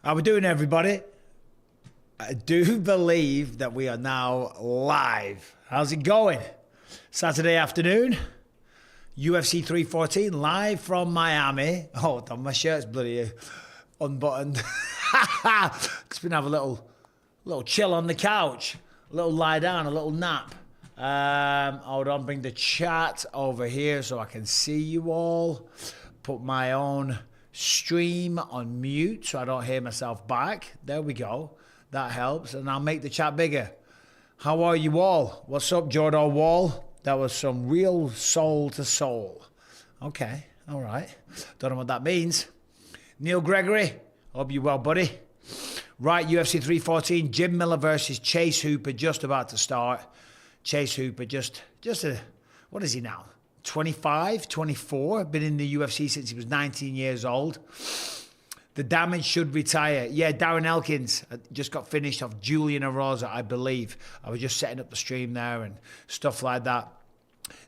How we doing, everybody? I do believe that we are now live. How's it going? Saturday afternoon, UFC 314, live from Miami. Oh, my shirt's bloody unbuttoned. Just been have a little chill on the couch, a little lie down, a little nap. Hold on, bring the chat over here so I can see you all. Put my own stream on mute so I don't hear myself back. There we go. That helps. And I'll make the chat bigger. How are you all? What's up, Jordan Wall? That was some real soul to soul. Okay. All right. Don't know what that means. Neil Gregory. Hope you're well, buddy. Right, UFC 314. Jim Miller versus Chase Hooper just about to start. Chase Hooper what is he now? 25, 24, been in the UFC since he was 19 years old. The damage should retire. Yeah, Darren Elkins just got finished off Julian Erosa, I believe. I was just setting up the stream there and stuff like that.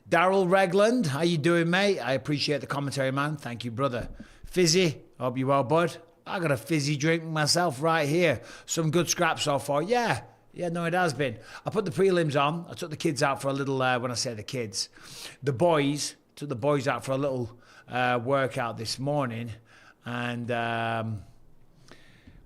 Daryl Regland, how you doing, mate? I appreciate the commentary, man. Thank you, brother. Fizzy, hope you well, bud. I got a fizzy drink myself right here. Some good scraps so far. Yeah, no, it has been. I put the prelims on. I took the kids out for a little, when I say the kids, took the boys out for a little workout this morning and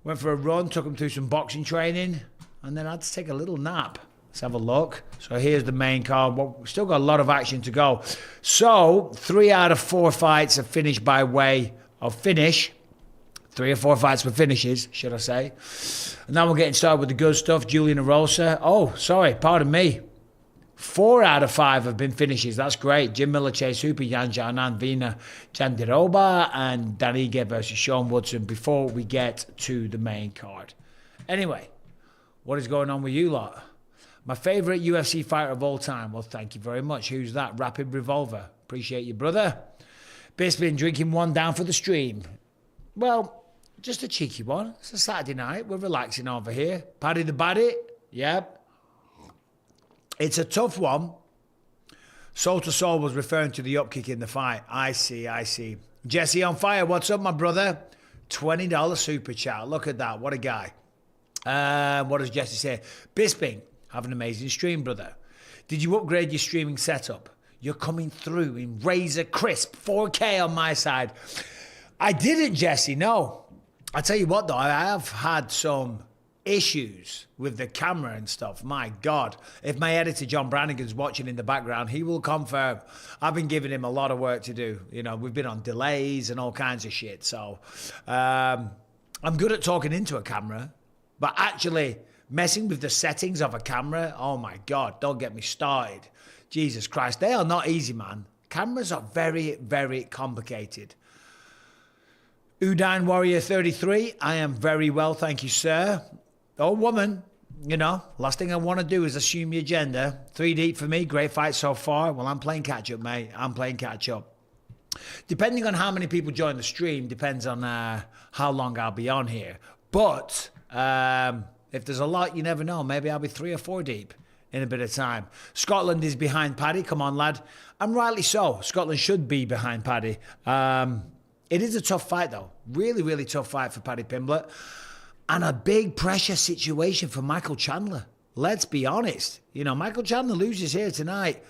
went for a run, took them through some boxing training, and then I had to take a little nap. Let's have a look. So here's the main card. Well, we've still got a lot of action to go. So 3 out of 4 fights have finished by way of finish. 3 or 4 fights for finishes, should I say. And now we're getting started with the good stuff. Julian Erosa. Oh, sorry, pardon me. 4 out of 5 have been finishes. That's great. Jim Miller, Chase Hooper, Xiaonan, Virna, Jandiroba, and Danige versus Sean Woodson before we get to the main card. Anyway, what is going on with you lot? My favourite UFC fighter of all time. Well, thank you very much. Who's that? Rapid Revolver. Appreciate you, brother. Bisping drinking one down for the stream. Well, just a cheeky one. It's a Saturday night. We're relaxing over here. Paddy the Baddy. Yep. It's a tough one. Soul to Soul was referring to the upkick in the fight. I see. Jesse on fire. What's up, my brother? $20 super chat. Look at that. What a guy. What does Jesse say? Bisping, have an amazing stream, brother. Did you upgrade your streaming setup? You're coming through in razor crisp 4K on my side. I didn't, Jesse, no. I tell you what, though, I have had some issues with the camera and stuff. My God. If my editor, John Brannigan's watching in the background, he will confirm. I've been giving him a lot of work to do. You know, we've been on delays and all kinds of shit. So I'm good at talking into a camera, but actually messing with the settings of a camera, oh my God, don't get me started. Jesus Christ, they are not easy, man. Cameras are very, very complicated. Udine Warrior 33, I am very well, thank you, sir. Oh, woman, you know, last thing I want to do is assume your gender. 3 deep for me, great fight so far. Well, I'm playing catch-up, mate. I'm playing catch-up. Depending on how many people join the stream, depends on how long I'll be on here. But if there's a lot, you never know. Maybe I'll be 3 or 4 deep in a bit of time. Scotland is behind Paddy. Come on, lad. And rightly so. Scotland should be behind Paddy. It is a tough fight, though. Really, really tough fight for Paddy Pimblett. And a big pressure situation for Michael Chandler. Let's be honest. You know, Michael Chandler loses here tonight.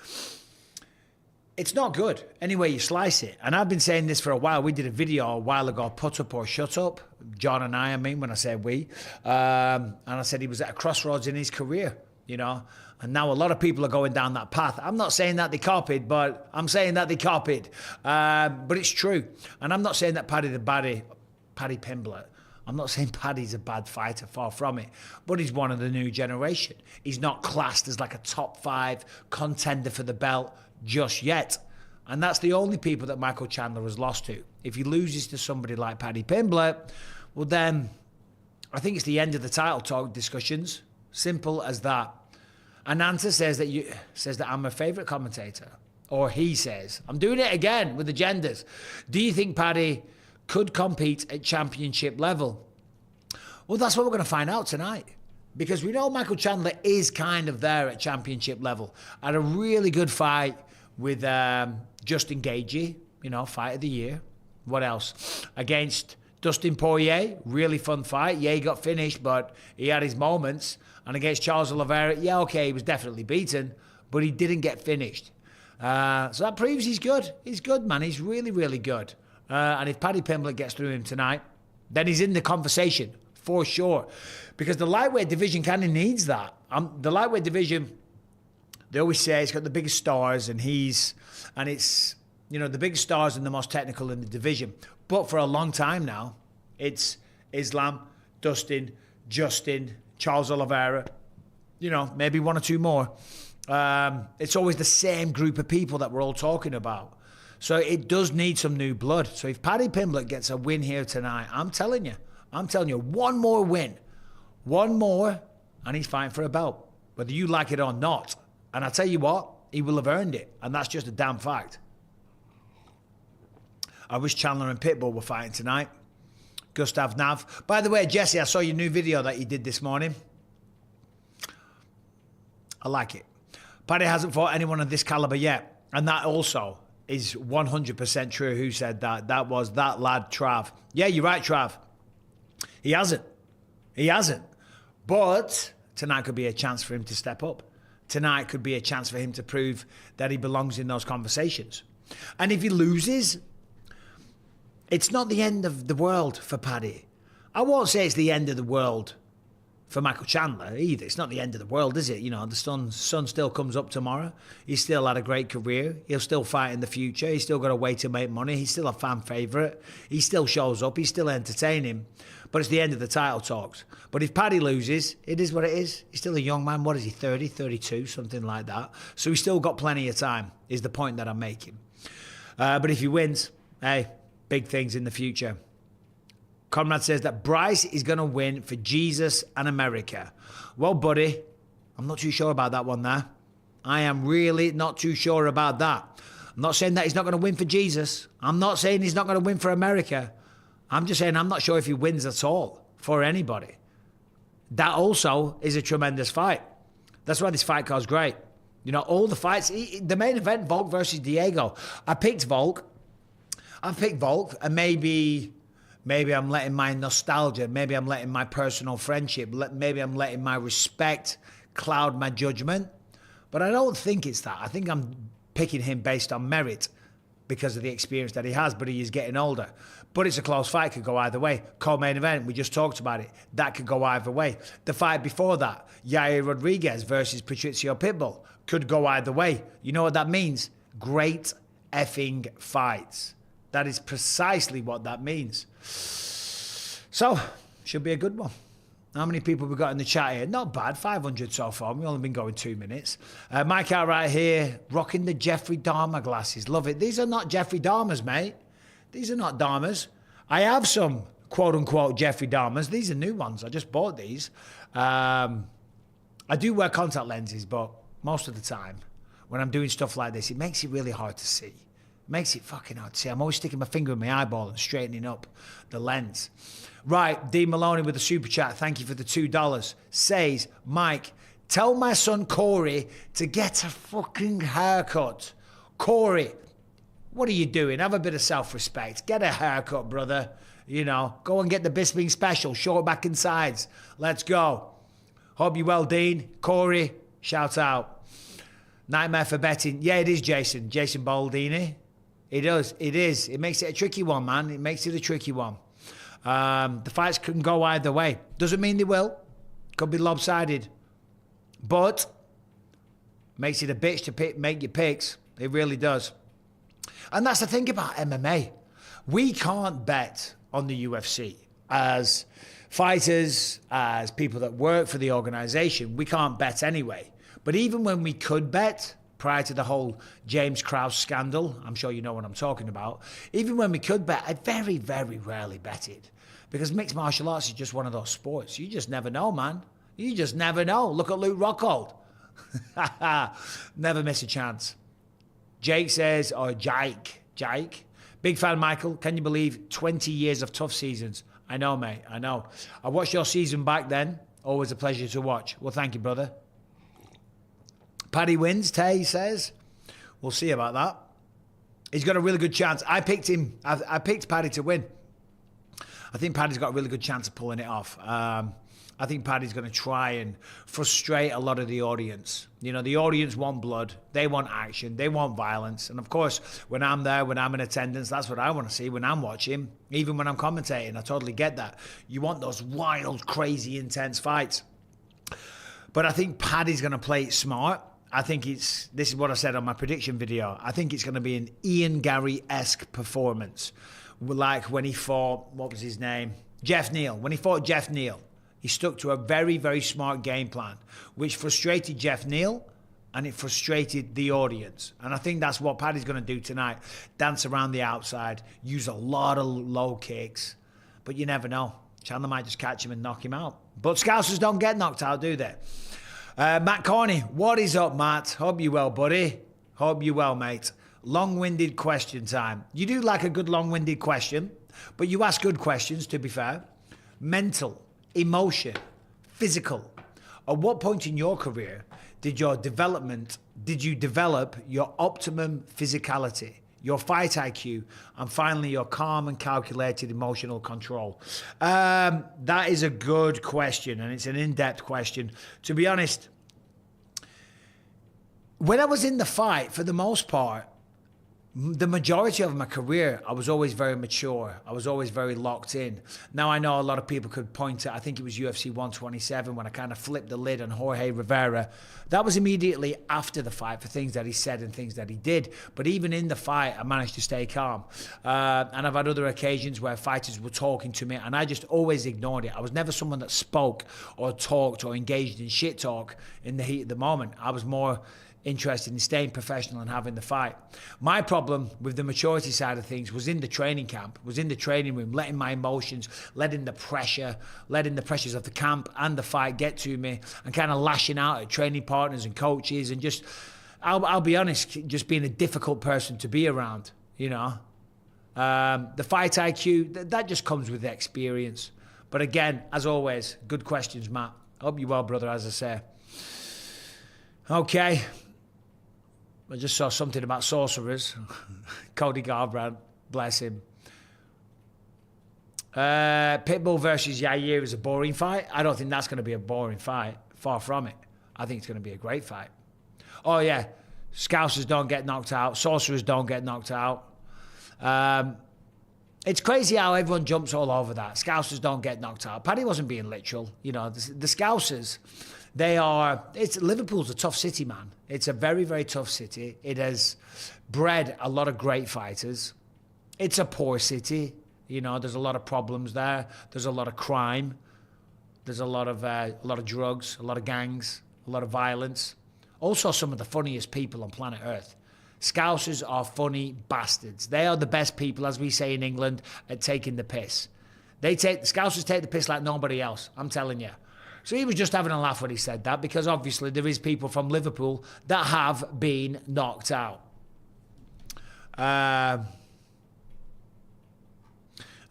It's not good. Any way you slice it. And I've been saying this for a while. We did a video a while ago, Put Up or Shut Up. John and I mean, when I say we. And I said he was at a crossroads in his career, you know. And now a lot of people are going down that path. I'm not saying that they copied, but I'm saying that they copied. But it's true. And I'm not saying that Paddy Pimblett, I'm not saying Paddy's a bad fighter, far from it. But he's one of the new generation. He's not classed as like a top 5 contender for the belt just yet. And that's the only people that Michael Chandler has lost to. If he loses to somebody like Paddy Pimblett, well then, I think it's the end of the title talk discussions. Simple as that. Ananta says that I'm a favourite commentator. Or he says. I'm doing it again with the genders. Do you think Paddy could compete at championship level? Well, that's what we're going to find out tonight. Because we know Michael Chandler is kind of there at championship level. Had a really good fight with Justin Gaethje, you know, fight of the year. What else? Against Dustin Poirier, really fun fight. Yeah, he got finished, but he had his moments. And against Charles Oliveira, yeah, okay, he was definitely beaten, but he didn't get finished. So that proves he's good. He's good, man. He's really, really good. And if Paddy Pimblett gets through him tonight, then he's in the conversation for sure. Because the lightweight division kind of needs that. The lightweight division, they always say it's got the biggest stars, and it's, you know, the biggest stars and the most technical in the division. But for a long time now, it's Islam, Dustin, Justin, Charles Oliveira, you know, maybe one or two more. It's always the same group of people that we're all talking about. So it does need some new blood. So if Paddy Pimblett gets a win here tonight, I'm telling you, one more win, one more, and he's fighting for a belt, whether you like it or not. And I tell you what, he will have earned it, and that's just a damn fact. I wish Chandler and Pitbull were fighting tonight. Gustav Nav. By the way, Jesse, I saw your new video that you did this morning. I like it. Paddy hasn't fought anyone of this caliber yet. And that also is 100% true. Who said that? That was that lad, Trav. Yeah, you're right, Trav. He hasn't. He hasn't. But tonight could be a chance for him to step up. Tonight could be a chance for him to prove that he belongs in those conversations. And if he loses, it's not the end of the world for Paddy. I won't say it's the end of the world for Michael Chandler either. It's not the end of the world, is it? You know, the sun still comes up tomorrow. He's still had a great career. He'll still fight in the future. He's still got a way to make money. He's still a fan favourite. He still shows up. He's still entertaining. But it's the end of the title talks. But if Paddy loses, it is what it is. He's still a young man. What is he, 30, 32, something like that. So he's still got plenty of time, is the point that I'm making. But if he wins, hey, big things in the future. Conrad says that Bryce is going to win for Jesus and America. Well, buddy, I'm not too sure about that one there. I am really not too sure about that. I'm not saying that he's not going to win for Jesus. I'm not saying he's not going to win for America. I'm just saying I'm not sure if he wins at all for anybody. That also is a tremendous fight. That's why this fight card's great. You know, all the fights, the main event, Volk versus Diego. I picked Volk, and maybe I'm letting my nostalgia, maybe I'm letting my personal friendship, maybe I'm letting my respect cloud my judgment. But I don't think it's that. I think I'm picking him based on merit because of the experience that he has, but he is getting older. But it's a close fight, could go either way. Co-main event, we just talked about it. That could go either way. The fight before that, Yair Rodriguez versus Patricio Pitbull, could go either way. You know what that means? Great effing fights. That is precisely what that means. So, should be a good one. How many people we got in the chat here? Not bad, 500 so far. We've only been going 2 minutes. Mike out right here, rocking the Jeffrey Dahmer glasses. Love it. These are not Jeffrey Dahmers, mate. These are not Dahmers. I have some quote-unquote Jeffrey Dahmers. These are new ones. I just bought these. I do wear contact lenses, but most of the time, when I'm doing stuff like this, it makes it really hard to see. Makes it fucking hard to see. I'm always sticking my finger in my eyeball and straightening up the lens. Right, D. Maloney with the super chat. Thank you for the $2. Says, Mike, tell my son Corey to get a fucking haircut. Corey, what are you doing? Have a bit of self-respect. Get a haircut, brother. You know, go and get the Bisping special. Short back and sides. Let's go. Hope you well, Dean. Corey, shout out. Nightmare for betting. Yeah, it is Jason. Jason Baldini. It does. It is. It makes it a tricky one, man. It makes it a tricky one. The fights can go either way. Doesn't mean they will. Could be lopsided. But makes it a bitch to make your picks. It really does. And that's the thing about MMA. We can't bet on the UFC. As fighters, as people that work for the organization, we can't bet anyway. But even when we could bet, prior to the whole James Krause scandal, I'm sure you know what I'm talking about, even when we could bet, I very, very rarely betted. Because mixed martial arts is just one of those sports. You just never know, man. You just never know. Look at Luke Rockhold. Never miss a chance. Jake says, or Jake. Big fan, Michael. Can you believe 20 years of tough seasons? I know, mate. I know. I watched your season back then. Always a pleasure to watch. Well, thank you, brother. Paddy wins, Tay says. We'll see about that. He's got a really good chance. I picked him. I picked Paddy to win. I think Paddy's got a really good chance of pulling it off. I think Paddy's going to try and frustrate a lot of the audience. You know, the audience want blood. They want action. They want violence. And of course, when I'm there, when I'm in attendance, that's what I want to see when I'm watching, even when I'm commentating. I totally get that. You want those wild, crazy, intense fights. But I think Paddy's going to play it smart. I think this is what I said on my prediction video. I think it's going to be an Ian Gary-esque performance. Like when he fought, what was his name? Jeff Neal. When he fought Jeff Neal, he stuck to a very, very smart game plan, which frustrated Jeff Neal and it frustrated the audience. And I think that's what Paddy's going to do tonight. Dance around the outside, use a lot of low kicks. But you never know. Chandler might just catch him and knock him out. But Scousers don't get knocked out, do they? Matt Corney, what is up, Matt? Hope you well, buddy. Hope you well, mate. Long-winded question time. You do like a good long-winded question, but you ask good questions, to be fair. Mental, emotion, physical. At what point in your career did you develop your optimum physicality, your fight IQ, and finally your calm and calculated emotional control? That is a good question, and it's an in-depth question. To be honest, when I was in the fight, for the most part, the majority of my career, I was always very mature. I was always very locked in. Now, I know a lot of people could point to, I think it was UFC 127 when I kind of flipped the lid on Jorge Rivera. That was immediately after the fight for things that he said and things that he did. But even in the fight, I managed to stay calm. And I've had other occasions where fighters were talking to me and I just always ignored it. I was never someone that spoke or talked or engaged in shit talk in the heat of the moment. I was more interested in staying professional and having the fight. My problem with the maturity side of things was in the training camp, was in the training room, letting my emotions, letting the pressures of the camp and the fight get to me and kind of lashing out at training partners and coaches and just, I'll be honest, just being a difficult person to be around, you know. The fight IQ, that just comes with experience. But again, as always, good questions, Matt. Hope you're well, brother, as I say. Okay. I just saw something about sorcerers. Cody Garbrandt, bless him. Pitbull versus Yair is a boring fight. I don't think that's going to be a boring fight. Far from it. I think it's going to be a great fight. Oh, yeah. Scousers don't get knocked out. Sorcerers don't get knocked out. It's crazy how everyone jumps all over that. Scousers don't get knocked out. Paddy wasn't being literal. You know, the Scousers... Liverpool's a tough city, man. It's a very, very tough city. It has bred a lot of great fighters. It's a poor city. You know, there's a lot of problems there. There's a lot of crime. There's a lot of drugs, a lot of gangs, a lot of violence. Also, some of the funniest people on planet Earth. Scousers are funny bastards. They are the best people, as we say in England, at taking the piss. Scousers take the piss like nobody else, I'm telling you. So he was just having a laugh when he said that, because obviously there is people from Liverpool that have been knocked out.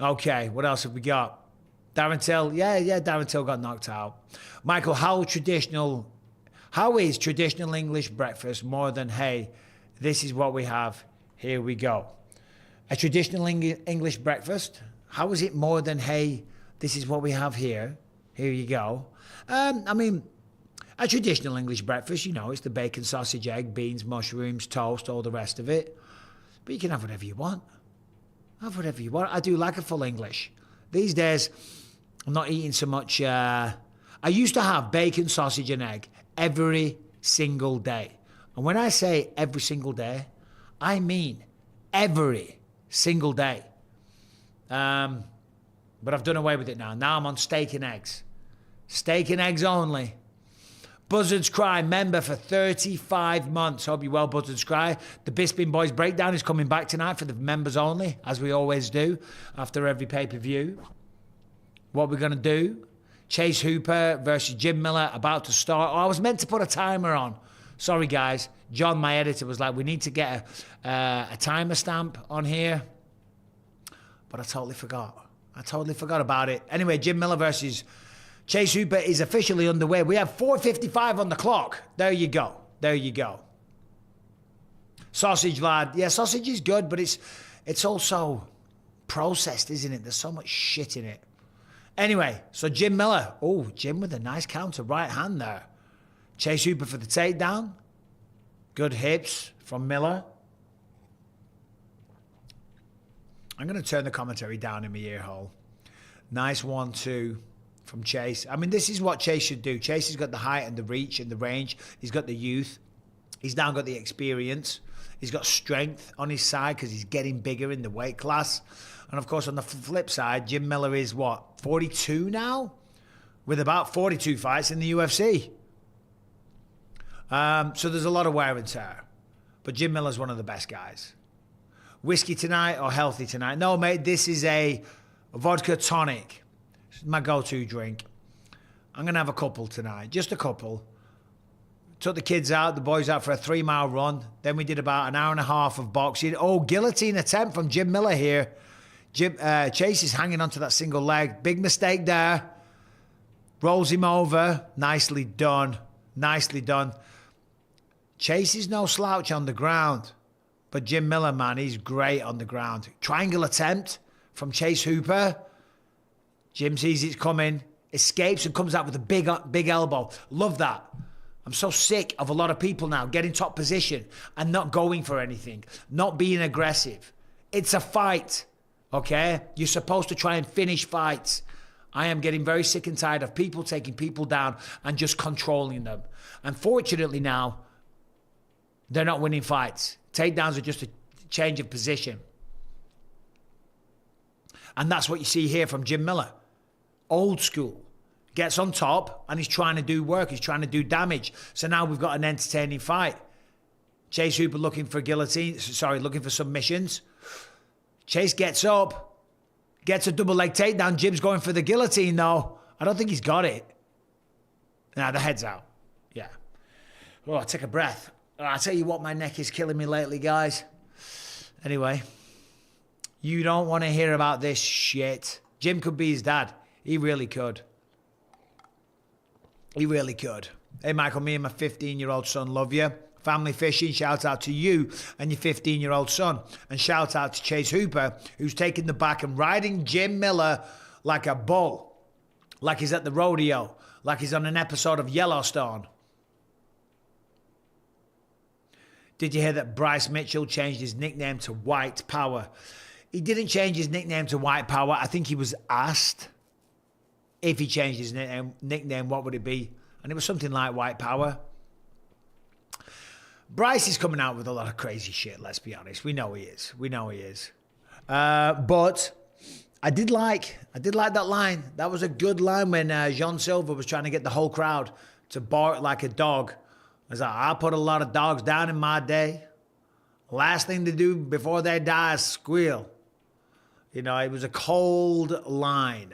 Okay, what else have we got? Darren Till, yeah, Darren Till got knocked out. Michael, how is traditional English breakfast more than, hey, this is what we have, here we go? A traditional English breakfast, how is it more than, hey, this is what we have here, here you go? I mean, a traditional English breakfast, you know, it's the bacon, sausage, egg, beans, mushrooms, toast, all the rest of it. But you can have whatever you want. Have whatever you want. I do like a full English. These days, I'm not eating so much. I used to have bacon, sausage, and egg every single day. And when I say every single day, I mean every single day. But I've done away with it now. Now I'm on steak and eggs. Steak and eggs only. Buzzards Cry, member for 35 months. Hope you're well, Buzzards Cry. The Bisping Boys Breakdown is coming back tonight for the members only, as we always do, after every pay-per-view. What we're going to do, Chase Hooper versus Jim Miller, about to start. Oh, I was meant to put a timer on. Sorry, guys. John, my editor, was like, we need to get a timer stamp on here. But I totally forgot. About it. Anyway, Jim Miller versus Chase Hooper is officially underway. We have 4:55 on the clock. There you go. Sausage, lad. Yeah, sausage is good, but it's also processed, isn't it? There's so much shit in it. Anyway, so Jim Miller. Oh, Jim with a nice counter right hand there. Chase Hooper for the takedown. Good hips from Miller. I'm going to turn the commentary down in my ear hole. Nice 1-2 from Chase. I mean, this is what Chase should do. Chase has got the height and the reach and the range. He's got the youth. He's now got the experience. He's got strength on his side because he's getting bigger in the weight class. And, of course, on the flip side, Jim Miller is, what, 42 now? With about 42 fights in the UFC. So there's a lot of wear and tear. But Jim Miller's one of the best guys. Whiskey tonight or healthy tonight? No, mate, this is a vodka tonic. This is my go-to drink. I'm going to have a couple tonight. Just a couple. Took the kids out, the boys out for a 3-mile run. Then we did about an hour and a half of boxing. Oh, guillotine attempt from Jim Miller here. Chase is hanging onto that single leg. Big mistake there. Rolls him over. Nicely done. Nicely done. Chase is no slouch on the ground. But Jim Miller, man, he's great on the ground. Triangle attempt from Chase Hooper. Jim sees it's coming. Escapes and comes out with a big elbow. Love that. I'm so sick of a lot of people now getting top position and not going for anything. Not being aggressive. It's a fight. Okay? You're supposed to try and finish fights. I am getting very sick and tired of people taking people down and just controlling them. Unfortunately now, they're not winning fights. Takedowns are just a change of position. And that's what you see here from Jim Miller. Old school. Gets on top and he's trying to do work. He's trying to do damage. So now we've got an entertaining fight. Chase Hooper looking for looking for submissions. Chase gets up. Gets a double leg takedown. Jim's going for the guillotine though. I don't think he's got it. Nah, the head's out. Yeah. Oh, I'll take a breath. I tell you what, my neck is killing me lately, guys. Anyway, you don't want to hear about this shit. Jim could be his dad. He really could. He really could. Hey, Michael, me and my 15-year-old son love you. Family fishing, shout out to you and your 15-year-old son. And shout out to Chase Hooper, who's taking the back and riding Jim Miller like a bull. Like he's at the rodeo. Like he's on an episode of Yellowstone. Did you hear that Bryce Mitchell changed his nickname to White Power? He didn't change his nickname to White Power. I think he was asked if he changed his nickname, what would it be? And it was something like White Power. Bryce is coming out with a lot of crazy shit, let's be honest. We know he is. We know he is. But I did like that line. That was a good line when Silva was trying to get the whole crowd to bark like a dog. I was like, I put a lot of dogs down in my day. Last thing to do before they die is squeal. You know, it was a cold line.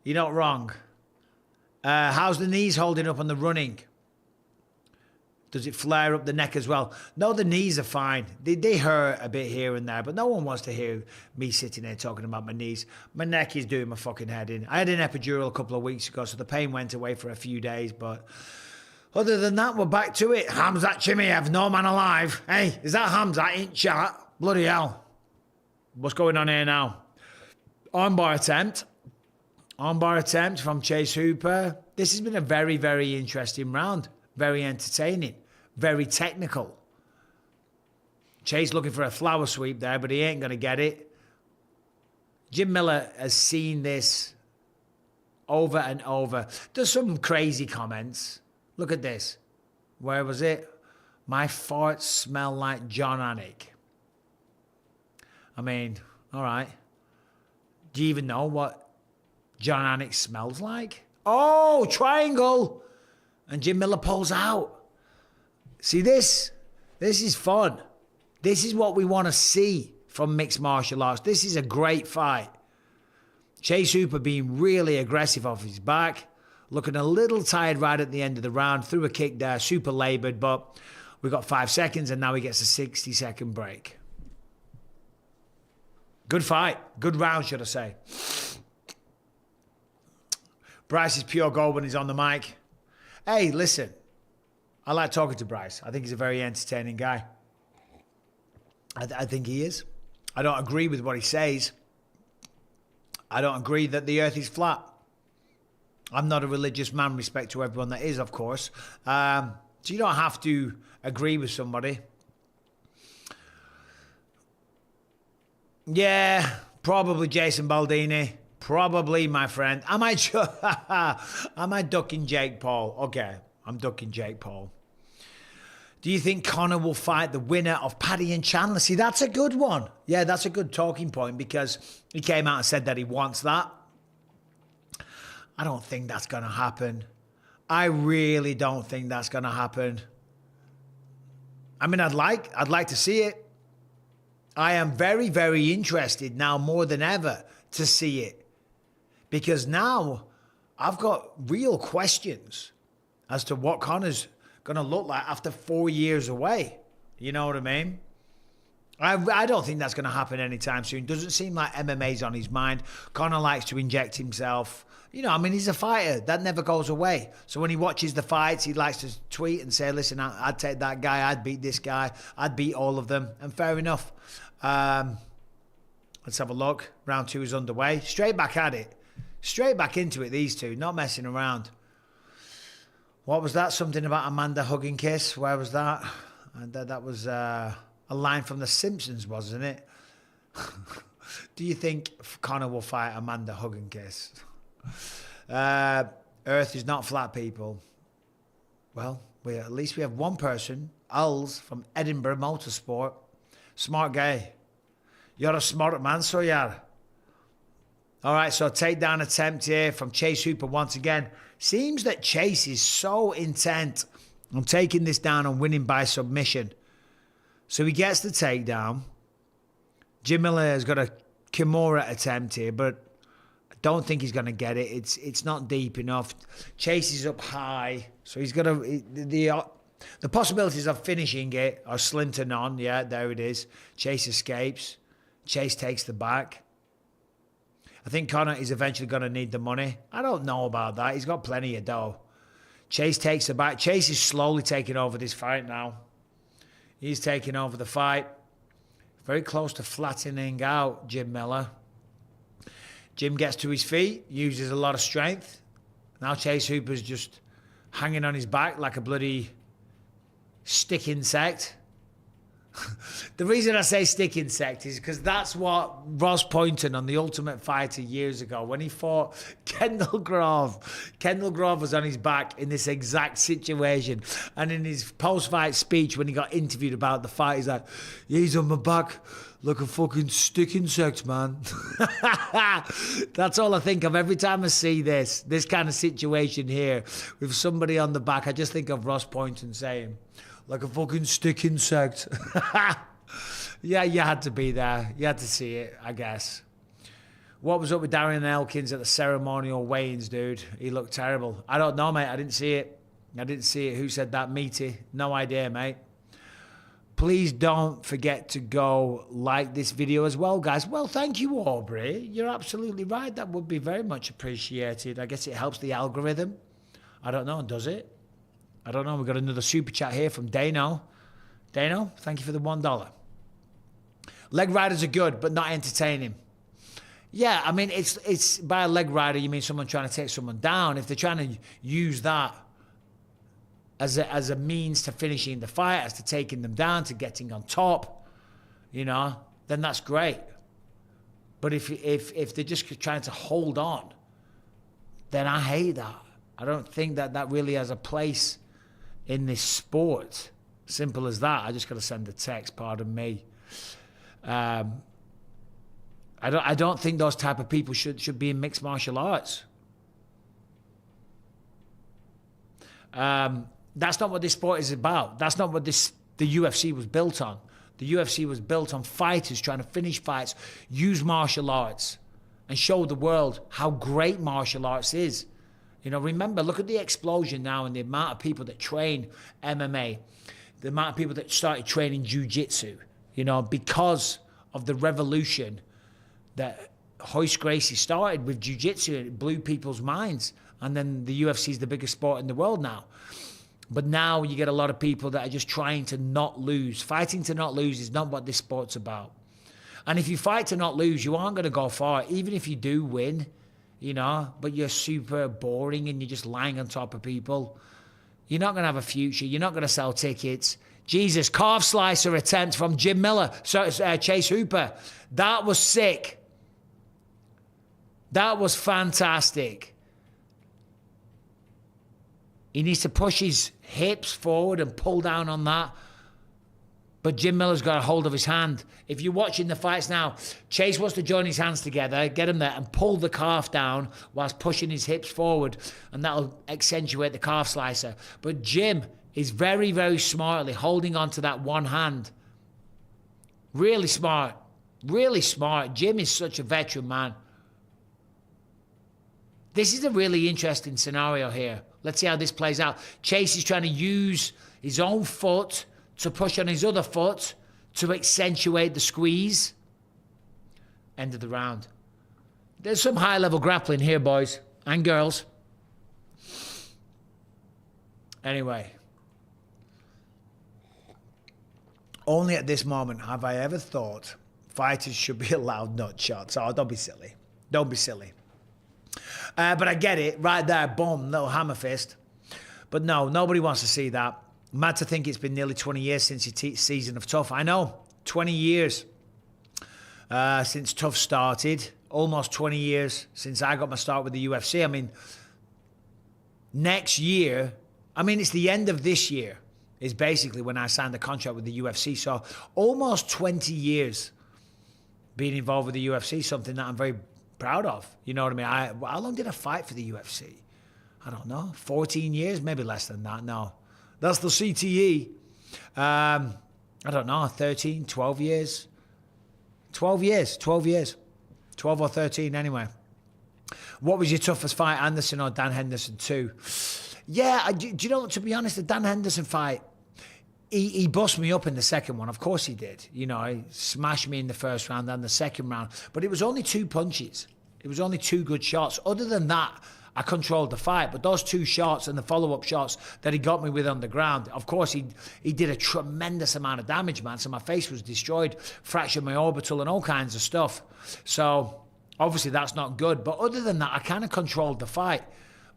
You're not wrong. How's the knees holding up on the running? Does it flare up the neck as well? No, the knees are fine. They hurt a bit here and there, but no one wants to hear me sitting there talking about my knees. My neck is doing my fucking head in. I had an epidural a couple of weeks ago, so the pain went away for a few days, but other than that, we're back to it. Hamzat Chimaev, no man alive. Hey, is that Hamzat in chat? Bloody hell. What's going on here now? Armbar attempt. Armbar attempt from Chase Hooper. This has been a very, very interesting round. Very entertaining. Very technical. Chase looking for a flower sweep there, but he ain't going to get it. Jim Miller has seen this over and over. There's some crazy comments. Look at this. Where was it? My farts smell like John Anik. I mean, all right. Do you even know what John Anik smells like? Oh, triangle. And Jim Miller pulls out. See this? This is fun. This is what we want to see from mixed martial arts. This is a great fight. Chase Hooper being really aggressive off his back. Looking a little tired right at the end of the round. Threw a kick there. Super labored, but we got 5 seconds and now he gets a 60-second break. Good fight. Good round, should I say. Bryce is pure gold when he's on the mic. Hey, listen. I like talking to Bryce. I think he's a very entertaining guy. I think he is. I don't agree with what he says. I don't agree that the earth is flat. I'm not a religious man, respect to everyone that is, of course. So you don't have to agree with somebody. Yeah, probably Jason Baldini. Probably, my friend. Am I ducking Jake Paul? Okay, I'm ducking Jake Paul. Do you think Conor will fight the winner of Paddy and Chandler? See, that's a good one. Yeah, that's a good talking point because he came out and said that he wants that. I don't think that's going to happen. I really don't think that's going to happen. I mean, I'd like to see it. I am very, very interested now more than ever to see it. Because now I've got real questions as to what Conor's going to look like after 4 years away. You know what I mean? I don't think that's going to happen anytime soon. Doesn't seem like MMA's on his mind. Conor likes to inject himself. You know, I mean, he's a fighter. That never goes away. So when he watches the fights, he likes to tweet and say, listen, I'd take that guy. I'd beat this guy. I'd beat all of them. And fair enough. Let's have a look. Round 2 is underway. Straight back at it. Straight back into it, these two. Not messing around. What was that? Something about Amanda hug and kiss. Where was that? And that was a line from The Simpsons, wasn't it? Do you think Conor will fight Amanda hug and kiss? Earth is not flat, people. Well, at least we have one person, Als from Edinburgh Motorsport. Smart guy. You're a smart man, so you are. All right, so takedown attempt here from Chase Hooper once again. Seems that Chase is so intent on taking this down and winning by submission. So he gets the takedown. Jim Miller has got a Kimura attempt here, but I don't think he's going to get it. It's not deep enough. Chase is up high, so he's got to... The possibilities of finishing it are slim to none. Yeah, there it is. Chase escapes. Chase takes the back. I think Conor is eventually going to need the money. I don't know about that. He's got plenty of dough. Chase takes the back. Chase is slowly taking over this fight now. He's taking over the fight. Very close to flattening out Jim Miller. Jim gets to his feet, uses a lot of strength. Now Chase Hooper's just hanging on his back like a bloody stick insect. The reason I say stick insect is because that's what Ross Poynton on The Ultimate Fighter years ago, when he fought Kendall Grove. Kendall Grove was on his back in this exact situation. And in his post-fight speech, when he got interviewed about the fight, he's like, yeah, he's on my back like a fucking stick insect, man. That's all I think of every time I see this kind of situation here with somebody on the back. I just think of Ross Poynton saying, like a fucking stick insect. Yeah, you had to be there. You had to see it, I guess. What was up with Darian Elkins at the ceremonial weigh-ins, dude? He looked terrible. I don't know, mate. I didn't see it. Who said that? Meaty. No idea, mate. Please don't forget to go like this video as well, guys. Well, thank you, Aubrey. You're absolutely right. That would be very much appreciated. I guess it helps the algorithm. I don't know. Does it? I don't know. We've got another super chat here from Dano. Dano, thank you for the $1. Leg riders are good, but not entertaining. Yeah, I mean, it's by a leg rider, you mean someone trying to take someone down. If they're trying to use that as a means to finishing the fight, as to taking them down, to getting on top, you know, then that's great. But if they're just trying to hold on, then I hate that. I don't think that really has a place in this sport. Simple as that. I just got to send a text, pardon me. I don't think those type of people should be in mixed martial arts. That's not what this sport is about. That's not what the UFC was built on. The UFC was built on fighters trying to finish fights, use martial arts, and show the world how great martial arts is. You know, remember, look at the explosion now and the amount of people that train MMA, the amount of people that started training jiu-jitsu, you know, because of the revolution that Royce Gracie started with jiu-jitsu. It blew people's minds. And then the UFC is the biggest sport in the world now. But now you get a lot of people that are just trying to not lose. Fighting to not lose is not what this sport's about. And if you fight to not lose, you aren't going to go far, even if you do win, you know, but you're super boring and you're just lying on top of people. You're not going to have a future. You're not going to sell tickets. Jesus, calf slicer attempt from Jim Miller, Chase Hooper. That was sick. That was fantastic. He needs to push his hips forward and pull down on that. But Jim Miller's got a hold of his hand. If you're watching the fights now, Chase wants to join his hands together, get him there, and pull the calf down whilst pushing his hips forward, and that'll accentuate the calf slicer. But Jim is very, very smartly holding on to that one hand. Really smart. Really smart. Jim is such a veteran man. This is a really interesting scenario here. Let's see how this plays out. Chase is trying to use his own foot to push on his other foot to accentuate the squeeze. End of the round. There's some high-level grappling here, boys and girls. Anyway. Only at this moment have I ever thought fighters should be allowed nut shots. Oh, don't be silly. Don't be silly. But I get it. Right there, boom, little hammer fist. But no, nobody wants to see that. Mad to think it's been nearly 20 years since your season of Tough. I know, 20 years since Tough started. Almost 20 years since I got my start with the UFC. I mean, next year, it's the end of this year is basically when I signed the contract with the UFC. So almost 20 years being involved with the UFC, something that I'm very proud of. You know what I mean? How long did I fight for the UFC? I don't know, 14 years, maybe less than that. No, that's the CTE. I don't know, 13, 12 years. 12 years. 12 or 13 anyway. What was your toughest fight, Anderson or Dan Henderson too? Yeah, do you know, to be honest, the Dan Henderson fight, he bust me up in the second one. Of course he did. You know, he smashed me in the first round and the second round. But it was only 2 punches. It was only 2 good shots. Other than that, I controlled the fight. But those 2 shots and the follow-up shots that he got me with on the ground, of course, he did a tremendous amount of damage, man. So my face was destroyed, fractured my orbital and all kinds of stuff. So obviously that's not good. But other than that, I kind of controlled the fight.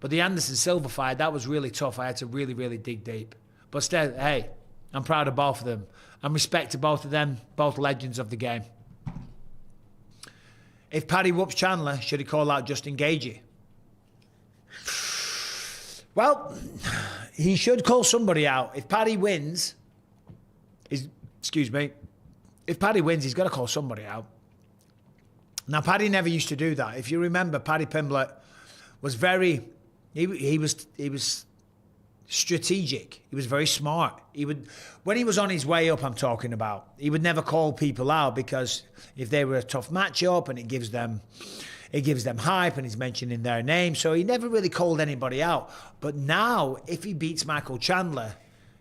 But the Anderson-Silva fight, that was really tough. I had to really, really dig deep. But still, hey, I'm proud of both of them. And respect to both of them, both legends of the game. If Paddy whoops Chandler, should he call out Justin Gaethje? Well, he should call somebody out. If Paddy wins, if Paddy wins, he's got to call somebody out. Now, Paddy never used to do that. If you remember, Paddy Pimblett was very... He was strategic. He was very smart. When he was on his way up, I'm talking about, he would never call people out because if they were a tough matchup and it gives them hype and he's mentioning their name. So he never really called anybody out. But now, if he beats Michael Chandler,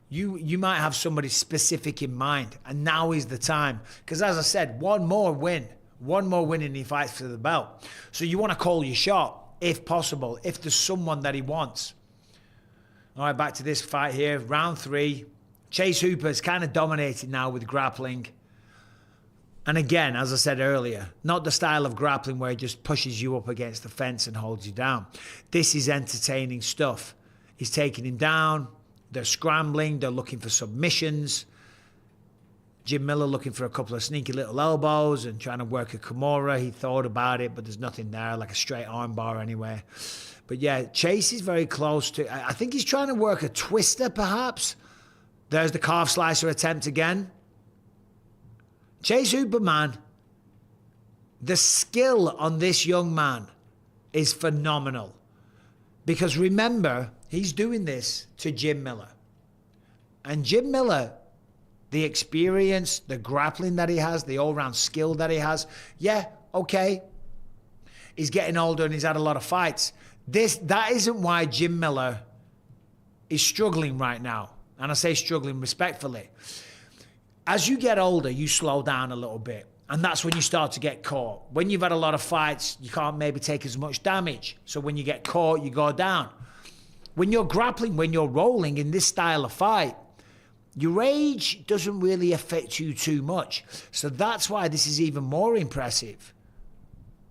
you might have somebody specific in mind. And now is the time. Because as I said, one more win and he fights for the belt. So you want to call your shot, if possible, if there's someone that he wants. All right, back to this fight here. Round 3. Chase Hooper's kind of dominated now with grappling. And again, as I said earlier, not the style of grappling where he just pushes you up against the fence and holds you down. This is entertaining stuff. He's taking him down. They're scrambling. They're looking for submissions. Jim Miller looking for a couple of sneaky little elbows and trying to work a Kimura. He thought about it, but there's nothing there, like a straight arm bar anyway. But yeah, Chase is very close to... I think he's trying to work a twister, perhaps. There's the calf slicer attempt again. Chase Hooper, man, the skill on this young man is phenomenal. Because remember, he's doing this to Jim Miller. And Jim Miller, the experience, the grappling that he has, the all-round skill that he has, yeah, okay. He's getting older and he's had a lot of fights. That isn't why Jim Miller is struggling right now. And I say struggling respectfully. As you get older, you slow down a little bit. And that's when you start to get caught. When you've had a lot of fights, you can't maybe take as much damage. So when you get caught, you go down. When you're grappling, when you're rolling in this style of fight, your age doesn't really affect you too much. So that's why this is even more impressive,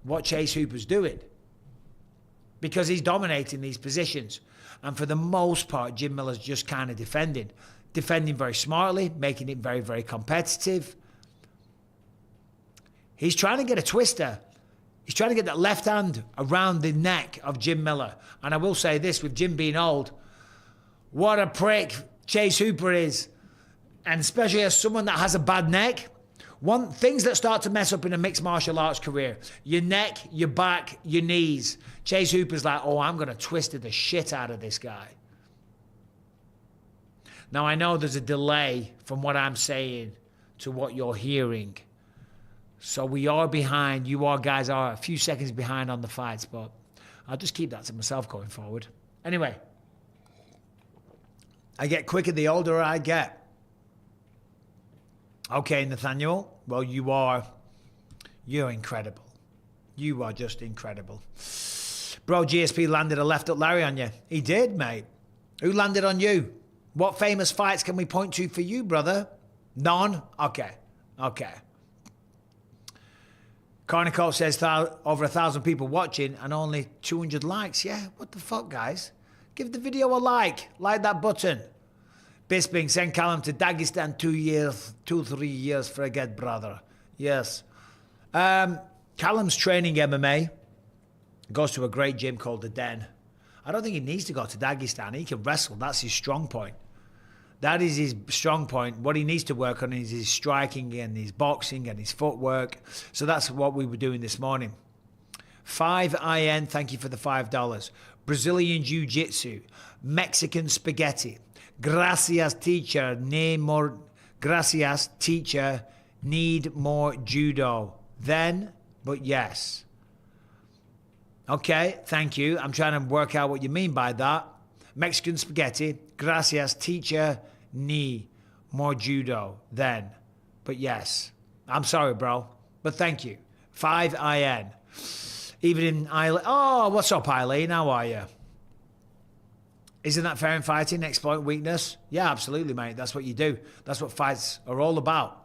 what Chase Hooper's doing. Because he's dominating these positions. And for the most part, Jim Miller's just kind of defending. Defending very smartly, making it very, very competitive. He's trying to get a twister. He's trying to get that left hand around the neck of Jim Miller. And I will say this, with Jim being old, what a prick Chase Hooper is. And especially as someone that has a bad neck. Things that start to mess up in a mixed martial arts career. Your neck, your back, your knees. Chase Hooper's like, oh, I'm going to twist the shit out of this guy. Now, I know there's a delay from what I'm saying to what you're hearing. So we are behind. You guys are a few seconds behind on the fights, but I'll just keep that to myself going forward. Anyway, I get quicker the older I get. Okay, Nathaniel. Well, you're incredible. You are just incredible. Bro, GSP landed a left up Larry on you. He did, mate. Who landed on you? What famous fights can we point to for you, brother? None? Okay. Carnico says over 1,000 people watching and only 200 likes. Yeah, what the fuck, guys? Give the video a like. Like that button. Bisping, send Callum to Dagestan 3 years, forget, brother. Yes. Callum's training MMA. Goes to a great gym called The Den. I don't think he needs to go to Dagestan. He can wrestle. That's his strong point. That is his strong point. What he needs to work on is his striking and his boxing and his footwork. So that's what we were doing this morning. 5IN, thank you for the $5. Brazilian Jiu-Jitsu. Mexican spaghetti. Gracias, teacher. Need more judo. Then, but yes. Okay, thank you. I'm trying to work out what you mean by that. Mexican spaghetti. Gracias, teacher. Need more judo. Then, but yes. I'm sorry, bro, but thank you. 5IN. Even in Eileen. Oh, what's up, Eileen? How are you? Isn't that fair in fighting? Exploit weakness? Yeah, absolutely, mate. That's what you do. That's what fights are all about.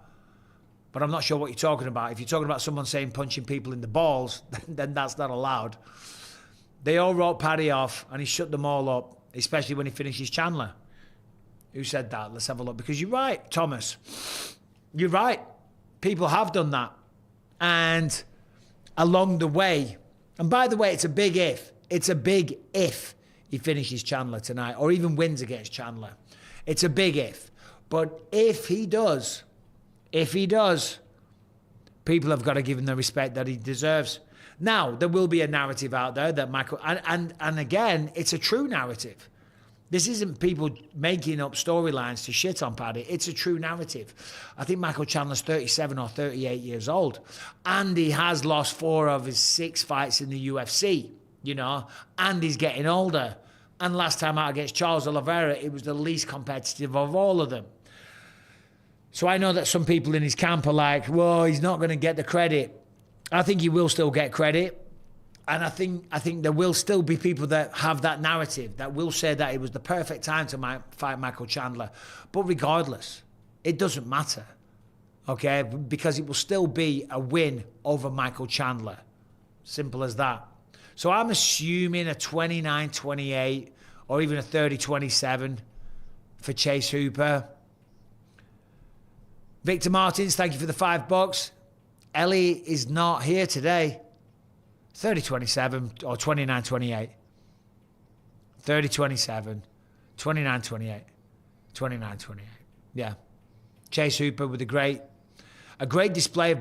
But I'm not sure what you're talking about. If you're talking about someone saying punching people in the balls, then that's not allowed. They all wrote Paddy off, and he shut them all up, especially when he finishes Chandler. Who said that? Let's have a look. Because you're right, Thomas. You're right. People have done that. And along the way, and by the way, it's a big if. It's a big if he finishes Chandler tonight, or even wins against Chandler. It's a big if. But if he does, people have got to give him the respect that he deserves. Now, there will be a narrative out there that Michael, and again, it's a true narrative. This isn't people making up storylines to shit on Paddy. It's a true narrative. I think Michael Chandler's 37 or 38 years old, and he has lost 4 of his 6 fights in the UFC, you know, and he's getting older. And last time out against Charles Oliveira, it was the least competitive of all of them. So I know that some people in his camp are like, well, he's not going to get the credit. I think he will still get credit. And I think there will still be people that have that narrative, that will say that it was the perfect time to fight Michael Chandler. But regardless, it doesn't matter, okay? Because it will still be a win over Michael Chandler. Simple as that. So I'm assuming a 29-28 or even a 30-27 for Chase Hooper. Victor Martins, thank you for the $5. Ellie is not here today. 30-27 or 29-28. 30-27, 29-28, 29-28. Yeah. Chase Hooper with a great display of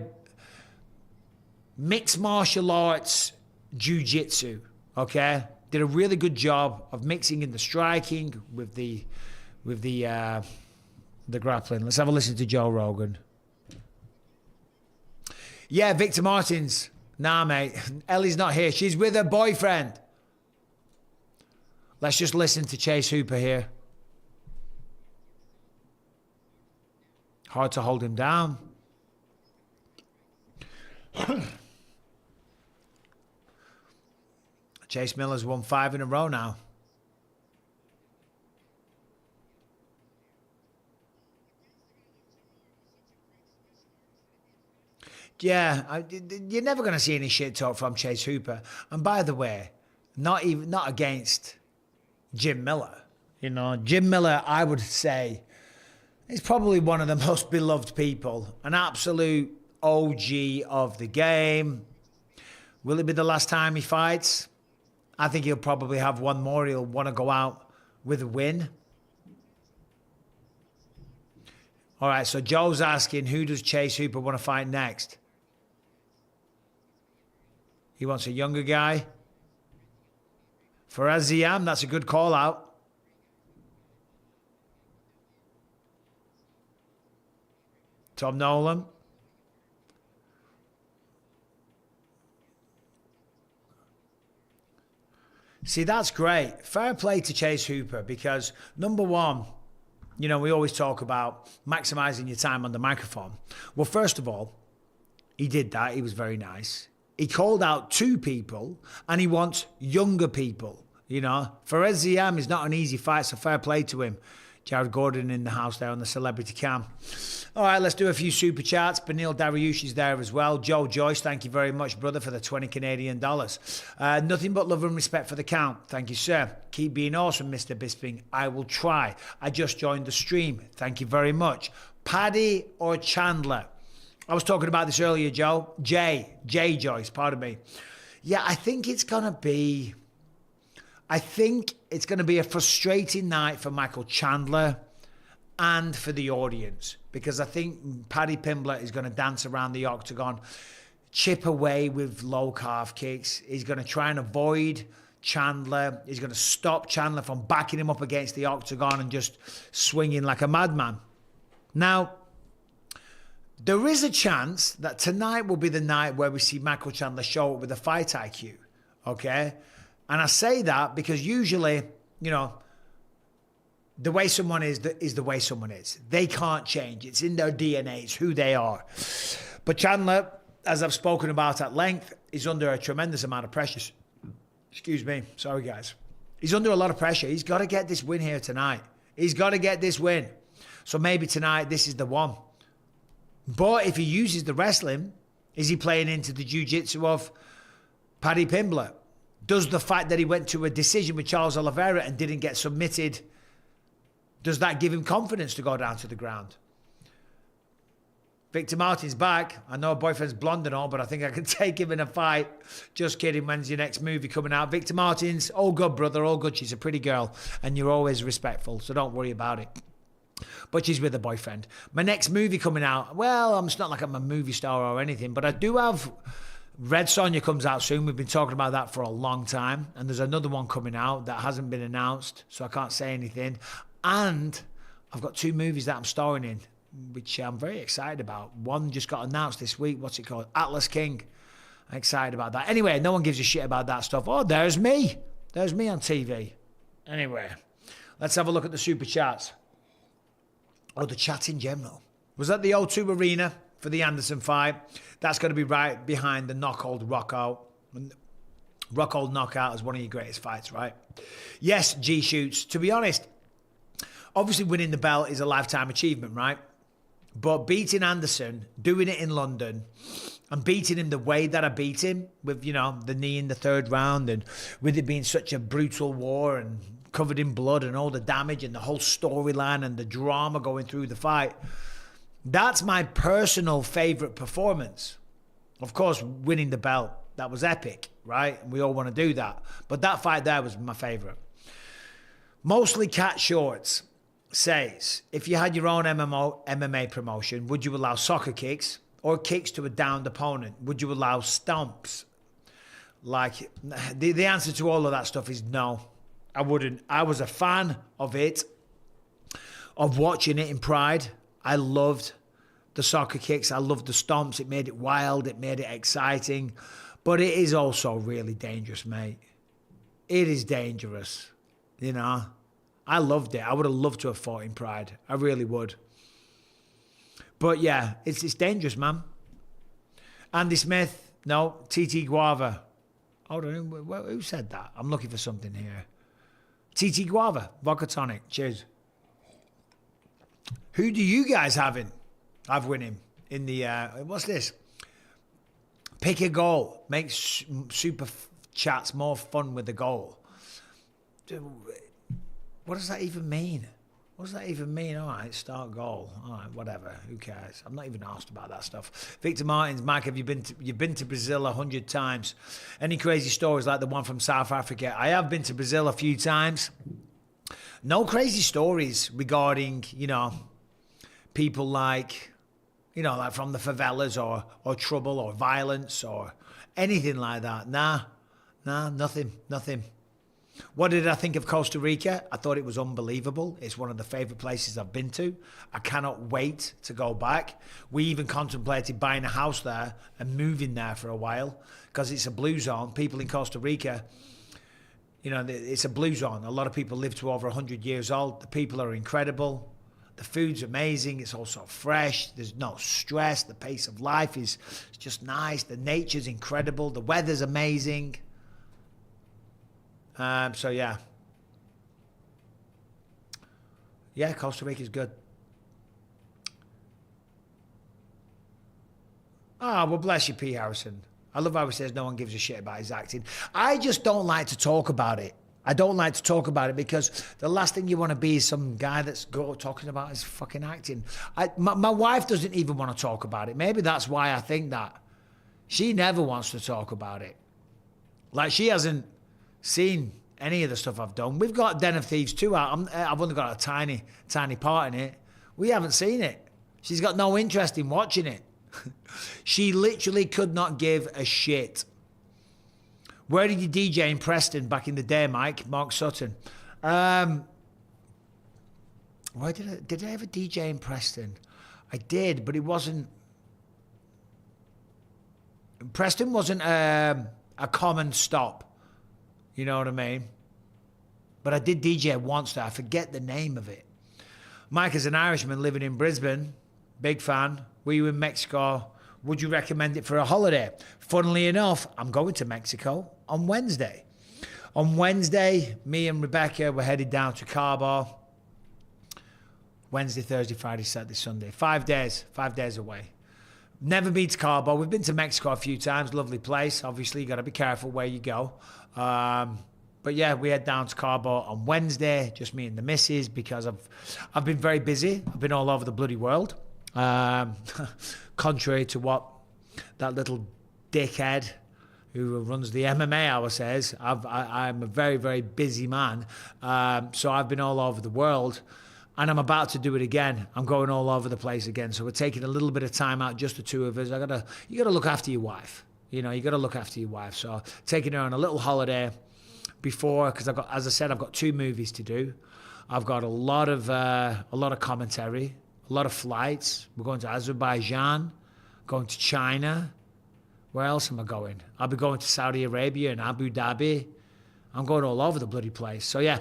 mixed martial arts jiu-jitsu, okay? Did a really good job of mixing in the striking with the grappling. Let's have a listen to Joe Rogan. Yeah, Victor Martins. Nah, mate. Ellie's not here. She's with her boyfriend. Let's just listen to Chase Hooper here. Hard to hold him down. Chase Miller's won 5 in a row now. you're never going to see any shit talk from Chase Hooper. And by the way, not against Jim Miller. You know, Jim Miller, I would say, is probably one of the most beloved people, an absolute OG of the game. Will it be the last time he fights? I think he'll probably have one more. He'll want to go out with a win. All right, so Joe's asking, who does Chase Hooper want to fight next? He wants a younger guy. For Aziam, that's a good call out. Tom Nolan. See, that's great. Fair play to Chase Hooper because, number one, you know, we always talk about maximizing your time on the microphone. Well, first of all, he did that. He was very nice. He called out 2 people and he wants younger people, you know. Fares Ziam is not an easy fight, so fair play to him. Jared Gordon in the house there on the celebrity cam. All right, let's do a few super chats. Benil Dariush is there as well. Joe Joyce, thank you very much, brother, for the 20 Canadian dollars. Nothing but love and respect for the count. Thank you, sir. Keep being awesome, Mr. Bisping. I will try. I just joined the stream. Thank you very much. Paddy or Chandler? I was talking about this earlier, Joe. Jay Joyce, pardon me. Yeah, I think it's going to be a frustrating night for Michael Chandler and for the audience because I think Paddy Pimblett is going to dance around the octagon, chip away with low calf kicks. He's going to try and avoid Chandler. He's going to stop Chandler from backing him up against the octagon and just swinging like a madman. Now, there is a chance that tonight will be the night where we see Michael Chandler show up with a fight IQ, okay? And I say that because usually, you know, the way someone is the way someone is. They can't change. It's in their DNA. It's who they are. But Chandler, as I've spoken about at length, is under a tremendous amount of pressure. Excuse me. Sorry, guys. He's under a lot of pressure. He's got to get this win here tonight. He's got to get this win. So maybe tonight this is the one. But if he uses the wrestling, is he playing into the jiu-jitsu of Paddy Pimblett? Does the fact that he went to a decision with Charles Oliveira and didn't get submitted, does that give him confidence to go down to the ground? Victor Martin's back. I know boyfriend's blonde and all, but I think I can take him in a fight. Just kidding. When's your next movie coming out? Victor Martin's, all good, brother, all good. She's a pretty girl and you're always respectful, so don't worry about it. But she's with a boyfriend. My next movie coming out, well, it's not like I'm a movie star or anything, but I do have... Red Sonja comes out soon. We've been talking about that for a long time. And there's another one coming out that hasn't been announced, so I can't say anything. And I've got 2 movies that I'm starring in, which I'm very excited about. One just got announced this week. What's it called? Atlas King. I'm excited about that. Anyway, no one gives a shit about that stuff. Oh, there's me. There's me on TV. Anyway, let's have a look at the super chats. Or the chat in general. Was at the O2 Arena for the Anderson fight. That's going to be right behind the Knockhold Rockout. Rockhold Knockout is one of your greatest fights, right? Yes, G-Shoots. To be honest, obviously winning the belt is a lifetime achievement, right? But beating Anderson, doing it in London, and beating him the way that I beat him, with, you know, the knee in the 3rd round, and with it being such a brutal war and covered in blood and all the damage and the whole storyline and the drama going through the fight, that's my personal favorite performance. Of course, winning the belt, that was epic, right? We all want to do that. But that fight there was my favorite. Mostly Cat Shorts says, if you had your own MMA promotion, would you allow soccer kicks or kicks to a downed opponent? Would you allow stomps? Like, the answer to all of that stuff is no. I wouldn't. I was a fan of it, of watching it in Pride. I loved the soccer kicks. I loved the stomps. It made it wild. It made it exciting. But it is also really dangerous, mate. It is dangerous, you know. I loved it. I would have loved to have fought in Pride. I really would. But yeah, it's dangerous, man. Andy Smith, no. TT Guava. Hold on, who said that? I'm looking for something here. TT Guava, vodka tonic. Cheers. Who do you guys have in? I've winning in the, what's this? Pick a goal. Make super chats more fun with the goal. Dude, what does that even mean? What does that even mean? All right, start goal. All right, whatever. Who cares? I'm not even asked about that stuff. Victor Martins, Mike, you've been to Brazil 100 times. Any crazy stories like the one from South Africa? I have been to Brazil a few times. No crazy stories regarding, people like, like from the favelas or trouble or violence or anything like that. Nah, nothing. What did I think of Costa Rica? I thought it was unbelievable. It's one of the favorite places I've been to. I cannot wait to go back. We even contemplated buying a house there and moving there for a while because it's a blue zone. People in Costa Rica, it's a blue zone. A lot of people live to over 100 years old. The people are incredible. The food's amazing. It's also fresh. There's no stress. The pace of life is just nice. The nature's incredible. The weather's amazing. So yeah, Costa Rica's good. Well, bless you, P. Harrison. I love how he says no one gives a shit about his acting. I just don't like to talk about it. I don't like to talk about it because the last thing you want to be is some guy that's talking about his fucking acting. My wife doesn't even want to talk about it. Maybe that's why I think that. She never wants to talk about it. Like, she hasn't seen any of the stuff I've done. We've got Den of Thieves 2 out. I've only got a tiny part in it. We haven't seen it. She's got no interest in watching it. She literally could not give a shit. Where did you DJ in Preston back in the day, Mike? Mark Sutton. Where did I ever DJ in Preston? I did, but it wasn't... Preston wasn't a common stop. You know what I mean? But I did DJ once there. I forget the name of it. Mike is an Irishman living in Brisbane. Big fan. Were you in Mexico? Would you recommend it for a holiday? Funnily enough, I'm going to Mexico on Wednesday. On Wednesday, me and Rebecca were headed down to Cabo. Wednesday, Thursday, Friday, Saturday, Sunday. 5 days away. Never been to Cabo. We've been to Mexico a few times. Lovely place. Obviously, you got to be careful where you go. But yeah, we head down to Cabo on Wednesday, just me and the missus, because I've been very busy. I've been all over the bloody world. Contrary to what that little dickhead who runs the MMA hour says, I'm a very, very busy man. So I've been all over the world. And I'm about to do it again. I'm going all over the place again. So we're taking a little bit of time out, just the two of us. You gotta look after your wife. You gotta look after your wife. So taking her on a little holiday before, because as I said, I've got 2 movies to do. I've got a lot of commentary, a lot of flights. We're going to Azerbaijan, going to China. Where else am I going? I'll be going to Saudi Arabia and Abu Dhabi. I'm going all over the bloody place. So yeah.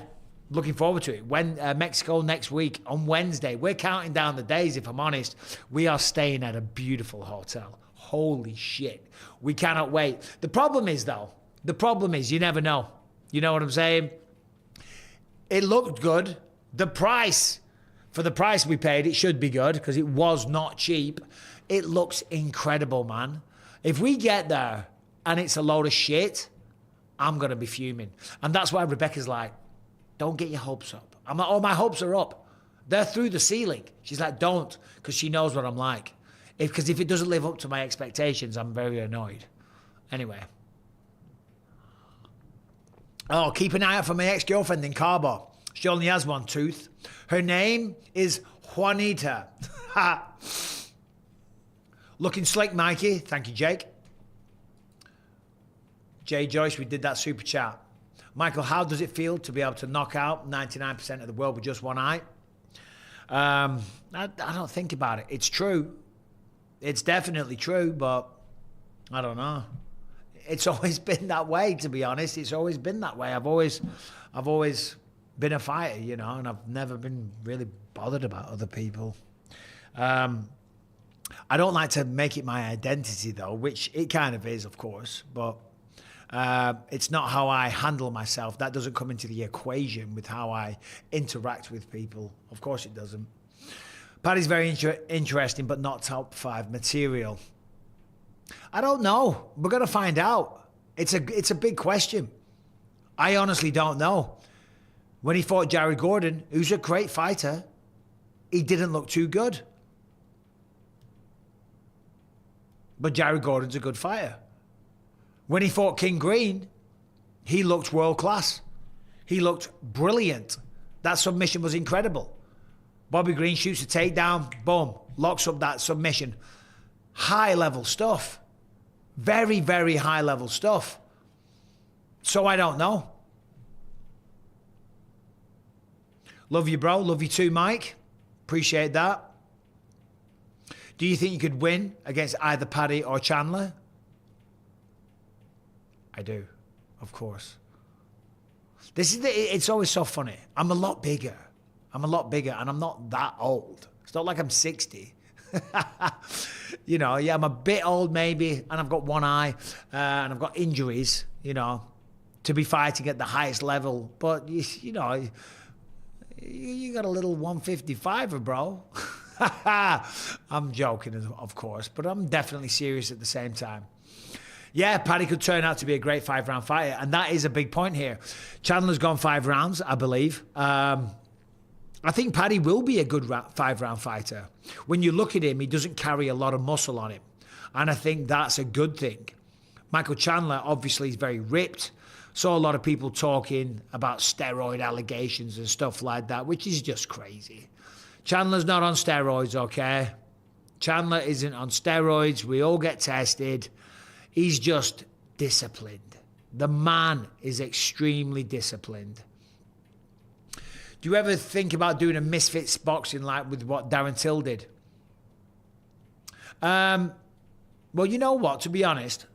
Looking forward to it. When Mexico next week on Wednesday. We're counting down the days, if I'm honest. We are staying at a beautiful hotel. Holy shit. We cannot wait. The problem is, you never know. You know what I'm saying? It looked good. For the price we paid, it should be good because it was not cheap. It looks incredible, man. If we get there and it's a load of shit, I'm going to be fuming. And that's why Rebecca's like, don't get your hopes up. I'm like, oh, my hopes are up. They're through the ceiling. She's like, don't, because she knows what I'm like. Because if it doesn't live up to my expectations, I'm very annoyed. Anyway. Oh, keep an eye out for my ex-girlfriend in Cabo. She only has one tooth. Her name is Juanita. Looking slick, Mikey. Thank you, Jake. Jay Joyce, we did that super chat. Michael, how does it feel to be able to knock out 99% of the world with just one eye? I don't think about it. It's true. It's definitely true, but I don't know. It's always been that way, to be honest. It's always been that way. I've always been a fighter, and I've never been really bothered about other people. I don't like to make it my identity, though, which it kind of is, of course, but... it's not how I handle myself. That doesn't come into the equation with how I interact with people. Of course it doesn't. Paddy's very interesting, but not top 5 material. I don't know. We're going to find out. It's a big question. I honestly don't know. When he fought Jared Gordon, who's a great fighter, he didn't look too good. But Jared Gordon's a good fighter. When he fought King Green, he looked world class. He looked brilliant. That submission was incredible. Bobby Green shoots a takedown, boom, locks up that submission. High level stuff. Very, very high level stuff. So I don't know. Love you, bro. Love you too, Mike. Appreciate that. Do you think you could win against either Paddy or Chandler? I do, of course. It's always so funny. I'm a lot bigger, and I'm not that old. It's not like I'm 60. You know, yeah, I'm a bit old maybe, and I've got one eye, and I've got injuries, you know, to be fighting at the highest level. But, you know, you got a little 155er, bro. I'm joking, of course, but I'm definitely serious at the same time. Yeah, Paddy could turn out to be a great 5-round fighter, and that is a big point here. Chandler's gone 5 rounds, I believe. I think Paddy will be a good 5-round fighter. When you look at him, he doesn't carry a lot of muscle on him, and I think that's a good thing. Michael Chandler, obviously, is very ripped. Saw a lot of people talking about steroid allegations and stuff like that, which is just crazy. Chandler's not on steroids, okay? Chandler isn't on steroids. We all get tested. He's just disciplined. The man is extremely disciplined. Do you ever think about doing a Misfits boxing like with what Darren Till did? Well, you know what? To be honest,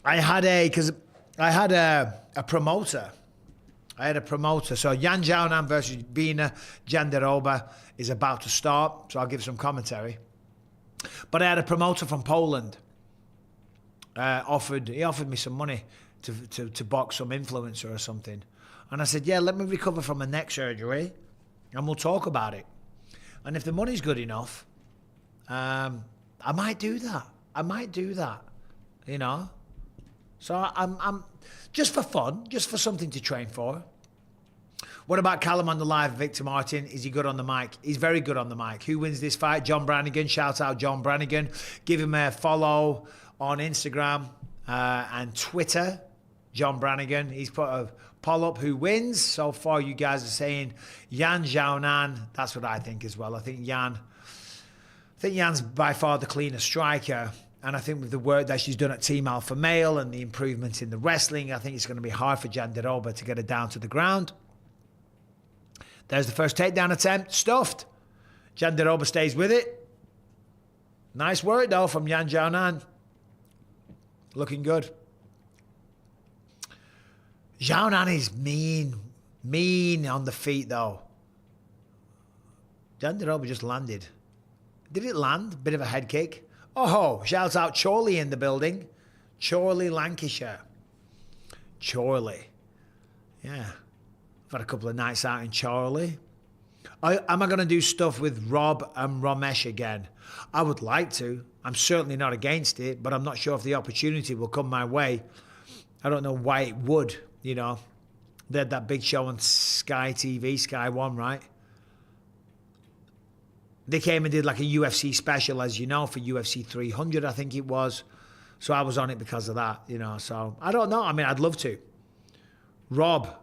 I had a promoter. I had a promoter. So Xiaonan versus Virna, Jandiroba is about to start. So I'll give some commentary. But I had a promoter from Poland. He offered me some money to box some influencer or something. And I said, yeah, let me recover from a neck surgery and we'll talk about it. And if the money's good enough, I might do that. You know? So I'm just for fun, just for something to train for. What about Callum on the live, Victor Martin? Is he good on the mic? He's very good on the mic. Who wins this fight? John Brannigan. Shout out John Brannigan. Give him a follow on Instagram and Twitter. John Brannigan. He's put a poll up. Who wins? So far, you guys are saying Yan Xiaonan. That's what I think as well. I think Yan's by far the cleaner striker. And I think with the work that she's done at Team Alpha Male and the improvements in the wrestling, I think it's going to be hard for Jandiroba to get her down to the ground. There's the first takedown attempt. Stuffed. Jandiroba stays with it. Nice work, though, from Yan Xiaonan. Looking good. Xiaonan is mean on the feet, though. Jandiroba just landed. Did it land? Bit of a head kick. Oh, shouts out Chorley in the building. Chorley, Lancashire. Chorley. Yeah. I've had a couple of nights out in Chorley. Am I going to do stuff with Rob and Ramesh again? I would like to. I'm certainly not against it, but I'm not sure if the opportunity will come my way. I don't know why it would, you know. They had that big show on Sky TV, Sky One, right? They came and did like a UFC special, as you know, for UFC 300, I think it was. So I was on it because of that, you know. So I don't know. I mean, I'd love to. Rob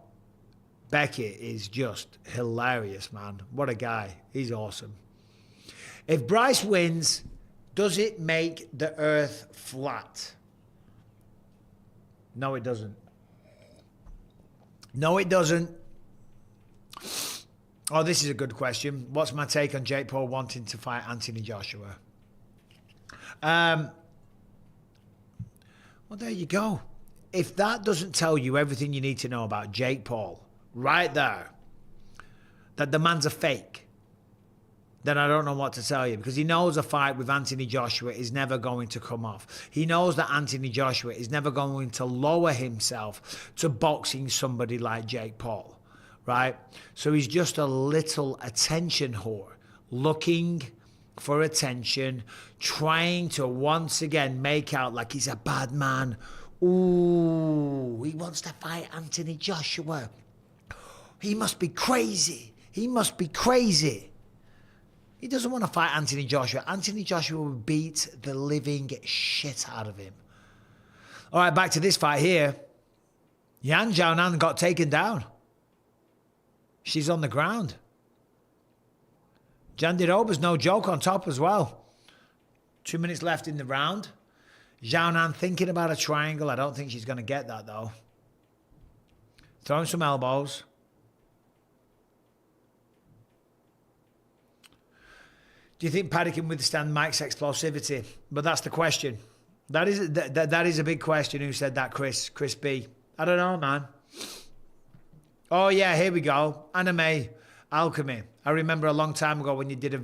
Beckett is just hilarious, man. What a guy. He's awesome. If Bryce wins, does it make the earth flat? No, it doesn't. No, it doesn't. Oh, this is a good question. What's my take on Jake Paul wanting to fight Anthony Joshua? Well, there you go. If that doesn't tell you everything you need to know about Jake Paul, right there, that the man's a fake, then I don't know what to tell you, because he knows a fight with Anthony Joshua is never going to come off. He knows that Anthony Joshua is never going to lower himself to boxing somebody like Jake Paul. Right? So he's just a little attention whore looking for attention, trying to once again make out like he's a bad man. Ooh, he wants to fight Anthony Joshua. He must be crazy. He must be crazy. He doesn't want to fight Anthony Joshua. Anthony Joshua will beat the living shit out of him. All right, back to this fight here. Xiaonan got taken down. She's on the ground. Jandiroba's no joke on top as well. 2 minutes left in the round. Xiaonan thinking about a triangle. I don't think she's going to get that, though. Throwing some elbows. Do you think Paddy can withstand Mike's explosivity? But that's the question. That is a big question. Who said that, Chris? Chris B. I don't know, man. Oh, yeah, here we go. Anime alchemy. I remember a long time ago when you did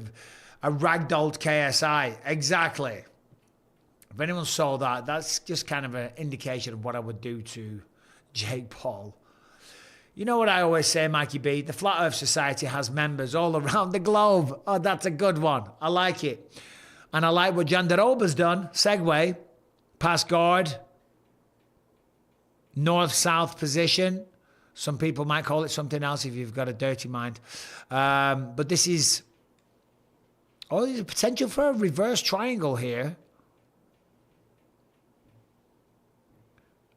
a ragdolled KSI. Exactly. If anyone saw that, that's just kind of an indication of what I would do to Jake Paul. You know what I always say, Mikey B? The Flat Earth Society has members all around the globe. Oh, that's a good one. I like it. And I like what Jandiroba's done. Segue. Pass guard. North-south position. Some people might call it something else if you've got a dirty mind. But this is... Oh, there's a potential for a reverse triangle here.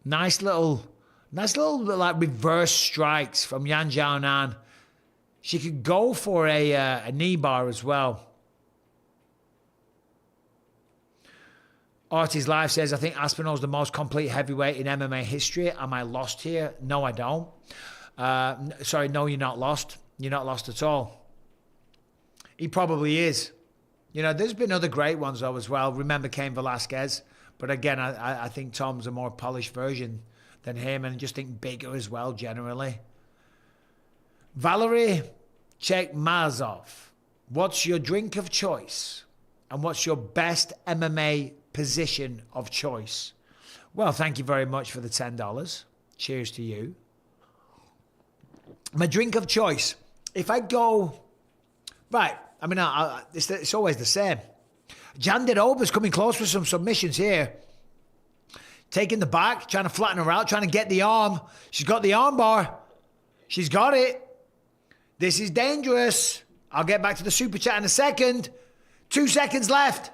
Nice little like reverse strikes from Xiaonan. She could go for a knee bar as well. Artie's Life says, I think Aspinall's the most complete heavyweight in MMA history. Am I lost here? No, I don't. Sorry, no, you're not lost. You're not lost at all. He probably is. You know, there's been other great ones, though, as well. Remember Cain Velasquez. But again, I think Tom's a more polished version than him, and just think bigger as well, generally. Valerie Chekmazov, what's your drink of choice? And what's your best MMA position of choice? Well, thank you very much for the $10. Cheers to you. My drink of choice. If I go... Right, I mean, it's always the same. Jandiroba's coming close with some submissions here. Taking the back, trying to flatten her out, trying to get the arm. She's got the arm bar. She's got it. This is dangerous. I'll get back to the super chat in a second. 2 seconds left.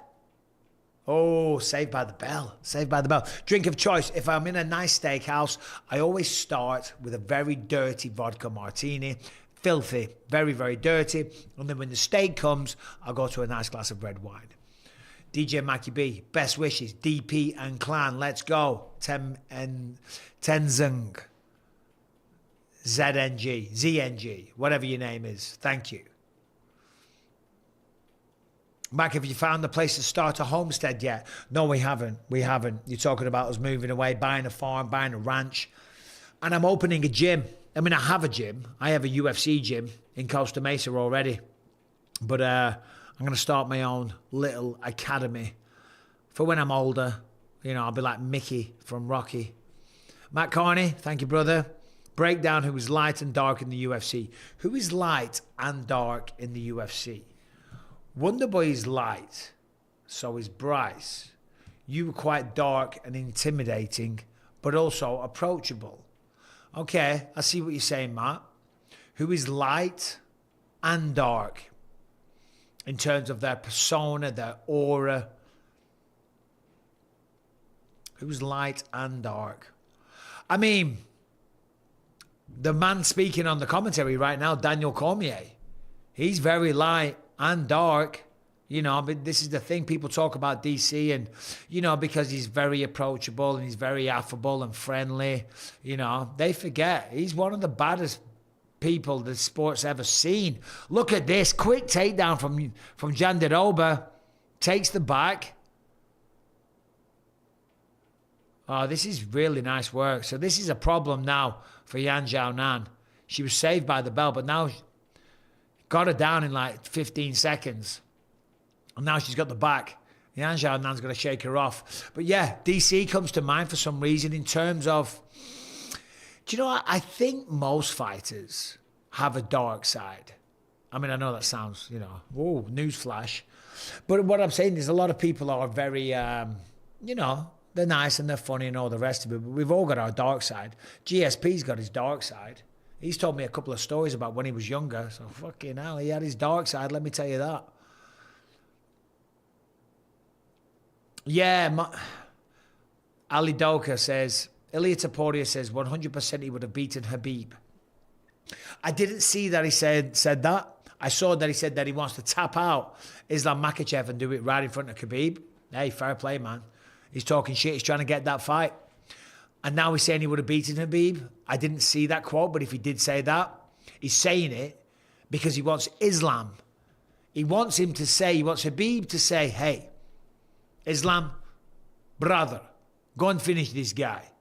Oh, saved by the bell. Saved by the bell. Drink of choice. If I'm in a nice steakhouse, I always start with a very dirty vodka martini. Filthy. Very, very dirty. And then when the steak comes, I'll go to a nice glass of red wine. DJ Mackie B, best wishes, DP and clan, let's go. Tenzung, ZNG, whatever your name is, thank you. Mac, have you found the place to start a homestead yet? No, we haven't. You're talking about us moving away, buying a farm, buying a ranch. And I'm opening a gym. I mean, I have a gym. I have a UFC gym in Costa Mesa already. But I'm going to start my own little academy for when I'm older. You know, I'll be like Mickey from Rocky. Matt Carney, thank you, brother. Breakdown who is light and dark in the UFC. Who is light and dark in the UFC? Wonderboy is light. So is Bryce. You were quite dark and intimidating, but also approachable. Okay, I see what you're saying, Matt. Who is light and dark in terms of their persona, their aura? Who's light and dark? I mean, the man speaking on the commentary right now, Daniel Cormier, he's very light and dark. You know, but this is the thing. People talk about DC and, you know, because he's very approachable and he's very affable and friendly, you know, they forget he's one of the baddest people the sport's ever seen. Look at this quick takedown from Jandiroba. Takes the back. Oh, this is really nice work. So this is a problem now for Xiaonan. She was saved by the bell, but now got her down in like 15 seconds. And now she's got the back. Xiaonan's going to shake her off. But yeah, DC comes to mind for some reason in terms of... Do you know what? I think most fighters have a dark side. I mean, I know that sounds, you know, whoa, newsflash. But what I'm saying is a lot of people are very, you know, they're nice and they're funny and all the rest of it. But we've all got our dark side. GSP's got his dark side. He's told me a couple of stories about when he was younger. So fucking hell, he had his dark side, let me tell you that. Yeah, Ali Doka says, Ilia Topuria says 100% he would have beaten Khabib. I didn't see that he said that. I saw that he said that he wants to tap out Islam Makhachev and do it right in front of Khabib. Hey, fair play, man. He's talking shit. He's trying to get that fight. And now he's saying he would have beaten Khabib. I didn't see that quote, but if he did say that, he's saying it because he wants Islam. He wants him to say, he wants Khabib to say, hey, Islam, brother, go and finish this guy.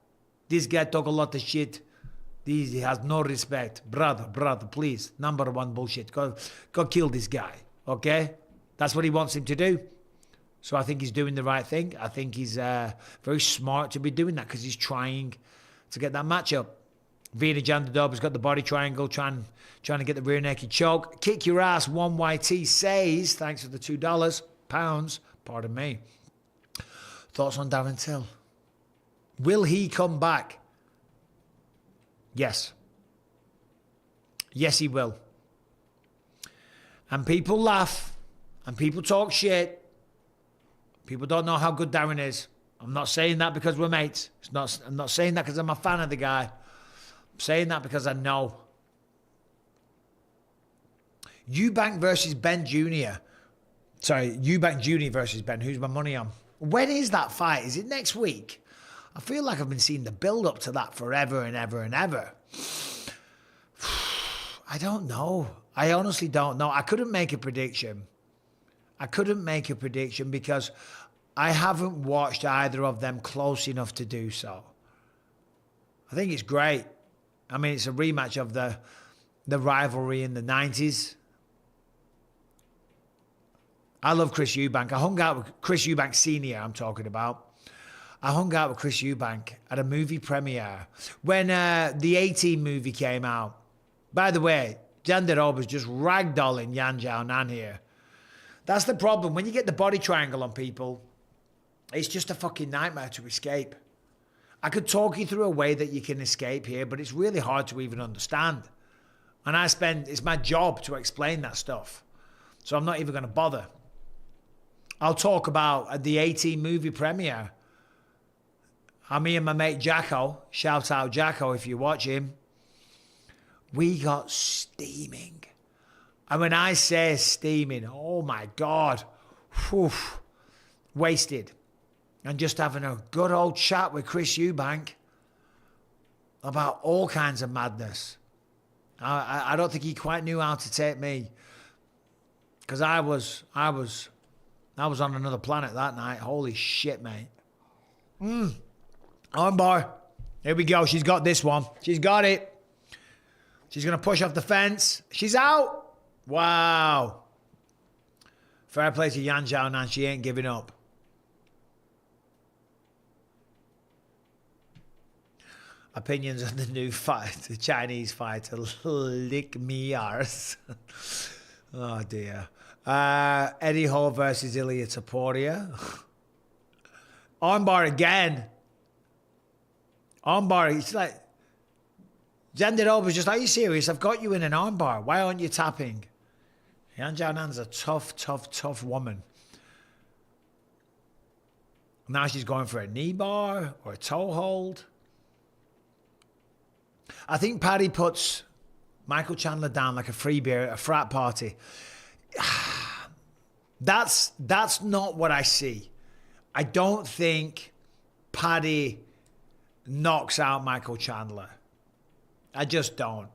This guy talk a lot of shit. He has no respect. Brother, please. Number one bullshit. Go kill this guy. Okay? That's what he wants him to do. So I think he's doing the right thing. I think he's very smart to be doing that because he's trying to get that matchup. Virna Jandiroba's got the body triangle, trying to get the rear naked choke. Kick your ass, 1YT says, thanks for the $2. Pounds, pardon me. Thoughts on Darren Till? Will he come back? Yes. Yes, he will. And people laugh and people talk shit. People don't know how good Darren is. I'm not saying that because we're mates. I'm not saying that because I'm a fan of the guy. I'm saying that because I know. Eubank versus Ben Jr. Sorry, Eubank Jr. versus Ben. Who's my money on? When is that fight? Is it next week? I feel like I've been seeing the build-up to that forever and ever and ever. I don't know. I honestly don't know. I couldn't make a prediction. Because I haven't watched either of them close enough to do so. I think it's great. I mean, it's a rematch of the rivalry in the 90s. I love Chris Eubank. I hung out with Chris Eubank Sr., I'm talking about. I hung out with Chris Eubank at a movie premiere when the A-Team movie came out. By the way, Jandiroba was just ragdolling Xiaonan here. That's the problem. When you get the body triangle on people, it's just a fucking nightmare to escape. I could talk you through a way that you can escape here, but it's really hard to even understand. And it's my job to explain that stuff. So I'm not even going to bother. I'll talk about at the A-Team movie premiere. Me and my mate Jacko, shout out Jacko if you watch him, we got steaming. And when I say steaming, oh my God, whew, wasted. And just having a good old chat with Chris Eubank about all kinds of madness. I don't think he quite knew how to take me. Because I was on another planet that night. Holy shit, mate. Armbar. Here we go. She's got this one. She's got it. She's going to push off the fence. She's out. Wow. Fair play to Yan Xiaonan. She ain't giving up. Opinions on the new fight. The Chinese fighter. Lick me arse. Oh, dear. Eddie Hall versus Ilia Topuria. Armbar again. Armbar, it's like, Jandiroba was just, are you serious? I've got you in an armbar. Why aren't you tapping? Yan Xiaonan's a tough woman. Now she's going for a knee bar or a toe hold. I think Paddy puts Michael Chandler down like a free beer at a frat party. That's not what I see. I don't think Paddy knocks out Michael Chandler. I just don't.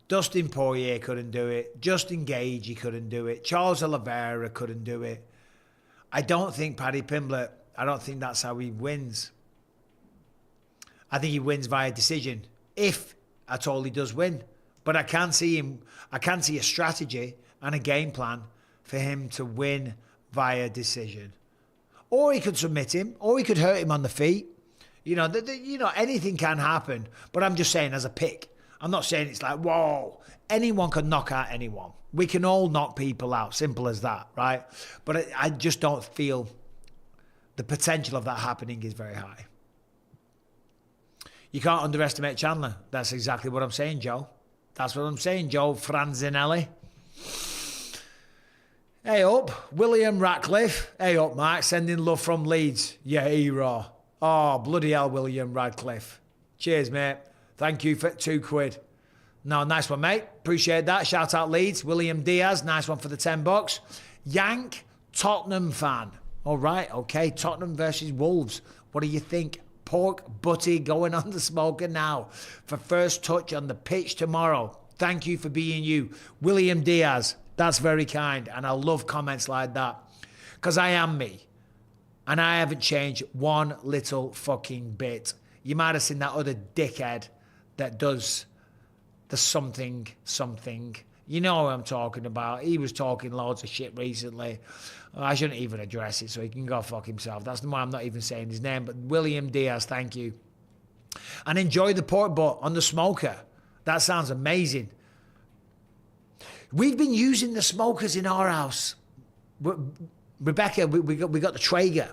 Dustin Poirier couldn't do it. Justin Gage, he couldn't do it. Charles Oliveira couldn't do it. I don't think Paddy Pimblett, I don't think that's how he wins. I think he wins via decision, if at all he does win. But I can see a strategy and a game plan for him to win via decision. Or he could submit him, or he could hurt him on the feet. You know, anything can happen. But I'm just saying, as a pick, I'm not saying it's like, whoa, anyone can knock out anyone. We can all knock people out, simple as that, right? But I just don't feel the potential of that happening is very high. You can't underestimate Chandler. That's exactly what I'm saying, Joe. That's what I'm saying, Joe Franzinelli. Hey up, William Ratcliffe. Hey up, Mark. Sending love from Leeds. Yeah, hero. Oh, bloody hell, William Radcliffe. Cheers, mate. Thank you for £2. No, nice one, mate. Appreciate that. Shout out Leeds. William Diaz. Nice one for the $10. Yank, Tottenham fan. All right, okay. Tottenham versus Wolves. What do you think? Pork Butty going on the smoker now for first touch on the pitch tomorrow. Thank you for being you. William Diaz. That's very kind. And I love comments like that. Because I am me. And I haven't changed one little fucking bit. You might have seen that other dickhead that does the something. You know what I'm talking about. He was talking loads of shit recently. I shouldn't even address it, so he can go fuck himself. That's why I'm not even saying his name. But William Diaz, thank you. And enjoy the pork butt on the smoker. That sounds amazing. We've been using the smokers in our house. Rebecca, we got the Traeger.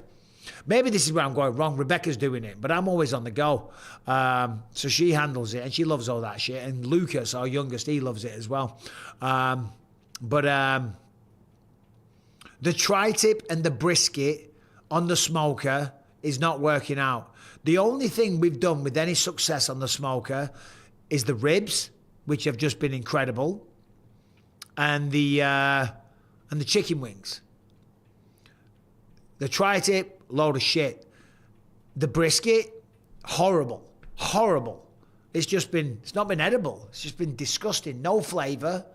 Maybe this is where I'm going wrong. Rebecca's doing it, but I'm always on the go. So she handles it, and she loves all that shit. And Lucas, our youngest, he loves it as well. But the tri-tip and the brisket on the smoker is not working out. The only thing we've done with any success on the smoker is the ribs, which have just been incredible, and the chicken wings. The tri-tip, load of shit. The brisket, horrible. It's not been edible. It's just been disgusting. No flavour.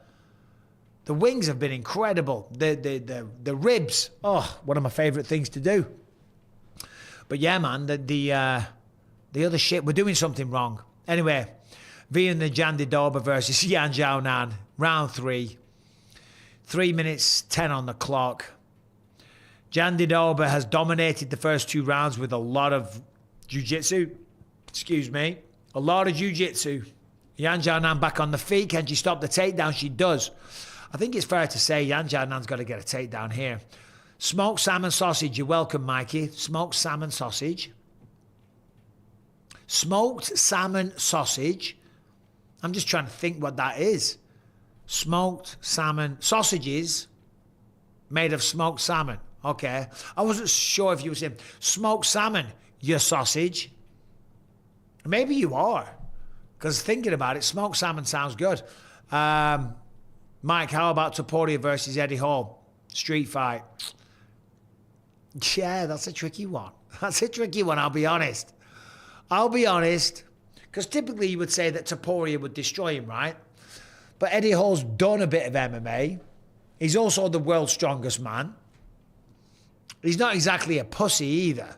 The wings have been incredible. The ribs, one of my favourite things to do. But yeah, man, the other shit, we're doing something wrong. Anyway, Virna Jandiroba versus Xiaonan, round 3. 3 minutes 10 on the clock. Jandiroba has dominated the first 2 rounds with a lot of jiu-jitsu. A lot of jiu-jitsu. Xiaonan back on the feet. Can she stop the takedown? She does. I think it's fair to say Xiaonan's got to get a takedown here. Smoked salmon sausage. You're welcome, Mikey. Smoked salmon sausage. Smoked salmon sausage. I'm just trying to think what that is. Smoked salmon sausages made of smoked salmon. Okay. I wasn't sure if you were saying smoked salmon, your sausage. Maybe you are. Because thinking about it, smoked salmon sounds good. Mike, how about Topuria versus Eddie Hall? Street fight. Yeah, that's a tricky one. I'll be honest. Because typically you would say that Topuria would destroy him, right? But Eddie Hall's done a bit of MMA. He's also the world's strongest man. He's not exactly a pussy either.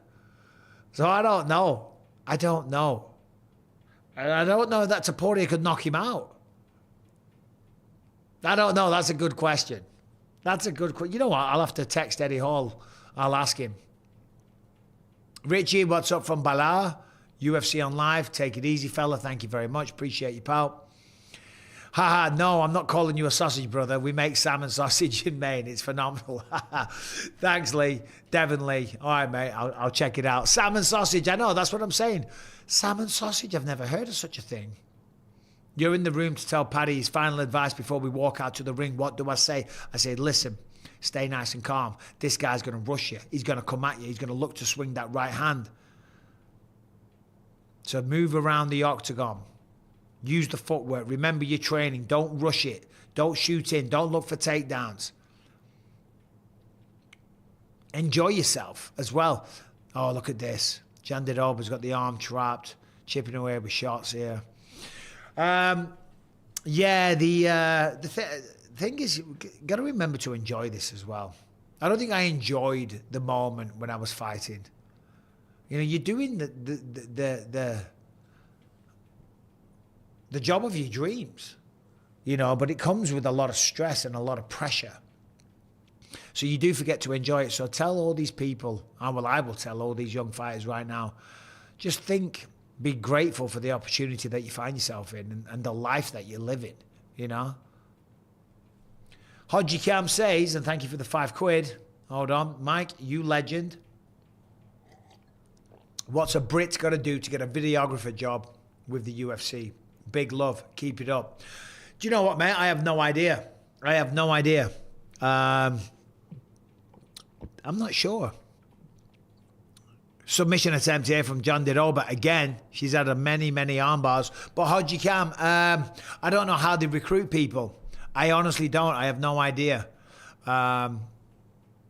So I don't know. I don't know if that Topuria could knock him out. I don't know. That's a good question. You know what? I'll have to text Eddie Hall. I'll ask him. Richie, what's up from Bala? UFC on live. Take it easy, fella. Thank you very much. Appreciate you, pal. Haha, no, I'm not calling you a sausage, brother. We make salmon sausage in Maine. It's phenomenal. Thanks, Lee. Devon Lee. All right, mate. I'll check it out. Salmon sausage. I know. That's what I'm saying. Salmon sausage. I've never heard of such a thing. You're in the room to tell Paddy his final advice before we walk out to the ring. What do I say? I say, listen, stay nice and calm. This guy's going to rush you. He's going to come at you. He's going to look to swing that right hand. So move around the octagon. Use the footwork. Remember your training. Don't rush it. Don't shoot in. Don't look for takedowns. Enjoy yourself as well. Oh, look at this. Jandiroba's got the arm trapped. Chipping away with shots here. The thing is, you've got to remember to enjoy this as well. I don't think I enjoyed the moment when I was fighting. You know, you're doing the job of your dreams, you know, but it comes with a lot of stress and a lot of pressure. So you do forget to enjoy it. So tell all these people, I will tell all these young fighters right now, just think be grateful for the opportunity that you find yourself in and the life that you're living, you know? Hodgie Cam says, and thank you for the £5. Hold on. Mike, you legend. What's a Brit got to do to get a videographer job with the UFC? Big love. Keep it up. Do you know what, mate? I have no idea. I have no idea. I'm not sure. Submission attempt here from Jandiroba. Again, she's had a many arm bars. But Hodgie Cam, I don't know how they recruit people. I honestly don't. I have no idea. I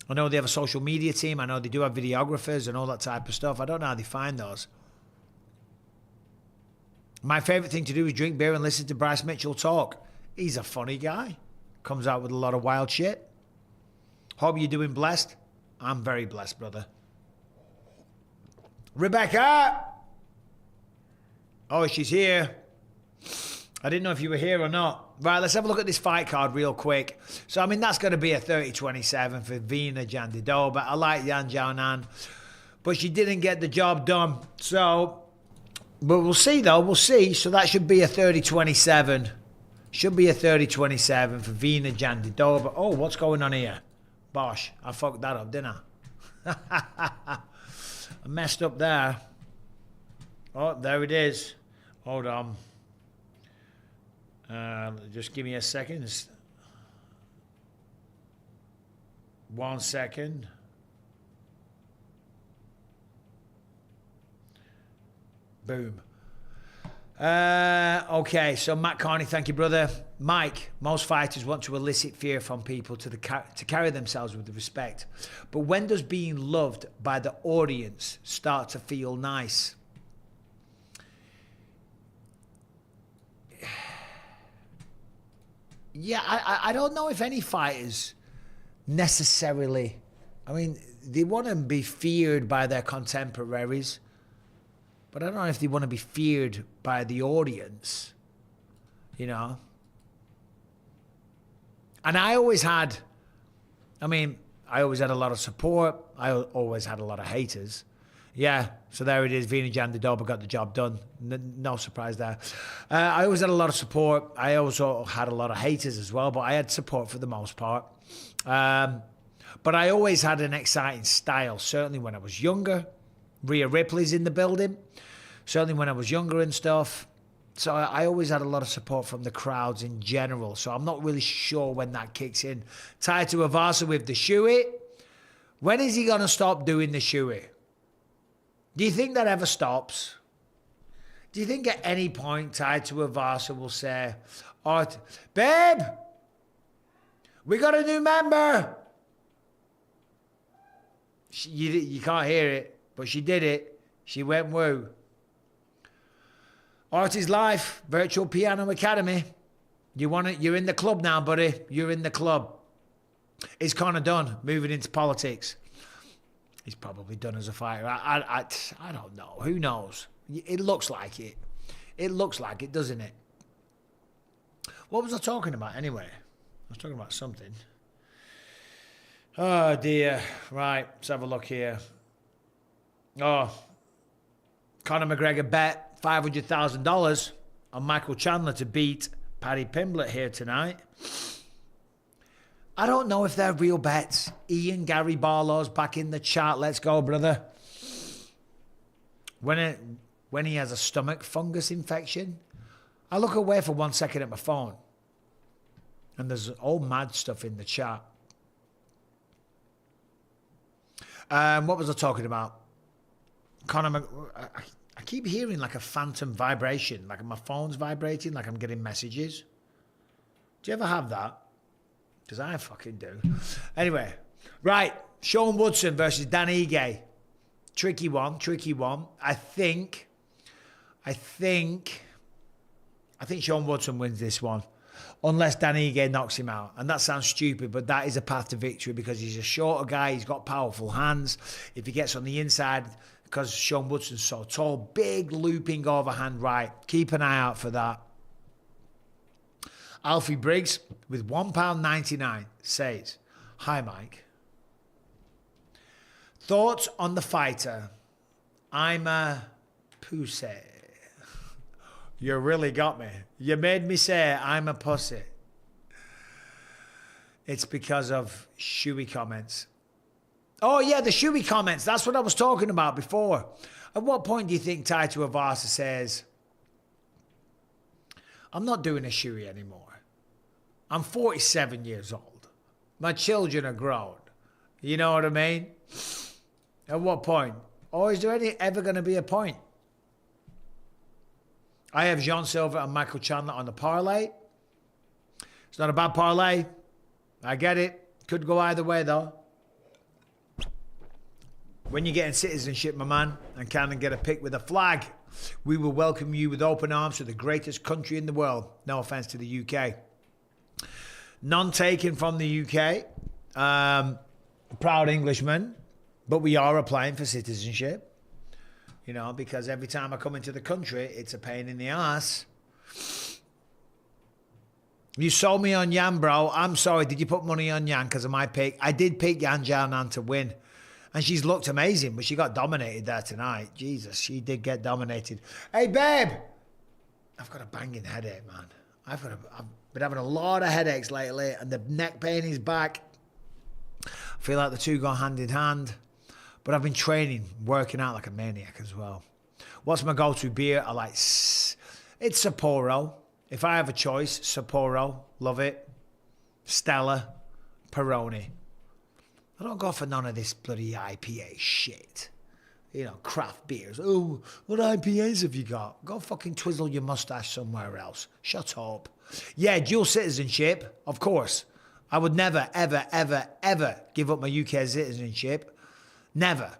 know they have a social media team. I know they do have videographers and all that type of stuff. I don't know how they find those. My favourite thing to do is drink beer and listen to Bryce Mitchell talk. He's a funny guy. Comes out with a lot of wild shit. Hope you're doing blessed. I'm very blessed, brother. Rebecca! Oh, she's here. I didn't know if you were here or not. Right, let's have a look at this fight card real quick. So, I mean, that's going to be a 30-27 for Virna Jandiroba. I like Xiaonan, but she didn't get the job done. So, but we'll see, though. We'll see. So that should be a 30-27. Should be a 30-27 for Virna Jandiroba. Oh, what's going on here? Bosh, I fucked that up, didn't I? I messed up there. Oh, there it is. Hold on. Just give me a second. 1 second. Boom. Okay, so Matt Carney, thank you, brother. Mike, most fighters want to elicit fear from people to carry themselves with respect. But when does being loved by the audience start to feel nice? Yeah, I don't know if any fighters necessarily... I mean, they want to be feared by their contemporaries, but I don't know if they want to be feared by the audience, you know? And I always had... I mean, I always had a lot of support. I always had a lot of haters. Yeah, so there it is. Virna Jandiroba got the job done. No surprise there. I always had a lot of support. I also had a lot of haters as well, but I had support for the most part. But I always had an exciting style, certainly when I was younger. Rhea Ripley's in the building. Certainly when I was younger and stuff. So I always had a lot of support from the crowds in general. So I'm not really sure when that kicks in. Taito Avasa with the shoey. When is he going to stop doing the shoey? Do you think that ever stops? Do you think at any point Taito Avasa will say, oh, babe, we got a new member. You can't hear it, but she did it. She went woo. Artist Life, Virtual Piano Academy. You want it? You're in the club now, buddy. You're in the club. Is Conor done moving into politics? He's probably done as a fighter. I don't know. Who knows? It looks like it. It looks like it, doesn't it? What was I talking about anyway? I was talking about something. Oh, dear. Right, let's have a look here. Oh, Conor McGregor bet $500,000 on Michael Chandler to beat Paddy Pimblett here tonight. I don't know if they're real bets. Ian Gary Barlow's back in the chat. Let's go, brother. When he has a stomach fungus infection, I look away for 1 second at my phone, and there's all mad stuff in the chat. What was I talking about? Conor, I keep hearing like a phantom vibration, like my phone's vibrating, like I'm getting messages. Do you ever have that? Because I fucking do. Anyway, right. Sean Woodson versus Dan Ige. Tricky one. I think Sean Woodson wins this one. Unless Dan Ige knocks him out. And that sounds stupid, but that is a path to victory because he's a shorter guy. He's got powerful hands. If he gets on the inside, because Sean Woodson's so tall, big looping overhand right. Keep an eye out for that. Alfie Briggs with £1.99 says, hi, Mike. Thoughts on the fighter? I'm a pussy. You really got me. You made me say I'm a pussy. It's because of shoey comments. Oh, yeah, the shoey comments. That's what I was talking about before. At what point do you think Taito Avasa says, I'm not doing a shoey anymore. I'm 47 years old. My children are grown. You know what I mean? At what point? Or is there ever going to be a point? I have Jean Silva and Michael Chandler on the parlay. It's not a bad parlay. I get it. Could go either way, though. When you're getting citizenship, my man, and can't get a pick with a flag, we will welcome you with open arms to the greatest country in the world. No offense to the UK. None taken from the UK. Proud Englishman. But we are applying for citizenship. You know, because every time I come into the country, it's a pain in the ass. You sold me on Yan, bro. I'm sorry. Did you put money on Yan because of my pick? I did pick Yan Xiaonan to win. And she's looked amazing, but she got dominated there tonight. Jesus, she did get dominated. Hey, babe. I've got a banging headache, man. I've been having a lot of headaches lately, and the neck pain is back. I feel like the two go hand in hand. But I've been training, working out like a maniac as well. What's my go-to beer? I like... It's Sapporo. If I have a choice, Sapporo. Love it. Stella. Peroni. I don't go for none of this bloody IPA shit. You know, craft beers. Oh, what IPAs have you got? Go fucking twizzle your mustache somewhere else. Shut up. Yeah, dual citizenship, of course. I would never, ever, ever, ever give up my UK citizenship. Never.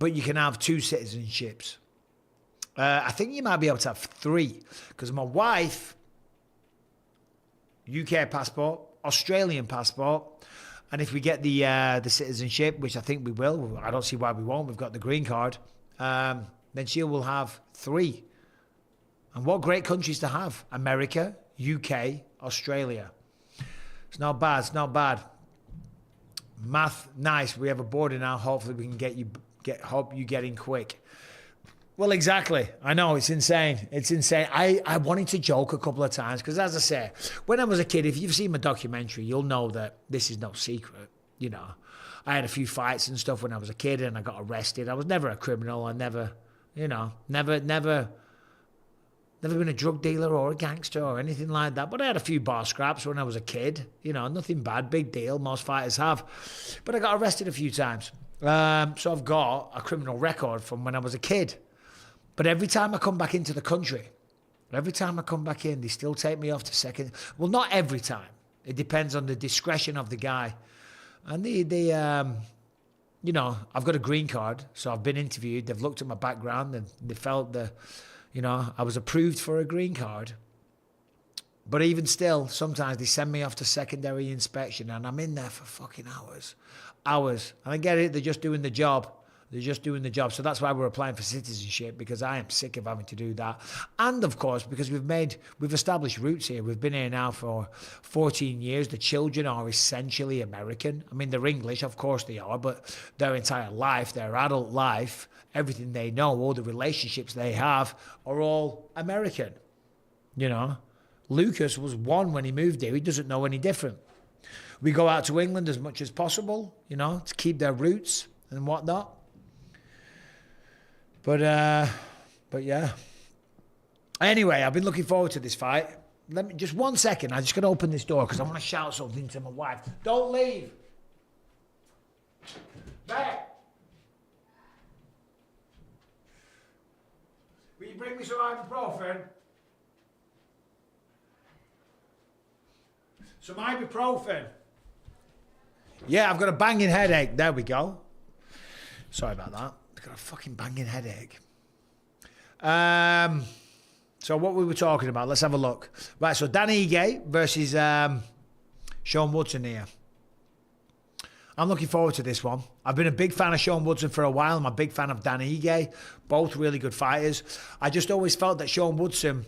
But you can have 2 citizenships. I think you might be able to have 3. Because my wife, UK passport, Australian passport, and if we get the citizenship, which I think we will, I don't see why we won't, we've got the green card, then she will have 3. And what great countries to have. America, UK, Australia. It's not bad, it's not bad. Math, nice. We have a border now. Hopefully we can hope you get in quick. Well, exactly. I know, it's insane. It's insane. I wanted to joke a couple of times because, as I say, when I was a kid, if you've seen my documentary, you'll know that this is no secret. You know, I had a few fights and stuff when I was a kid and I got arrested. I was never a criminal. I never, you know, never been a drug dealer or a gangster or anything like that. But I had a few bar scraps when I was a kid. You know, nothing bad, big deal. Most fighters have. But I got arrested a few times. So I've got a criminal record from when I was a kid. But every time I come back into the country, every time I come back in, they still take me off to second. Well, not every time. It depends on the discretion of the guy. And you know, I've got a green card, so I've been interviewed. They've looked at my background and they felt you know, I was approved for a green card. But even still, sometimes they send me off to secondary inspection and I'm in there for fucking hours. Hours. And I get it, they're just doing the job. They're just doing the job. So that's why we're applying for citizenship, because I am sick of having to do that. And of course, because we've established roots here. We've been here now for 14 years. The children are essentially American. I mean, they're English, of course they are, but their entire life, their adult life, everything they know, all the relationships they have are all American. You know, Lucas was 1 when he moved here. He doesn't know any different. We go out to England as much as possible, you know, to keep their roots and whatnot. But yeah. Anyway, I've been looking forward to this fight. Let me just 1 second. I just got to open this door because I want to shout something to my wife. Don't leave. Back. Will you bring me some ibuprofen? Some ibuprofen. Yeah, I've got a banging headache. There we go. Sorry about that. I've got a fucking banging headache. So what we were talking about, let's have a look. Right, so Dan Ige versus Sean Woodson here. I'm looking forward to this one. I've been a big fan of Sean Woodson for a while. I'm a big fan of Dan Ige. Both really good fighters. I just always felt that Sean Woodson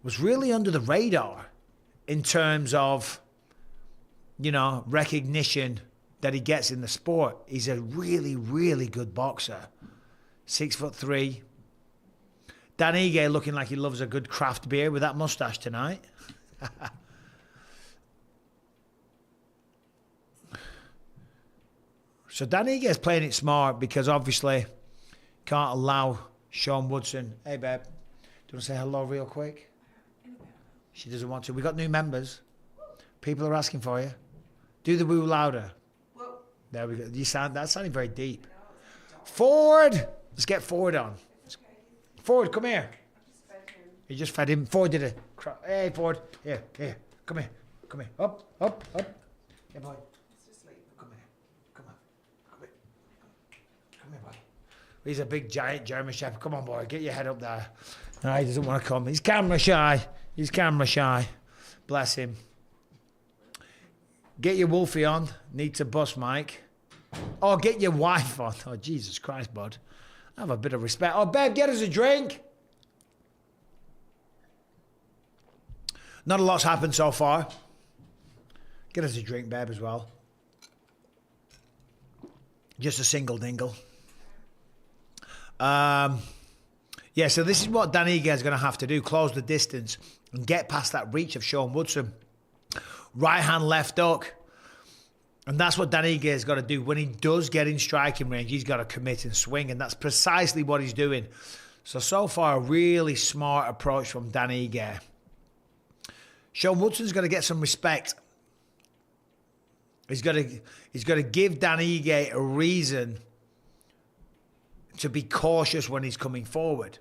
was really under the radar in terms of, you know, recognition that he gets in the sport. He's a really, really good boxer. 6'3", Dan Ige looking like he loves a good craft beer with that mustache tonight. So Dan Ige is playing it smart because obviously can't allow Sean Woodson. Hey, babe. Do you want to say hello real quick? She doesn't want to. We got new members. People are asking for you. Do the woo louder. Whoa. There we go. That's sounding very deep. Ford! Let's get Ford on. Ford, come here. You just fed him. Ford did it. Hey, Ford. Here. Come here. Up. Hey, boy. Come here. Come here, boy. He's a big, giant German Shepherd. Come on, boy. Get your head up there. No, he doesn't want to come. He's camera shy. Bless him. Get your Wolfie on. Need to bust Mike. Oh, get your wife on. Oh, Jesus Christ, bud. Have a bit of respect. Oh, babe, get us a drink. Not a lot's happened so far. Get us a drink, babe, as well. Just a single dingle. Yeah, so this is what Dan Ige is going to have to do. Close the distance and get past that reach of Sean Woodson. Right hand, left hook. And that's what Dan Ige has got to do. When he does get in striking range, he's got to commit and swing. And that's precisely what he's doing. So far, a really smart approach from Dan Ige. Sean Woodson's got to get some respect. He's got to give Dan Ige a reason to be cautious when he's coming forward.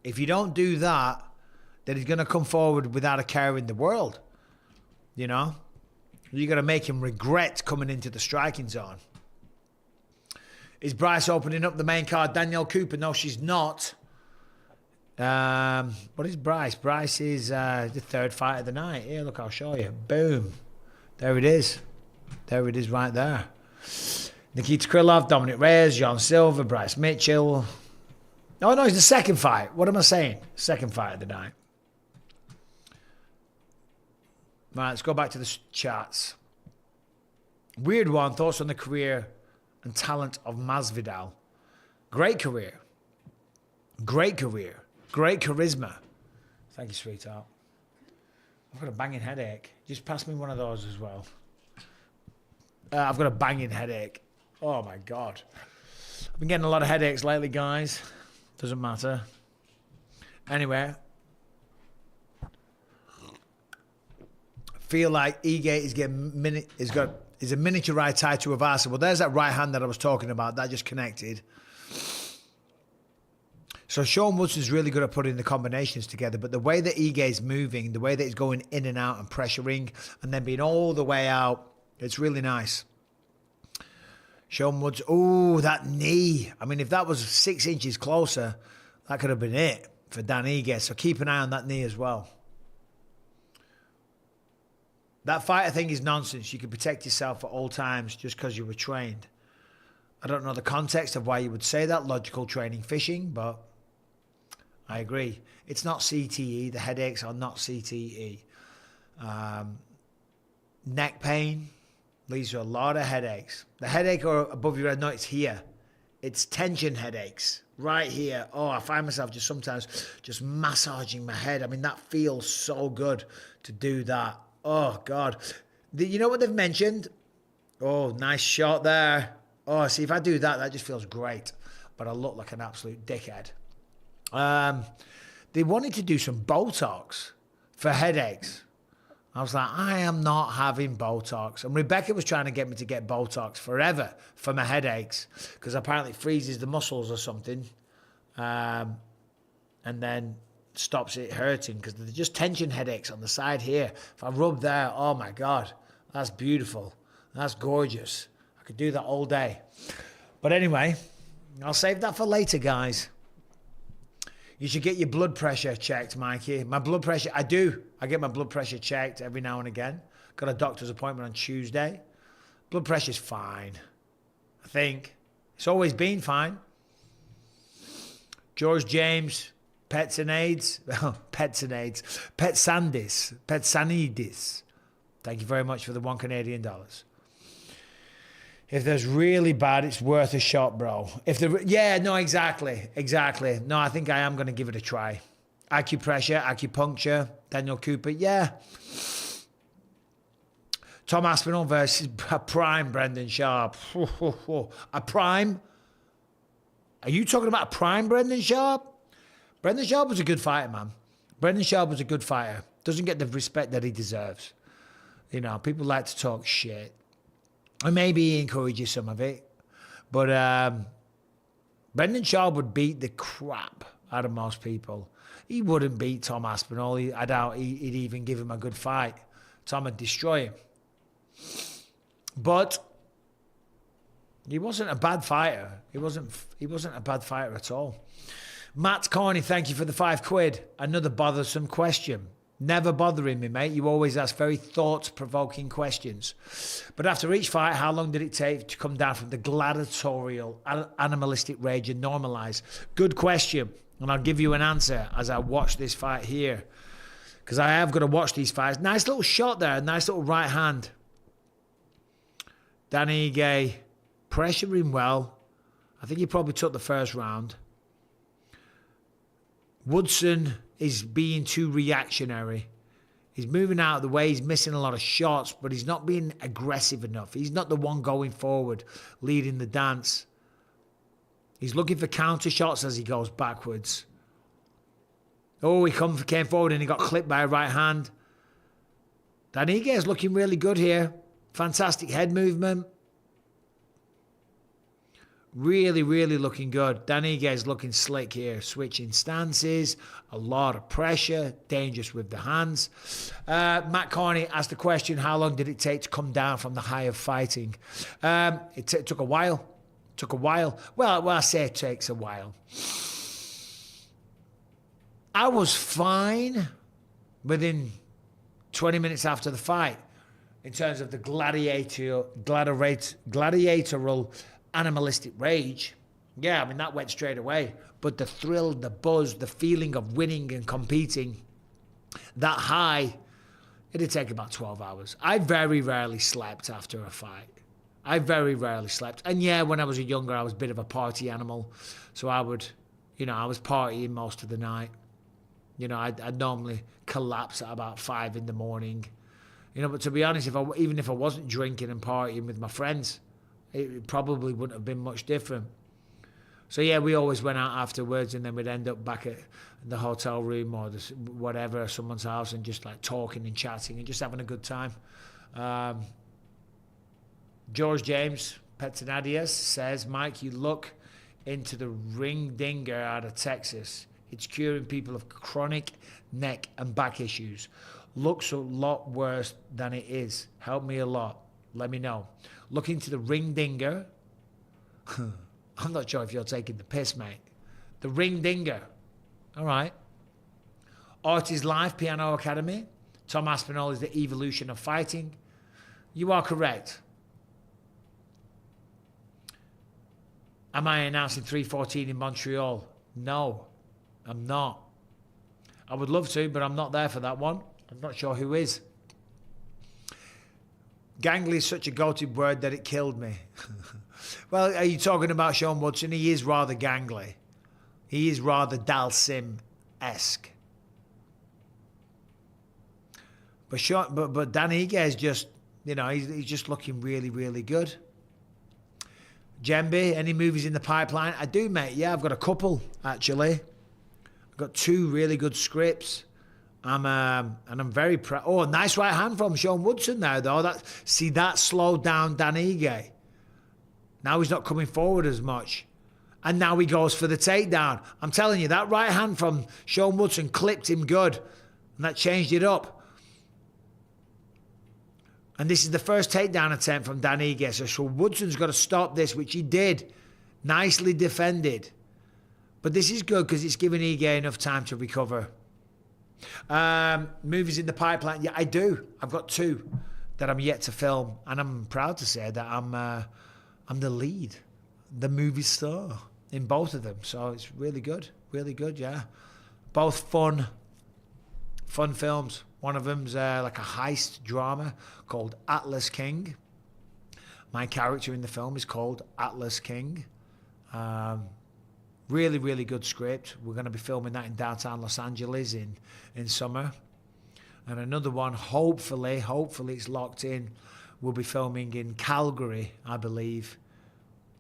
If you don't do that, then he's going to come forward without a care in the world. You know? You're going to make him regret coming into the striking zone. Is Bryce opening up the main card? Danielle Cooper? No, she's not. What is Bryce? Bryce is the third fight of the night. Here, look, I'll show you. Boom. There it is. There it is right there. Nikita Krylov, Dominick Reyes, John Silva, Bryce Mitchell. Oh, no, it's the second fight. What am I saying? Second fight of the night. Right, let's go back to the charts. Weird one. Thoughts on the career and talent of Masvidal. Great career. Great career. Great charisma. Thank you, sweetheart. I've got a banging headache. Just pass me one of those as well. I've got a banging headache. Oh, my God. I've been getting a lot of headaches lately, guys. Doesn't matter. Anyway. Feel like Ige is getting is a miniature right tie to Avasa. Well, there's that right hand that I was talking about. That just connected. So Sean Woodson's really good at putting the combinations together, but the way that Ige is moving, the way that he's going in and out and pressuring, and then being all the way out, it's really nice. Sean Woods, oh, that knee. I mean, if that was 6 inches closer, that could have been it for Dan Ige. So keep an eye on that knee as well. That fighter thing is nonsense. You can protect yourself at all times just because you were trained. I don't know the context of why you would say that, logical training fishing, but I agree. It's not CTE. The headaches are not CTE. Neck pain leads to a lot of headaches. The headache or above your head, no, it's here. It's tension headaches right here. Oh, I find myself just sometimes just massaging my head. I mean, that feels so good to do that. Oh, God. You know what they've mentioned? Oh, nice shot there. Oh, see, if I do that, that just feels great. But I look like an absolute dickhead. They wanted to do some Botox for headaches. I was like, I am not having Botox. And Rebecca was trying to get me to get Botox forever for my headaches because apparently it freezes the muscles or something. And then stops it hurting because they're just tension headaches on the side here. If I rub there, oh my God, that's beautiful. That's gorgeous. I could do that all day. But anyway, I'll save that for later, guys. You should get your blood pressure checked, Mikey. My blood pressure, I do. I get my blood pressure checked every now and again. Got a doctor's appointment on Tuesday. Blood pressure's fine, I think. It's always been fine. George James, Petsanidis. Thank you very much for the $1 Canadian. If there's really bad, it's worth a shot, bro. If the yeah, no, exactly. No, I think I am going to give it a try. Acupressure, acupuncture, Daniel Cooper, yeah. Tom Aspinall versus a prime Brendan Sharp. A prime? Are you talking about a prime Brendan Sharp? Brendan Sharp was a good fighter, man. Brendan Sharp was a good fighter. Doesn't get the respect that he deserves. You know, people like to talk shit. And maybe he encourages some of it. But Brendan Sharp would beat the crap out of most people. He wouldn't beat Tom Aspinall. I doubt he'd even give him a good fight. Tom would destroy him. But he wasn't a bad fighter. He wasn't a bad fighter at all. Matt Corney, thank you for the £5. Another bothersome question. Never bothering me, mate. You always ask very thought-provoking questions. But after each fight, how long did it take to come down from the gladiatorial, animalistic rage and normalise? Good question. And I'll give you an answer as I watch this fight here. Because I have got to watch these fights. Nice little shot there. Nice little right hand. Danny Ige pressuring well. I think he probably took the first round. Woodson is being too reactionary. He's moving out of the way. He's missing a lot of shots, but he's not being aggressive enough. He's not the one going forward, leading the dance. He's looking for counter shots as he goes backwards. Oh, he came forward and he got clipped by a right hand. Danny Ige is looking really good here. Fantastic head movement. Really, really looking good. Danny Ige is looking slick here. Switching stances, a lot of pressure, dangerous with the hands. Matt Corney asked the question, how long did it take to come down from the high of fighting? It took a while. Well, I say it takes a while. I was fine within 20 minutes after the fight in terms of the gladiatorial animalistic rage. Yeah, I mean, that went straight away. But the thrill, the buzz, the feeling of winning and competing, that high, it'd take about 12 hours. I very rarely slept after a fight. And yeah, when I was younger, I was a bit of a party animal. So I was partying most of the night. You know, I'd normally collapse at about 5 in the morning. You know, but to be honest, even if I wasn't drinking and partying with my friends, it probably wouldn't have been much different. So yeah, we always went out afterwards, and then we'd end up back at the hotel room or whatever, someone's house, and just like talking and chatting and just having a good time. George James Petinadias says, Mike, you look into the ring dinger out of Texas. It's curing people of chronic neck and back issues. Looks a lot worse than it is. Help me a lot. Let me know. Look into the ring dinger. I'm not sure if you're taking the piss, mate. The ring dinger. All right. Art is Life Piano Academy. Tom Aspinall is the evolution of fighting. You are correct. Am I announcing 314 in Montreal? No, I'm not. I would love to, but I'm not there for that one. I'm not sure who is. Gangly is such a goated word that it killed me. Well, are you talking about Sean Woodson? He is rather gangly. He is rather Dalsim-esque. But Danny Ige is just, you know, he's just looking really, really good. Jembe, any movies in the pipeline? I do, mate. Yeah, I've got a couple, actually. I've got 2 really good scripts. And I'm very proud. Oh, nice right hand from Sean Woodson now, though. That slowed down Danny Ige. Now he's not coming forward as much. And now he goes for the takedown. I'm telling you, that right hand from Sean Woodson clipped him good. And that changed it up. And this is the first takedown attempt from Danny Ige. So Woodson's got to stop this, which he did. Nicely defended. But this is good because it's giving Ige enough time to recover. Movies in the pipeline? Yeah, I do. I've got 2 that I'm yet to film. And I'm proud to say that I'm the lead, the movie star in both of them. So it's really good. Really good, yeah. Both fun films. One of them's like a heist drama called Atlas King. My character in the film is called Atlas King. Really, really good script. We're going to be filming that in downtown Los Angeles in summer. And another one, hopefully it's locked in, we'll be filming in Calgary, I believe,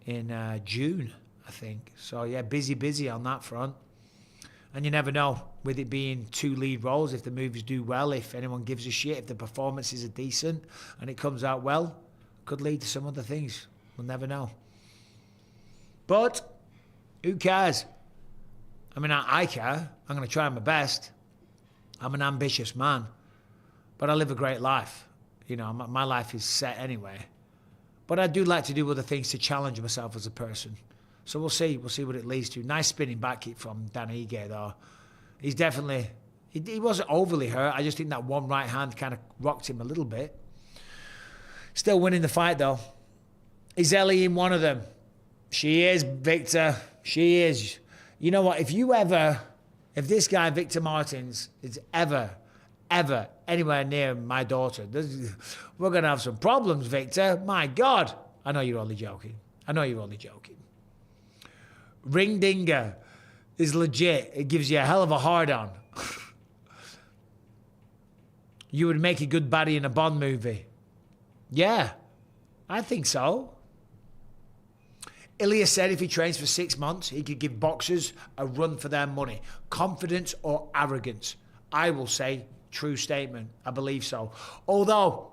in June, I think. So yeah, busy on that front. And you never know, with it being 2 lead roles, if the movies do well, if anyone gives a shit, if the performances are decent and it comes out well, could lead to some other things. We'll never know. But who cares? I mean, I care. I'm going to try my best. I'm an ambitious man, but I live a great life. You know, my life is set anyway. But I do like to do other things to challenge myself as a person. So we'll see. We'll see what it leads to. Nice spinning back kick from Dan Ige, though. He's definitely... He wasn't overly hurt. I just think that one right hand kind of rocked him a little bit. Still winning the fight, though. Is Ellie in one of them? She is, Victor. She is. You know what? If this guy, Victor Martins, is ever anywhere near my daughter, we're going to have some problems, Victor. My God. I know you're only joking. Ring Dinger is legit. It gives you a hell of a hard-on. You would make a good baddie in a Bond movie. Yeah, I think so. Ilya said if he trains for 6 months, he could give boxers a run for their money. Confidence or arrogance? I will say true statement. I believe so. Although,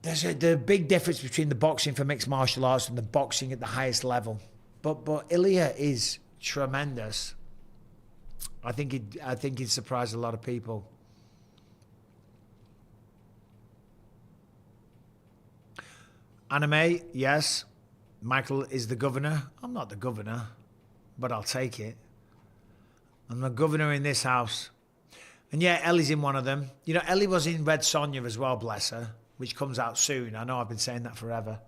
there's the big difference between the boxing for mixed martial arts and the boxing at the highest level. But Ilya is tremendous. I think he'd surprise a lot of people. Anime, yes. Michael is the governor. I'm not the governor, but I'll take it. I'm the governor in this house. And yeah, Ellie's in one of them. You know, Ellie was in Red Sonja as well, bless her, which comes out soon. I know I've been saying that forever.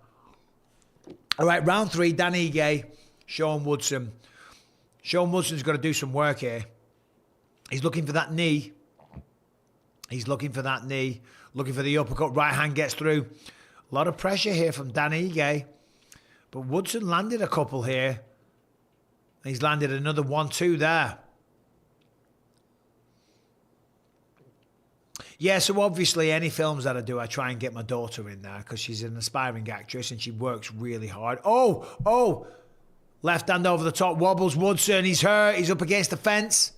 All right, round 3, Dan Ige, Sean Woodson. Sean Woodson's got to do some work here. He's looking for that knee. Looking for the uppercut. Right hand gets through. A lot of pressure here from Dan Ige. But Woodson landed a couple here. He's landed another 1-2 there. Yeah, so obviously any films that I do, I try and get my daughter in there because she's an aspiring actress and she works really hard. Oh! Left hand over the top, wobbles Woodson. He's hurt. He's up against the fence.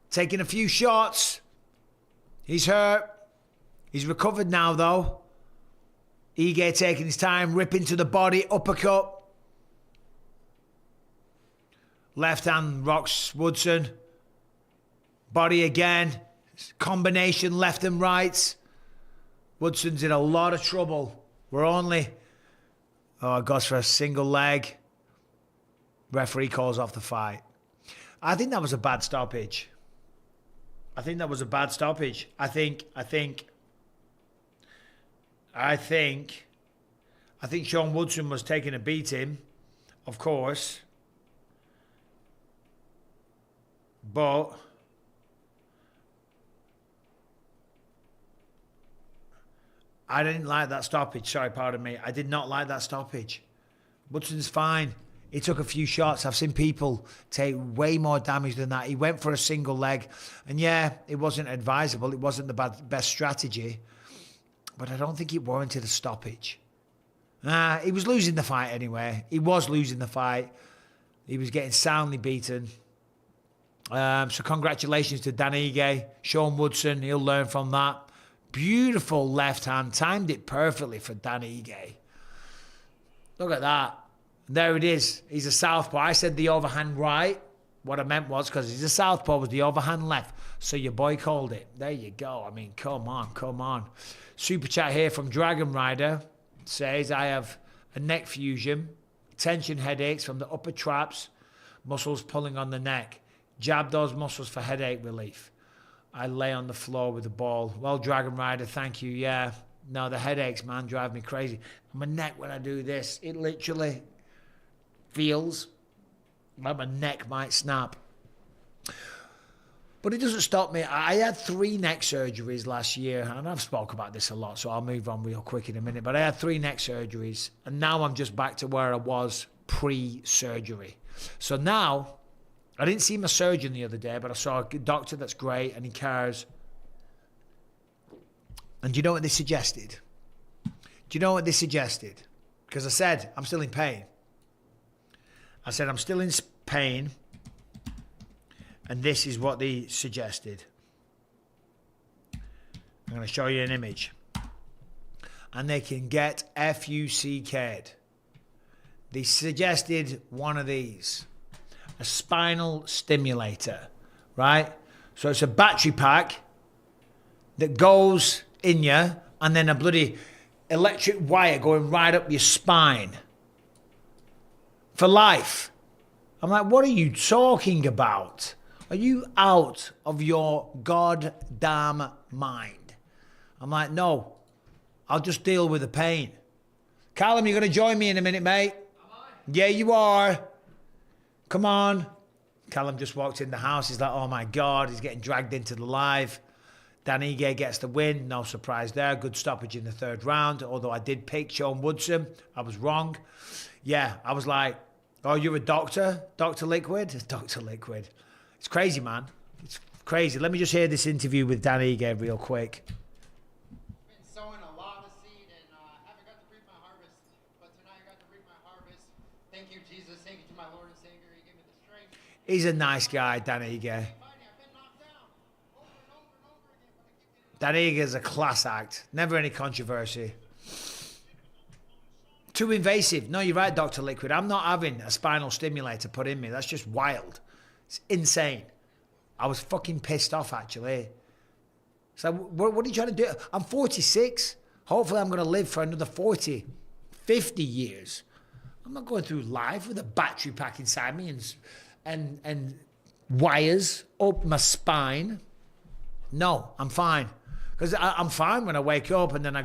Taking a few shots. He's hurt. He's recovered now, though. Ige taking his time, ripping to the body, uppercut. Left hand rocks Woodson. Body again. Combination left and right. Woodson's in a lot of trouble. We're only... Oh, it goes for a single leg. Referee calls off the fight. I think that was a bad stoppage. I think Sean Woodson was taking a beating, of course. But I didn't like that stoppage. Sorry, pardon me. I did not like that stoppage. Woodson's fine. He took a few shots. I've seen people take way more damage than that. He went for a single leg. And yeah, it wasn't advisable. It wasn't the best strategy. But I don't think it warranted a stoppage. He was losing the fight anyway. He was getting soundly beaten. So congratulations to Dan Ige. Sean Woodson, he'll learn from that. Beautiful left hand. Timed it perfectly for Dan Ige. Look at that. There it is. He's a southpaw. I said the overhand right. What I meant was, because he's a southpaw, was the overhand left. So your boy called it. There you go. I mean, come on. Super chat here from Dragon Rider. Says, I have a neck fusion, tension headaches from the upper traps, muscles pulling on the neck. Jab those muscles for headache relief. I lay on the floor with the ball. Well, Dragon Rider, thank you. Yeah. No, the headaches, man, drive me crazy. My neck, when I do this, it literally feels like my neck might snap. But it doesn't stop me. I had 3 neck surgeries last year, and I've spoke about this a lot, so I'll move on real quick in a minute. But I had 3 neck surgeries, and now I'm just back to where I was pre-surgery. So now, I didn't see my surgeon the other day, but I saw a doctor that's great, and he cares. And do you know what they suggested? Because I said, I'm still in pain. I said, I'm still in pain. And this is what they suggested. I'm going to show you an image. And they can get FUCK'd. They suggested one of these. A spinal stimulator. Right? So it's a battery pack that goes in you. And then a bloody electric wire going right up your spine. For life. I'm like, what are you talking about? Are you out of your goddamn mind? I'm like, no, I'll just deal with the pain. Callum, you're going to join me in a minute, mate? Am I? Yeah, you are. Come on. Callum just walked in the house. He's like, oh my God, he's getting dragged into the live. Dan Ige gets the win. No surprise there. Good stoppage in the 3rd round. Although I did pick Sean Woodson. I was wrong. Yeah, I was like, oh, you're a doctor? Dr. Liquid? Dr. Liquid. It's crazy, man. It's crazy. Let me just hear this interview with Dan Ige real quick. Been sowing a lot of seed and haven't got to reap my harvest. But tonight I got to reap my harvest. Thank you, Jesus. Thank you to my Lord and Savior. He gave me the strength. He's a nice guy, Dan Ige. Dan Ige is a class act. Never any controversy. Too invasive. No, you're right, Dr. Liquid. I'm not having a spinal stimulator put in me. That's just wild. It's insane. I was fucking pissed off, actually. So what are you trying to do? I'm 46. Hopefully I'm going to live for another 40, 50 years. I'm not going through life with a battery pack inside me and wires up my spine. No, I'm fine. Because I'm fine when I wake up and then I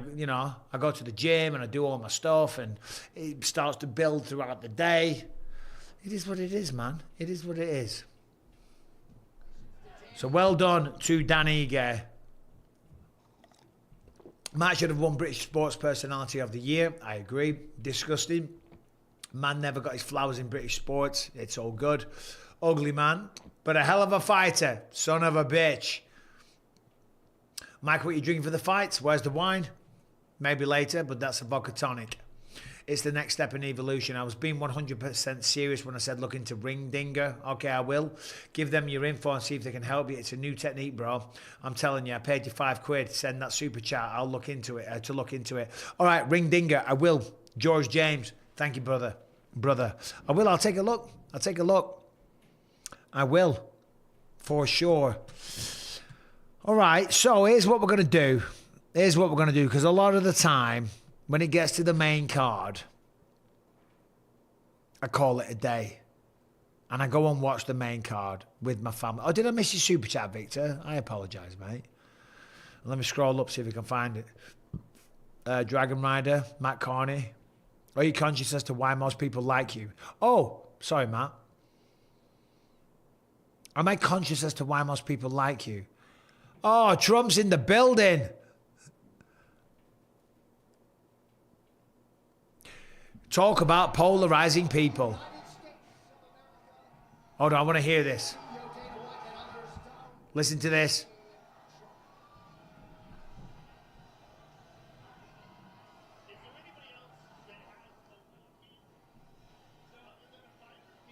go to the gym and I do all my stuff and it starts to build throughout the day. It is what it is, man. It is what it is. So well done to Dan Ige. Matt should have won British Sports Personality of the Year. I agree. Disgusting. Man never got his flowers in British sports. It's all good. Ugly man. But a hell of a fighter. Son of a bitch. Mike, what are you drinking for the fights? Where's the wine? Maybe later, but that's a vodka tonic. It's the next step in evolution. I was being 100% serious when I said look into Ring Dinger. Okay, I will. Give them your info and see if they can help you. It's a new technique, bro. I'm telling you, I paid you £5. Send that super chat. I'll look into it, to look into it. All right, Ring Dinger, I will. George James, thank you, brother. I will. I'll take a look. I will. For sure. All right, so here's what we're going to do. Because a lot of the time, when it gets to the main card, I call it a day. And I go and watch the main card with my family. Oh, did I miss your super chat, Victor? I apologise, mate. Let me scroll up, see if we can find it. Dragon Rider, Matt Carney. Are you conscious as to why most people like you? Oh, sorry, Matt. Am I conscious as to why most people like you? Oh, Trump's in the building. Talk about polarizing people. Hold on, I want to hear this. Listen to this.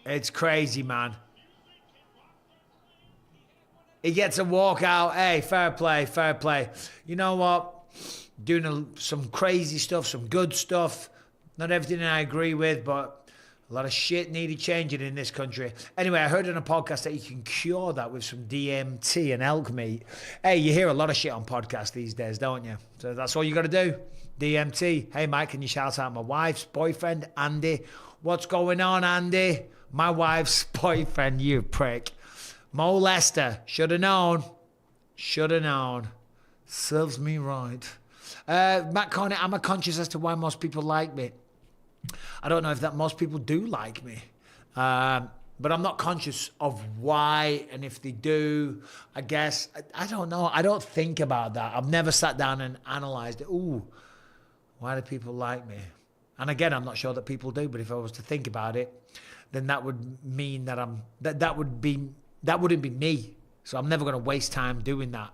It's crazy, man. He gets a walkout. Hey, fair play. You know what? Doing some crazy stuff, some good stuff. Not everything I agree with, but a lot of shit needed changing in this country. Anyway, I heard on a podcast that you can cure that with some DMT and elk meat. Hey, you hear a lot of shit on podcasts these days, don't you? So that's all you got to do. DMT. Hey, Mike, can you shout out my wife's boyfriend, Andy? What's going on, Andy? My wife's boyfriend, you prick. Mo Lester. Should have known. Serves me right. Matt Cornett, am I conscious as to why most people like me? I don't know if that most people do like me. But I'm not conscious of why, and if they do, I guess, I don't know. I don't think about that. I've never sat down and analysed it. Ooh, why do people like me? And again, I'm not sure that people do, but if I was to think about it, then that would mean that that wouldn't be me. So I'm never going to waste time doing that.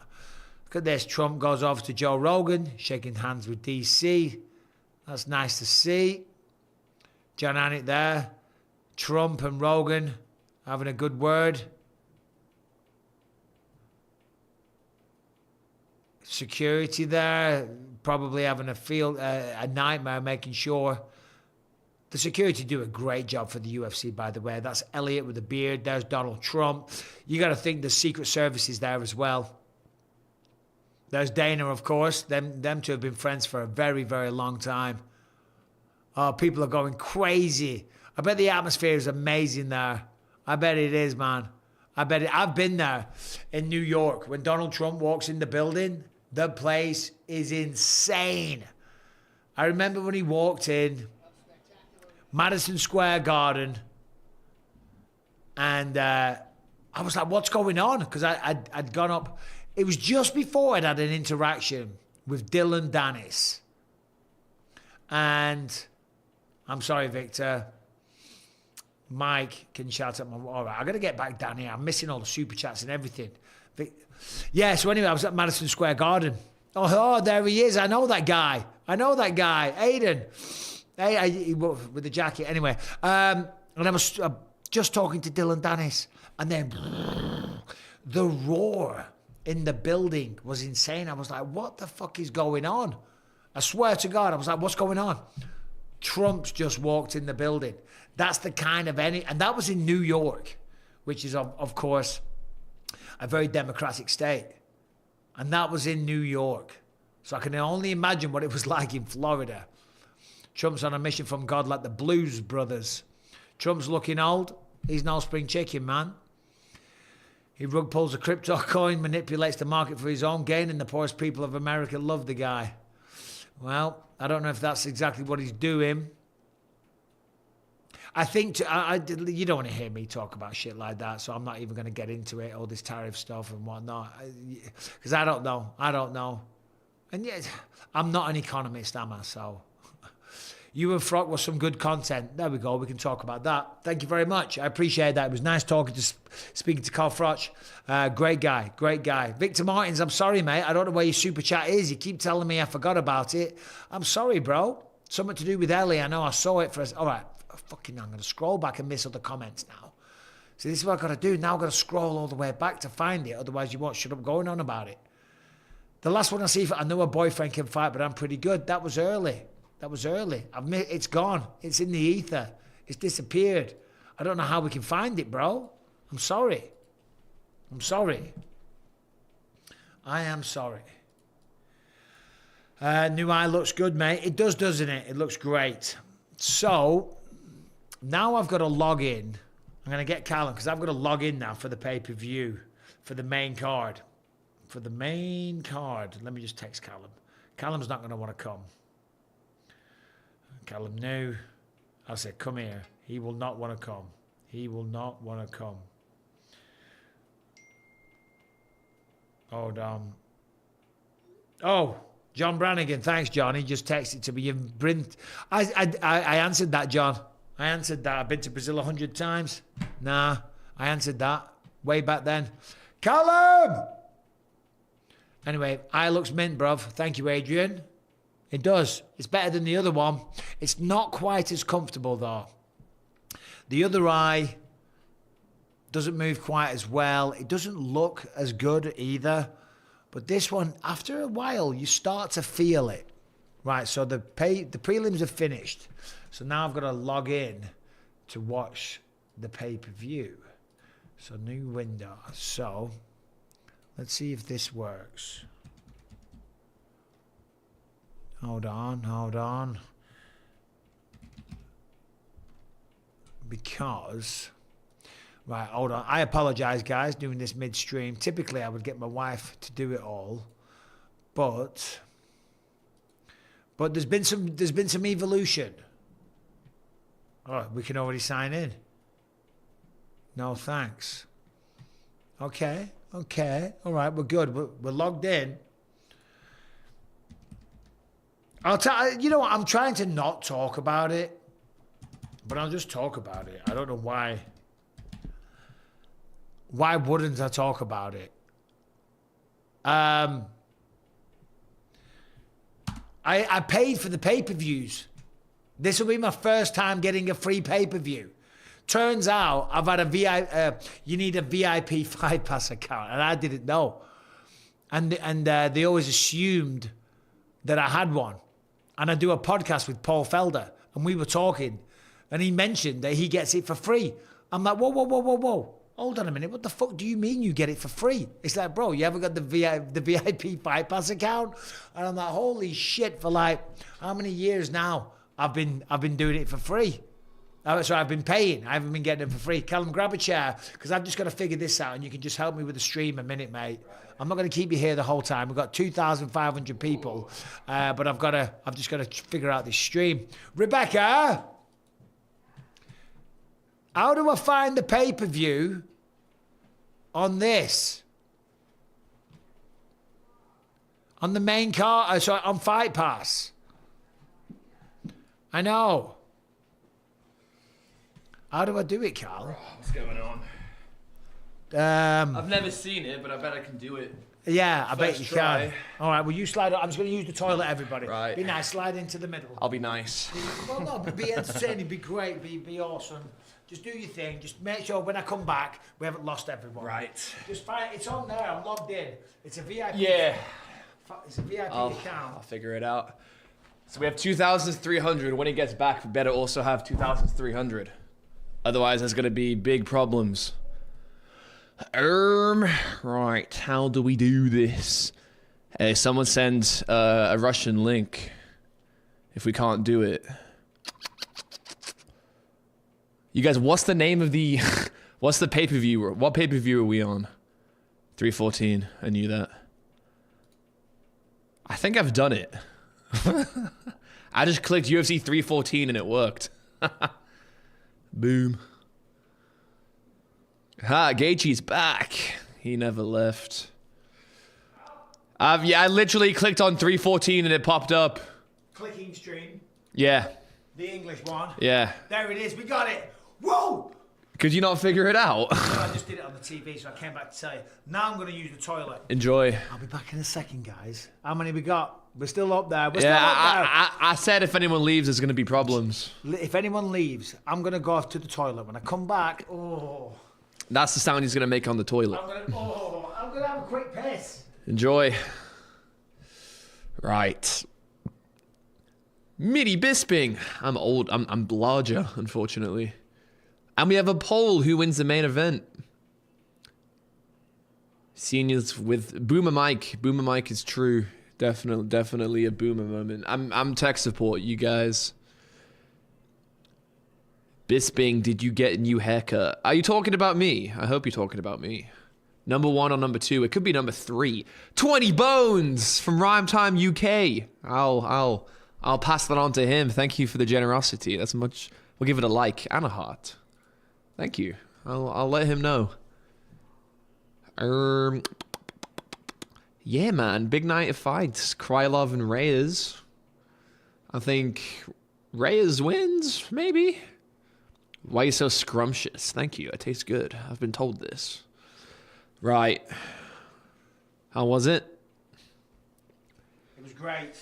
Look at this. Trump goes over to Joe Rogan, shaking hands with DC. That's nice to see. John Anik there. Trump and Rogan having a good word. Security there, probably having a nightmare making sure. The security do a great job for the UFC, by the way. That's Elliot with the beard. There's Donald Trump. You got to think the Secret Service is there as well. There's Dana, of course. Them two have been friends for a very, very long time. Oh, people are going crazy. I bet the atmosphere is amazing there. I bet it is, man. I bet it. I've been there in New York. When Donald Trump walks in the building, the place is insane. I remember when he walked in, Madison Square Garden, and I was like, what's going on? Because I'd gone up. It was just before I'd had an interaction with Dylan Dennis. And I'm sorry, Victor. Mike can shout at my... All right, I got to get back down here. I'm missing all the super chats and everything. Yeah, so anyway, I was at Madison Square Garden. Oh, there he is. I know that guy. Aiden. Hey, with the jacket. Anyway, and I was just talking to Dylan Dennis. And then the roar in the building was insane. I was like, what the fuck is going on? I swear to God, I was like, what's going on? Trump's just walked in the building. That's the kind of and that was in New York, which is, of course, a very democratic state. And that was in New York. So I can only imagine what it was like in Florida. Trump's on a mission from God like the Blues Brothers. Trump's looking old. He's no spring chicken, man. He rug pulls a crypto coin, manipulates the market for his own gain, and the poorest people of America love the guy. Well, I don't know if that's exactly what he's doing. I think you don't want to hear me talk about shit like that, so I'm not even going to get into it, all this tariff stuff and whatnot, because I don't know. And yet, I'm not an economist, am I? So, you and Frock was some good content. There we go. We can talk about that. Thank you very much. I appreciate that. It was nice speaking to Carl Froch. Great guy. Victor Martins, I'm sorry, mate. I don't know where your super chat is. You keep telling me I forgot about it. I'm sorry, bro. Something to do with Ellie. I know I saw it for us. All right. I'm going to scroll back and miss other comments now. So this is what I've got to do. Now I've got to scroll all the way back to find it. Otherwise, you won't shut up going on about it. The last one I see, I know a boyfriend can fight, but I'm pretty good. That was early. It's gone. It's in the ether. It's disappeared. I don't know how we can find it, bro. I'm sorry. I am sorry. New eye looks good, mate. It does, doesn't it? It looks great. So, now I've got to log in. I'm going to get Callum, because I've got to log in now for the pay-per-view, for the main card. Let me just text Callum. Callum's not going to want to come. Callum, no. I said, come here. He will not want to come. Hold on. Oh, John Brannigan. Thanks, John. He just texted to me. I answered that, John. I've been to Brazil 100 times. Nah, I answered that way back then. Callum! Anyway, eye looks mint, bruv. Thank you, Adrian. It does. It's better than the other one. It's not quite as comfortable, though. The other eye doesn't move quite as well. It doesn't look as good either. But this one, after a while, you start to feel it. Right, so the prelims are finished. So now I've got to log in to watch the pay-per-view. So new window. So let's see if this works. Hold on. Because, right, hold on. I apologize, guys, doing this midstream. Typically, I would get my wife to do it all, but there's been some evolution. Oh, we can already sign in. No thanks. Okay. All right, we're good. We're logged in. I'll tell you know what, I'm trying to not talk about it, but I'll just talk about it. I don't know why. Why wouldn't I talk about it? I paid for the pay-per-views. This will be my first time getting a free pay-per-view. Turns out I've had a VIP. You need a VIP Fight Pass account, and I didn't know. And they always assumed that I had one. And I do a podcast with Paul Felder, and we were talking, and he mentioned that he gets it for free. I'm like, whoa. Hold on a minute. What the fuck do you mean you get it for free? It's like, bro, you haven't got the VIP Fight Pass account? And I'm like, holy shit, for like, how many years now I've been doing it for free? So I've been paying. I haven't been getting it for free. Callum, grab a chair, because I've just got to figure this out, and you can just help me with the stream a minute, mate. I'm not going to keep you here the whole time. We've got 2,500 people, but I've just got to figure out this stream. Rebecca, how do I find the pay-per-view on this? On the main card, sorry, on Fight Pass. I know. How do I do it, Carl? What's going on? I've never seen it, but I bet I can do it. Yeah, I bet you try. can. All right, well, you slide up. I'm just going to use the toilet, everybody. Right. Be nice, slide into the middle. I'll be nice. Well, no, but be entertaining, be great, be awesome. Just do your thing. Just make sure when I come back, we haven't lost everyone. Right. Just find it's on there. I'm logged in. It's a VIP. Yeah. It's a VIP account. I'll figure it out. So we have 2,300. When he gets back, we better also have 2,300. Otherwise, there's going to be big problems. Right. How do we do this? Hey, someone send a Russian link if we can't do it. You guys, what's the name of the... what's the pay-per-view? What pay-per-view are we on? 314. I knew that. I think I've done it. I just clicked UFC 314 and it worked. Boom. Ha, Gaethje's back. He never left. I literally clicked on 314 and it popped up. Clicking stream. Yeah. The English one. Yeah. There it is. We got it. Whoa! Could you not figure it out? No, I just did it on the TV, so I came back to tell you. Now I'm going to use the toilet. Enjoy. I'll be back in a second, guys. How many we got? We're still up there. I said if anyone leaves, there's going to be problems. If anyone leaves, I'm going to go off to the toilet. When I come back, That's the sound he's going to make on the toilet. I'm going to have a quick piss. Enjoy. Right. Mini Bisping. I'm old. I'm larger, unfortunately. And we have a poll. Who wins the main event? Seniors with Boomer Mike. Boomer Mike is true. Definitely a boomer moment. I'm tech support, you guys. Bisping, did you get a new haircut? Are you talking about me? I hope you're talking about me. Number 1 or number 2? It could be number 3. 20 Bones from Rhyme Time UK. I'll pass that on to him. Thank you for the generosity. That's much. We'll give it a like and a heart. Thank you. I'll let him know. Yeah, man. Big night of fights. Krylov and Reyes. I think Reyes wins, maybe. Why are you so scrumptious? Thank you. It tastes good. I've been told this. Right. How was it? It was great.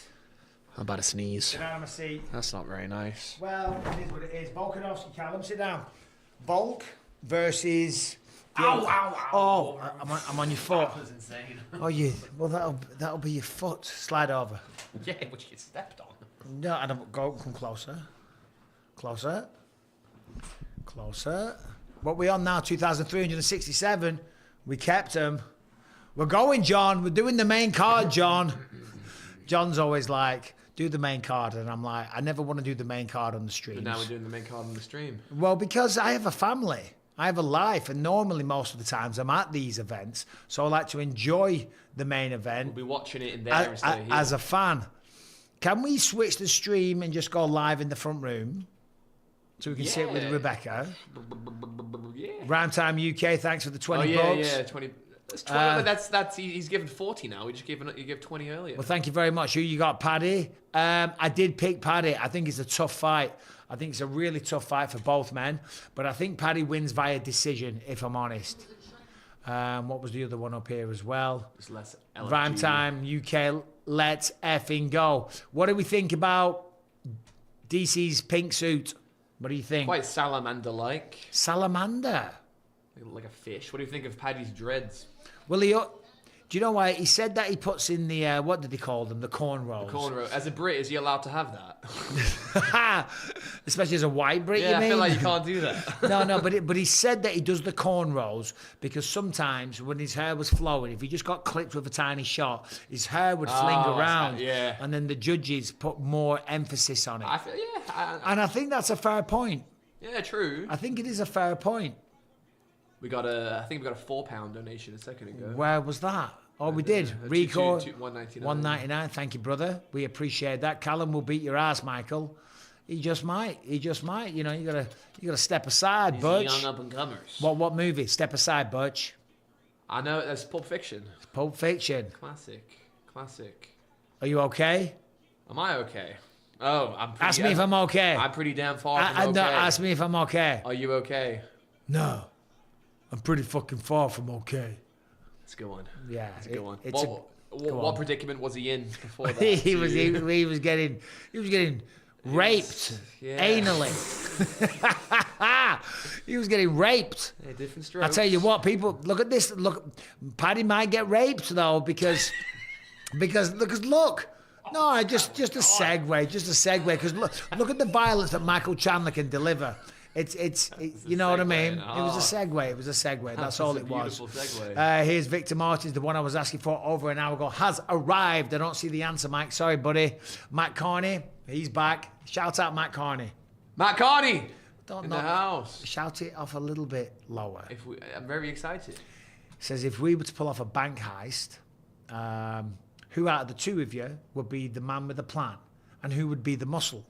I'm about to sneeze. Get out of my seat. That's not very nice. Well, it is what it is. Volkanovski, Callum, sit down. Volk versus... Oh, I'm on your foot. That was insane. Well, that'll be your foot. Slide over. Yeah, which you get stepped on. No, I don't come closer. Closer. What we on now? 2,367. We kept them. We're going, John. We're doing the main card, John. John's always like, do the main card, and I'm like, I never want to do the main card on the stream. But now we're doing the main card on the stream. Well, because I have a family. I have a life, and normally most of the times I'm at these events, so I like to enjoy the main event. We'll be watching it in there instead of here. As a fan. Can we switch the stream and just go live in the front room? so we can sit with Yeah. Rebecca. Yeah. Rhyme Time UK, thanks for the 20 Oh, bucks. yeah, 20. That's 20, but that's he's given 40 now. We just gave 20 earlier. Well, thank you very much. Who you got, Paddy? I did pick Paddy. I think it's a tough fight. I think it's a really tough fight for both men. But I think Paddy wins via decision, if I'm honest. What was the other one up here as well? Just less LFG. Rhyme Time UK, let's effing go. What do we think about DC's pink suit? What do you think? Quite salamander-like, Salamander. like a fish. What do you think of Paddy's dreads? Well, do you know why? He said that he puts in the, what did he call them? The cornrows. Cornrow. As a Brit, is he allowed to have that? Especially as a white Brit, Yeah, you I mean? feel like you can't do that. No, but he said that he does the cornrows because sometimes when his hair was flowing, if he just got clipped with a tiny shot, his hair would fling Oh, around. yeah. And then the judges put more emphasis on it. I feel, yeah. And I think that's a fair point. Yeah, true. I think it is a fair point. I think we got a £4 donation a second ago. Where was that? Oh, we did. Record. $1.99. $1.99. Thank you, brother. We appreciate that. Callum will beat your ass, Michael. He just might. You know, you gotta step aside, These Butch. young up-and-comers. What movie? Step aside, Butch. I know, that's Pulp Fiction. Pulp Fiction. Classic. Are you okay? Am I okay? Oh, I'm pretty... Ask me if I'm okay. I'm pretty damn far from okay. No, ask me if I'm okay. Are you okay? No. I'm pretty fucking far from okay. That's a good one. Yeah. That's a good one. It's What predicament was he in before that? he was getting raped Yeah. anally. He was getting raped. Yeah, different strokes. I tell you what, people look at this. Look, Paddy might get raped though because look. No, just a segue. Because look at the violence that Michael Chandler can deliver. It's you know what I mean? It was a segue. That's all it was. Beautiful segue. Here's Victor Martins, the one I was asking for over an hour ago, has arrived. I don't see the answer, Mike. Sorry, buddy. Matt Carney, he's back. Shout out Matt Carney. Matt Carney Don't in know. the house. Shout it off a little bit lower. I'm very excited. Says if we were to pull off a bank heist, who out of the two of you would be the man with the plan, and who would be the muscle?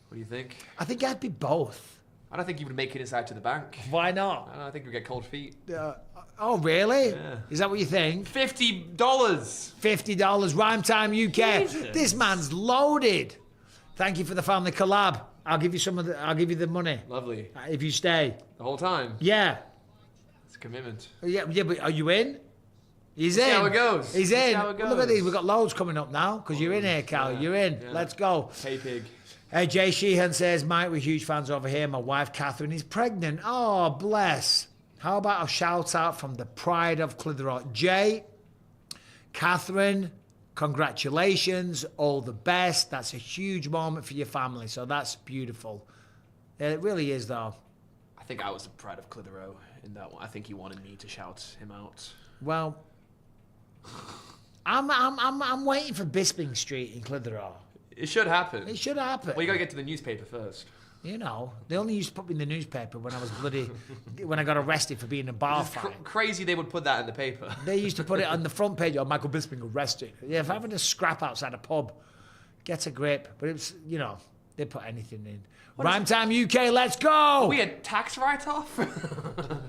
What do you think? I think I'd be both. I don't think you would make it inside to the bank. Why not? I think we get cold feet. Oh, really? Yeah. Is that what you think? $50. $50, Rhyme Time UK. Jesus. This man's loaded. Thank you for the family collab. I'll give you I'll give you the money Lovely. if you stay. The whole time. Yeah. It's a commitment. Yeah, but are you in? He's in. See how it goes. He's See in. how it Look at goes. these. We've got loads coming up now because you're in here, Cal. Yeah. You're in. Yeah. Let's go. Hey, pig. Jay Sheehan says, Mike, we're huge fans over here. My wife, Catherine, is pregnant. Oh, bless. How about a shout out from the pride of Clitheroe? Jay, Catherine, congratulations. All the best. That's a huge moment for your family. So that's beautiful. Yeah, it really is, though. I think I was the pride of Clitheroe in that one. I think he wanted me to shout him out. Well, I'm waiting for Bisping Street in Clitheroe. It should happen. It should happen. Well, you got to get to the newspaper first. You know, they only used to put me in the newspaper when I was when I got arrested for being in a bar It's fight. crazy they would put that in the paper. They used to put it on the front page, oh, Michael Bisping arrested. Yeah, if having a scrap outside a pub, get a grip. But it was, you know, they put anything in. Rhyme Time UK, let's go! We had tax write-off?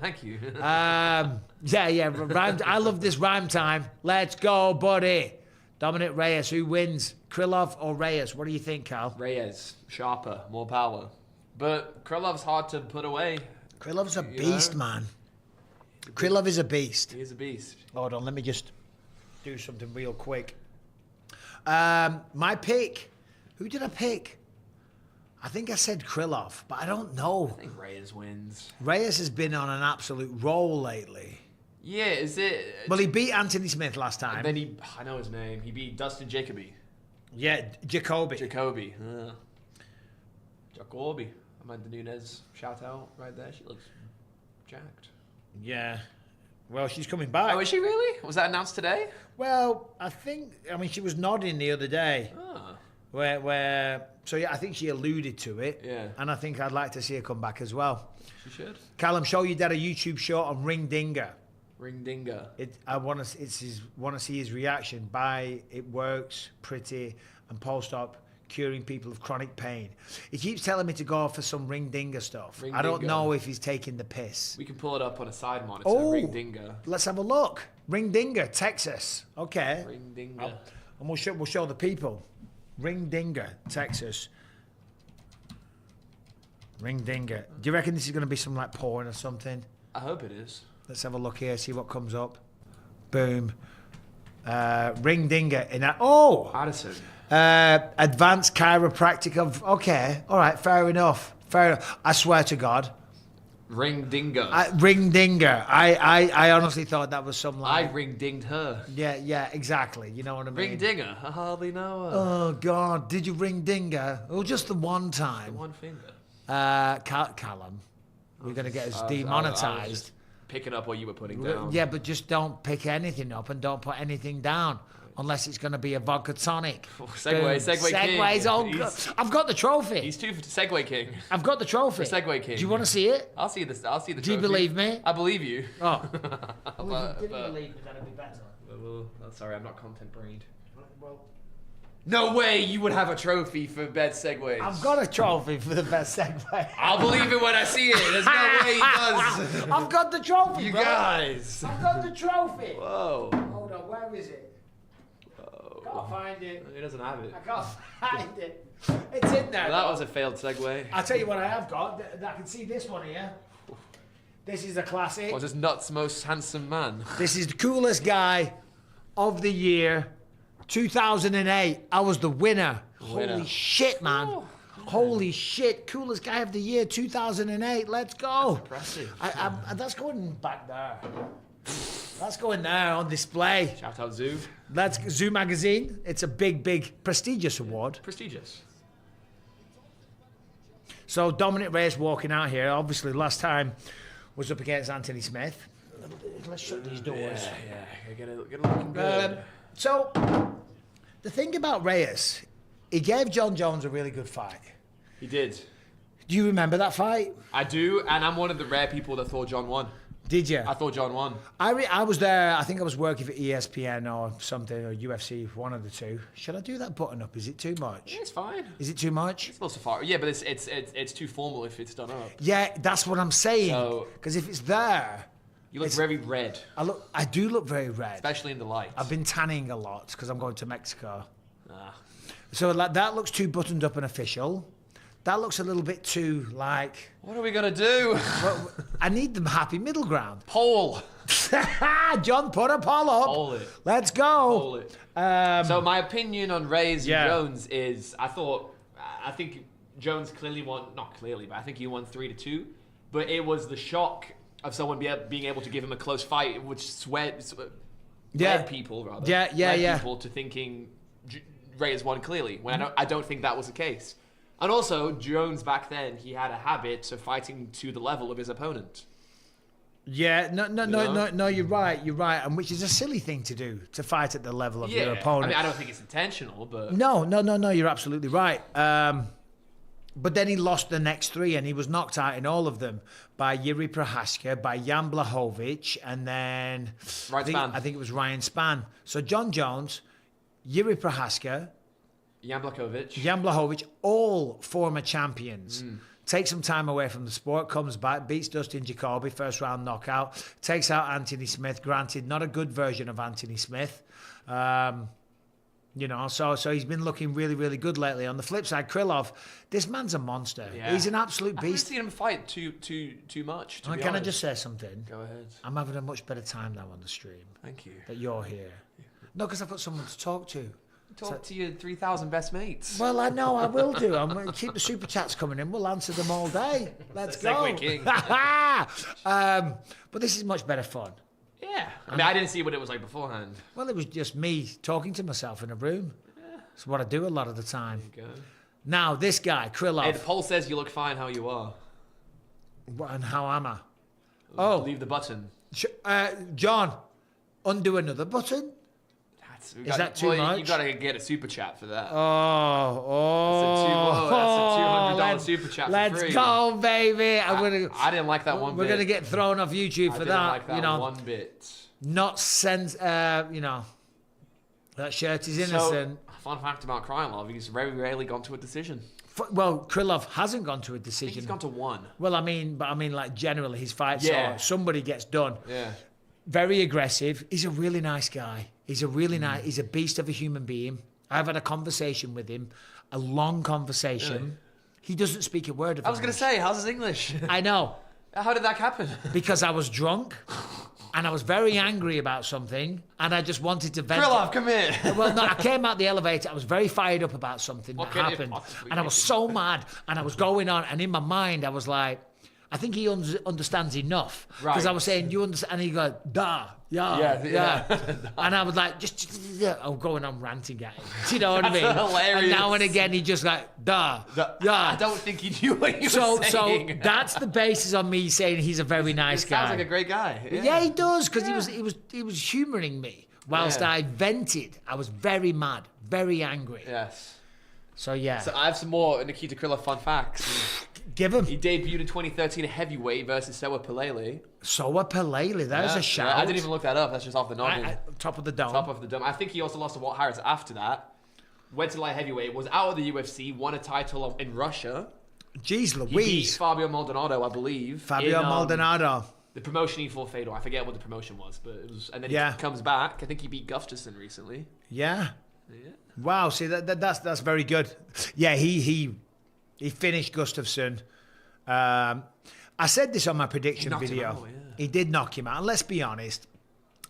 Thank you. Rhyme, I love this Rhyme Time. Let's go, buddy. Dominick Reyes, who wins? Krylov or Reyes? What do you think, Cal? Reyes, sharper, more power. But Krylov's hard to put away. Krylov's a You beast, know? man. Krylov is a beast. He is a beast. Hold on, let me just do something real quick. My pick. Who did I pick? I think I said Krylov, but I don't know. I think Reyes wins. Reyes has been on an absolute roll lately. Yeah, is it... Well, he beat Anthony Smith last time. And then I know his name. He beat Dustin Jacoby. Yeah, Jacoby. Jacoby. Jacoby. Amanda Nunes, shout out right there. She looks jacked. Yeah. Well, she's coming back. Oh, is she really? Was that announced today? Well, I mean, she was nodding the other day. Oh. So yeah, I think she alluded to it. Yeah. And I think I'd like to see her come back as well. She should. Callum, show your dad a YouTube short on Ring Dinger. Ring Dinger. I want to see his reaction. Buy it works, pretty, and post up. curing people of chronic pain. He keeps telling me to go for some ring dinger stuff. Ring I don't dingo. know if he's taking the piss. We can pull it up on a side monitor. Oh, Ring Dingo. let's have a look. Ring dinger, Texas. Okay. Ring Dingo. And we'll show the people. Ring dinger, Texas. Ring dinger. Do you reckon this is going to be some like porn or something? I hope it is. Let's have a look here, see what comes up. Boom. Ring dinger in that. Oh! Addison. Advanced chiropractic of. Okay, all right, fair enough. Fair enough. I swear to God. Ring Dingo. Ring dinger. I honestly thought that was some I like. ring dinged her. Yeah, exactly. You know what I mean? Ring Dinger. I hardly know her. Oh, God. Did you ring dinger? Oh, just the one time. One finger. Callum. We're going to get us I was demonetized. just picking up what you were putting down. Yeah, but just don't pick anything up and don't put anything down. Unless it's going to be a vodka tonic. Segway King. Segway's all good. I've got the trophy. He's 2 for Segway King. I've got the trophy. For Segway King. Do you want to see it? I'll see this. I'll see the Do you trophy. believe me? I believe you. Oh. But- Well, if you didn't but- believe me, that'd be better. sorry, I'm not content brained. Well, No way you would have a trophy for best segues. I've got a trophy for the best Segway. I'll believe it when I see it. There's no way he does. I've got the trophy, You bro. guys. I've got the trophy. Whoa. Hold on, where is it? Can't find it. He doesn't have it. I can't find it. It's in there. Well, that though. was a failed segue. I'll tell you what I have got. I can see this one here. This is a classic. Was this nuts most handsome man? This is the coolest guy of the year, 2008. I was the winner. Winner. Holy shit, man. Ooh. Holy shit. Coolest guy of the year, 2008. Let's go. Impressive. That's going back there. That's going there on display. Shout out Zoo. That's Zoo Magazine. It's a big, big, prestigious award. Prestigious. So Dominick Reyes walking out here. Obviously, last time was up against Anthony Smith. Let's shut these doors. Yeah. Get it looking good. So, the thing about Reyes, he gave John Jones a really good fight. He did. Do you remember that fight? I do, and I'm one of the rare people that thought John won. Did you? I thought John won. I was there. I think I was working for ESPN or something, or UFC, one of the two. Should I do that button up? Is it too much? Yeah, it's fine. Is it too much? It's a little safari. Yeah, but it's too formal if it's done up. Yeah, that's what I'm saying. So- Because if it's there, You look very red, I do look very red. especially in the light. I've been tanning a lot because I'm going to Mexico. Ah. So like, that looks too buttoned up and official. That looks a little bit too like. What are we gonna do? Well, I need the happy middle ground. Poll. John, put a poll up. Poll it. Let's go. Poll it. Um, So my opinion on Reyes Yeah. and Jones is, I think Jones clearly won, not clearly, but I think he won 3-2. But it was the shock of someone being able to give him a close fight, which led people to thinking Reyes won clearly, when I don't think that was the case. And also, Jones back then, he had a habit of fighting to the level of his opponent. Yeah, no, know? you're right, and which is a silly thing to do, to fight at the level of your opponent. I mean, I don't think it's intentional, but... No, you're absolutely right. But then he lost the next three, and he was knocked out in all of them by Yuri Prohaska, by Jan Blachowicz, and then I think it was Ryan Spann. So John Jones, Yuri Prohaska, Jan Blachowicz, all former champions. Takes some time away from the sport, comes back, beats Dustin Jacoby, first round knockout, takes out Anthony Smith, granted not a good version of Anthony Smith. So he's been looking really, really good lately. On the flip side, Krylov, this man's a monster. Yeah. He's an absolute I haven't beast. seen him fight too much, to be Can I honest. just say something? Go ahead. I'm having a much better time now on the stream Thank you. that you're here. No, because I've got someone to talk to. Talk to your 3,000 best mates. Well, I know I will do. I'm going to keep the super chats coming in. We'll answer them all day. Let's The go. Segway King. But this is much better fun. Yeah. I mean, I didn't see what it was like beforehand. Well, it was just me talking to myself in a room. It's what I do a lot of the time. Go. Now, this guy, Krylov. Hey, the poll says you look fine how you are. And how am I? Oh, Leave the button. John, undo another button? Is that too much? You gotta get a super chat for that. That's a $200 super chat for Let's free. go, baby. I didn't like that one We're bit. going to get thrown off YouTube for I didn't that. like that one bit. Not send, that shirt is innocent. Fun fact about Krylov, he's very rarely gone to a decision. Well, Krylov hasn't gone to a I think decision. he's gone to one. Well, I mean, like generally his fights Yeah. are somebody gets done. Yeah. Very aggressive. He's a really nice guy. He's a really nice. He's a beast of a human being. I've had a conversation with him, a long conversation. Really? He doesn't speak a word of I was going to English. say, how's his English? I know, How did that happen? because I was drunk and I was very angry about something and I just wanted to vent. Krylov, come here. Well, no, I came out the elevator. I was very fired up about something What that could it happened. possibly And I was be? so mad and I was going on. And in my mind, I was like, I think he understands enough. Because I Right. was saying, you understand? And he goes, yeah. Yeah. And I was like, I'm going on ranting at him. Do you know what I mean? hilarious. And now and again, he just like, yeah. I don't think he knew what he was So saying. that's the basis on me saying he's a very nice He guy. sounds like a great guy. Yeah, he does, because he was humouring me whilst Yeah. I vented. I was very mad, very angry. Yes. So yeah, So I have some more Nikita Krylov fun facts. give him. He debuted in 2013 at heavyweight versus Sewa Pelele. Soa Pelele, there's a shout. I didn't even look that up. That's just off the noggin. Top of the dome. Top of the dome. I think he also lost to Walt Harris after that. Went to light heavyweight, was out of the UFC, won a title in Russia. Jeez He beat Louise. Fabio Maldonado, I believe. Fabio in, Maldonado. The promotion he fought Fedor. I forget what the promotion was, but it was. And then Yeah. he comes back. I think he beat Gustafsson recently. Yeah. Yeah. Wow. See that's very good. Yeah, he finished Gustafsson. I said this on my prediction knocked him video. out, yeah. He did knock him out. And let's be honest,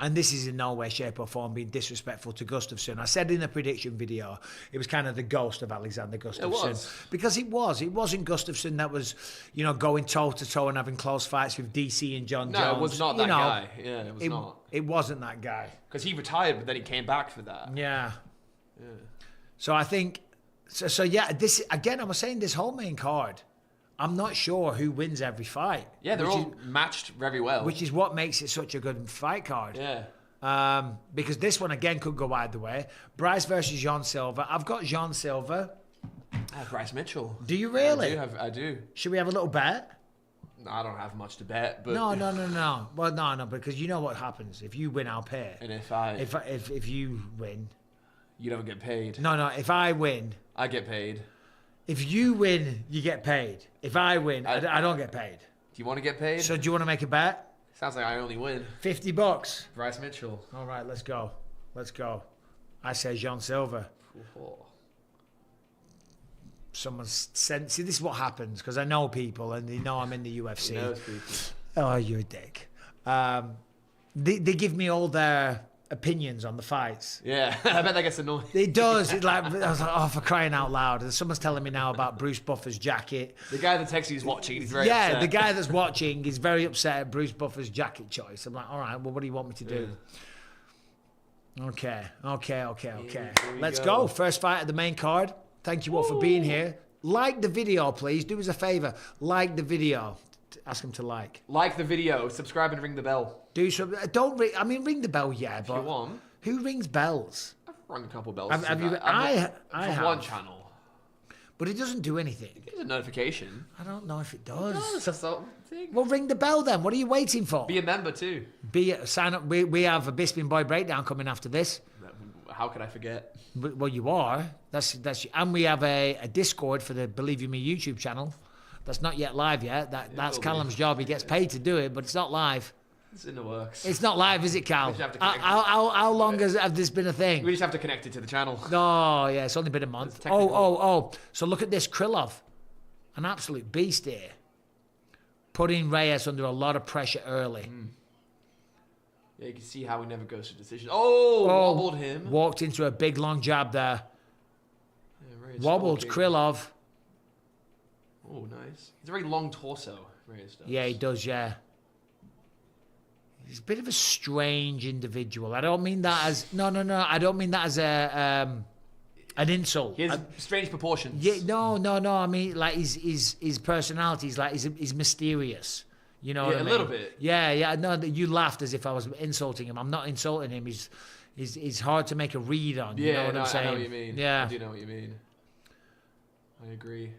and this is in no way, shape or form being disrespectful to Gustafsson. I said in the prediction video, it was kind of the ghost of Alexander Gustafsson. was. Because it was. It wasn't Gustafsson that was, going toe-to-toe and having close fights with DC and John Jones. No, it was not that guy. Yeah, it was not. It wasn't that guy. Because he retired, but then he came back for that. Yeah. Yeah. So I think, so yeah, this, again, I was saying this whole main card, I'm not sure who wins every fight. Yeah, they're which all matched very well. which is what makes it such a good fight card. Yeah. Because this one, again, could go either way. Bryce versus Jean Silva. I've got Jean Silva. I have Bryce Mitchell. Do you really? I do. Should we have a little bet? No, I don't have much to bet, but No. Well, no, because you know what happens. If you win, I'll pay. And If you win. you don't get paid, No, if I win. I get paid. If you win, you get paid. If I win, I don't get paid. Do you want to get paid? So do you want to make a bet? Sounds like I only win. $50. Bryce Mitchell. All right, let's go. I say Jean Silva. Someone sent. See, this is what happens because I know people and they know I'm in the UFC. He knows people. Oh, you're a dick. They give me all their opinions on the fights. Yeah, I bet that gets annoying. It does. It like I was like, oh, for crying out loud! And someone's telling me now about Bruce Buffer's jacket. The guy that texts you is watching. He's very Yeah, upset. the guy that's watching is very upset at Bruce Buffer's jacket choice. I'm like, all right, well, what do you want me to do? Okay. Here we Let's go. go. First fight of the main card. Thank you all for being here. Like the video, please. Do us a favor. Like the video. Ask them to like. Like the video, subscribe and ring the bell. Do some. Don't ring. I mean, ring the bell, yeah, but you want. who rings bells? I've rung a couple bells. Have you? I I for have. one channel. But it doesn't do anything. There's a notification. I don't know if it does. That's the sort of thing. Well, ring the bell then. What are you waiting for? Be a member too. Sign up. We have a Bisping Boy breakdown coming after this. How could I forget? Well, you are. That's. And we have a Discord for the Believe You Me YouTube channel. That's not yet live yet. That's will be. Callum's job. He gets paid to do it, but it's not live. It's in the works. It's not live, is it, Cal? We just have to connect. How long has this been a thing? We just have to connect it to the channel. No, yeah, it's only been a month. It's technical. So look at this, Krylov, an absolute beast here, putting Reyes under a lot of pressure early. Yeah, you can see how he never goes to decision. Oh, wobbled him. Walked into a big long jab there. Yeah, Reyes Wobbled stalking. Krylov. Oh, nice. He's a very long torso, Reyes does. Yeah, he does. Yeah. He's a bit of a strange individual. I don't mean that as no. I don't mean that as an insult. He has strange proportions. Yeah, no. I mean, like his personality is like he's mysterious. You know what I mean? a little bit. Yeah. No, you laughed as if I was insulting him. I'm not insulting him. He's hard to make a read on. Yeah, you know what no, I'm saying? I know what you mean. Yeah. I do know what you mean. I agree.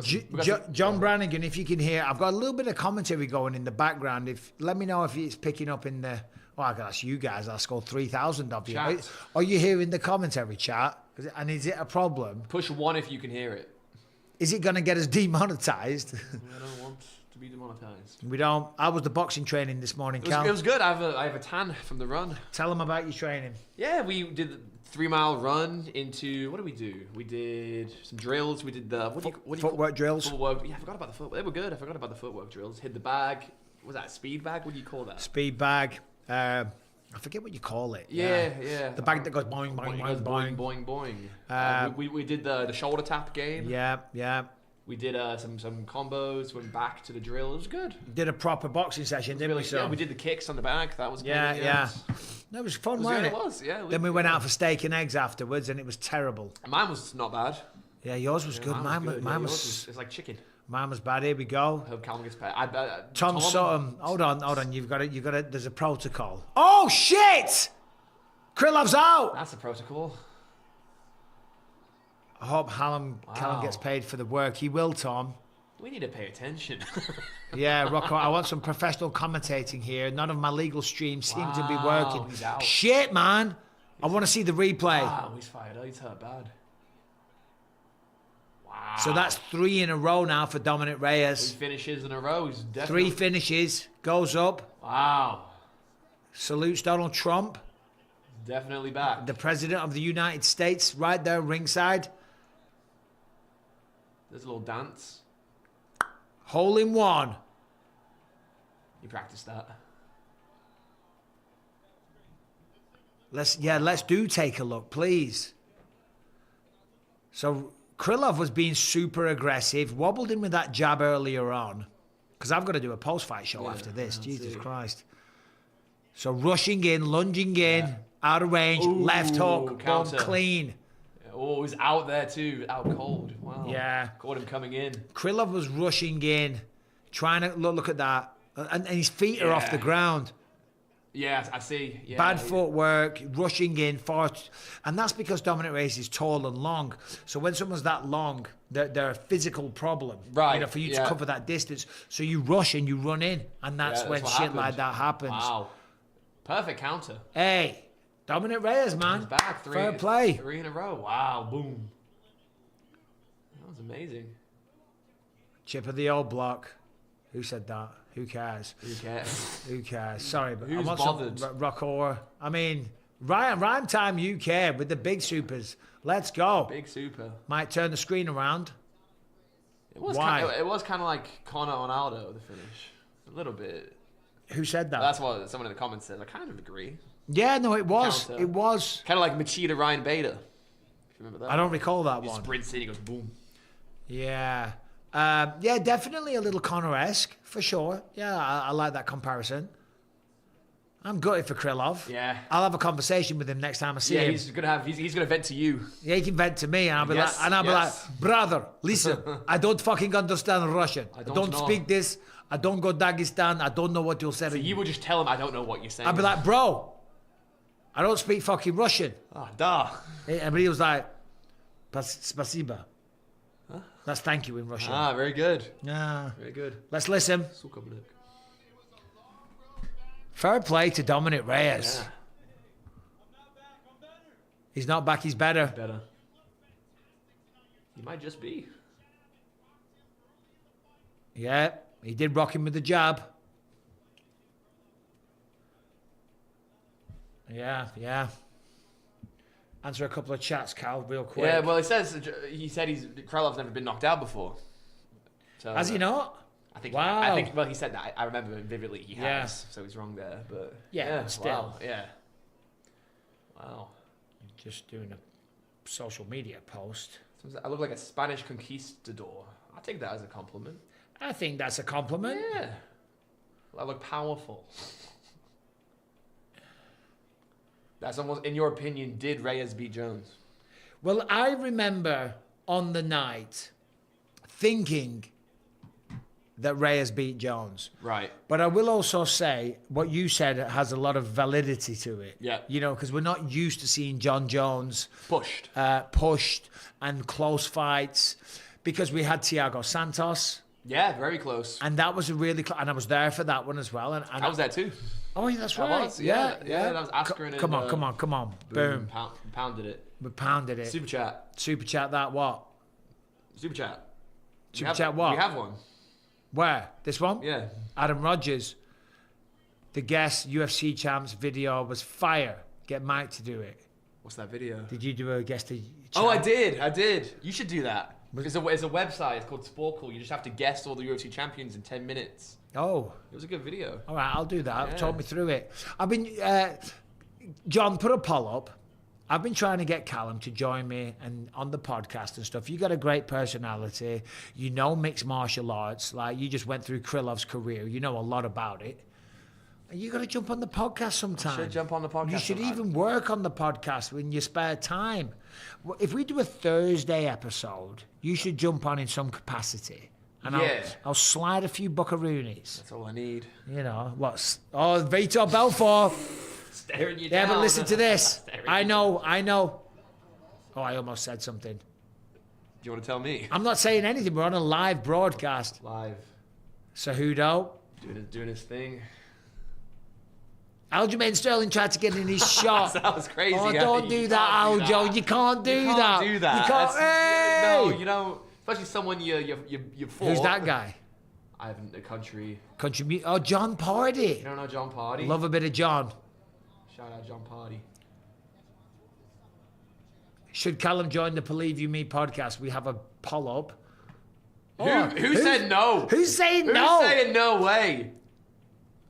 John Brannigan, if you can hear, I've got a little bit of commentary going in the background. Let me know if it's picking up in the. Oh, I gosh, you guys, I scored 3,000 of you. Chat. Are you hearing the commentary, chat? And is it a problem? Push 1 if you can hear it. Is it going to get us demonetized? I don't want to be demonetized. We don't. I was the boxing training this morning, It Cal. was good. I have a tan from the run. Tell them about your training. Yeah, we did the 3-mile run into, what did we do? We did some drills. We did the, what do you Footwork drills. Footwork. Yeah, I forgot about the footwork. They were good. I forgot about the footwork drills. Hit the bag. What was that, speed bag? What do you call that? Speed bag. I forget what you call it. Yeah. The bag that goes boing, boing, boing, boing. boing, boing. We did the shoulder tap game. Yeah. We did some combos, went back to the drill. It was good. Did a proper boxing session, didn't we? So yeah, we did the kicks on the back. That was good. Yeah. No, it was fun, wasn't it? It was, yeah. Then we went out for steak and eggs afterwards, and it was terrible. Mine was not bad. Yeah, yours was good. Mine Yours was. it's like chicken. Mine was bad. Here we go. I hope Calvin gets paid. Tom Sutton. Hold on. You've got it. There's a protocol. Oh shit! Krylov's out. That's a protocol. I hope Callum gets paid for the work. He will, Tom. We need to pay attention. Yeah, Rocco, I want some professional commentating here. None of my legal streams seem to be working. He's out. Shit, man. I want to see the replay. Wow, he's fired. He's hurt bad. Wow. So that's 3 in a row now for Dominick Reyes. 3 finishes in a row. He's definitely... 3 finishes. Goes up. Wow. Salutes Donald Trump, Definitely back. the President of the United States, right there ringside. There's a little dance. Hole in one. You practiced that. Let's do take a look, please. So Krylov was being super aggressive, wobbled in with that jab earlier on, because I've got to do a post-fight show after this. Jesus Christ. So rushing in, lunging in, out of range, left hook, counter. Yeah, clean. oh, he's out there too, out cold. Wow. Yeah. Caught him coming in. Krylov was rushing in, trying to look at that, and his feet are off the ground. Yeah, I see. Yeah, Bad footwork, rushing in far, and that's because Dominick Reyes is tall and long. So when someone's that long, they're a physical problem, Right, You know, for you to yeah. cover that distance. So you rush and you run in, and that's Yeah, when what shit happened. like that happens. Wow. Perfect counter. Hey, Dominick Reyes, man, He's back. fair play. 3 in a row. Wow. Boom. That was amazing. Chip of the old block. Who said that? Who cares? Who cares? Who cares? Sorry, but Who's I want bothered? some Rockor. I mean, Rhyme Time UK with the big supers. Let's go. Big super. Might turn the screen around. It was Why? Kind of, it was kind of like Conor Ronaldo, the finish. A little bit. Who said that? That's what someone in the comments said. I kind of agree. Yeah, no, it was. Counter. It was. Kind of like Machida Ryan Bader. If you remember that. I don't recall that He one. sprints in, he goes boom. Yeah. Yeah, definitely a little Conor-esque, for sure. Yeah, I like that comparison. I'm gutted for Krylov. Yeah. I'll have a conversation with him next time I see Yeah, him. he's gonna vent to you. Yeah, he can vent to me, and I'll be Yes, like, yes. brother, listen, I don't fucking understand Russian. I don't don't know. speak this. I don't go Dagestan. I don't know what you'll say. So you would just tell him, I don't know what you're saying. I'd be like, bro, I don't speak fucking Russian. oh, duh. And he was like, spasiba. That's thank you in Russian. Ah, very good. Yeah. Very good. Let's listen. Suka Blek. Fair play to Dominick Reyes. Yeah, He's not back, he's better. better. He might just be. Yeah, he did rock him with the jab. Yeah. Answer a couple of chats, Cal, real quick. Yeah, well, he said Krylov's never been knocked out before. So, Has he not? I think. Wow. I think. Well, he said that. I remember vividly. He Yeah. has. So he's wrong there. But Yeah, but still. Wow. Yeah. Wow. Just doing a social media post. I look like a Spanish conquistador. I'll take that as a compliment. I think that's a compliment. Yeah. I look powerful. That's almost, in your opinion, did Reyes beat Jones? Well, I remember on the night thinking that Reyes beat Jones. Right. But I will also say what you said has a lot of validity to it. Yeah. You know, because we're not used to seeing John Jones Pushed. pushed and close fights. because we had Thiago Santos, Yeah, very close. and that was a really and I was there for that one as well. And I was there too. Oh, yeah, that's I right. was, yeah. That was Askren and... Come on. Boom. Pounded it. We pounded it. Super chat. Super chat that what? Super chat. Super chat what? We have one. Where? This one? Yeah. Adam Rogers. The guest UFC champs video was fire. Get Mike to do it. What's that video? Did you do a guest? Oh, I did. You should do that. It's a website. It's called Sporkle. You just have to guess all the UFC champions in 10 minutes. Oh. It was a good video. All right, I'll do that. Yeah. Talk me through it. I've been, John, put a poll up. I've been trying to get Callum to join me and on the podcast and stuff. You got a great personality. You know mixed martial arts. Like, you just went through Krylov's career. You know a lot about it. And you got to jump on the podcast sometime. I should jump on the podcast. You should sometime. even work on the podcast when you spare time. If we do a Thursday episode, you should jump on in some capacity. And I'll slide a few buckaroonies. That's all I need. You know, what's... Oh, Vitor Belfort. Staring you Yeah, down. but listen to this. Staring I you know. Oh, I almost said something. Do you want to tell me? I'm not saying anything. We're on a live broadcast. Live. Cejudo. Doing his thing. Aljamain Sterling tried to get in his shot. That was crazy. Oh, yeah. don't do that, Aljo. You can't do that. You can't do that. You can't. No, Hey! you know, especially someone you fought. Who's that guy? I haven't a country. Oh, John Pardy. You don't know John Party? Love a bit of John. Shout out John Party. Should Callum join the Believe You Me podcast? We have a poll up. Who said no? Who's saying Who's no? saying no way?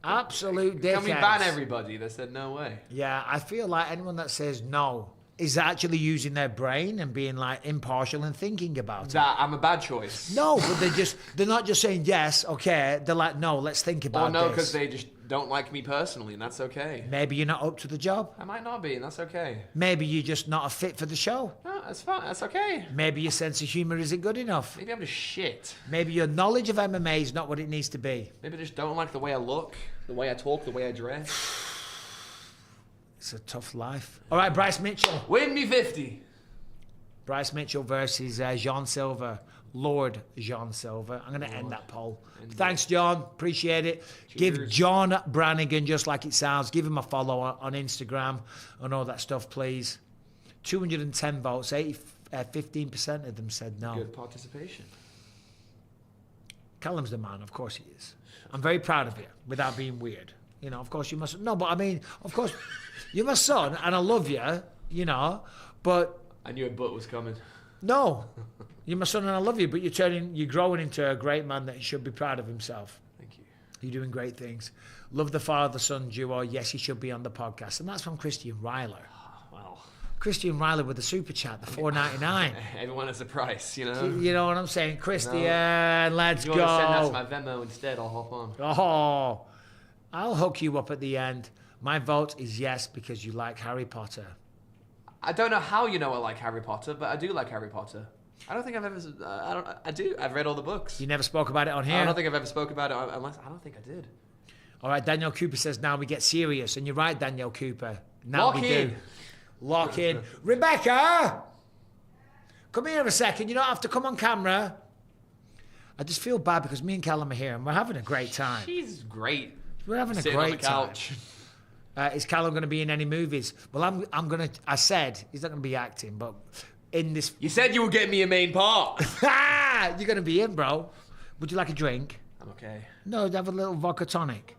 Absolute dickheads. Can we ban everybody that said no way? Yeah, I feel like anyone that says no is actually using their brain and being like impartial and thinking about it. That I'm a bad choice. No, but they're not just saying yes, okay. They're like, no, let's think about Or no, this. because they just don't like me personally, and that's okay. Maybe you're not up to the job. I might not be, and that's okay. Maybe you're just not a fit for the show. No, that's fine. That's okay. Maybe your sense of humor isn't good enough. Maybe I'm just shit. Maybe your knowledge of MMA is not what it needs to be. Maybe I just don't like the way I look, the way I talk, the way I dress. It's a tough life. All right, Bryce Mitchell. Win me 50. Bryce Mitchell versus Jean Silva. Lord Jean Silva. I'm going to end that poll. Thanks, John. Appreciate it. Cheers. Give John Brannigan, just like it sounds, give him a follow on Instagram and all that stuff, please. 210 votes. 15% of them said no. Good participation. Callum's the man. Of course he is. I'm very proud of you, without being weird. You know, of course you must... No, but I mean, of course, you're my son, and I love you, you know, but... I knew a butt was coming. No, you're my son and I love you, but you're growing into a great man that should be proud of himself. Thank you. You're doing great things. Love the father-son duo. Yes, he should be on the podcast. And that's from Christian Ryler. Well, Christian Ryler with the super chat, the $4.99. everyone has a price, you know? You know what I'm saying? Christian, let's If you go. want to send that to my Venmo instead, I'll hop on. Oh, I'll hook you up at the end. My vote is yes because you like Harry Potter. I don't know how you know I like Harry Potter, but I do like Harry Potter. I don't think I've ever... I do. I've read all the books. You never spoke about it on here? I don't think I've ever spoke about it unless... I don't think I did. All right, Daniel Cooper says, now we get serious. And you're right, Daniel Cooper. Now Lock we in. do. Lock in. Rebecca! Come here a second. You don't have to come on camera. I just feel bad because me and Callum are here and we're having a great time. She's great. We're having a Sitting on great the couch. time. Is Callum going to be in any movies? Well, I'm going to... I said he's not going to be acting, but in this... You said you would get me a main part. You're going to be in, bro. Would you like a drink? I'm okay. No, have a little vodka tonic.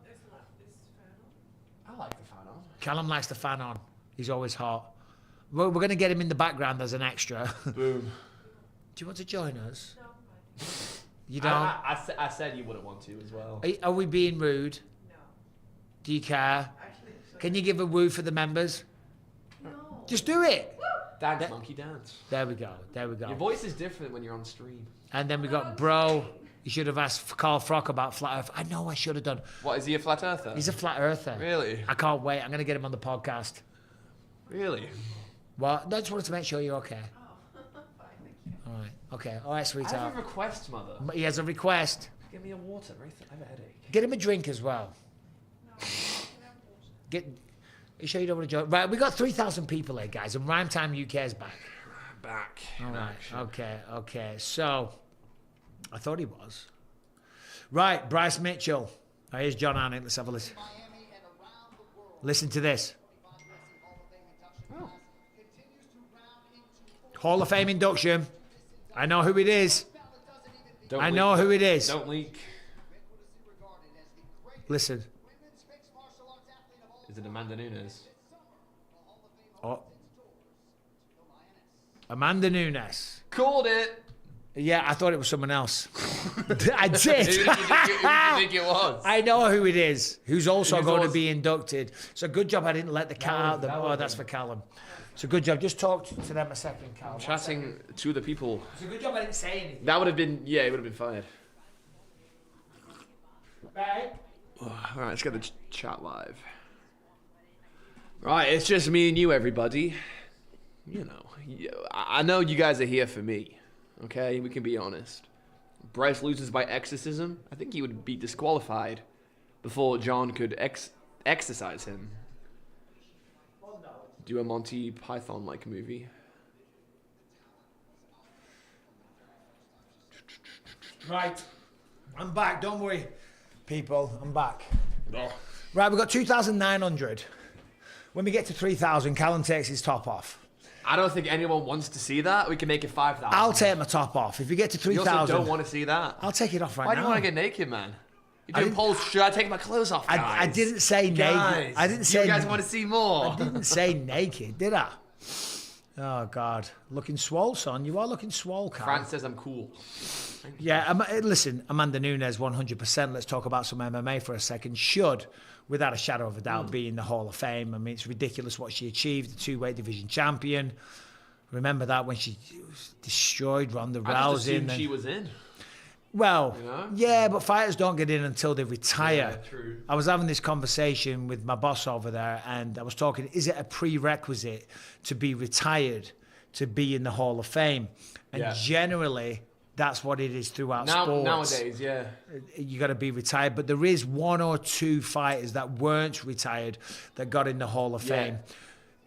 I like the fan on. Callum likes the fan on. He's always hot. We're going to get him in the background as an extra. Boom. Do you want to join us? No. You don't? I said you wouldn't want to as well. Are we being rude? No. Do you care? Actually, Can you give a woo for the members? no. Just do it. Dance, That- monkey, dance. There we go. There we Your go. voice is different when you're on stream. And then we got bro. You should have asked Carl Frock about flat Earth. I know I should have done. What, is he a flat earther? He's a flat earther. Really? I can't wait. I'm going to get him on the podcast. Really? Well, I just wanted to make sure you're okay. Oh, fine, thank you. All right. Okay. All right, I sweetheart. have a request, mother. He has a request. Give me a water. I have a headache. Get him a drink as well. No, I can have water. Get. Are you sure you don't want to join? Right, we got 3,000 people here, guys, and Rhyme Time UK is back. Back. All in right. action. Okay. Okay. So I thought he was. Right, Bryce Mitchell. Oh, here's John Arnott. Let's have a listen. Listen to this. Hall of Fame induction. I know who it is. I know who it is. Don't leak. Listen. Is it Amanda Nunes? Oh. Amanda Nunes. Called it. Yeah, I thought it was someone else. I did. Who did you think it was? I know who it is, who's also Who's going to also- be inducted. So good job I didn't let the cat out. Oh, that's for Callum. So good job. Just talk to them a second, Callum. Chatting to the people. It's a good job I didn't say anything. That would have been, yeah, it would have been fired. Right? All right, let's get the chat live. Right, it's just me and you, everybody. You know, I know you guys are here for me. Okay, we can be honest. Bryce loses by exorcism. I think he would be disqualified before John could exercise him. Do a Monty Python-like movie. Right. I'm back. Don't worry, people. I'm back. Right, we've got 2,900. When we get to 3,000, Callum takes his top off. I don't think anyone wants to see that. We can make it 5,000. I'll take my top off. If we get to You 3,000, also don't want to see that. I'll take it off right Why now. do you want to get naked, man? You're doing didn't- polls. Should I take my clothes off, guys? I didn't say naked. Guys, I didn't say. You guys want to see more? I didn't say naked, did I? Oh God, looking swole, son. You are looking swole, Cal. Fran says I'm cool. Yeah, listen, Amanda Nunes, 100%. Let's talk about some MMA for a second. Should, without a shadow of a doubt, be in the Hall of Fame. I mean, it's ridiculous what she achieved. The two-weight division champion. Remember that when she destroyed Ronda I just Rousey. assumed she was in. Well, You know? yeah, but fighters don't get in until they retire. Yeah, true. I was having this conversation with my boss over there, and I was talking, is it a prerequisite to be retired to be in the Hall of Fame? And Yeah. generally, that's what it is throughout sports. Nowadays, yeah. You got to be retired, but there is one or two fighters that weren't retired that got in the Hall of Yeah. Fame.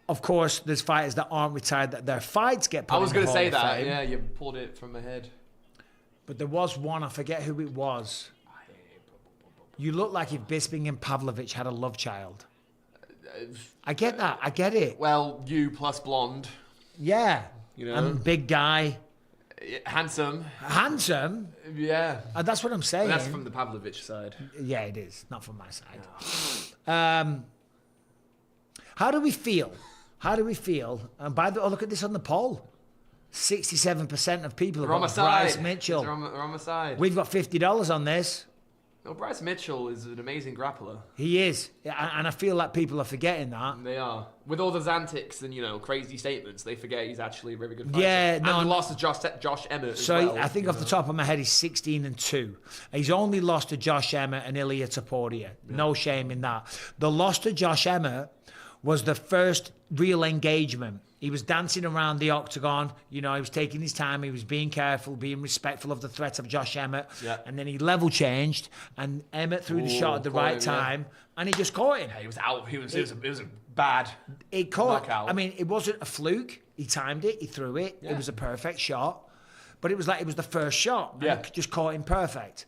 Of course, there's fighters that aren't retired that their fights get put I was in the going to Hall say of that. Fame. Yeah, you pulled it from my head. But there was one, I forget who it was. You look like if Bisping and Pavlovich had a love child. I get that. I get it. Well, you plus blonde. Yeah. You know? And big guy. Handsome. Handsome. Yeah. That's what I'm saying. That's from the Pavlovich side. Yeah, it is. Not from my side. How do we feel? How do we feel? And by the way, look at this on the poll. 67% of people They're on my have got Bryce side. Mitchell. They're on my side. We've got $50 on this. No, Bryce Mitchell is an amazing grappler. He is. And I feel like people are forgetting that. They are. With all those antics and, you know, crazy statements, they forget he's actually a very good fighter. Yeah, and no, he no. lost to Josh Emmett as So well, I think you off the know. top of my head, he's 16-2. He's only lost to Josh Emmett and Ilya Taporia. No shame in that. The loss to Josh Emmett was the first real engagement. He was dancing around the octagon. You know, he was taking his time. He was being careful, being respectful of the threat of Josh Emmett. Yeah. And then he level changed, and Emmett threw the shot at the caught right him, yeah. time, and he just caught him. Yeah, he was out. It was a bad. It caught. knockout. I mean, it wasn't a fluke. He timed it. He threw it. Yeah. It was a perfect shot. But it was like it was the first shot. And Yeah. it just caught him perfect.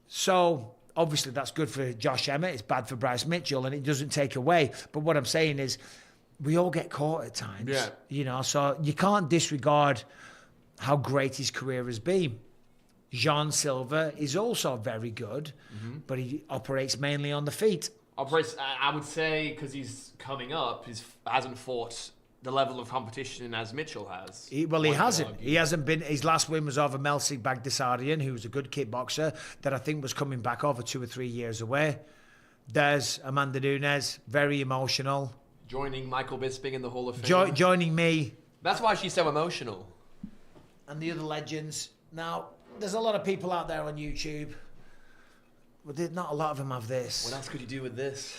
So obviously that's good for Josh Emmett. It's bad for Bryce Mitchell, and it doesn't take away. But what I'm saying is, we all get caught at times. Yeah. You know, so you can't disregard how great his career has been. Jean Silva is also very good, but he operates mainly on the feet. I would say because he's coming up, he hasn't fought the level of competition as Mitchell has. He One could hasn't. argue. He hasn't been. His last win was over Melsik Bagdasaryan, who was a good kickboxer that I think was coming back over 2 or 3 years away. There's Amanda Nunes, very emotional. Joining Michael Bisping in the Hall of Fame. Joining me That's why she's so emotional. and the other legends. Now, there's a lot of people out there on YouTube, but not a lot of them have this. What else could you do with this?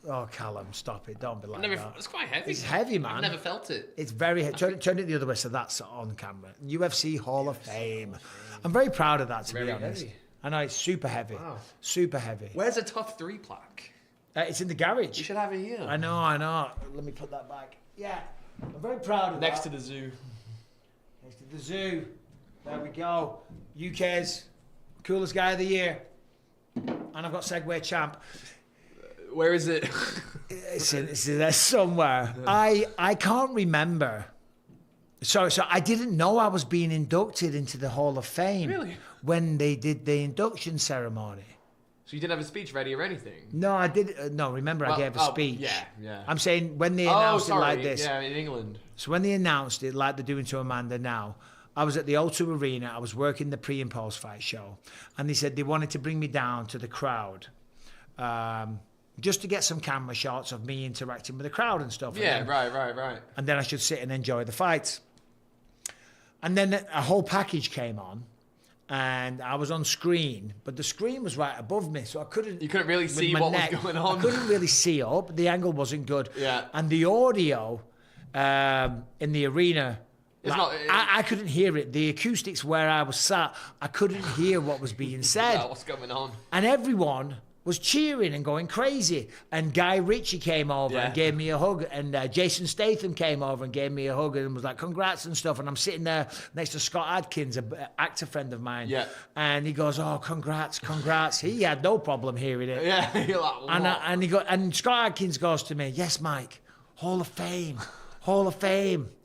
Oh, Callum, stop it. Don't be like that. It's quite heavy. It's heavy, man. I've never felt it. It's very heavy. Turn it the other way so that's on camera. UFC Hall of Fame. I'm very proud of that, to be Very honest. heavy. I know, it's super heavy. Wow. Super heavy. Where's a tough 3 plaque? It's in the garage. You should have it here. I know. Let me put that back. Yeah, I'm very proud of Next that. to the zoo. Next to the zoo. There we go. UK's coolest guy of the year. And I've got Segway champ. Where is it? It's there somewhere. I can't remember. So I didn't know I was being inducted into the Hall of Fame. Really? When they did the induction ceremony. So you didn't have a speech ready or anything? No, I did. No, remember I gave a speech. Yeah. I'm saying when they announced it like this. Yeah, in England. So when they announced it, like they're doing to Amanda now, I was at the O2 Arena. I was working the pre and post fight show, and they said they wanted to bring me down to the crowd, just to get some camera shots of me interacting with the crowd and stuff. Yeah, and right. And then I should sit and enjoy the fights. And then a whole package came on, and I was on screen, but the screen was right above me, so I couldn't. You couldn't really with see my what neck, was going on. I couldn't really see up. The angle wasn't good. Yeah. And the audio in the arena. It's I couldn't hear it. The acoustics where I was sat, I couldn't hear what was being said. Yeah, what's going on? And everyone was cheering and going crazy. And Guy Ritchie came over and gave me a hug. And Jason Statham came over and gave me a hug and was like, congrats and stuff. And I'm sitting there next to Scott Adkins, an actor friend of mine. Yeah. And he goes, oh, congrats. He had no problem hearing it. Yeah, you're like, what? And Scott Adkins goes to me, yes, Mike, Hall of Fame.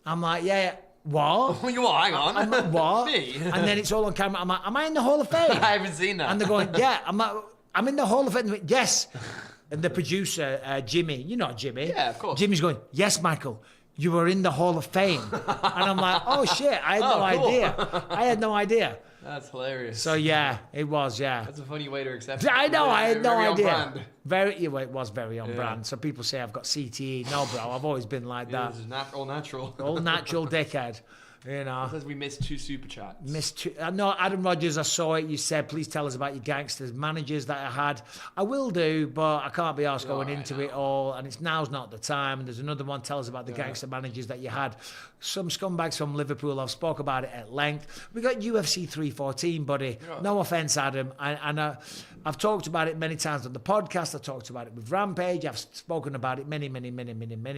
I'm like, yeah. What? You are, hang on. I'm like, what? Me? And then it's all on camera. I'm like, am I in the Hall of Fame? I haven't seen that. And they're going, yeah. I'm like, I'm in the Hall of Fame. Yes. And the producer, Jimmy, you know Jimmy. Yeah, of course. Jimmy's going, yes, Michael, you were in the Hall of Fame. And I'm like, oh, shit, I had no idea. That's hilarious. So, yeah, it was, yeah. That's a funny way to accept it. I know, I had no Very on idea. brand. It was very on brand. So people say I've got CTE. No, bro, I've always been like Yeah, that. this is all natural. All natural dickhead. You know. Says we missed 2 super chats. No, Adam Rogers, I saw it. You said, please tell us about your gangsters managers that I had. I will do, but I can't be asked going into it all. And now's not the time. And there's another one, tell us about the gangster managers that you had. Some scumbags from Liverpool, I've spoke about it at length. We got UFC 314, buddy. Yeah. No offense, Adam. I've talked about it many times on the podcast. I talked about it with Rampage. I've spoken about it many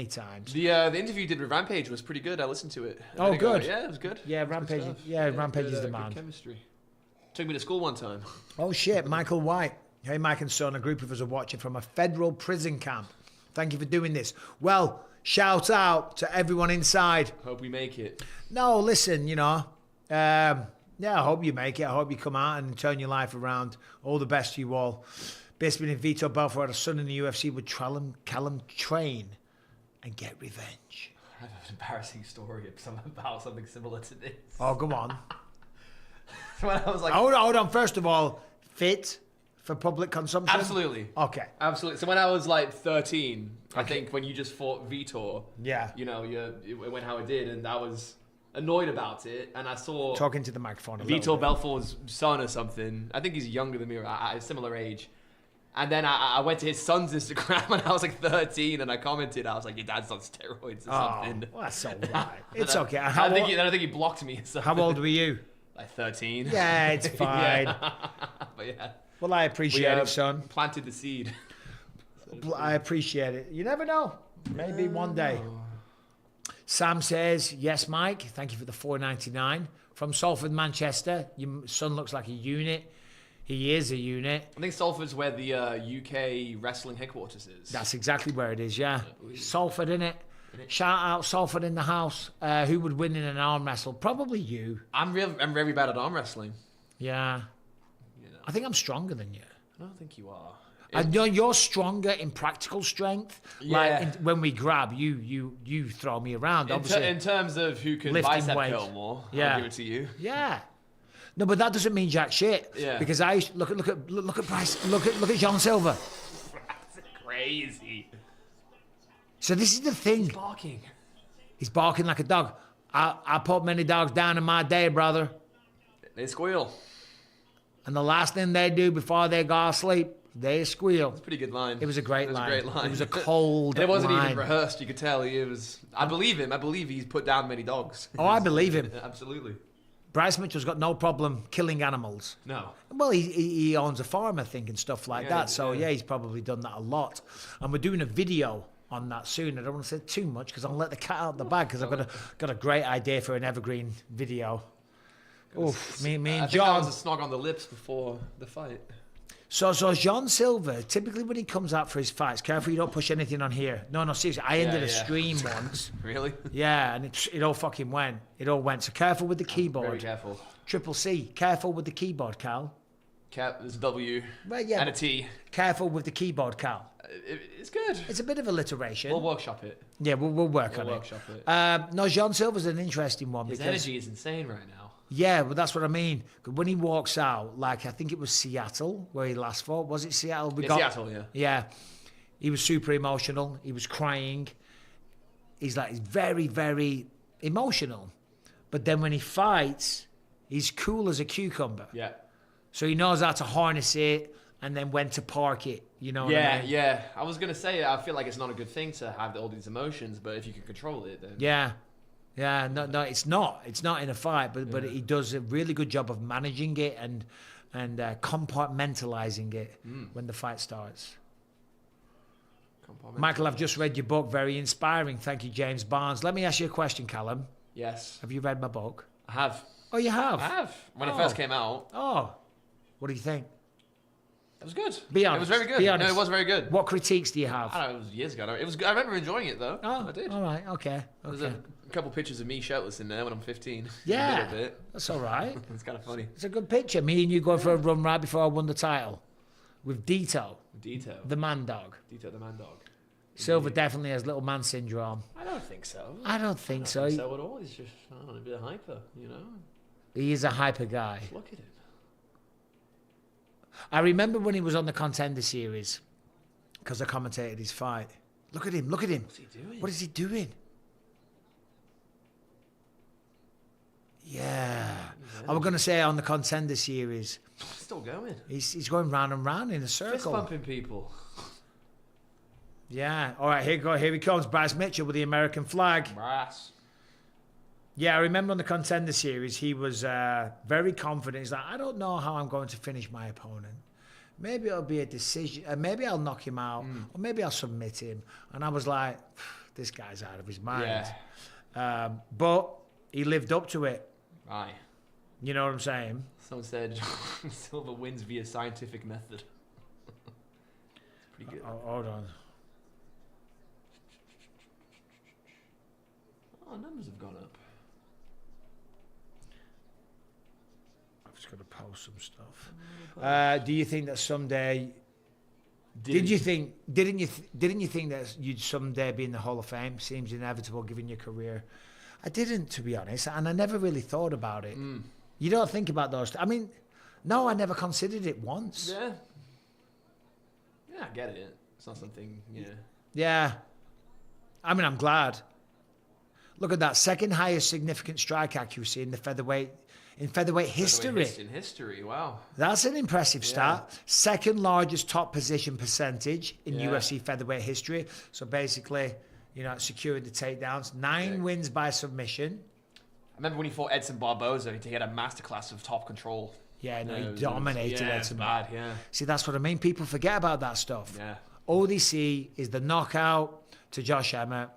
times. The interview you did with Rampage was pretty good. I listened to it. Oh, good. Yeah, it was good. Yeah, Rampage. Rampage is the man. Good chemistry. Took me to school one time. Oh shit, Michael White. Hey, Mike and Son, a group of us are watching from a federal prison camp. Thank you for doing this. Well, shout out to everyone inside. Hope we make it. No, listen, you know, I hope you make it. I hope you come out and turn your life around. All the best to you all. Bisping and Vito Belfort had a son in the UFC with Callum train and get revenge. I have an embarrassing story about something similar to this. Oh, go on. When I was like, hold on. First of all, fit for public consumption? Absolutely. Okay. Absolutely. So when I was like 13, I think when you just fought Vitor, yeah, you know, it went how it did, and I was annoyed about it, and I saw talking to the microphone. Vitor Belfort's son or something. I think he's younger than me, or at a similar age. And then I went to his son's Instagram and I was like 13 and I commented, I was like, your dad's on steroids or something. Well, that's all right. It's okay. I don't think he blocked me or something. How old were you? Like 13. Yeah, it's fine. But yeah. Well, I appreciate it, son. Planted the seed. I appreciate it. You never know. Maybe one day. Sam says, yes, Mike. Thank you for the $4.99. From Salford, Manchester. Your son looks like a unit. He is a unit. I think Salford's where the UK wrestling headquarters is. That's exactly where it is, yeah. Salford, innit? Shout out Salford in the house. Who would win in an arm wrestle? Probably you. I'm very bad at arm wrestling. Yeah. You know. I think I'm stronger than you. I don't think you are. I know you're stronger in practical strength. Yeah. Like when we grab, you throw me around. Obviously, in terms of who can lifting bicep weight. curl more, Yeah. I'll give it to you. Yeah. No, but that doesn't mean jack shit. Yeah. Because I used to look at Bryce. Look at John Silva. That's crazy. So this is the thing. He's barking like a dog. I put many dogs down in my day, brother. They squeal. And the last thing they do before they go to sleep, they squeal. It's a pretty good line. It was a great line. It was a cold and it wasn't line. even rehearsed. You could tell he was. I believe him. I believe he's put down many dogs. Oh, I believe him. Absolutely. Bryce Mitchell's got no problem killing animals. No. Well, he owns a farm, I think, and stuff like Yeah, that. So, yeah. he's probably done that a lot. And we're doing a video on that soon. I don't want to say too much because I'll let the cat out the bag because I've got a great idea for an evergreen video. Oof, me I and think that John. was a snog on the lips before the fight. So John Silva, typically when he comes out for his fights, careful you don't push anything on here. No, seriously. I ended a stream once. Really? Yeah, and it all fucking went. It all went. So careful with the keyboard. Very careful. Triple C. Careful with the keyboard, Cal. Cap, there's a W Well, yeah, and a but T. careful with the keyboard, Cal. It's good. It's a bit of alliteration. We'll workshop it. Yeah, we'll work on workshop it. it. No, John Silva's an interesting one His because energy is insane right now. yeah, well that's what I mean. 'Cause when he walks out, like I think it was Seattle where he last fought. Was it Seattle? Seattle, yeah. Yeah, he was super emotional. He was crying. He's very, very emotional. But then when he fights, he's cool as a cucumber. Yeah. So he knows how to harness it and then when to park it. You know what I mean? Yeah. I was gonna say I feel like it's not a good thing to have all these emotions, but if you can control it, then Yeah. Yeah, no, it's not. It's not in a fight, but he does a really good job of managing it and compartmentalizing it when the fight starts. Michael, I've just read your book. Very inspiring. Thank you, James Barnes. Let me ask you a question, Callum. Yes, Have you read my book? I have. Oh, you have? I have. When it Oh. first came out, Oh, what do you think? it was good. Be It honest. was very good. Be No, honest. it was very good. What critiques do you have? I don't know, it was years ago. It was good. I remember enjoying it though. Oh, I did. all right. Okay. There's Okay. a couple pictures of me shirtless in there when I'm 15. Yeah. A little bit. That's all right. It's kind of funny. It's a good picture. Me and you going for a run right before I won the title with Dito, Detail. the man dog. Detail the man dog. Silva definitely has little man syndrome. I don't think so. I don't think so. I don't think so at all. He's just I don't know, a bit hyper, you know. He is a hyper guy. Look at him. I remember when he was on the Contender Series because I commentated his fight. Look at him. Look at him. What's he doing? What is he doing? Yeah. I was going to say on the Contender Series, Still going. he's going round and round in a Fist circle. bumping people. Yeah. All right, here he comes. Bryce Mitchell with the American flag. Brass. Yeah, I remember on the Contender Series, he was very confident. He's like, I don't know how I'm going to finish my opponent. Maybe it'll be a decision. Maybe I'll knock him out, or maybe I'll submit him. And I was like, this guy's out of his mind. Yeah. But he lived up to it. Aye. You know what I'm saying? Someone said Silva wins via scientific method. It's pretty good. Oh, hold on. Oh, numbers have gone up. I'm just going to post some stuff. Do you think that someday? Didn't you think that you'd someday be in the Hall of Fame? Seems inevitable given your career. I didn't, to be honest, and I never really thought about it. You don't think about those. I mean, no, I never considered it once. Yeah. Yeah, I get it. It's not something, yeah. Yeah. I mean, I'm glad. Look at that, second highest significant strike accuracy in the featherweight history. In history, wow. That's an impressive stat. Second largest top position percentage in Yeah. UFC featherweight history. So basically, securing the takedowns. 9 wins by submission. I remember when he fought Edson Barboza, he had a masterclass of top control. Yeah, no, It he was- dominated yeah, Edson. it's bad, yeah. See, that's what I mean. People forget about that stuff. Yeah. All they see is the knockout to Josh Emmett.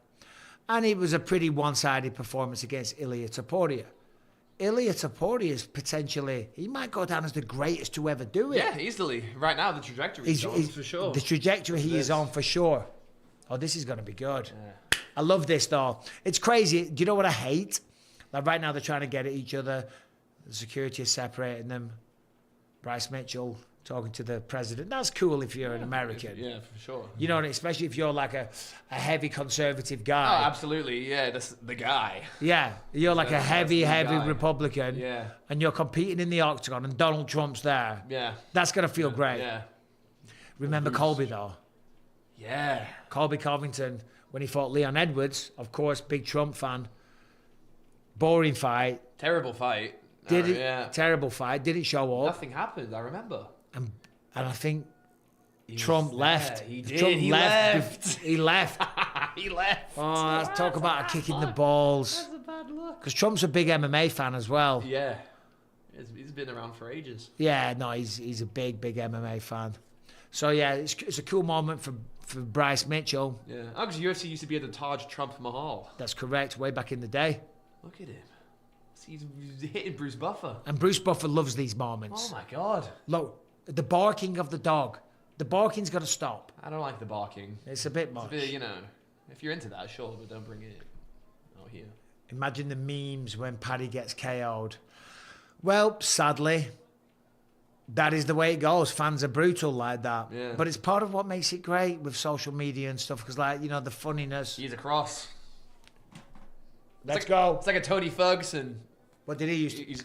And it was a pretty one-sided performance against Ilia Topuria. Ilia Topuria is potentially, he might go down as the greatest to ever do it. Yeah, easily. Right now, the trajectory is on, for sure. The trajectory he is on for sure. Oh, this is going to be good. I love this, though. It's crazy. Do you know what I hate? Like right now, they're trying to get at each other. The security is separating them. Bryce Mitchell talking to the president. That's cool if you're an American. Yeah, for sure. You know, especially if you're like a heavy conservative Oh, guy. absolutely. Yeah, that's the guy. Yeah, you're like a That's heavy the guy. Republican. Yeah. And you're competing in the octagon and Donald Trump's there. Yeah. That's going to feel great. Yeah. Remember Colby, though? Yeah. Colby Covington, when he fought Leon Edwards, of course, big Trump fan. Boring fight. Terrible fight. Yeah. Terrible fight. Didn't show up. Nothing happened, I remember. And I think He Trump was left. there. He did. Trump He left. left. He left. He left. Oh, let's talk about a kick in the balls. That's a bad look. Because Trump's a big MMA fan as well. Yeah. He's been around for ages. Yeah, no, he's a big MMA fan. So yeah, it's a cool moment for Bryce Mitchell. Yeah. Oh, because UFC used to be at the Taj Trump Mahal. That's correct. Way back in the day. Look at him. He's hitting Bruce Buffer. And Bruce Buffer loves these moments. Oh my god. Look, the barking of the dog. The barking's got to stop. I don't like the barking. It's a bit It's much. a bit, you know, if you're into that, sure, but don't bring it out here. Imagine the memes when Paddy gets KO'd. Well, sadly, that is the way it goes. Fans are brutal like that. Yeah. But it's part of what makes it great with social media and stuff, because, like, you know, the funniness. He's a cross. Let's go. It's like a Tony Ferguson. What did he use? He's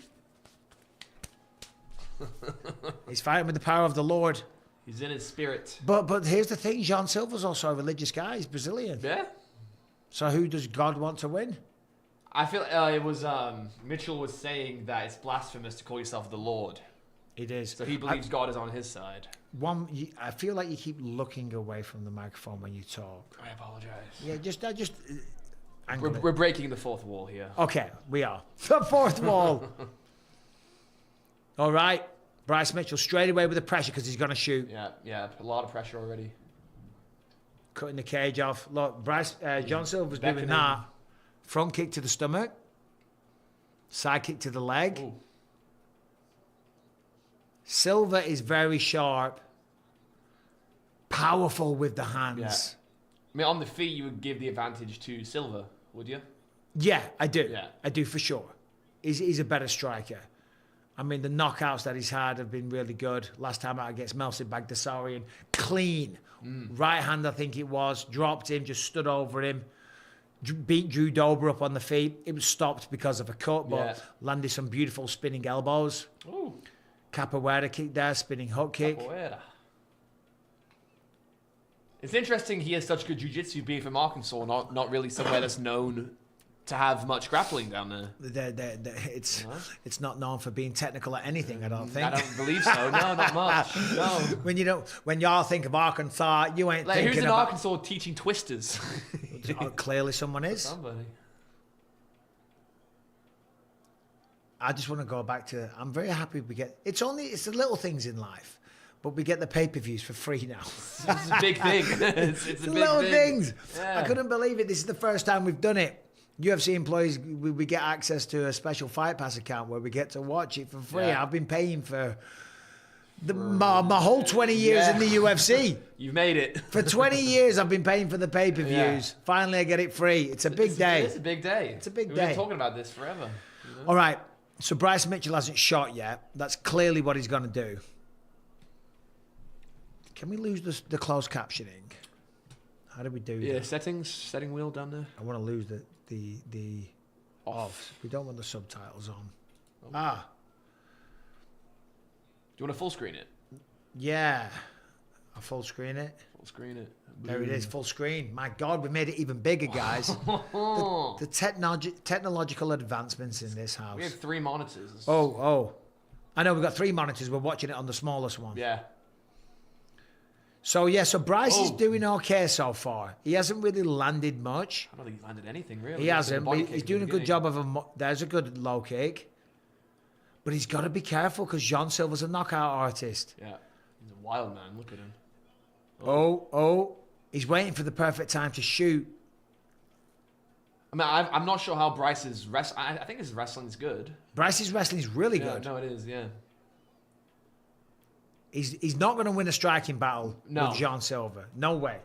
He's fighting with the power of the Lord. in his spirit. But here's the thing, Jean Silva's also a religious guy. He's Brazilian. Yeah. So who does God want to win? I feel it was Mitchell was saying that it's blasphemous to call yourself the Lord. It is. So he believes God is on his side. I feel like you keep looking away from the microphone when you talk. I apologize. Yeah, just angle it. We're breaking the fourth wall here. Okay, we are. The fourth wall. All right. Bryce Mitchell straight away with the pressure because he's going to shoot. Yeah, a lot of pressure already. Cutting the cage off. Look, John Silva's doing Beckoning. that. Front kick to the stomach. Side kick to the leg. Ooh. Silva is very sharp. Powerful with the hands. Yeah. I mean, on the feet, you would give the advantage to Silva, would you? Yeah, I do. Yeah. I do for sure. He's a better striker. I mean, the knockouts that he's had have been really good. Last time out against Melsi Bagdasarian, clean. Right hand, I think it was. Dropped him, just stood over him. Beat Drew Dober up on the feet. It was stopped because of a cut, but landed some beautiful spinning elbows. Ooh. Capoeira kick there, spinning hook kick. Capoeira. It's interesting he has such good jiu-jitsu being from Arkansas, not really somewhere that's known to have much grappling down there. It's not known for being technical at anything, I don't think. I don't believe so. No, not much. No. When y'all think of Arkansas, you ain't Like, thinking who's in about... Arkansas teaching twisters? Clearly someone is. Somebody. I just want to go back to... I'm very happy we get... It's the little things in life, but we get the pay-per-views for free now. It's a big thing. It's a The big little thing. things. Yeah. I couldn't believe it. This is the first time we've done it. UFC employees, we get access to a special Fight Pass account where we get to watch it for free. Yeah. I've been paying for my whole 20 years in the UFC. You've made it. For 20 years, I've been paying for the pay-per-views. Yeah. Finally, I get it free. It's a big day. It's a big day. It's a big We've day. been talking about this forever. You know? All right. So Bryce Mitchell hasn't shot yet. That's clearly what he's going to do. Can we lose the closed captioning? How do we do Yeah, that? setting wheel down there. I want to lose the off. We don't want the subtitles on. Ah, Do you want to full screen it? yeah. I full screen it. Full screen it. There it is, full screen. My God, we made it even bigger, guys. the technological advancements in this house. We have 3 monitors. Oh. I know we've got 3 monitors. We're watching it on the smallest one. Yeah. So Bryce is doing okay so far. He hasn't really landed much. I don't think he's landed anything, really. He hasn't, but Body he's kick at doing the a good beginning. job of there's a good low kick. But he's got to be careful because John Silva's a knockout artist. Yeah. He's a wild man. Look at him. Oh. He's waiting for the perfect time to shoot. I mean, I'm not sure how Bryce's I think his wrestling is good. Bryce's wrestling is really Yeah, good. no, it is, yeah. He's not going to win a striking battle No. with John Silva. No way.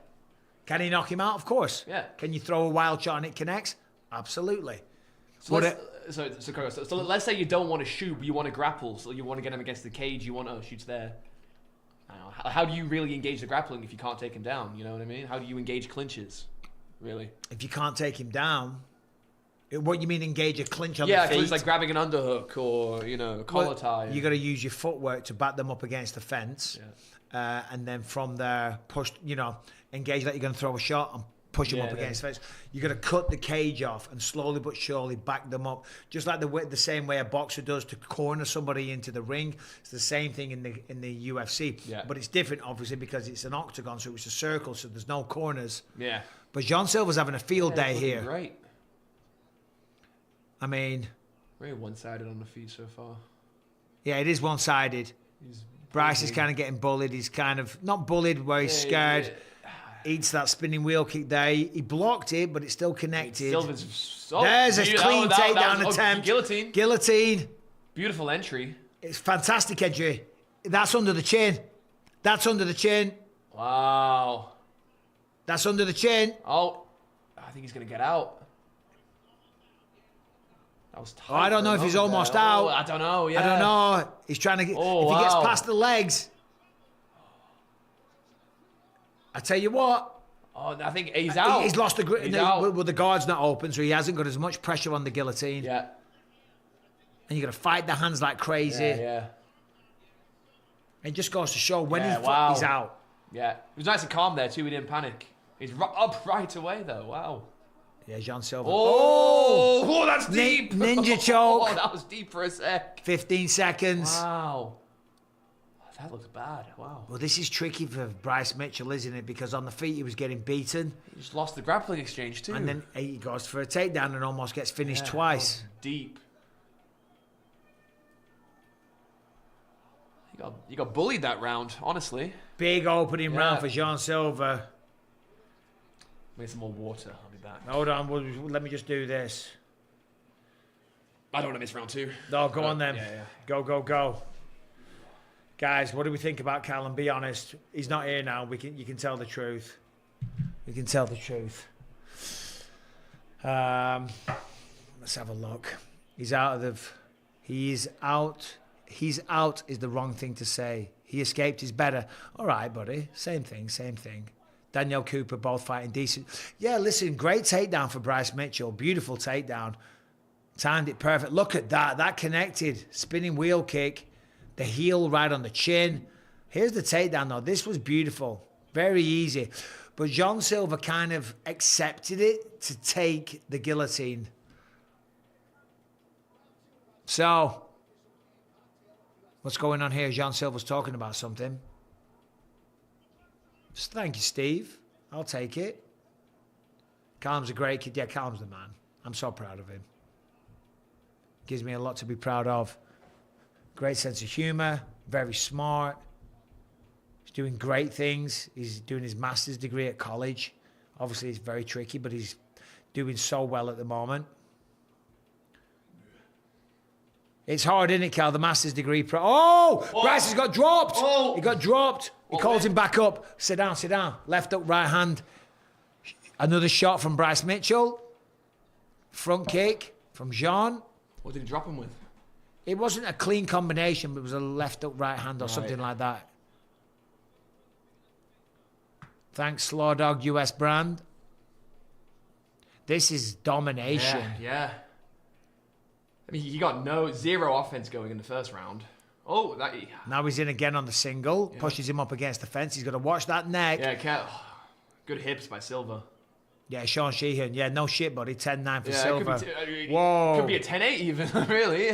Can he knock him out? Of course. Yeah. Can you throw a wild shot and it connects? Absolutely. So let's say you don't want to shoot, but you want to grapple. So you want to get him against the cage. You want shoots there. I don't know. How do you really engage the grappling if you can't take him down? You know what I mean? How do you engage clinches? Really? If you can't take him down, what you mean engage a clinch on the Yeah, feet? clinch like grabbing an underhook or a collar tie. You got to use your footwork to back them up against the fence, and then from there push. Engage like you're going to throw a shot and push them up against the fence. You got to cut the cage off and slowly but surely back them up, just like the same way a boxer does to corner somebody into the ring. It's the same thing in the UFC, but it's different obviously because it's an octagon, so it's a circle, so there's no corners. Yeah. But John Silva's having a field day here. Right. I mean, Very one-sided on the feet so far. yeah, it is one-sided. Bryce is kind of getting bullied. He's kind of not bullied where he's scared. Eats that spinning wheel kick there. He blocked it, but it's still connected. Silva's so There's a clean takedown attempt. Guillotine. Guillotine. Beautiful entry. It's fantastic entry. That's under the chin. That's under the chin. Wow. That's under the chin. Oh, I think he's going to get out. That was tight. Oh, I don't know if he's almost out. Oh, I don't know, yeah. I don't know. He's trying to get... Oh, if he gets wow. past the legs... I tell you what... Oh, I think he's out. He's lost the grip. He's out. Well, the guard's not open, so he hasn't got as much pressure on the guillotine. Yeah. And you got to fight the hands like crazy. Yeah. It just goes to show when Yeah, he's out. Yeah. He was nice and calm there, too. He didn't panic. He's up right away, though. Wow. Yeah, Jean Silva. Oh, that's deep. Ninja choke. Oh, that was deep for a sec. 15 seconds. Wow. That looks bad. Wow. Well, this is tricky for Bryce Mitchell, isn't it? Because on the feet he was getting beaten. He just lost the grappling exchange, too. And then he goes for a takedown and almost gets finished twice. That was deep. You got bullied that round, honestly. Big opening round for Jean Silva. Make some more water. I'll be back. Hold on. Let me just do this. I don't want to miss round 2. No, go on then. Yeah. Go. Guys, what do we think about Callum? Be honest. He's not here now. You can tell the truth. You can tell the truth. Let's have a look. He's out of... He's out... He's out is the wrong thing to say. He escaped is better. All right, buddy. Same thing. Daniel Cooper both fighting decent. Yeah, listen, great takedown for Bryce Mitchell. Beautiful takedown. Timed it perfect. Look at that. That connected. Spinning wheel kick. The heel right on the chin. Here's the takedown, though. This was beautiful. Very easy. But Jean Silva kind of accepted it to take the guillotine. So... what's going on here? Jean Silva's talking about something. Just thank you, Steve. I'll take it. Callum's a great kid. Yeah, Callum's the man. I'm so proud of him. Gives me a lot to be proud of. Great sense of humor. Very smart. He's doing great things. He's doing his master's degree at college. Obviously, it's very tricky, but he's doing so well at the moment. It's hard, isn't it, Cal? The master's degree. Bryce has got dropped. He got dropped. He calls him back up. Sit down. Left up, right hand. Another shot from Bryce Mitchell. Front kick from Jean. What did he drop him with? It wasn't a clean combination, but it was a left up, right hand or something like that. Thanks, Slaw Dog US brand. This is domination. Yeah. I mean, he got zero offense going in the first round. Oh, that. Now he's in again on the single. Yeah. Pushes him up against the fence. He's got to watch that neck. Yeah, good hips by Silva. Yeah, Sean Sheehan. Yeah, no shit, buddy. 10-9 for Silva. Whoa. Could be a 10-8 even, really.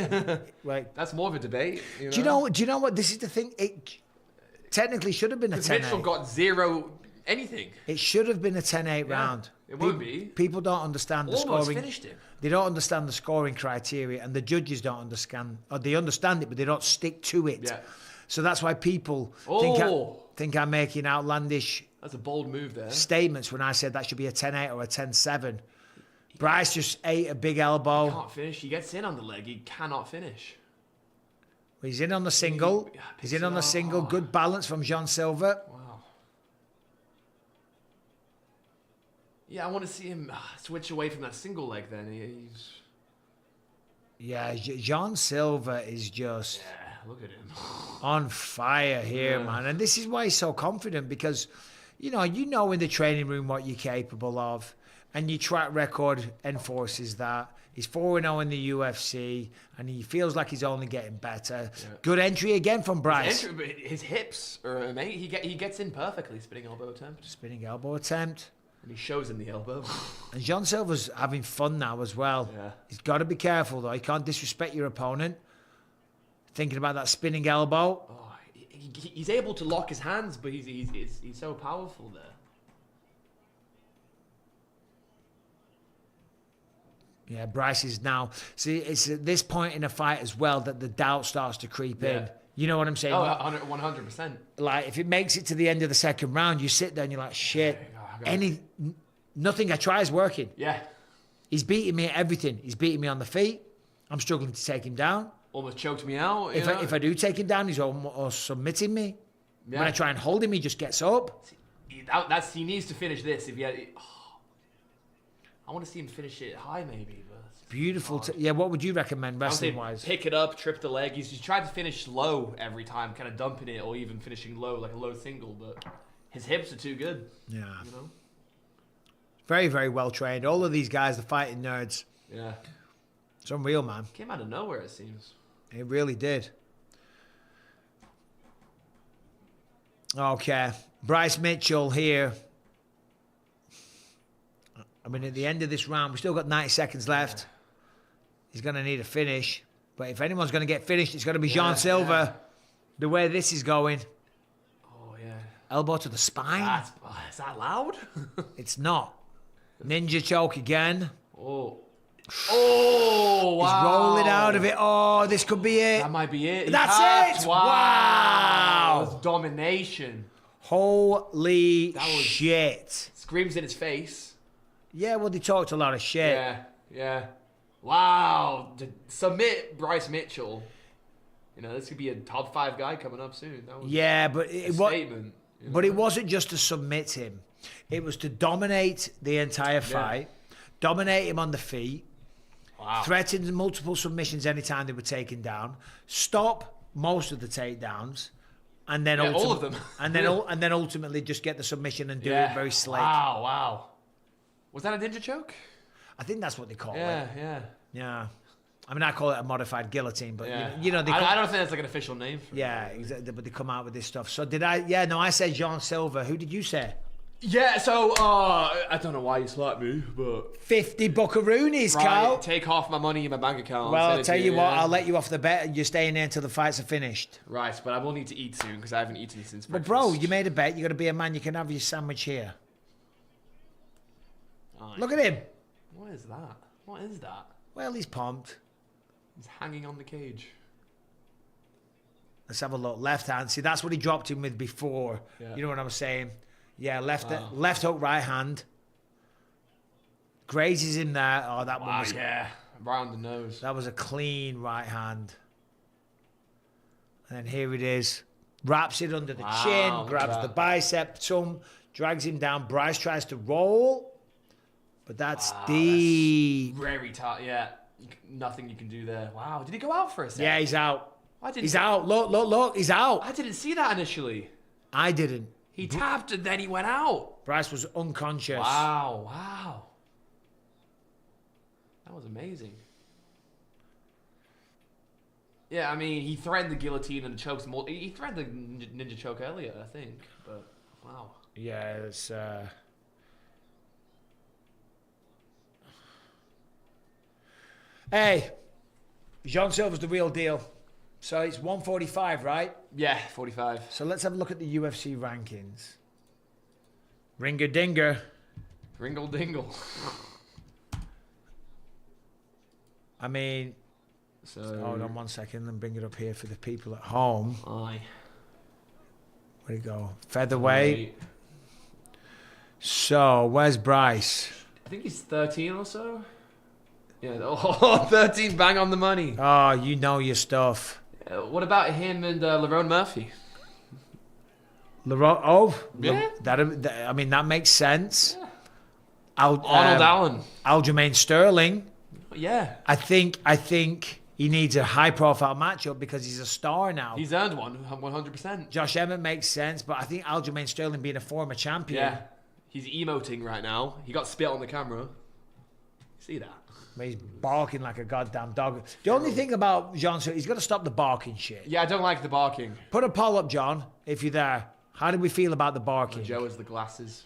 Like, that's more of a debate. Do you know what? This is the thing. It technically should have been a 10-8. Mitchell got zero anything. It should have been a 10-8 round. It would be. People don't understand the Almost scoring. Finished him. They don't understand the scoring criteria, and the judges don't understand. Or they understand it, but they don't stick to it. Yeah. So that's why people think I'm making outlandish. That's a bold move there. Statements when I said that should be a 10-8 or a 10-7. Bryce just ate a big elbow. He can't finish. He gets in on the leg. He cannot finish. He's in on the single. He's in on the single. Good balance from Jean Silva. Wow. Yeah, I want to see him switch away from that single leg then. Yeah, Jean Silva is just... Yeah, look at him. On fire here, man. And this is why he's so confident, because, you know in the training room what you're capable of, and your track record enforces that. He's 4-0 in the UFC, and he feels like he's only getting better. Yeah. Good entry again from Bryce. His hips are amazing. He gets in perfectly, spinning elbow attempt. Spinning elbow attempt. And he shows him the elbow. And Jean Silva's having fun now as well. Yeah. He's got to be careful, though. He can't disrespect your opponent. Thinking about that spinning elbow. Oh, he's able to lock his hands, but he's so powerful there. Yeah, Bryce is now... See, it's at this point in a fight as well that the doubt starts to creep in. You know what I'm saying? Oh, 100%. Like, if it makes it to the end of the second round, you sit there and you're like, shit. Nothing I try is working. Yeah. He's beating me at everything. He's beating me on the feet. I'm struggling to take him down. Almost choked me out. If I do take him down, he's almost submitting me. Yeah. When I try and hold him, he just gets up. He needs to finish this. If he had, I want to see him finish it high, maybe. But Beautiful. Yeah, what would you recommend wrestling-wise? Pick it up, trip the leg. He's tried to finish low every time, kind of dumping it, or even finishing low, like a low single. But his hips are too good. Yeah. You know. Very, very well trained. All of these guys are fighting nerds. Yeah. It's unreal, man. Came out of nowhere, it seems. It really did. Okay. Bryce Mitchell here. I mean, at the end of this round, we've still got 90 seconds left. He's going to need a finish. But if anyone's going to get finished, it's going to be Jean Silva. The way this is going. Oh, yeah. Elbow to the spine. Is that loud? It's not. Ninja choke again. Oh. Oh, wow. He's rolling out of it. Oh, this could be it. That might be it. He That's tapped. it. Wow. Wow. That was domination. Holy That was- shit. Screams in his face. Yeah, well, they talked a lot of shit. Yeah. Wow. To submit Bryce Mitchell. You know, this could be a top 5 guy coming up soon. That was Yeah, but a it was. statement. You know? But it wasn't just to submit him. It was to dominate the entire fight, dominate him on the feet, threaten multiple submissions anytime they were taken down, stop most of the takedowns, and then all of them. and then ultimately just get the submission and do it very slick. Wow. Was that a ninja choke? I think that's what they call it. Yeah. Yeah. I mean, I call it a modified guillotine, but Yeah. you know they I don't think that's like an official name for it. yeah, exactly, but they come out with this stuff. So did I? Yeah, no, I said Jean Silva. Who did you say? Yeah, so I don't know why you slapped me, but 50 buckaroonies, Carl. take half my money in my bank account. Well, send I'll it tell to you what, yeah. I'll let you off the bet. You're staying there until the fights are finished. Right, but I will need to eat soon because I haven't eaten since But breakfast. bro, you made a bet. You got to be a man. You can have your sandwich here. Look at him. What is that? What is that? Well, he's pumped. He's hanging on the cage. Let's have a look. Left hand. See, that's what he dropped him with before. Yeah. You know what I'm saying? Yeah, left hook, right hand. Grazes him there. Oh, that one was right on the nose. that was a clean right hand. And then here it is. Wraps it under the chin, look at grabs that. the bicep, drags him down. Bryce tries to roll, but that's deep. Very tight. Yeah, nothing you can do there. Wow, did he go out for a second? Yeah, he's out. I didn't. He's out. Look. He's out. I didn't see that initially. I didn't. He tapped and then he went out. Bryce was unconscious. Wow. That was amazing. Yeah, I mean, he threatened the guillotine and the chokes. He threatened the ninja choke earlier, I think. But wow. Yeah, it's. Hey, Jean Silva's the real deal. So it's 145, right? Yeah, 45. So let's have a look at the UFC rankings. Ringer Dinger. Ringle dingle. I mean, So hold on 1 second and bring it up here for the people at home. Aye. Where'd it go? Featherweight. So, where's Bryce? I think he's 13 or so. Yeah, 13 bang on the money. Oh, you know your stuff. What about him and Lerone Murphy? Yeah. I mean, that makes sense. Yeah. Arnold Allen. Aljamain Sterling. Yeah. I think he needs a high-profile matchup because he's a star now. He's earned one, 100%. Josh Emmett makes sense, but I think Aljamain Sterling being a former champion. Yeah. He's emoting right now. He got spit on the camera. See that? He's barking like a goddamn dog. The only thing about John, he's got to stop the barking shit. Yeah, I don't like the barking. Put a poll up, John, if you're there. How do we feel about the barking? Joe has the glasses.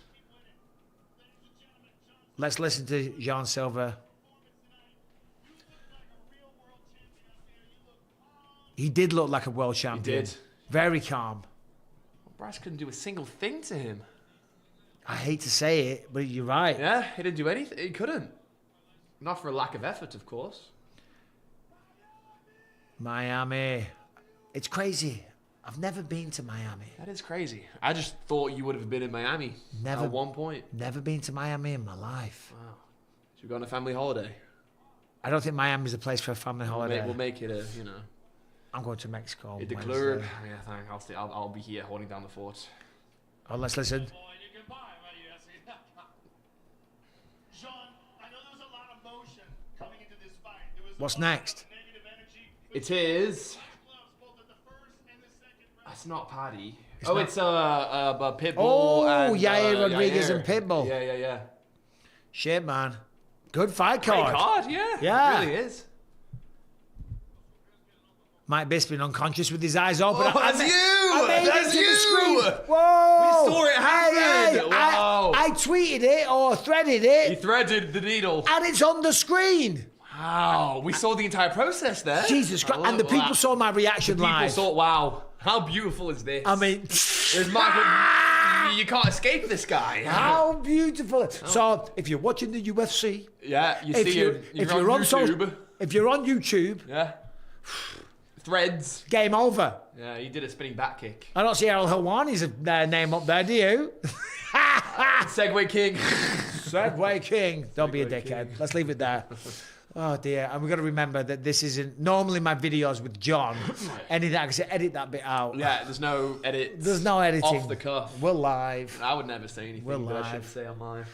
Let's listen to Jean Silva. He did look like a world champion. He did. Very calm. Bryce couldn't do a single thing to him. I hate to say it, but you're right. Yeah, he didn't do anything. He couldn't. Not for a lack of effort, of course. Miami. It's crazy. I've never been to Miami. That is crazy. I just thought you would have been in Miami Never. at one point. Never been to Miami in my life. Wow. Should we go on a family holiday? I don't think Miami's a place for a family holiday. We'll make it a, you know. I'm going to Mexico. Hit the Wednesday. club. Yeah, thank. I'll be here holding down the fort. Oh, let's listen. Sean, I know there's a lot of motion coming into this fight. There was What's a lot of next? negative energy. It is. Both at the first and the second round. That's not Paddy. It's oh, not- it's Pitbull. Oh, and, Yair Rodriguez Yair. and Pitbull. Yeah. Shit, man. Good fight Great card. card, yeah. Yeah. It really is. Mike Bisping unconscious with his eyes open. Oh, that's you! I made That's it to you! the screen. Whoa! We saw it happen. Wow. I tweeted it or threaded He it, threaded the needle. and it's on the screen. Wow, we saw the entire process there. Jesus Christ! And the people saw my reaction People live. saw, wow, how beautiful is this? I mean, There's Michael, you can't escape this guy. how beautiful! So, if you're watching the UFC, Yeah, you if see you him. if you're on YouTube. if you're on YouTube, Yeah. Threads. game over. Yeah, he did a spinning back kick. I don't see Errol Helwani's name up there, do you? Segway King. Segway King. Don't be a Segway dickhead. King. Let's leave it there. Oh dear. And we've got to remember that this isn't normally my videos with John. Edit that bit out. Yeah, there's no edit. There's no editing. Off the cuff. We're live. I would never say anything We're that I live. should say on live.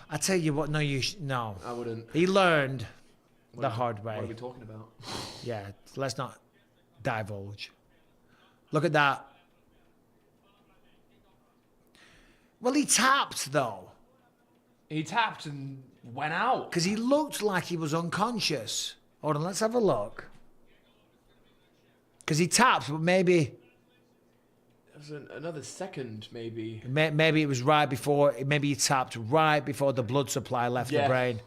I tell you what, no. I wouldn't. He learned the What- hard What are we way. talking about? Yeah, let's not divulge. Look at that. Well, he tapped though, He tapped and went out. because he looked like he was unconscious. Hold on, let's have a look. Because he tapped, but maybe There's another second, maybe. maybe it was right before. Maybe he tapped right before the blood supply left the Yeah. brain.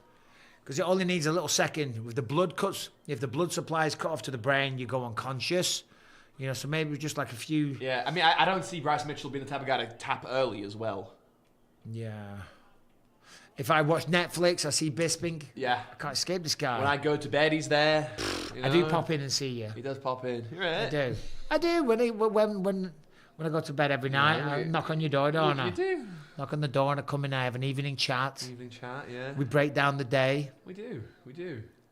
Because it only needs a little second. If the blood supply is cut off to the brain, you go unconscious. You know, so maybe it was just like a few. Yeah, I mean, I don't see Bryce Mitchell being the type of guy to tap early as well. Yeah. If I watch Netflix, I see Bisping. Yeah. I can't escape this guy. When I go to bed, he's there. You I do know? pop in and see you. He does pop in. You're I right. do. I do. When I go to bed every night, I you- knock on your door, don't I? You do. Knock on the door and I come in. I have an evening chat. Evening chat, yeah. We break down the day. We do.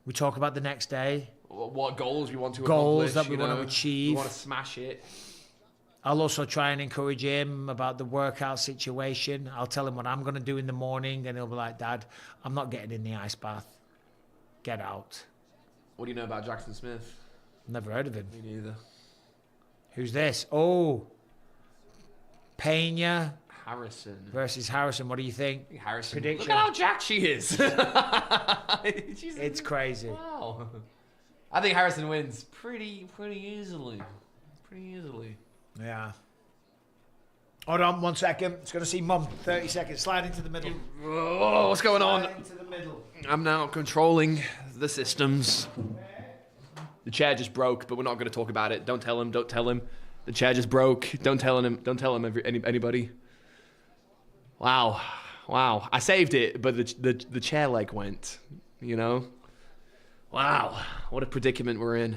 We talk about the next day. What goals we want to Goals accomplish, that we you want to know? achieve. We want to smash it. I'll also try and encourage him about the workout situation. I'll tell him what I'm going to do in the morning, and he'll be like, Dad, I'm not getting in the ice bath. Get out. What do you know about Jackson Smith? Never heard of him. Me neither. Who's this? Oh, Pena Harrison. versus Harrison. What do you think? Harrison. Prediction. Look at how jacked she is. She's- It's crazy. Wow. I think Harrison wins pretty easily. Pretty easily. Yeah. Hold on 1 second. It's going to see Mum. 30 seconds. Slide into the middle. Oh, what's going on? Slide into the middle. I'm now controlling the systems. The chair just broke, but we're not going to talk about it. Don't tell him. Don't tell him. The chair just broke. Don't tell him. Don't tell him. Anybody. Wow. I saved it, but the chair leg went. You know. Wow. What a predicament we're in.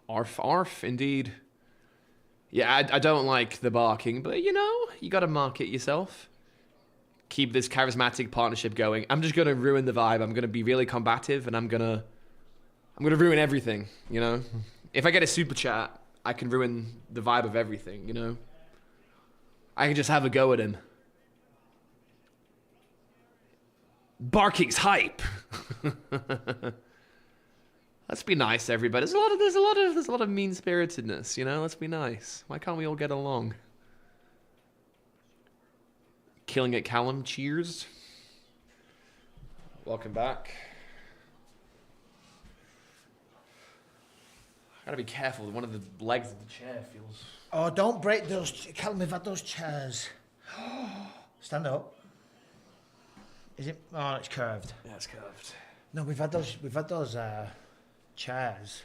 Arf, indeed. Yeah, I don't like the barking, but you know, you got to mark it yourself. Keep this charismatic partnership going. I'm just gonna ruin the vibe. I'm gonna be really combative, and I'm gonna ruin everything. You know, if I get a super chat, I can ruin the vibe of everything. You know, I can just have a go at him. Barking's hype. Let's be nice, everybody. There's a lot of mean-spiritedness. You know, let's be nice. Why can't we all get along? Killing it, Callum. Cheers. Welcome back. Gotta be careful. One of the legs of the chair feels. Oh, don't break those. Callum, we've had those chairs. Stand up. Is it? Oh, it's curved. Yeah, it's curved. No, we've had those chairs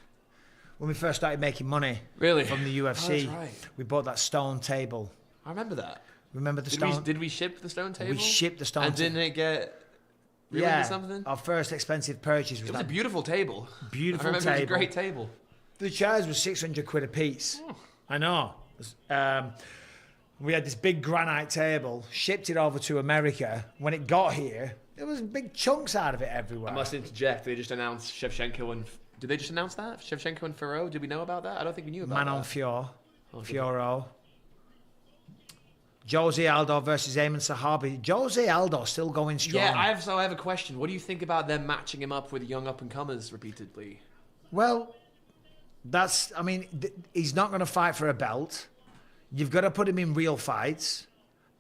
when we first started making money. Really? From the UFC. Oh, that's right. We bought that stone table. I remember that. Remember the Did stone? did we ship the stone table? We shipped the stone And table. didn't it get ruined or something? Our first expensive purchase was It was a that beautiful table. beautiful I remember table. it was a great table. The chairs were 600 quid a piece. I know. We had this big granite table, shipped it over to America. When it got here, there was big chunks out of it everywhere. I must interject. They just announced Shevchenko and. Did they just announce that? Shevchenko and Ferro? Did we know about that? I don't think we knew about that. Manon Fioro. Jose Aldo versus Ayman Sahabi. Jose Aldo still going strong. Yeah, I have a question. What do you think about them matching him up with young up-and-comers repeatedly? Well, he's not going to fight for a belt. You've got to put him in real fights.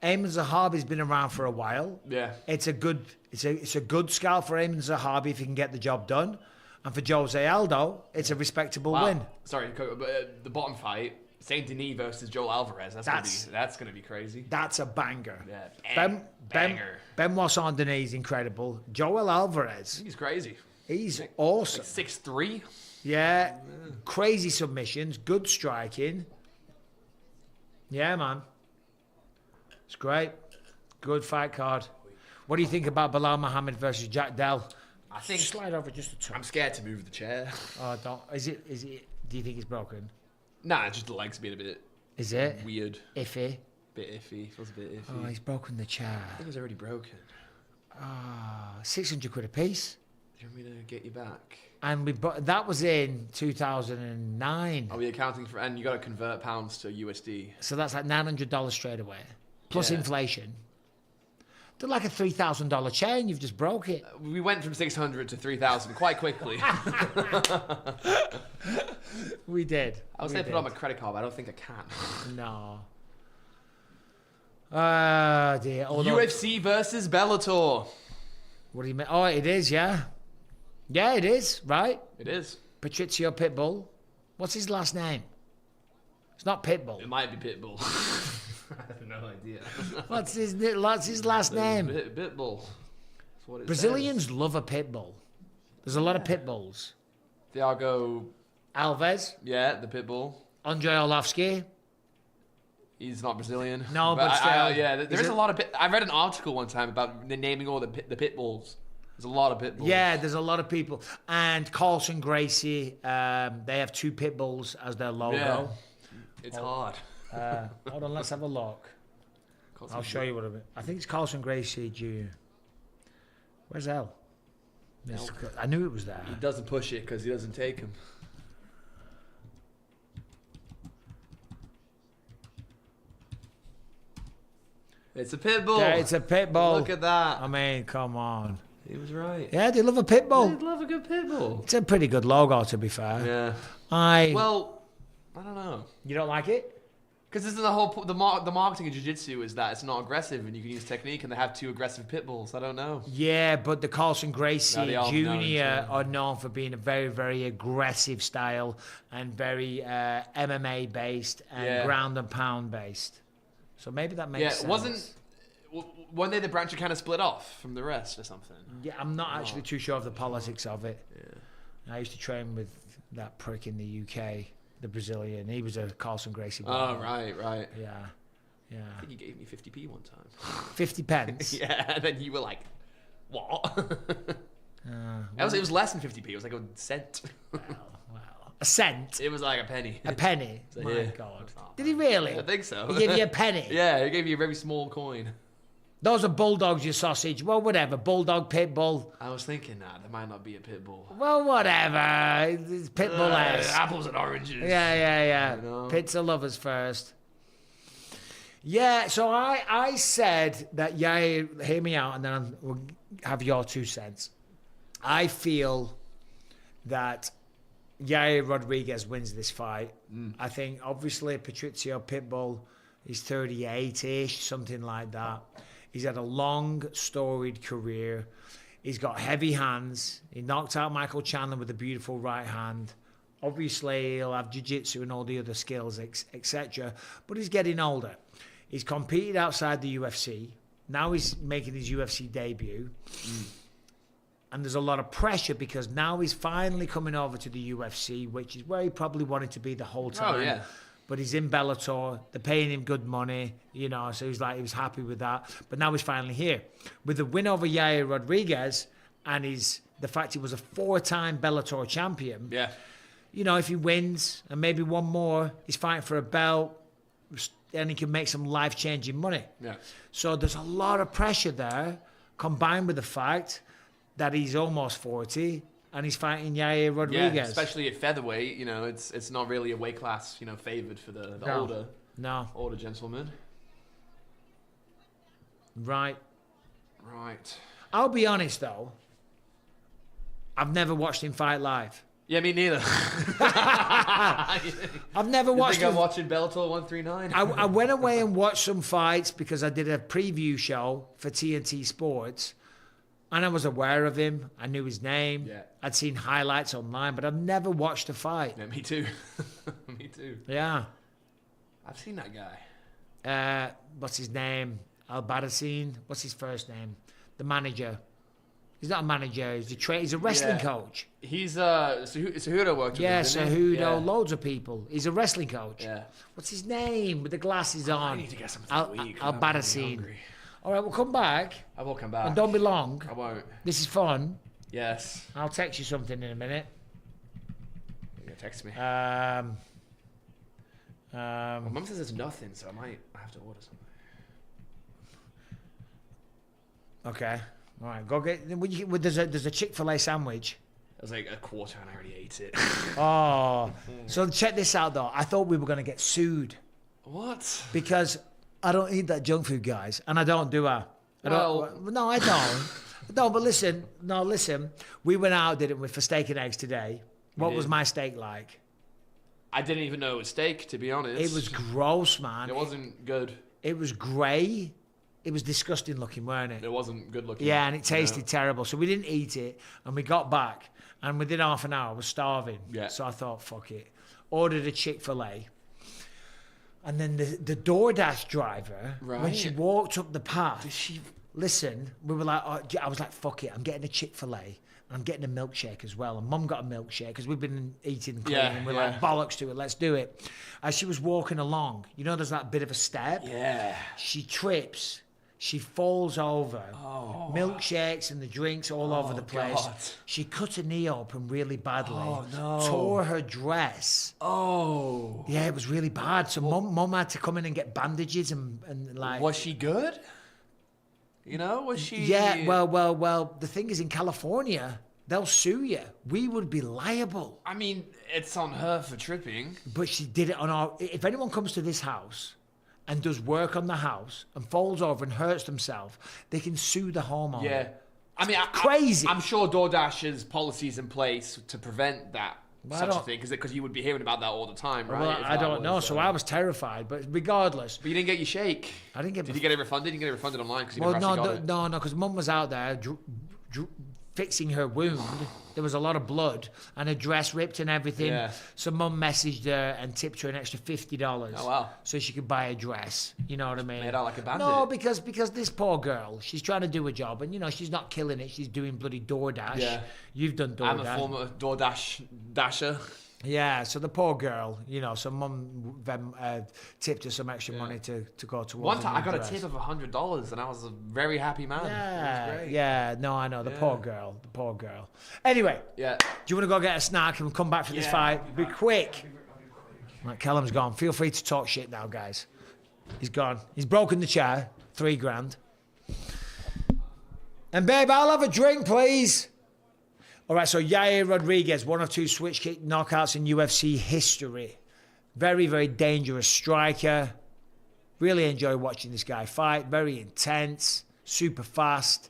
Ayman Zahabi's been around for a while. Yeah. It's a good scout for Ayman Zahabi if he can get the job done. And for Jose Aldo, it's a respectable win. Sorry, but the bottom fight, Saint Denis versus Joel Alvarez. That's gonna be crazy. That's a banger. Yeah. Banger. Benoit Saint Denis is incredible. Joel Alvarez, He's crazy. he's awesome. 6'3". Yeah, crazy submissions, good striking. Yeah, man. It's great. Good fight card. What do you think about Bilal Muhammad versus Jack Dell? I think Slide over just a touch. I'm scared to move the chair. Oh, don't. Is it? Do you think it's broken? Nah, just the legs being a bit Is it? weird, Iffy. bit iffy. Feels a bit iffy. Oh, he's broken the chair. I think it was already broken. 600 quid a piece. Do you want me to get you back? And that was in 2009. Are we accounting for? And you got to convert pounds to USD. So that's like $900 straight away, plus Yeah. inflation. They're like a $3,000 chair, and you've just broke it. We went from 600 to 3,000 quite quickly. We did. I was saying put it on my credit card, but I don't think I can. No. Ah, dear. Although, UFC versus Bellator. what do you mean? Oh, it is, yeah. Yeah, it is, right? It is. Patricio Pitbull. What's his last name? It's not Pitbull. It might be Pitbull. I have no idea. What's his last name? Pitbull. That's what it Brazilians love a Pitbull. There's a lot of Pitbulls. says. Thiago, Alves, yeah, the Pitbull. Andrei Arlovski. He's not Brazilian. No, but yeah, there is is it- a lot of. I read an article one time about naming all the Pitbulls. There's a lot of Pitbulls. Yeah, there's a lot of people. And Carlson Gracie, they have 2 Pitbulls as their logo. Yeah. It's hard. Hold on, let's have a look. I'll show you what I think it's Carlson Gracie Jr. Where's L? I knew it was there. He doesn't push it because he doesn't take him. It's a Pitbull. Yeah, it's a Pitbull. Look at that. I mean, come on. He was right. Yeah, they love a Pitbull. They love a good Pitbull. It's a pretty good logo, to be fair. Yeah. Well, I don't know. You don't like it? Because this is the whole the marketing in jiu-jitsu is that it's not aggressive and you can use technique, and they have 2 aggressive pit bulls. I don't know. Yeah, but the Carlson Gracie No, they are known Jr. to- are known for being a very, very aggressive style and very MMA based and Yeah. ground and pound based. So maybe that makes Yeah, sense. wasn't one day the branch kind of split off from the rest or something? Yeah, I'm not actually too sure of the politics of it. Yeah. I used to train with that prick in the UK, the Brazilian. He was a Carlson Gracie. Oh, right. Yeah. Yeah. I think he gave me 50p one time. 50 pence. Yeah, and then you were like, what? It was less than 50p. It was like a cent. Wow. A cent. It was like a penny. A penny. So, My yeah. God. Did he really? I think so. He gave you a penny. Yeah, he gave you a very small coin. Those are bulldogs, you sausage. Well, whatever. Bulldog, pit bull. I was thinking that there might not be a pit bull. Well, whatever. It's pit bull ass. Apples and oranges. Yeah. You know? Pits are lovers first. Yeah, so I said that, hear me out, and then we'll have your 2 cents. I feel that Yair Rodriguez wins this fight. I think, obviously, Patricio Pitbull is 38-ish, something like that. He's had a long, storied career. He's got heavy hands. He knocked out Michael Chandler with a beautiful right hand. Obviously, he'll have jiu-jitsu and all the other skills, etc. But he's getting older. He's competed outside the UFC. Now he's making his UFC debut. And there's a lot of pressure because now he's finally coming over to the UFC, which is where he probably wanted to be the whole time. Oh, yeah. But he's in Bellator. They're paying him good money, so he was happy with that. But now he's finally here. With the win over Yair Rodriguez and the fact he was a 4-time Bellator champion, Yeah. if he wins and maybe one more, he's fighting for a belt, and he can make some life-changing money. Yeah. So there's a lot of pressure there, combined with the fact that he's almost 40 and he's fighting Yair Rodriguez. Yeah, especially at featherweight, it's not really a weight class, favored for the older gentleman. Right. Right. I'll be honest though, I've never watched him fight live. Yeah, me neither. I've never watched I'm him. watching Bellator 139. I went away and watched some fights because I did a preview show for TNT Sports, and I was aware of him. I knew his name. Yeah. I'd seen highlights online, but I've never watched a fight. Yeah, me too. Me too. Yeah. I've seen that guy. What's his name? Al-Badassin. What's his first name? The manager. He's not a manager. He's a wrestling coach. He's Cejudo worked with Yeah, him, didn't he? Cejudo, loads of people. He's a wrestling coach. Yeah. What's his name with the glasses on? I need to get something to eat. 'Cause I'm really Al-Badassin. hungry. All right, we'll come back. I will come back. And don't be long. I won't. This is fun. Yes. I'll text you something in a minute. You're gonna text me. Um, My mum says there's nothing, so I might have to order something. okay. All right, go get. There's a Chick-fil-A sandwich. It was like a quarter and I already ate it. Oh, so check this out though. I thought we were gonna get sued What? because I don't eat that junk food, guys, and I don't do I. No, I don't. No, but listen. We went out, didn't we, for steak and eggs today? What was did. my steak like? I didn't even know it was steak, to be honest. It was gross, man. It wasn't good. It was grey. It was disgusting looking, weren't it? It wasn't good looking. Yeah, and it tasted terrible. So we didn't eat it, and we got back, and within half an hour, I was starving. Yeah. So I thought, fuck it. Ordered a Chick-fil-A. And then the DoorDash driver, when she Right. walked up the path, listen, we were like, I was like, fuck it, I'm getting a Chick-fil-A. I'm getting a milkshake as well. And Mum got a milkshake because we've been eating clean. Yeah, and we're yeah. like, bollocks to it, let's do it. As she was walking along, there's that bit of a step. Yeah. She trips. She falls over. Oh. Milkshakes and the drinks all over the place. God. She cut her knee open really badly. Oh, no. Tore her dress. Oh. Yeah, it was really bad. So Mum had to come in and get bandages and like. Was she good? Was she? Yeah, well. The thing is, in California, they'll sue you. We would be liable. I mean, it's on her for tripping. But she did it on our. If anyone comes to this house and does work on the house and falls over and hurts themselves, they can sue the homeowner. Yeah. I mean, crazy. I'm sure DoorDash has policies in place to prevent that Well, such a thing, because you would be hearing about that all the time, right? Well, If I that don't know. was, So I was terrified. But regardless, But you didn't get your shake. I didn't get. Did you get it refunded? You didn't get it refunded online because you Well, never actually got it. no, because Mum was out there fixing her wound. There was a lot of blood and her dress ripped and everything. Yeah. So Mum messaged her and tipped her an extra $50. Oh, wow. So she could buy a dress. You know what I mean? Made out like a bandit. No, because this poor girl, she's trying to do a job and she's not killing it. She's doing bloody DoorDash. Yeah. You've done DoorDash. I'm a former DoorDash dasher. Yeah, so the poor girl, so Mum tipped her some extra money to go towards One time a I new got a dress. tip of $100 and I was a very happy man. It was great. Yeah, no, I know. The poor girl. Anyway, Yeah. do you want to go get a snack and come back for this Yeah, fight? Be quick. Right, Callum's gone. Feel free to talk shit now, guys. He's gone. He's broken the chair. $3,000. And babe, I'll have a drink, please. All right, so Yair Rodriguez, one of two switch kick knockouts in UFC history. Very, very dangerous striker. Really enjoy watching this guy fight. Very intense, super fast.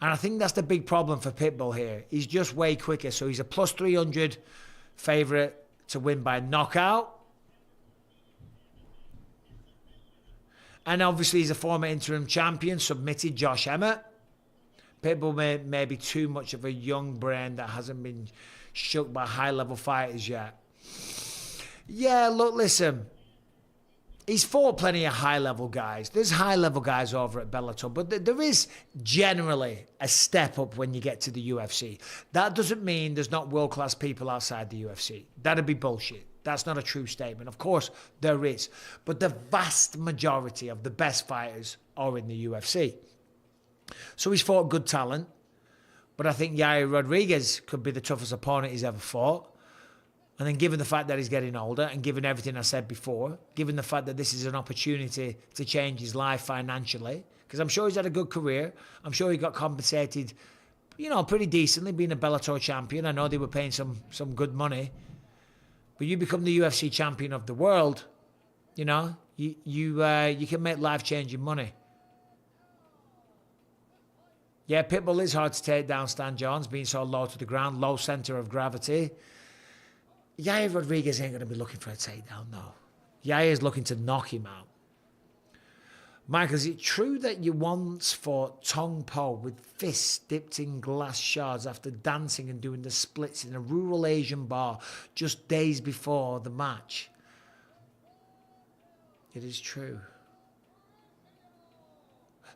And I think that's the big problem for Pitbull here. He's just way quicker. So he's a plus 300 favorite to win by knockout. And obviously he's a former interim champion, submitted Josh Emmett. Pitbull may be too much of a young brain that hasn't been shook by high-level fighters yet. Yeah, look, listen. He's fought plenty of high-level guys. There's high-level guys over at Bellator, but there is generally a step up when you get to the UFC. That doesn't mean there's not world-class people outside the UFC. That'd be bullshit. That's not a true statement. Of course, there is. But the vast majority of the best fighters are in the UFC. So he's fought good talent, but I think Yair Rodriguez could be the toughest opponent he's ever fought. And then given the fact that he's getting older and given everything I said before, given the fact that this is an opportunity to change his life financially, because I'm sure he's had a good career. I'm sure he got compensated, you know, pretty decently being a Bellator champion. I know they were paying some good money. But you become the UFC champion of the world, you know, you can make life-changing money. Yeah, Pitbull is hard to take down, Stan Jones, being so low to the ground, low center of gravity. Yair Rodriguez ain't going to be looking for a takedown, though. Yair's looking to knock him out. Michael, is it true that you once fought Tong Po with fists dipped in glass shards after dancing and doing the splits in a rural Asian bar just days before the match? It is true.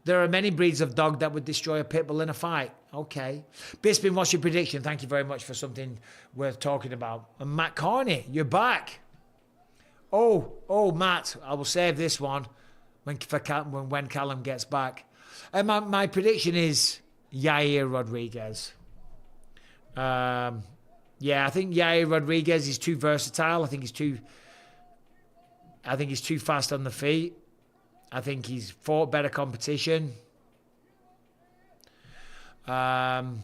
There are many breeds of dog that would destroy a pit bull in a fight. Okay. Bisping, what's your prediction? Thank you very much for something worth talking about. And Matt Carney, you're back. Oh, Matt, I will save this one when Callum gets back. And my prediction is Yair Rodriguez. Yeah, I think Yair Rodriguez is too versatile. I think he's too fast on the feet. I think he's fought better competition. And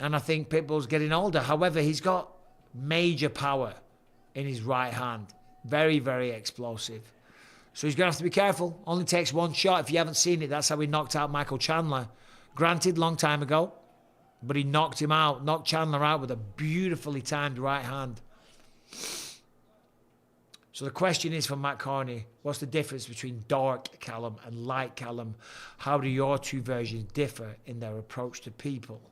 I think Pitbull's getting older. However, he's got major power in his right hand. Very, very explosive. So he's going to have to be careful. Only takes one shot. If you haven't seen it, that's how he knocked out Michael Chandler. Granted, long time ago. But he knocked him out. Knocked Chandler out with a beautifully timed right hand. So the question is for Matt Carney, what's the difference between dark Callum and light Callum? How do your two versions differ in their approach to people?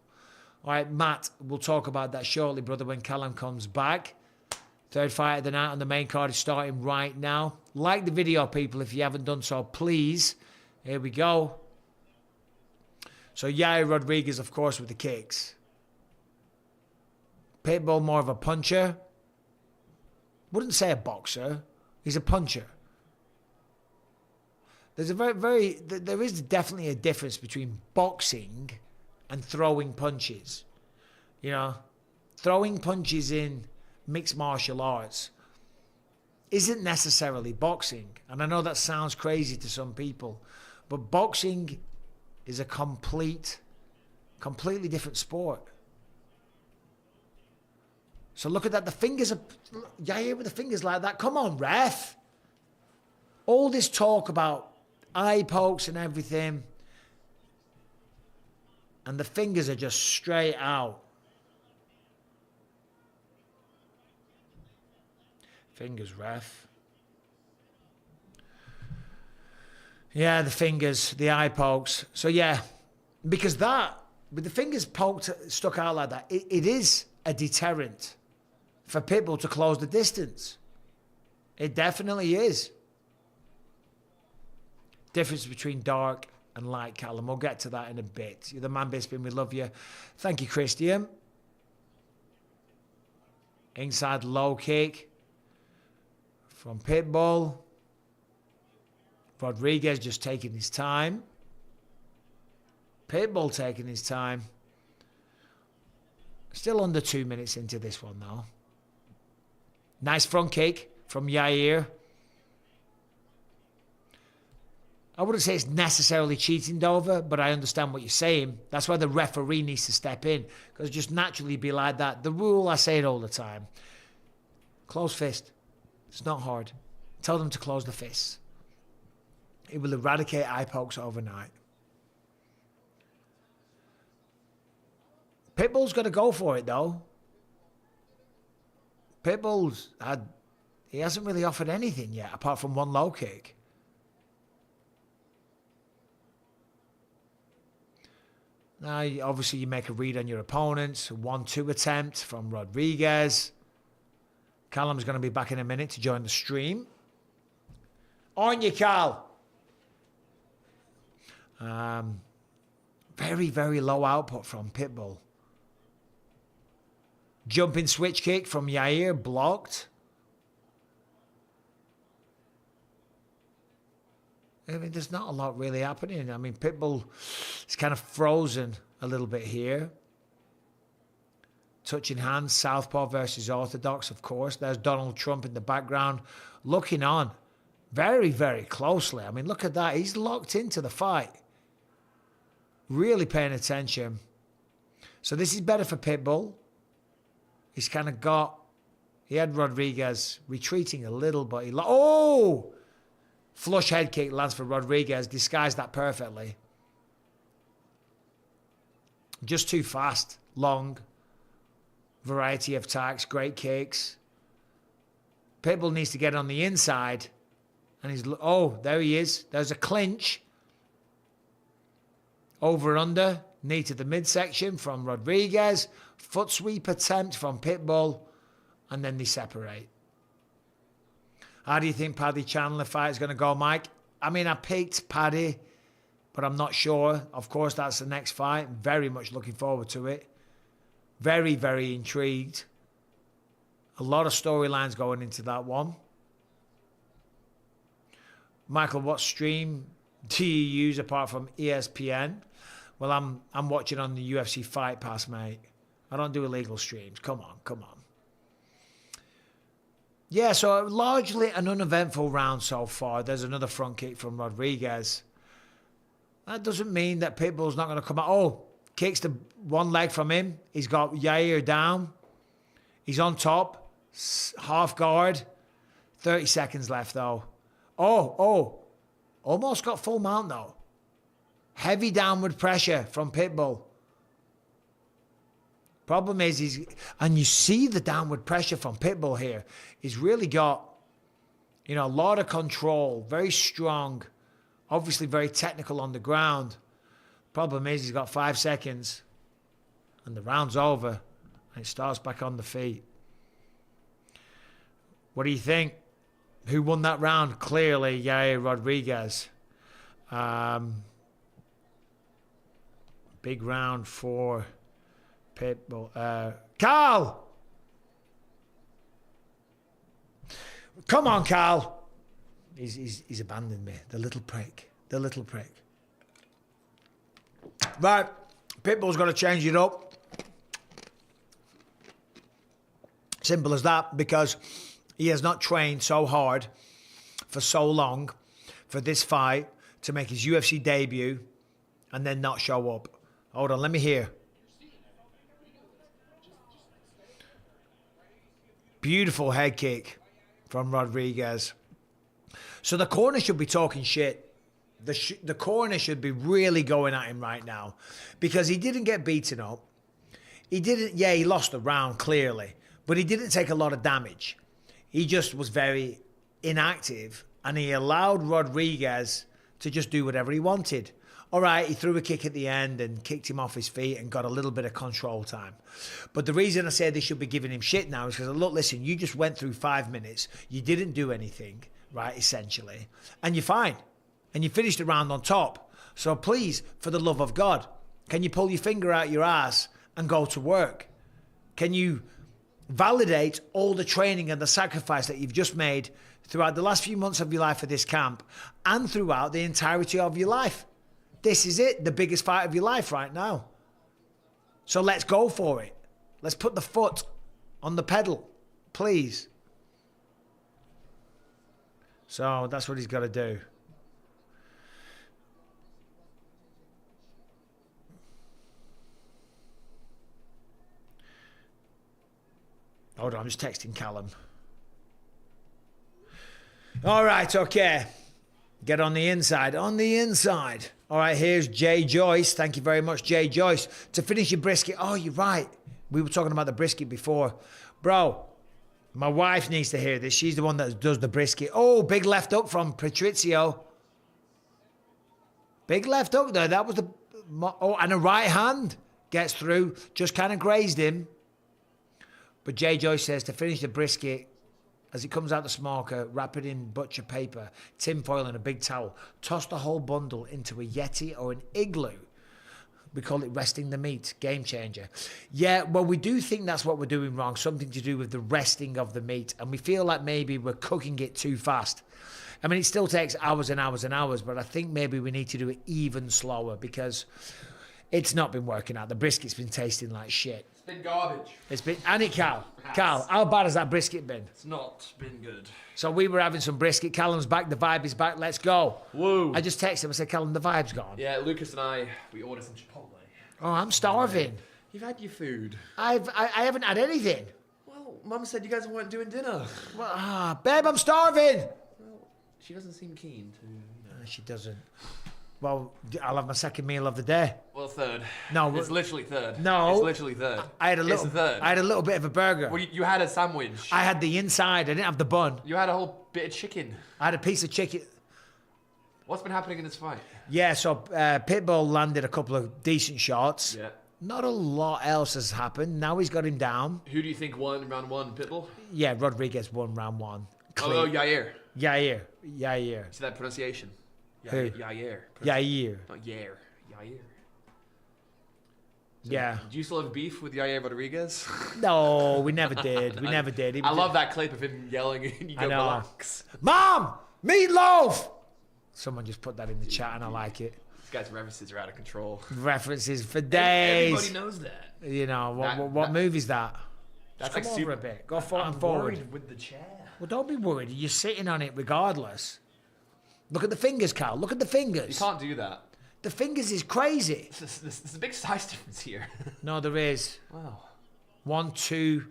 All right, Matt, we'll talk about that shortly, brother, when Callum comes back. Third fight of the night on the main card is starting right now. Like the video, people, if you haven't done so, please. Here we go. So Yair Rodriguez, of course, with the kicks. Pitbull, more of a puncher. Wouldn't say a boxer. He's a puncher. There's a there is definitely a difference between boxing and throwing punches. You know, throwing punches in mixed martial arts isn't necessarily boxing. And I know that sounds crazy to some people, but boxing is a completely different sport. So look at that. The fingers are... Yair with the fingers like that. Come on, ref. All this talk about eye pokes and everything. And the fingers are just straight out. Fingers, ref. Yeah, the fingers, the eye pokes. So yeah, because that, with the fingers poked, stuck out like that, it is a deterrent for Pitbull to close the distance. It definitely is. Difference between dark and light Callum. We'll get to that in a bit. You're the man, Bisping. We love you. Thank you, Christian. Inside low kick from Pitbull. Rodriguez just taking his time. Pitbull taking his time. Still under 2 minutes into this one, though. Nice front kick from Yair. I wouldn't say it's necessarily cheating, Dover, but I understand what you're saying. That's why the referee needs to step in, because just naturally be like that. The rule, I say it all the time. Close fist. It's not hard. Tell them to close the fists. It will eradicate eye pokes overnight. Pitbull's got to go for it, though. He hasn't really offered anything yet, apart from one low kick. Now, obviously, you make a read on your opponents. 1-2 attempt from Rodriguez. Callum's going to be back in a minute to join the stream. On you, Cal. Very, very low output from Pitbull. Jumping switch kick from Yair, blocked. I mean, there's not a lot really happening. I mean, Pitbull is kind of frozen a little bit here. touching hands, southpaw versus orthodox, of course. There's Donald Trump in the background looking on very, very closely. I mean, look at that. He's locked into the fight. Really paying attention. So this is better for Pitbull. He's kind of got... He had Rodriguez retreating a little, but he... Oh! Flush head kick lands for Rodriguez. Disguised that perfectly. Just too fast. Long. Variety of attacks. Great kicks. Pitbull needs to get on the inside. And he's... Oh, there he is. There's a clinch. Over under. Knee to the midsection from Rodriguez. Foot sweep attempt from Pitbull. And then they separate. How do you think Paddy Chandler fight is going to go, Mike? I mean, I picked Paddy, but I'm not sure. Of course, that's the next fight. Very much looking forward to it. Very, very intrigued. A lot of storylines going into that one. Michael, what stream do you use apart from ESPN? Well, I'm watching on the UFC Fight Pass, mate. I don't do illegal streams. Come on, come on. Yeah, so largely an uneventful round so far. There's another front kick from Rodriguez. That doesn't mean that Pitbull's not going to come out. Oh, kicks the one leg from him. He's got Yair down. He's on top. Half guard. 30 seconds left, though. Oh. Almost got full mount, though. Heavy downward pressure from Pitbull. Problem is, and you see the downward pressure from Pitbull here. He's really got, a lot of control, very strong, obviously very technical on the ground. Problem is, he's got 5 seconds, and the round's over, and it starts back on the feet. What do you think? Who won that round? Clearly, Yair Rodriguez. Big round for Pitbull. Carl! Come on, Carl. He's abandoned me. The little prick. The little prick. Right. Pitbull's got to change it up. Simple as that, because he has not trained so hard for so long for this fight to make his UFC debut and then not show up. Hold on, let me hear. Beautiful head kick from Rodriguez. So the corner should be talking shit. The corner should be really going at him right now because he didn't get beaten up. He lost the round clearly, but he didn't take a lot of damage. He just was very inactive and he allowed Rodriguez to just do whatever he wanted. All right, he threw a kick at the end and kicked him off his feet and got a little bit of control time. But the reason I say they should be giving him shit now is because, look, listen, you just went through 5 minutes. You didn't do anything, right, essentially. And you're fine. And you finished the round on top. So please, for the love of God, can you pull your finger out your ass and go to work? Can you validate all the training and the sacrifice that you've just made throughout the last few months of your life for this camp and throughout the entirety of your life? This is it, the biggest fight of your life right now. So let's go for it. Let's put the foot on the pedal, please. So that's what he's got to do. Hold on, I'm just texting Callum. All right, okay. Get on the inside. On the inside. All right, here's Jay Joyce. Thank you very much, Jay Joyce. To finish your brisket. Oh, you're right. We were talking about the brisket before. Bro, my wife needs to hear this. She's the one that does the brisket. Oh, big left hook from Patricio. Big left hook there. That was the... Oh, and a right hand gets through. Just kind of grazed him. But Jay Joyce says to finish the brisket, as it comes out the smoker, wrap it in butcher paper, tin foil and a big towel. Toss the whole bundle into a Yeti or an igloo. We call it resting the meat. Game changer. Yeah, well, we do think that's what we're doing wrong. Something to do with the resting of the meat. And we feel like maybe we're cooking it too fast. I mean, it still takes hours and hours and hours, but I think maybe we need to do it even slower because It's not been working out. The brisket's been tasting like shit. It's been garbage. It's been, and it, Cal, how bad has that brisket been? It's not been good. So we were having some brisket. Callum's back. The vibe is back. Let's go. Whoa. I just texted him. I said, Callum, the vibe's gone. Yeah, Lucas and I, we ordered some Chipotle. Oh, I'm starving. You've had your food. I haven't had anything. Well, Mum said you guys weren't doing dinner. Well, babe, I'm starving. Well, she doesn't seem keen to, She doesn't. Well, I'll have my second meal of the day. Well, third. No, It's literally third. No. It's literally third. I had a little. It's the third. I had a little bit of a burger. Well, you had a sandwich. I had the inside. I didn't have the bun. You had a whole bit of chicken. I had a piece of chicken. What's been happening in this fight? Yeah, so Pitbull landed a couple of decent shots. Yeah. Not a lot else has happened. Now he's got him down. Who do you think won round one, Pitbull? Yeah, Rodriguez won round one. Oh, Yair. Yair. See that pronunciation? Who? Yair. Yair. Not Yair. Yair. Yeah. Do you still have beef with Yair Rodriguez? No, we never did. We never did. He I was- love that clip of him yelling and you I go, know. relax. Mom, meatloaf. Someone just put that in the chat and I like it. This guy's references are out of control. References for days. Everybody knows that. You know, what That- movie's that? That's Come like over super. a bit. Go forward. I'm forward. worried with the chair. Well, don't be worried. You're sitting on it regardless. Look at the fingers, Cal. Look at the You fingers. can't do that. The fingers is crazy. There's a big size difference here. No, there is. Wow. 1-2.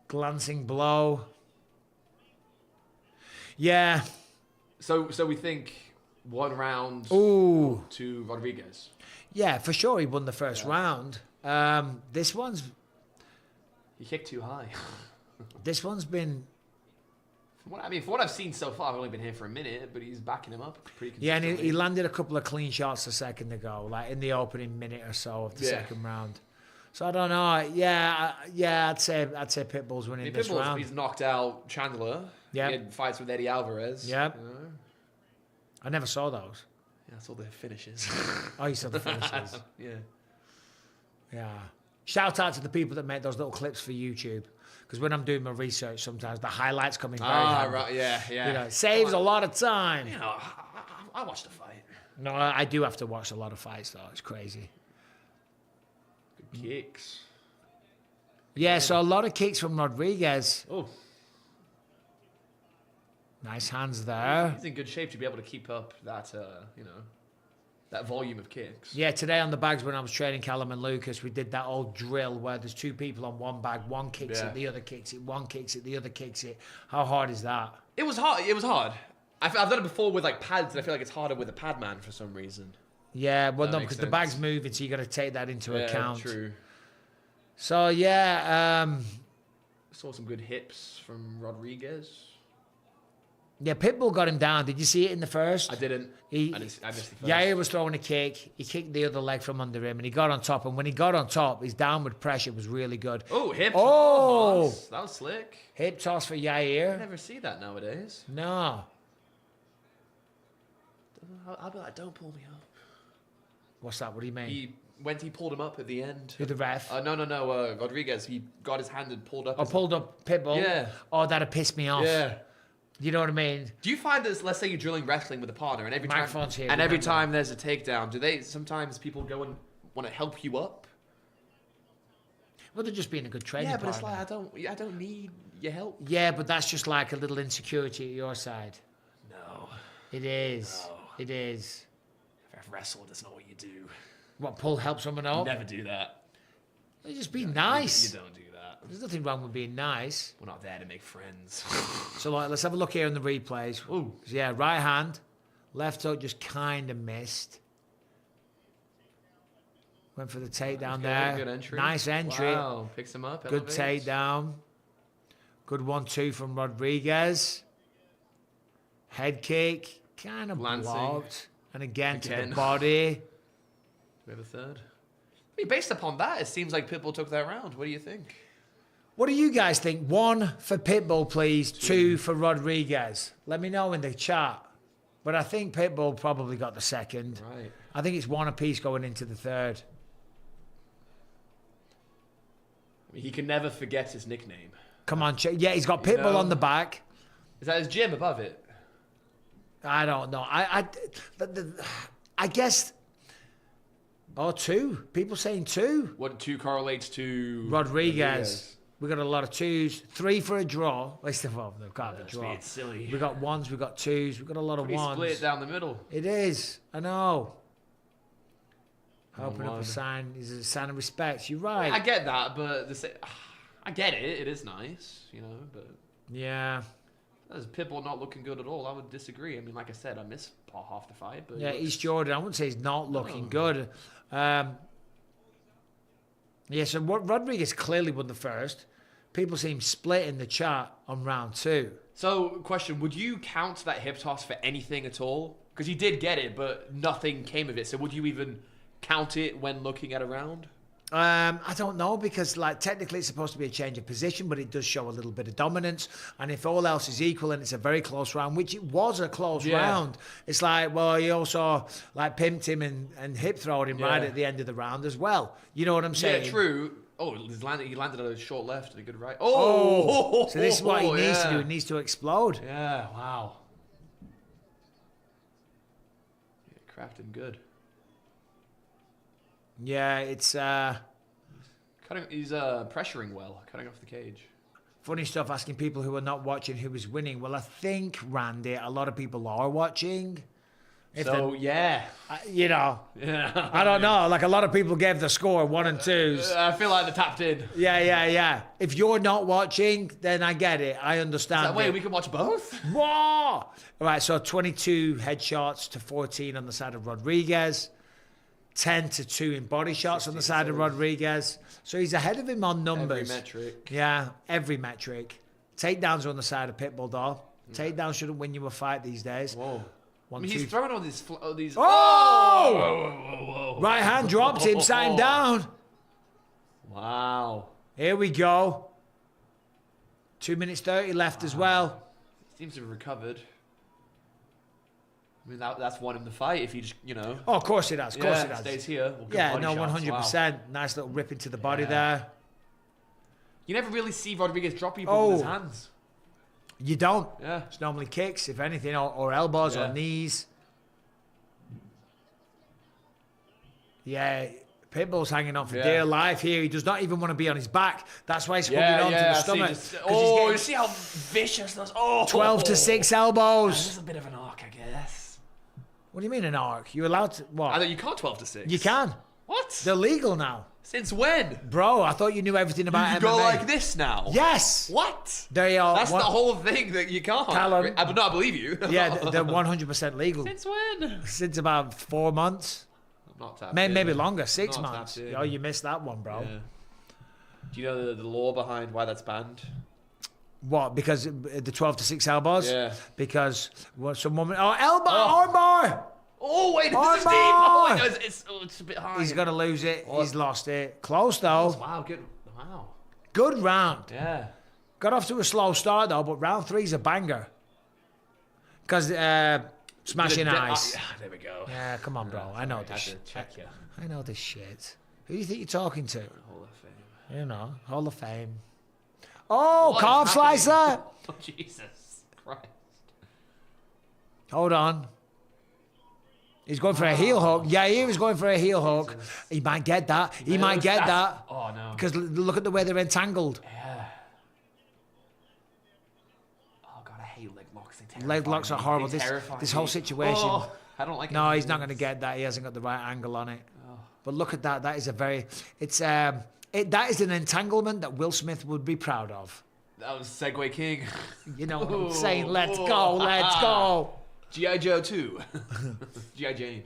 Glancing blow. Yeah. So we think 1 round Ooh. to Rodriguez. Yeah, for sure he won the first round. This one's He kicked too high. been From what I've seen so far, I've only been here for a minute, but he's backing him up pretty consistently. yeah, and he landed a couple of clean shots a second ago, like in the opening minute or so of the Yeah. second round. So I don't know. Yeah, I'd say Pitbull's winning this round. He's knocked out Chandler. Yep. He had fights with Eddie Alvarez. Yep. You know? I never saw those. Yeah, that's all the finishes. Oh, you saw the finishes. Yeah. Yeah. Shout out to the people that make those little clips for YouTube. Because when I'm doing my research, sometimes the highlights come in very handy. Right. Yeah. You know, it saves a lot of time. You know, I watched the fight. No, I do have to watch a lot of fights, though. It's crazy. Good kicks. Yeah, so a lot of kicks from Rodriguez. Oh, Nice hands there. he's in good shape to be able to keep up that, that volume of kicks. Yeah, today on the bags when I was training Callum and Lucas, we did that old drill where there's two people on one bag. One kicks Yeah. it, the other kicks it. One kicks it, the other kicks it. How hard is that? It was hard. I've done it before with like pads, and I feel like it's harder with a pad man for some reason. Yeah, well, That no, makes because the bag's moving, so you got to take that into account. True. So yeah, Saw some good hips from Rodriguez. yeah, Pitbull got him down. Did you see it in the first? I didn't. He, I missed the first. Yair was throwing a kick. He kicked the other leg from under him, and he got on top. And when he got on top, his downward pressure was really good. Oh, hip Oh! toss. That was slick. Hip toss for I Yair. never see that nowadays. No. I'll be like, don't pull me up. What's that? What do you mean? He pulled him up at the end. Who, the ref? No. Rodriguez. He got his hand and pulled up. I pulled up Pitbull. Yeah. Oh, that'd piss me off. Yeah. You know what I mean? Do you find this? Let's say you're drilling wrestling with a partner, and every Microphone's here, and every remember. time there's a takedown, do they sometimes people go and want to help you up? Well, they're just being a good training Yeah, but it's partner. like I don't need your help. Yeah, but that's just like a little insecurity at your side. No, It is. No. It is. if I've wrestled, that's not what you do. What, pull help someone up? Never do that. You just be nice. You don't do that. There's nothing wrong with being nice. We're not there to make friends. So like, let's have a look here in the replays. Ooh. Yeah, right hand. Left hook just kind of missed. Went for the takedown there. Good entry. Nice entry. Wow, picks him up. Good elevates. takedown. Good 1-2 from Rodriguez. Head kick. Kind of Lancing. blocked. And again to Again. the body. Do we have a third? I mean, based upon that, it seems like Pitbull took that round. What do you think? What do you guys think? 1 for Pitbull, please. 2 for Rodriguez. Let me know in the chat. But I think Pitbull probably got the second. Right. I think it's 1 apiece going into the third. I mean, he can never forget his nickname. Come on, yeah, he's got Pitbull know. on the back. Is that his gym above it? I don't know. I guess Oh, 2. People saying 2. What 2 correlates to Rodriguez. We got a lot of 2s. 3 for a draw. Least of all, they've got a draw. It's silly. We got 1s. We got 2s. We got a lot of Pretty 1s. split down the middle. It is. I know. Open up one. a sign is a sign of respect. You're right. I get that, but I get it. It is nice, you know, but Yeah. as Pitbull not looking good at all, I would disagree. I mean, like I said, I missed half the fight, but Yeah, East Jordan. I wouldn't say he's not looking No. good. Yeah, so Rodriguez clearly won the first. People seem split in the chat on round 2. So, question: would you count that hip toss for anything at all? Because he did get it, but nothing came of it. So, would you even count it when looking at a round? I don't know because, like, technically it's supposed to be a change of position, but it does show a little bit of dominance. And if all else is equal and it's a very close round, which it was a close round, it's like, well, he also like pimped him and hip throwed him right at the end of the round as well. You know what I'm saying? Yeah, true. Oh, he landed a short left and a good right. Oh, so this is what he needs to do. He needs to explode. Yeah, wow. Yeah, cracked him good. Yeah, it's He's pressuring well, cutting off the cage. funny stuff. Asking people who are not watching who was winning. Well, I think Randy, a lot of people are watching. So yeah, You know, yeah. I don't know. Like a lot of people gave the score 1 and 2s. I feel like they tapped in. Yeah. If you're not watching, then I get it. I understand. That way it. we can watch both. Whoa! All right, so 22 headshots to 14 on the side of Rodriguez. 10 to 2 in body shots on the side of Rodriguez. So he's ahead of him on numbers. Every metric. Yeah, every metric. Takedowns are on the side of Pitbull, though. Takedowns shouldn't win you a fight these days. Whoa. One, I mean, two. he's throwing all these. Oh! Whoa. Right hand dropped him, sat him down. Wow. Here we go. 2 minutes 30 left as well. Seems to have recovered. I mean, that's won him the fight if he just, you know. Oh, of course it has. Of course it has. Stays here. We'll get Yeah, body no, shots. 100%. Wow. Nice little rip into the body Yeah. there. You never really see Rodriguez drop people with his hands. You don't. Yeah. It's normally kicks, if anything, or elbows or Yeah. knees. Yeah, Pitbull's hanging on for dear life here. He does not even want to be on his back. That's why he's holding on to the stomach. 'Cause he's getting you see how vicious those. Oh, 12 to 6 This elbows. is a bit of an arc, I guess. What do you mean an arc? You're allowed to what? I thought you can't 12 to 6. You can. What? They're legal now. Since when? Bro, I thought you knew everything about You MMA. go like this now. Yes. What? They are. That's the whole thing that you can't. Callum. I believe you. Yeah, they're 100% legal. Since when? Since about 4 months. I'm not tapped Maybe in. longer, 6 Not months. tapped in. Oh, you missed that one, bro. Yeah. Do you know the law behind why that's banned? What? Because the 12 to 6 elbows? Yeah. Because some woman. Oh, elbow! Armbar! Oh wait, this is deep. Armbar! Oh, no, it's a bit high. He's going to lose it. What? He's lost it. Close, though. Wow, good. Wow. Good round. Yeah. Got off to a slow start, though, but round 3's a banger. Because smashing eyes. There we go. Yeah, come on, bro. I know this shit. Check you. I know this shit. Who do you think you're talking to? Hall of Fame. You know, Hall of Fame. Oh, What calf is happening? slicer. Oh, Jesus Christ. Hold on. He's going for a heel hook. Yeah, he was going for a heel hook. He might get that. He might get that. Oh, no. Because look at the way they're entangled. Yeah. Oh, God, I hate leg locks. They terrify Leg locks me. are horrible. They This terrify whole me. situation. Oh, I don't like it. No, he's not going to get that. He hasn't got the right angle on it. But look at that. That is a very... It's that is an entanglement that Will Smith would be proud of. That was Segway King. You know what I'm saying? Let's go. Let's go. G.I. Joe 2. G.I. Jane.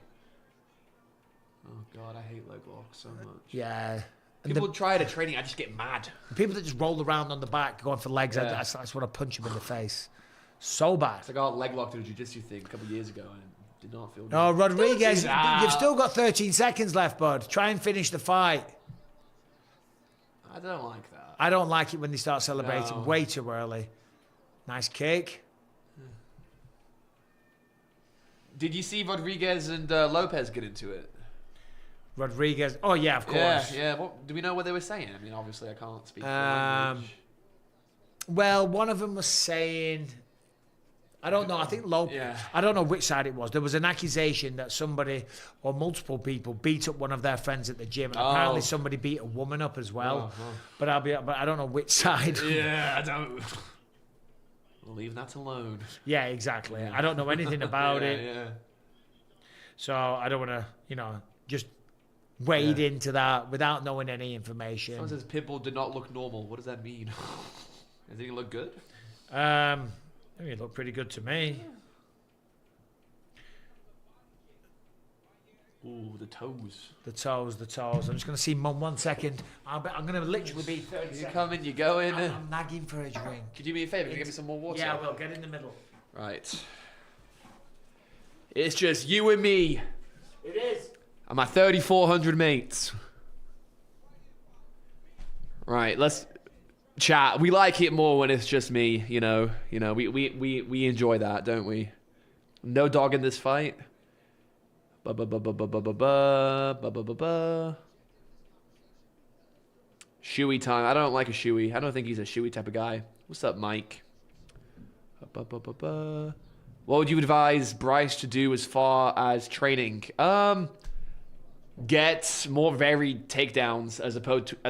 Oh, God, I hate leg locks so much. Yeah. And People try it at training, I just get mad. the people that just roll around on the back going for legs, Yeah. that's what I punch him in the face. So bad. It's like I got leg locked in a jiu-jitsu thing a couple of years ago and it did not feel good. No, Rodriguez, Don't do that. you've still got 13 seconds left, bud. Try and finish the fight. I don't like that. I don't like it when they start celebrating No. way too early. Nice kick. Did you see Rodriguez and Lopez get into it? Rodriguez. Oh, yeah, of course. Yeah. What, do we know what they were saying? I mean, obviously, I can't speak for Um, language. Well, one of them was saying, I don't know. I think Lopes. Yeah. I don't know which side it was. There was an accusation that somebody or multiple people beat up one of their friends at the gym, and apparently somebody beat a woman up as well. But I don't know which side. Yeah, I don't. Leave that alone. Yeah, exactly. I don't know anything about it, Yeah. so I don't want to, just wade into that without knowing any information. Someone says Pitbull did not look normal. What does that mean? Does he look good? I mean, it looked pretty good to me. Ooh, the toes. The toes. I'm just going to see Mum 1 second. I'm going to literally be 30 You seconds. coming, you going. I'm nagging for a drink. Could you do me a favour? Can you give me some more water? Yeah, I will. Get in the middle. Right. It's just you and me It is. and my 3,400 mates. Right, let's chat. We like it more when it's just me, you know. We enjoy that, don't we? No dog in this fight. Shoey time. I don't like a shoey. I don't think he's a shoey type of guy. What's up, Mike? What would you advise Bryce to do as far as training? Get more varied takedowns as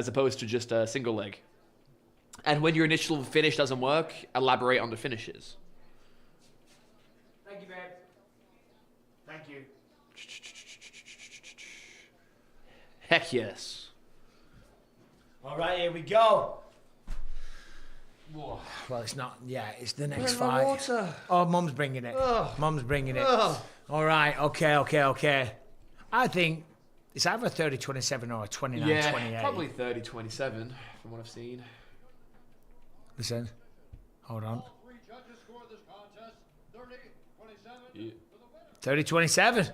opposed to just a single leg. And when your initial finish doesn't work, elaborate on the finishes. Thank you, babe. Thank you. Heck yes. All right, here we go. Well, it's not. Yeah, it's the next fight. Water. Oh, Mum's bringing it. Ugh. Mum's bringing it. Ugh. All right. Okay. I think it's either a 30-27 or a 29-28. Yeah, probably 30-27 from what I've seen. Listen. Hold on. All three judges scored this contest 30-27 for the winner. 30-27.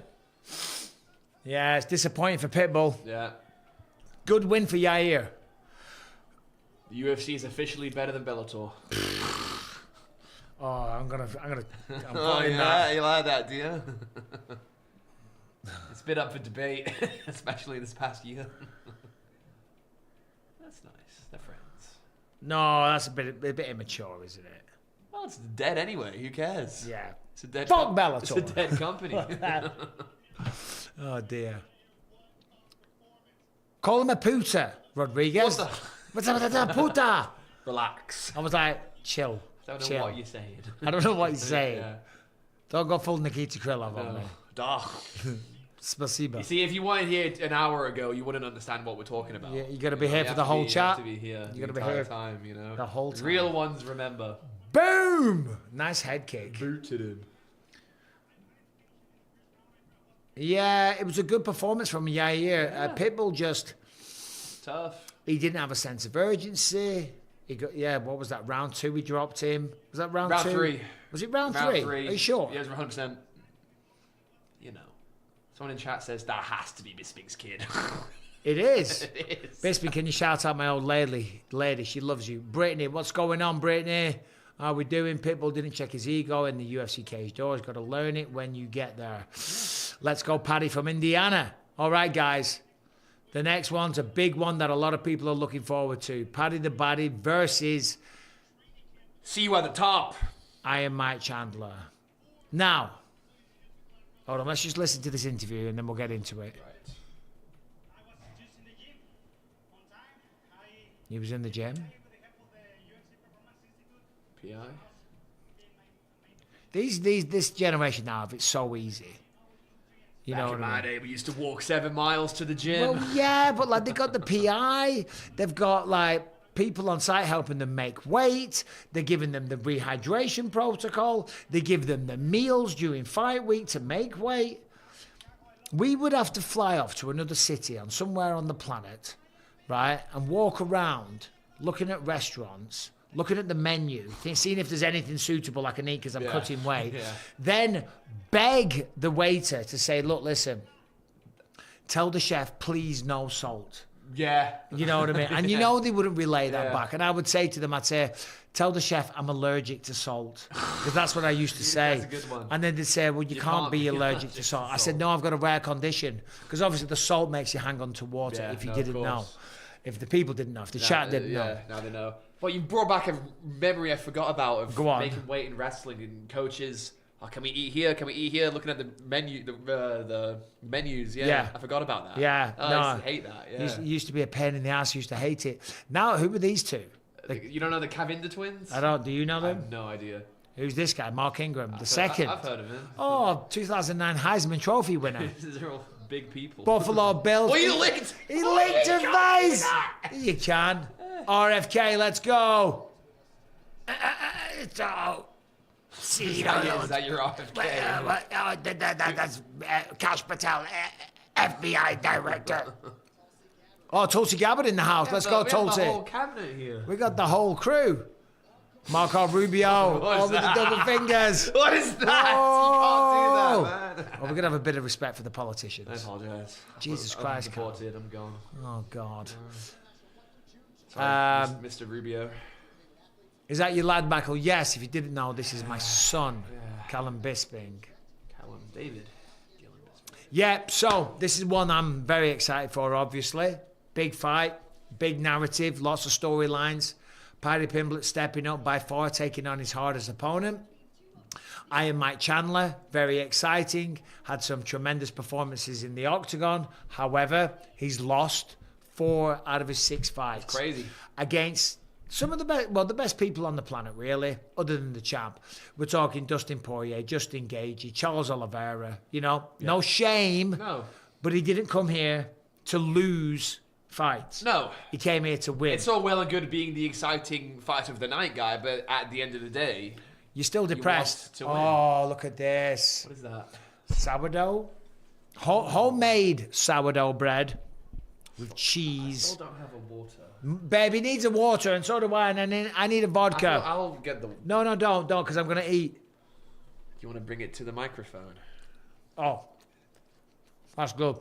Yeah, it's disappointing for Pitbull. Yeah. Good win for Yair. The UFC is officially better than Bellator. Oh, I'm putting Oh, that. you like that, do you? It's been up for debate, especially this past year. That's nice. They're friends. No, that's a bit immature, isn't it? Well, it's dead anyway. Who cares? Yeah. It's a dead. Fuck It's a Bellator. dead company. Oh dear. Call him a puta, Rodriguez. What What's up with that puta? Relax. I was like, chill. Don't know chill. what you're saying. I don't know what you're saying. Yeah. Don't go full Nikita Krylov on me. Duh. Spasiba. You see, if you weren't here an hour ago, you wouldn't understand what we're talking about. Yeah, you gotta be here you for have the to whole be- chat. You have to be here. You gotta the be entire here time, you know. the whole time. Real ones remember. Boom! Nice head kick. Booted him. Yeah, it was a good performance from Yair. Pitbull just, Tough. he didn't have a sense of urgency. He got, what was that, round 2 we dropped him? Was that round 2? Round 3. Was it round 3? Round 3. Are you sure? Yeah, it was 100%. You know. Someone in chat says that has to be Bisping's kid. It is. It is. Bisping, can you shout out my old lady? She loves you. Brittany, what's going on, Brittany? How we doing? Pitbull didn't check his ego in the UFC cage doors. Got to learn it when you get there. Let's go, Paddy from Indiana. All right, guys. The next one's a big one that a lot of people are looking forward to. Paddy the Baddy versus See you at the top. Iron Mike Chandler. Now, hold on. Let's just listen to this interview and then we'll get into it. Right. I was just in the gym on time. He was in the gym. With the help of the UFC Performance Institute. PI. This generation now, it's so easy. You know Back what in I my mean? day, we used to walk 7 miles to the gym. Well, yeah, but like they got the PI, they've got like people on site helping them make weight. They're giving them the rehydration protocol. They give them the meals during fight week to make weight. We would have to fly off to another city on somewhere on the planet, right, and walk around looking at restaurants, looking at the menu, seeing if there's anything suitable I can eat because I'm Yeah. cutting weight. Yeah. Then beg the waiter to say, look, listen, tell the chef, please no salt. Yeah. You know what I mean? And you know they wouldn't relay that Yeah. back. And I would say to them, I'd say, tell the chef I'm allergic to salt. Because that's what I used to say. That's a good one. And then they'd say, well, you can't be allergic to salt. I said, no, I've got a rare condition. Because obviously the salt makes you hang on to water Yeah, if you no, of didn't know. course. If the people didn't know, if the chat didn't know. Now they know. Well, you brought back a memory I forgot about of Go on. making weight in wrestling and coaches. Oh, can we eat here? Can we eat here? Looking at the menu, the menus. Yeah, Yeah. I forgot about that. Yeah, oh, no. I used to hate that. Yeah. Used to be a pain in the ass. Used to hate it. Now, who are these two? You don't know the Cavinder twins? I don't. Do you know I them? have no idea. Who's this guy? Mark Ingram, the second. I've heard of him. Oh, 2009 Heisman Trophy winner. These are all big people. Buffalo Bills. Well, you licked. He licked his face. You can. RFK, let's go. So, see, Is that your RFK? that's Kash Patel, FBI director. Oh, Tulsi Gabbard in the house. Let's go, We have Tulsi. the whole cabinet here. We got the whole crew. Marco Rubio, What is over the that? double fingers. What is that? Oh. You can't do that, man. Oh, we're going to have a bit of respect for the I politicians. apologize. Jesus I'm Christ, Carl. deported. I'm gone. Oh, God. Sorry, Mr. Rubio. Is that your lad, Michael? Yes, if you didn't know, this is my son, Callum Bisping. Callum David. Yeah, so this is one I'm very excited for, obviously. Big fight, big narrative, lots of storylines. Paddy Pimblett stepping up by far, taking on his hardest opponent. Iron Mike Chandler, very exciting. Had some tremendous performances in the octagon. However, he's lost 4 out of his 6 fights. That's crazy. Against some of the best, well, the best people on the planet, really, other than the champ. We're talking Dustin Poirier, Justin Gaethje, Charles Oliveira. You know, no shame. No. But he didn't come here to lose fights. No. He came here to win. It's all well and good being the exciting fight of the night guy, but at the end of the day, You're still depressed. to win. Oh, look at this. what is that? Sourdough? Homemade sourdough bread with cheese. Still don't have a water. Baby needs a water, and so do I, and I need a vodka. I'll get the. No, don't, because I'm going to eat. You want to bring it to the microphone? Oh, that's good.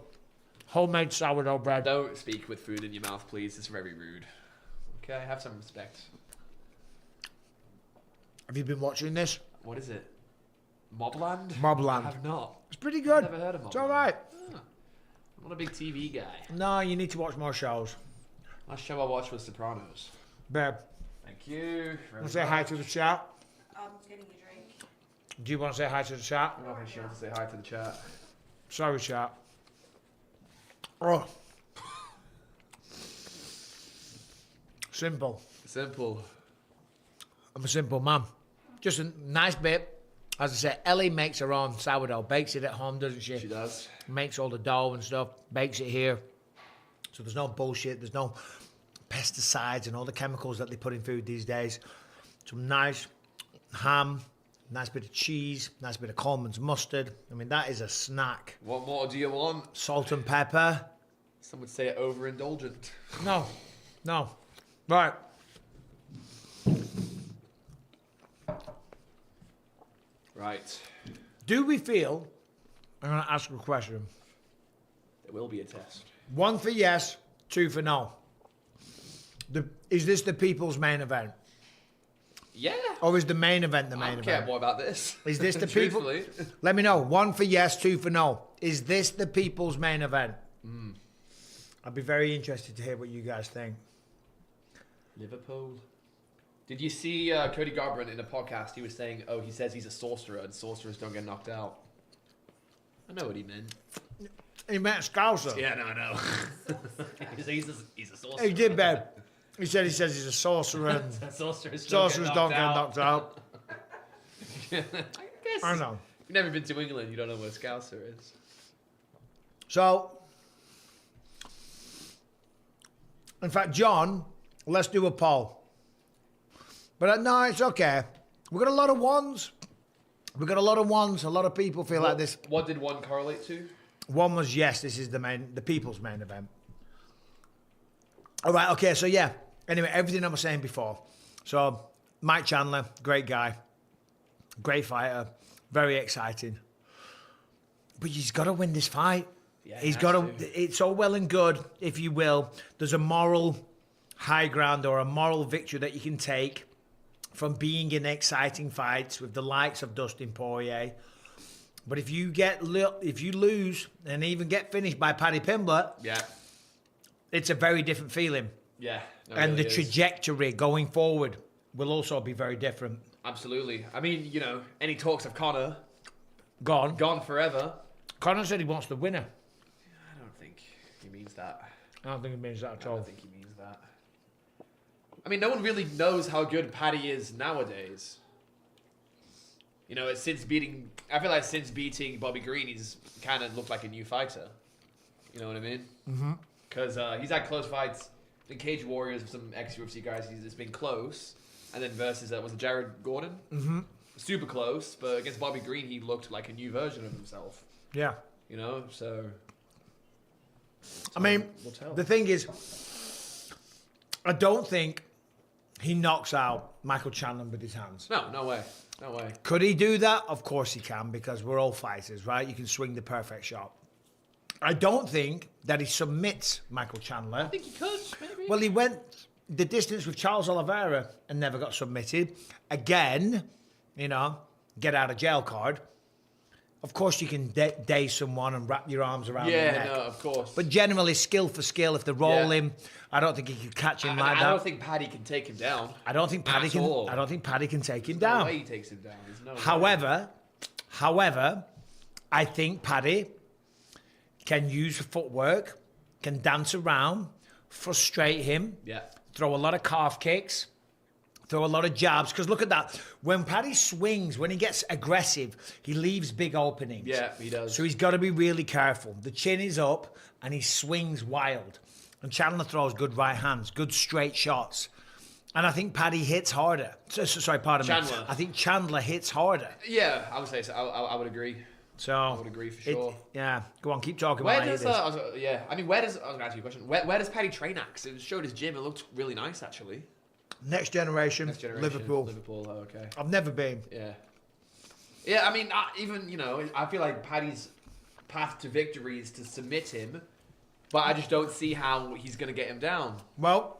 Homemade sourdough bread. Don't speak with food in your mouth, please. It's very rude. Okay, have some respect. Have you been watching this? What is it? Mobland? Mobland. I have not. It's pretty good. Never heard of It's Mobland. all right. I'm not a big TV guy. No, you need to watch more shows. Last show I watched was Sopranos. Babe, Thank you. want to say hi to the chat? Getting a drink. Do you want to say hi to the chat? I'm not going to say hi to the chat. Sorry, chat. Oh. Simple. Simple. I'm a simple man. Just a nice bit. As I said, Ellie makes her own sourdough. Bakes it at home, doesn't she? She does. Makes all the dough and stuff. Bakes it here. So there's no bullshit. There's no pesticides and all the chemicals that they put in food these days. Some nice ham, nice bit of cheese, nice bit of Coleman's mustard. I mean, that is a snack. What more do you want? Salt and pepper. Some would say overindulgent. No. Right. Right. Do we feel, I'm going to ask you a question. There will be a test. 1 for yes, 2 for no. Is this the people's main event? Yeah. Or is the main event the I main don't care event? more about this. Is this the people? Truthfully. Let me know. 1 for yes, 2 for no. Is this the people's main event? I'd be very interested to hear what you guys think. Liverpool. Did you see Cody Garbrandt in a podcast? He was saying, he says he's a sorcerer and sorcerers don't get knocked out. I know what he meant. He meant Scouser. Yeah, no, I know. he's a sorcerer. He did, babe. He says he's a sorcerer and Sorcerers sorcerers don't get knocked out. I guess. I know. You've never been to England. You don't know what a Scouser is. So, in fact, John, let's do a poll. But no, it's okay. We've got a lot of ones. A lot of people feel like this. What did one correlate to? One was yes, this is the people's main event. All right, okay, so yeah. Anyway, everything I was saying before. So, Mike Chandler, great guy, great fighter, very exciting. But he's got to win this fight. Yeah, He's got to. It's all well and good, if you will. There's a moral high ground or a moral victory that you can take from being in exciting fights with the likes of Dustin Poirier. But if you lose and even get finished by Paddy Pimblett, Yeah. it's a very different feeling. Yeah. No, and really the is. trajectory going forward will also be very different. Absolutely. I mean, any talks of Conor Gone. forever. Conor said he wants the winner. I don't think he means that. I don't think it means that at I all. don't think he means that. I mean, no one really knows how good Paddy is nowadays. I feel like since beating Bobby Green, he's kind of looked like a new fighter. You know what I mean? Mm-hmm. Because he's had close fights in Cage Warriors with some ex-UFC guys. It's been close. And then versus, was it Jared Gordon? Mm-hmm. Super close, but against Bobby Green, he looked like a new version of himself. Yeah. So... I mean, we'll tell. the thing is, I don't think he knocks out Michael Chandler with his hands. No way. No way. Could he do that? Of course he can, because we're all fighters, right? You can swing the perfect shot. I don't think that he submits Michael Chandler. I think he could, maybe. Well, he went the distance with Charles Oliveira and never got submitted. Again, get out of jail card. Of course, you can daze someone and wrap your arms around their neck. Yeah, no, of course. But generally, skill for skill, if they roll him, I don't think he could catch him like that. I don't think Paddy can take him down. I don't think Paddy can. all. I don't think Paddy can take him There's down. no way he takes him down. There's no way. However, I think Paddy can use footwork, can dance around, frustrate him, throw a lot of calf kicks, throw a lot of jabs. Because look at that. When Paddy swings, when he gets aggressive, he leaves big openings. Yeah, he does. So he's got to be really careful. The chin is up and he swings wild. And Chandler throws good right hands, good straight shots. And I think Paddy hits harder. Sorry, pardon me. Chandler. I think Chandler hits harder. Yeah, I would say so. I would agree. So I would agree for sure. Yeah, go on, keep talking. Where while I does hear this. I was going to ask you a question. Where does Paddy train at? 'Cause it showed his gym. It looked really nice, actually. Next generation, Liverpool. Liverpool. Oh, okay. I've never been. Yeah. Yeah, I mean, I feel like Paddy's path to victory is to submit him, but I just don't see how he's going to get him down. Well,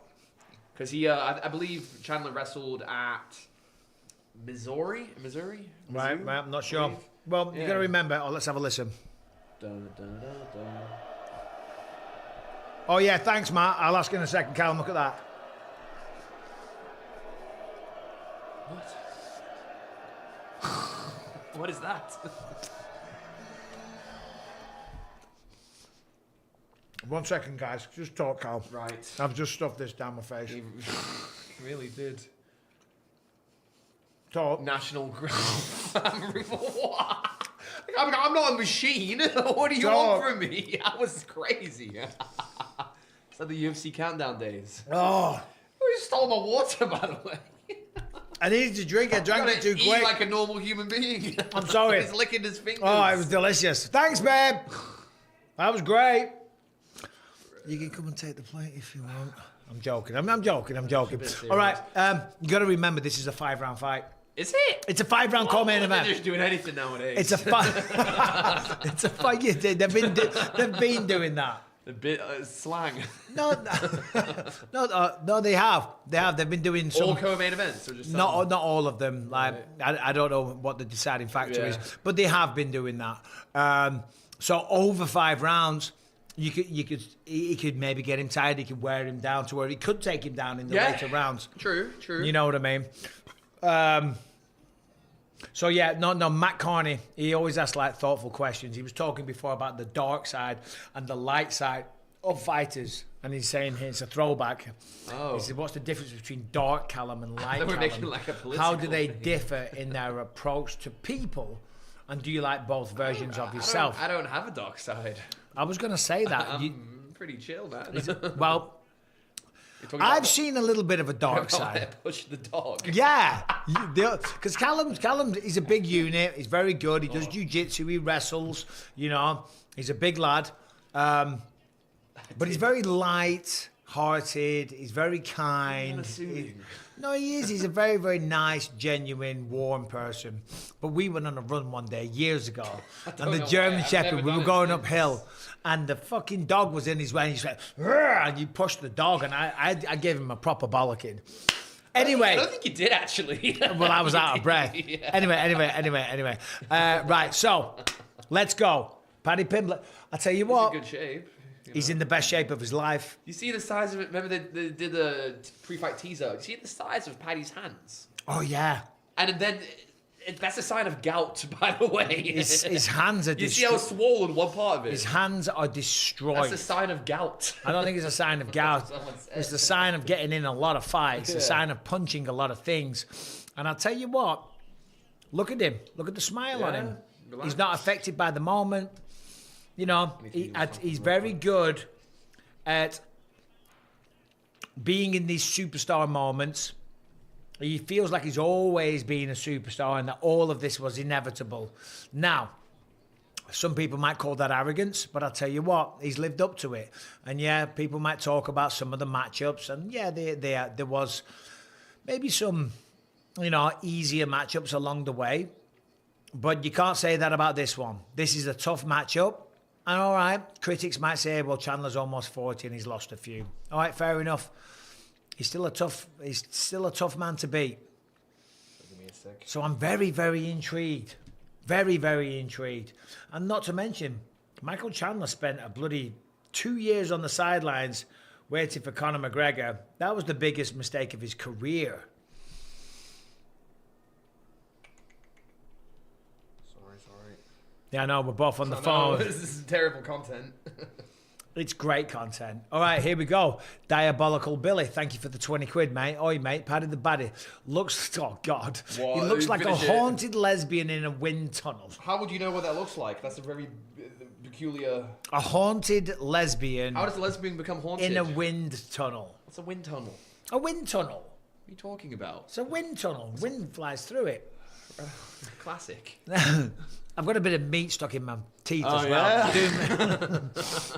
Because I believe Chandler wrestled at Missouri? right, I'm not sure. Well, you got to remember. Oh, let's have a listen. Dun, dun, dun, dun. Oh yeah, thanks, Matt. I'll ask in a second. Callum, look at that. What is that? 1 second, guys. Just talk, Cal. Right. I've just stuffed this down my face. He really did. Talk. National What? I'm not a machine. What do you Talk. want from me? That was crazy. It's like the UFC countdown days. Oh, Oh, you stole my water, by the way. I needed to drink it. Drank it too Eat quick. like a normal human being. I'm sorry. He's licking his fingers. Oh, it was delicious. Thanks, babe. That was great. You can come and take the plate if you want. I'm joking. I'm joking. All right. You got to remember, this is a 5-round fight. Is it? It's a 5-round co-main They're event. just doing anything nowadays. It's a fight. It's a fight. Yeah, they've been doing that. A bit slang. No, they have. They've been doing some. All co-main events, or just some? Not all of them. Like I don't know what the deciding factor is, but they have been doing that. So over 5 rounds, he could maybe get him tired. He could wear him down to where he could take him down in the later rounds. True. You know what I mean? So yeah, no, Matt Carney, he always asks like thoughtful questions. He was talking before about the dark side and the light side of fighters, and he's saying here it's a throwback. Oh. He said, what's the difference between dark Callum and light They were Callum? making like a How do political they thing. differ in their approach to people? And do you like both versions of yourself? I don't have a dark side. I was going to say that. I'm pretty chill, man. Well, I've seen a little bit of a dark side. Push the dog. Yeah, because Callum is a big unit. He's very good. He does jiu-jitsu. He wrestles. He's a big lad. But he's very light-hearted. He's very kind. No, he is. He's a very, very nice, genuine, warm person. But we went on a run one day years ago, and the German Shepherd. We were going uphill, and the fucking dog was in his way. And he said, "Rrr," and you pushed the dog, and I gave him a proper bollocking. Anyway, I don't think you did actually. well, I was out of breath. Yeah. Anyway. Right, so let's go. Paddy Pimblett. I tell you what. He's in good shape. He's in the best shape of his life. You see the size of it? Remember they did the pre-fight teaser? You see the size of Paddy's hands? Oh, yeah. And then that's a sign of gout, by the way. His hands are You see how swollen one part of it? His hands are destroyed. That's a sign of gout. I don't think it's a sign of gout. It's the sign of getting in a lot of fights. It's a sign of punching a lot of things. And I'll tell you what, look at him. Look at the smile on him. Relax. He's not affected by the moment. You know, he's very good at being in these superstar moments. He feels like he's always been a superstar and that all of this was inevitable. Now, some people might call that arrogance, but I'll tell you what, he's lived up to it. And yeah, people might talk about some of the matchups, and yeah, there was maybe some, you know, easier matchups along the way. But you can't say that about this one. This is a tough matchup. And all right, critics might say, well, Chandler's almost 40 and he's lost a few. All right, fair enough. He's still a tough man to beat. So I'm very, very intrigued. Very, very intrigued. And not to mention, Michael Chandler spent a bloody 2 years on the sidelines waiting for Conor McGregor. That was the biggest mistake of his career. Sorry. Yeah, I know, we're both on the phone. This is terrible content. It's great content. All right, here we go. Diabolical Billy, thank you for the 20 quid, mate. Oi, mate, Paddy the Baddie. Oh, God. What? He looks like a Finish it. haunted lesbian in a wind tunnel. How would you know what that looks like? That's a very peculiar... A haunted lesbian How does a lesbian become haunted? in a wind tunnel. What's a wind tunnel? What A wind tunnel. are you talking about? It's a wind tunnel. Wind flies through it. Classic. I've got a bit of meat stuck in my teeth Oh, as well.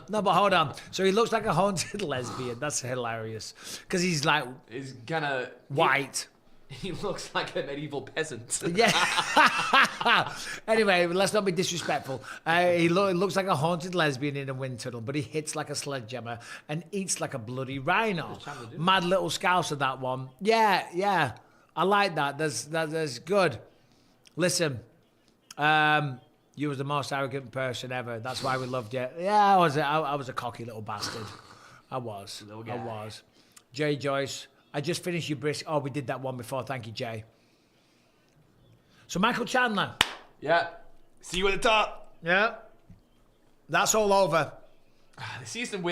No, but hold on. So he looks like a haunted lesbian. That's hilarious. Because he's like He's kind of... white. He looks like a medieval peasant. Yeah. Anyway, let's not be disrespectful. He looks like a haunted lesbian in a wind tunnel, but he hits like a sledgehammer and eats like a bloody rhino. Mad little scouse of that one. Yeah. I like that. That's good. Listen, you was the most arrogant person ever. That's why we loved you. Yeah, I was a cocky little bastard. I was. I was. Jay Joyce. I just finished your brisk. Oh, we did that one before. Thank you, Jay. So Michael Chandler. Yeah. See you at the top. Yeah. That's all over. The season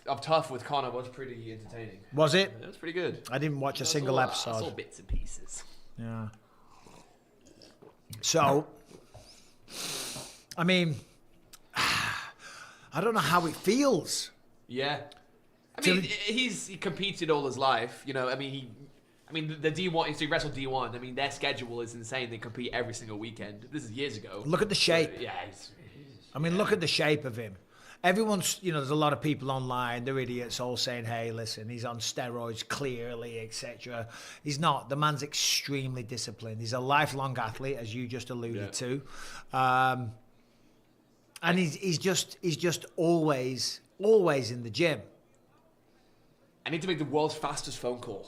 of Tough with Conor was pretty entertaining. Was it? It was pretty good. I didn't watch a single I episode. saw bits and pieces. Yeah. So, I mean, I don't know how it feels. Yeah. I mean, he competed all his life. You know, the D1, so he wrestled D1. I mean, their schedule is insane. They compete every single weekend. This is years ago. Look at the shape. Yeah. Look at the shape of him. Everyone's, there's a lot of people online, they're idiots, all saying, hey, listen, he's on steroids clearly, etc. He's not. The man's extremely disciplined. He's a lifelong athlete, as you just alluded to. And he's just always in the gym. I need to make the world's fastest phone call.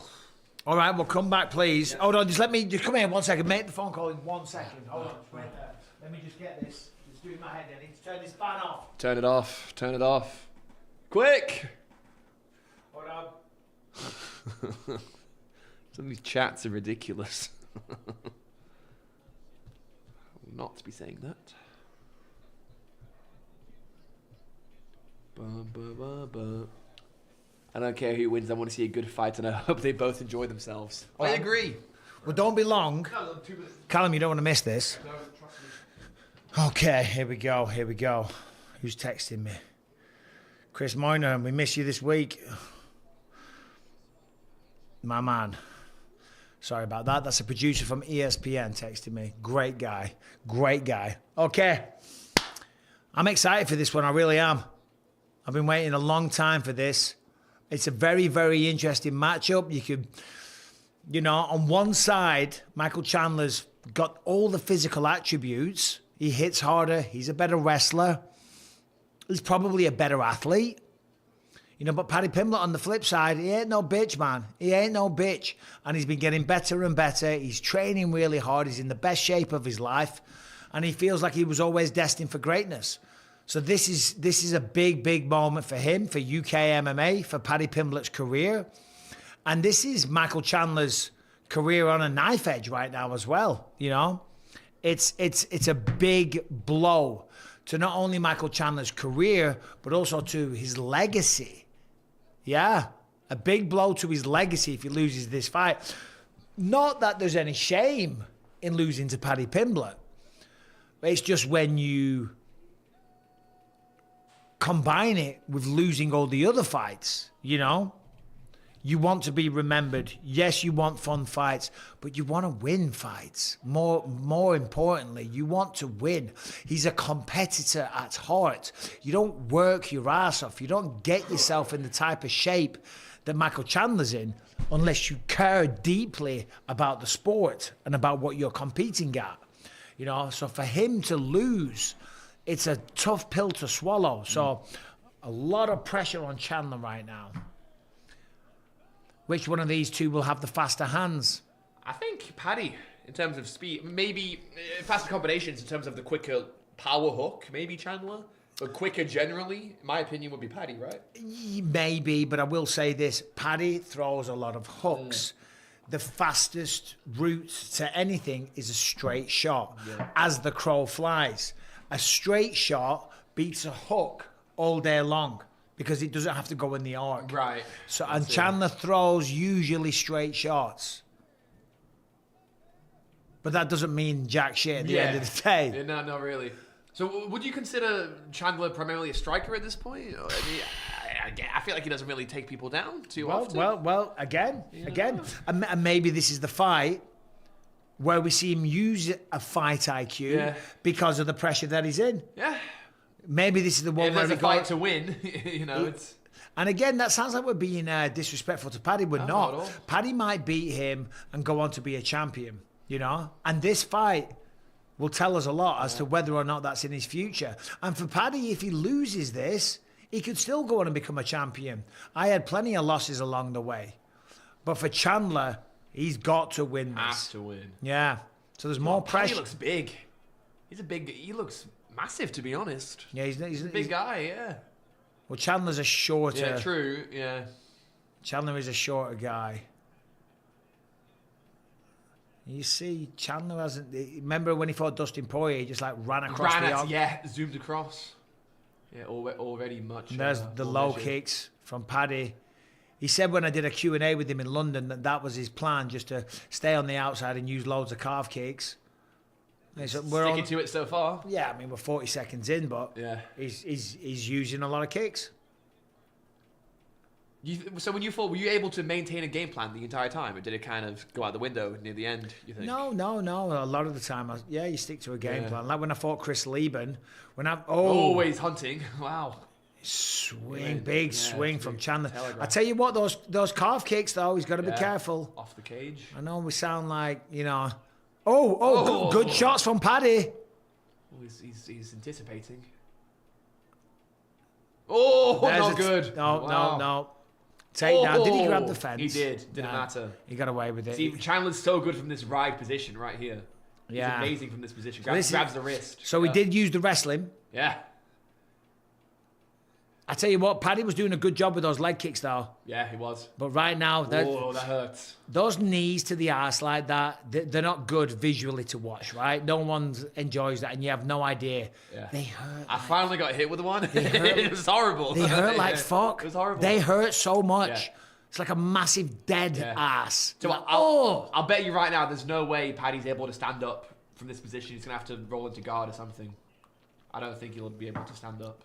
All right, well, come back, please. Yeah. Hold on, just come here 1 second. Make the phone call in 1 second. Hold on, wait there. Let me just get this. Just do it in my head. I need to turn this fan off. Turn it off. Turn it off. Quick! Hold on. Some of these chats are ridiculous. I will not be saying that. I don't care who wins. I want to see a good fight, and I hope they both enjoy themselves. I agree. Well, don't be long. Callum, you don't want to miss this. Okay, here we go. Who's texting me? Chris Moynihan, we miss you this week. My man. Sorry about that. That's a producer from ESPN texting me. Great guy. Okay. I'm excited for this one. I really am. I've been waiting a long time for this. It's a very, very interesting matchup. You could, on one side, Michael Chandler's got all the physical attributes. He hits harder. He's a better wrestler. He's probably a better athlete. But Paddy Pimblett on the flip side, he ain't no bitch, man. He ain't no bitch. And he's been getting better and better. He's training really hard. He's in the best shape of his life. And he feels like he was always destined for greatness. So this is a big moment for him, for UK MMA, for Paddy Pimblett's career. And this is Michael Chandler's career on a knife edge right now as well, you know? It's a big blow to not only Michael Chandler's career, but also to his legacy. Yeah, a big blow to his legacy if he loses this fight. Not that there's any shame in losing to Paddy Pimblett. It's just when you combine it with losing all the other fights, you know? You want to be remembered. Yes, you want fun fights, but you want to win fights. More importantly, you want to win. He's a competitor at heart. You don't work your ass off. You don't get yourself in the type of shape that Michael Chandler's in unless you care deeply about the sport and about what you're competing at. You know, so for him to lose, it's a tough pill to swallow. So a lot of pressure on Chandler right now. Which one of these two will have the faster hands? I think Paddy, in terms of speed, maybe faster combinations in terms of the quicker power hook, maybe Chandler. But quicker generally, in my opinion, would be Paddy, right? Maybe, but I will say this. Paddy throws a lot of hooks. The fastest route to anything is a straight shot, as the crow flies. A straight shot beats a hook all day long because it doesn't have to go in the arc. Right. So, and Chandler throws usually straight shots. But that doesn't mean jack shit at the end of the day. Yeah, no, not really. So would you consider Chandler primarily a striker at this point? Or, I feel like he doesn't really take people down too often. Well, again. And maybe this is the fight where we see him use a fight IQ because of the pressure that he's in. Yeah. Maybe this is the one where there's a fight to win, you know, it's... And again, that sounds like we're being disrespectful to Paddy. We're not. Paddy might beat him and go on to be a champion, you know? And this fight will tell us a lot as to whether or not that's in his future. And for Paddy, if he loses this, he could still go on and become a champion. I had plenty of losses along the way. But for Chandler, he's got to win this. Has to win. Yeah. So there's more pressure. He looks big. He looks massive, to be honest. Yeah, he's a big guy, yeah. Well, Chandler's a shorter. Yeah, true, yeah. Chandler is a shorter guy. You see, Chandler hasn't... Remember when he fought Dustin Poirier, he just like ran across the arc? Yeah, zoomed across. Yeah, already much... There's the low kicks from Paddy. He said when I did a Q&A with him in London that was his plan, just to stay on the outside and use loads of calf kicks. So we're sticking to it so far. Yeah, I mean, we're 40 seconds in, but he's using a lot of kicks. So when you fought, were you able to maintain a game plan the entire time, or did it kind of go out the window near the end, you think? No. A lot of the time, you stick to a game plan. Like when I fought Chris Lieben, always hunting. Wow. Swing, big swing from Chandler. I tell you what, those calf kicks though, he's got to be careful. Off the cage. I know we sound like, you know. Good shots from Paddy. Oh, he's anticipating. Oh, not good. No. Takedown. Did he grab the fence? He did. Didn't matter. He got away with it. See, Chandler's so good from this ride position right here. He's amazing from this position. Grabs the wrist. So he did use the wrestling. Yeah. I tell you what, Paddy was doing a good job with those leg kicks, though. Yeah, he was. But right now, that hurts. Those knees to the arse like that, they're not good visually to watch, right? No one enjoys that, and you have no idea. Yeah. They hurt. I finally got hit with one. It was horrible. They hurt like fuck. It was horrible. They hurt so much. Yeah. It's like a massive dead ass. So like, I'll bet you right now, there's no way Paddy's able to stand up from this position. He's going to have to roll into guard or something. I don't think he'll be able to stand up.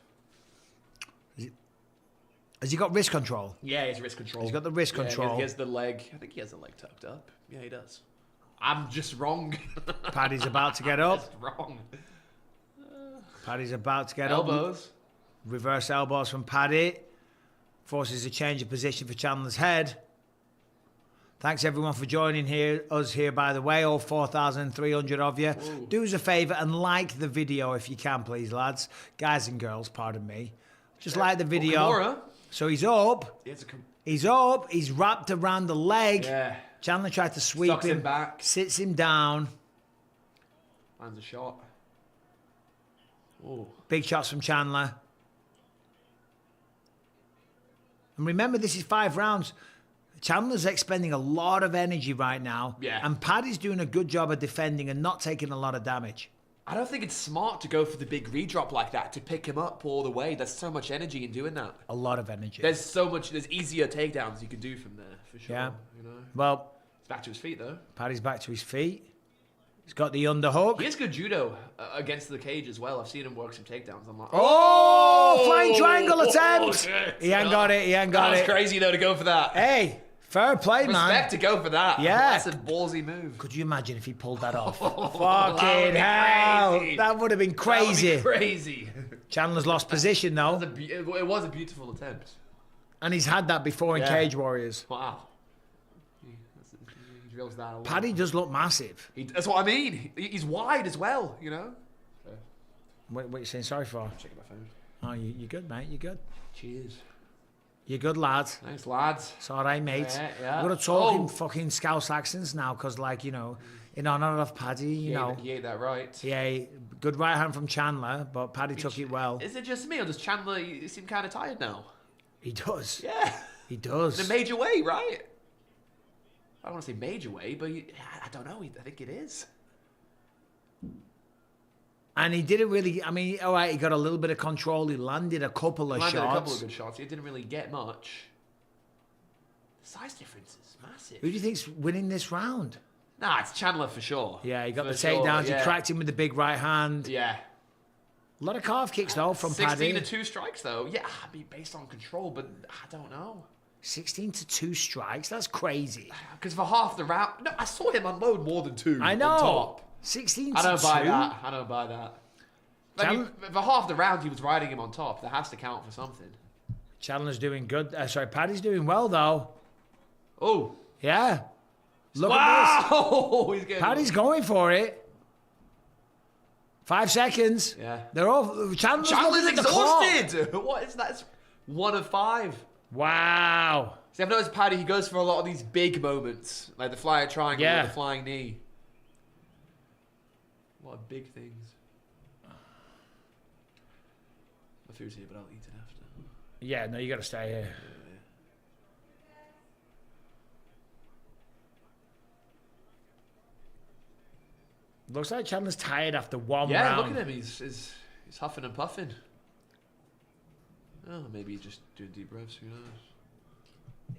Has he got wrist control? Yeah, he has wrist control. He's got the wrist control. He has the leg. I think he has the leg tucked up. Yeah, he does. I'm just wrong. Paddy's about to get up. Just wrong. Paddy's about to get elbows. Up. Reverse elbows from Paddy. Forces a change of position for Chandler's head. Thanks everyone for joining us here, by the way, all 4,300 of you. Whoa. Do us a favour and like the video if you can, please, lads. Guys and girls, pardon me. Just like the video. So he's up. He's up. He's wrapped around the leg. Yeah. Chandler tried to sweep him back. Sits him down. Lands a shot. Oh. Big shots from Chandler. And remember, this is 5 rounds. Chandler's expending a lot of energy right now. Yeah. And Paddy's doing a good job of defending and not taking a lot of damage. I don't think it's smart to go for the big redrop like that, to pick him up all the way. There's so much energy in doing that. A lot of energy. There's easier takedowns you can do from there, for sure. Yeah. You know? Well, He's back to his feet, though. Paddy's back to his feet. He's got the underhook. He has good judo against the cage as well. I've seen him work some takedowns. I'm like, Oh, flying triangle attempt. shit. He ain't got it. He ain't got That it. was crazy, though, to go for that. Hey, fair play, man. Respect to go for that. Yeah. That's a ballsy move. Could you imagine if he pulled that off? That would Fucking be hell. crazy. That would have been That would be crazy. crazy. Chandler's lost position, though. It was a beautiful attempt. And he's had that before in Yeah. Cage Warriors. Wow. He drills that a lot. Paddy does look massive. That's what I mean. He's wide as well, you know? What are you saying sorry for? Checking my phone. Oh, you're good, mate. You're good. Cheers. You're good, lad. Thanks, lads. It's all right, mate. Yeah. We're going to talk in Oh. fucking Scouse accents now because, like, you know, in honour of Paddy, you know. You ate that right. Yeah, good right hand from Chandler, but Paddy took it well. Is it just me, or does Chandler seem kind of tired now? He does. Yeah. He does. In a major way, right? I don't want to say major way, but I don't know. I think it is. And he didn't really, I mean, all right, he got a little bit of control. He landed a couple of Landed shots. a couple of good shots. He didn't really get much. The size difference is massive. Who do you think's winning this round? Nah, it's Chandler for sure. Yeah, he got For the sure, takedowns. yeah. He cracked him with the big right hand. Yeah. A lot of calf kicks, though, from 16 Paddy. to 2 strikes, though. Yeah, I mean, based on control, but I don't know. 16 to 2 strikes? That's crazy. Because for half the round... No, I saw him unload more than 2 I on know. top. 16 to I 2? don't buy that. I don't buy that. Like, Chandler- for half the round, he was riding him on top. That has to count for something. Chandler's doing good. Paddy's doing well, though. Oh. Yeah. Look at this. Wow! He's getting... Paddy's going for it. 5 seconds. Yeah. They're all... Chandler's looking at the clock. exhausted! What is that? It's 1 of 5. Wow. See, I've noticed Paddy, he goes for a lot of these big moments. Like the flying triangle Yeah. or the flying knee. A lot of big things. My food's here, but I'll eat it after. Yeah, no, you got to stay here. Looks like Chandler's tired after one Yeah, round. look at him. He's huffing and puffing. Oh, maybe he's just doing deep breaths. Who knows?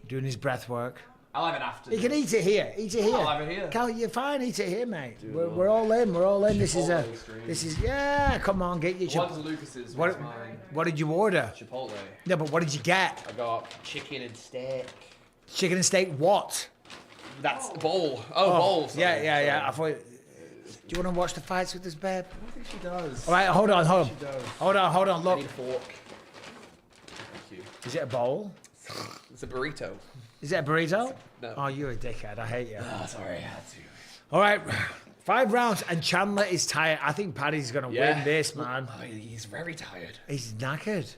Doing his breath work. I'll have it after. You can eat it here. Eat it here. I'll have it here. Cal, you're fine. Eat it here, mate. Dude, We're all in. We're all in. This is Chipotle stream. yeah. Come on, get your One's Lucas's. What? One's mine. What did you order? Chipotle. Yeah, but what did you get? I got chicken and steak. Chicken and steak. What? That's bowl. Oh, bowl. Sorry. Yeah. I thought. Do you want to watch the fights with this babe? I don't think she does. All right, hold on. She does. Hold on. I Look, need a fork. Thank you. is it a bowl? It's a burrito. Is it a burrito? No. Oh, you're a dickhead. I hate you. Oh, sorry, I had to. All right, 5 rounds, and Chandler is tired. I think Paddy's gonna win this, man. Oh, he's very tired. He's knackered.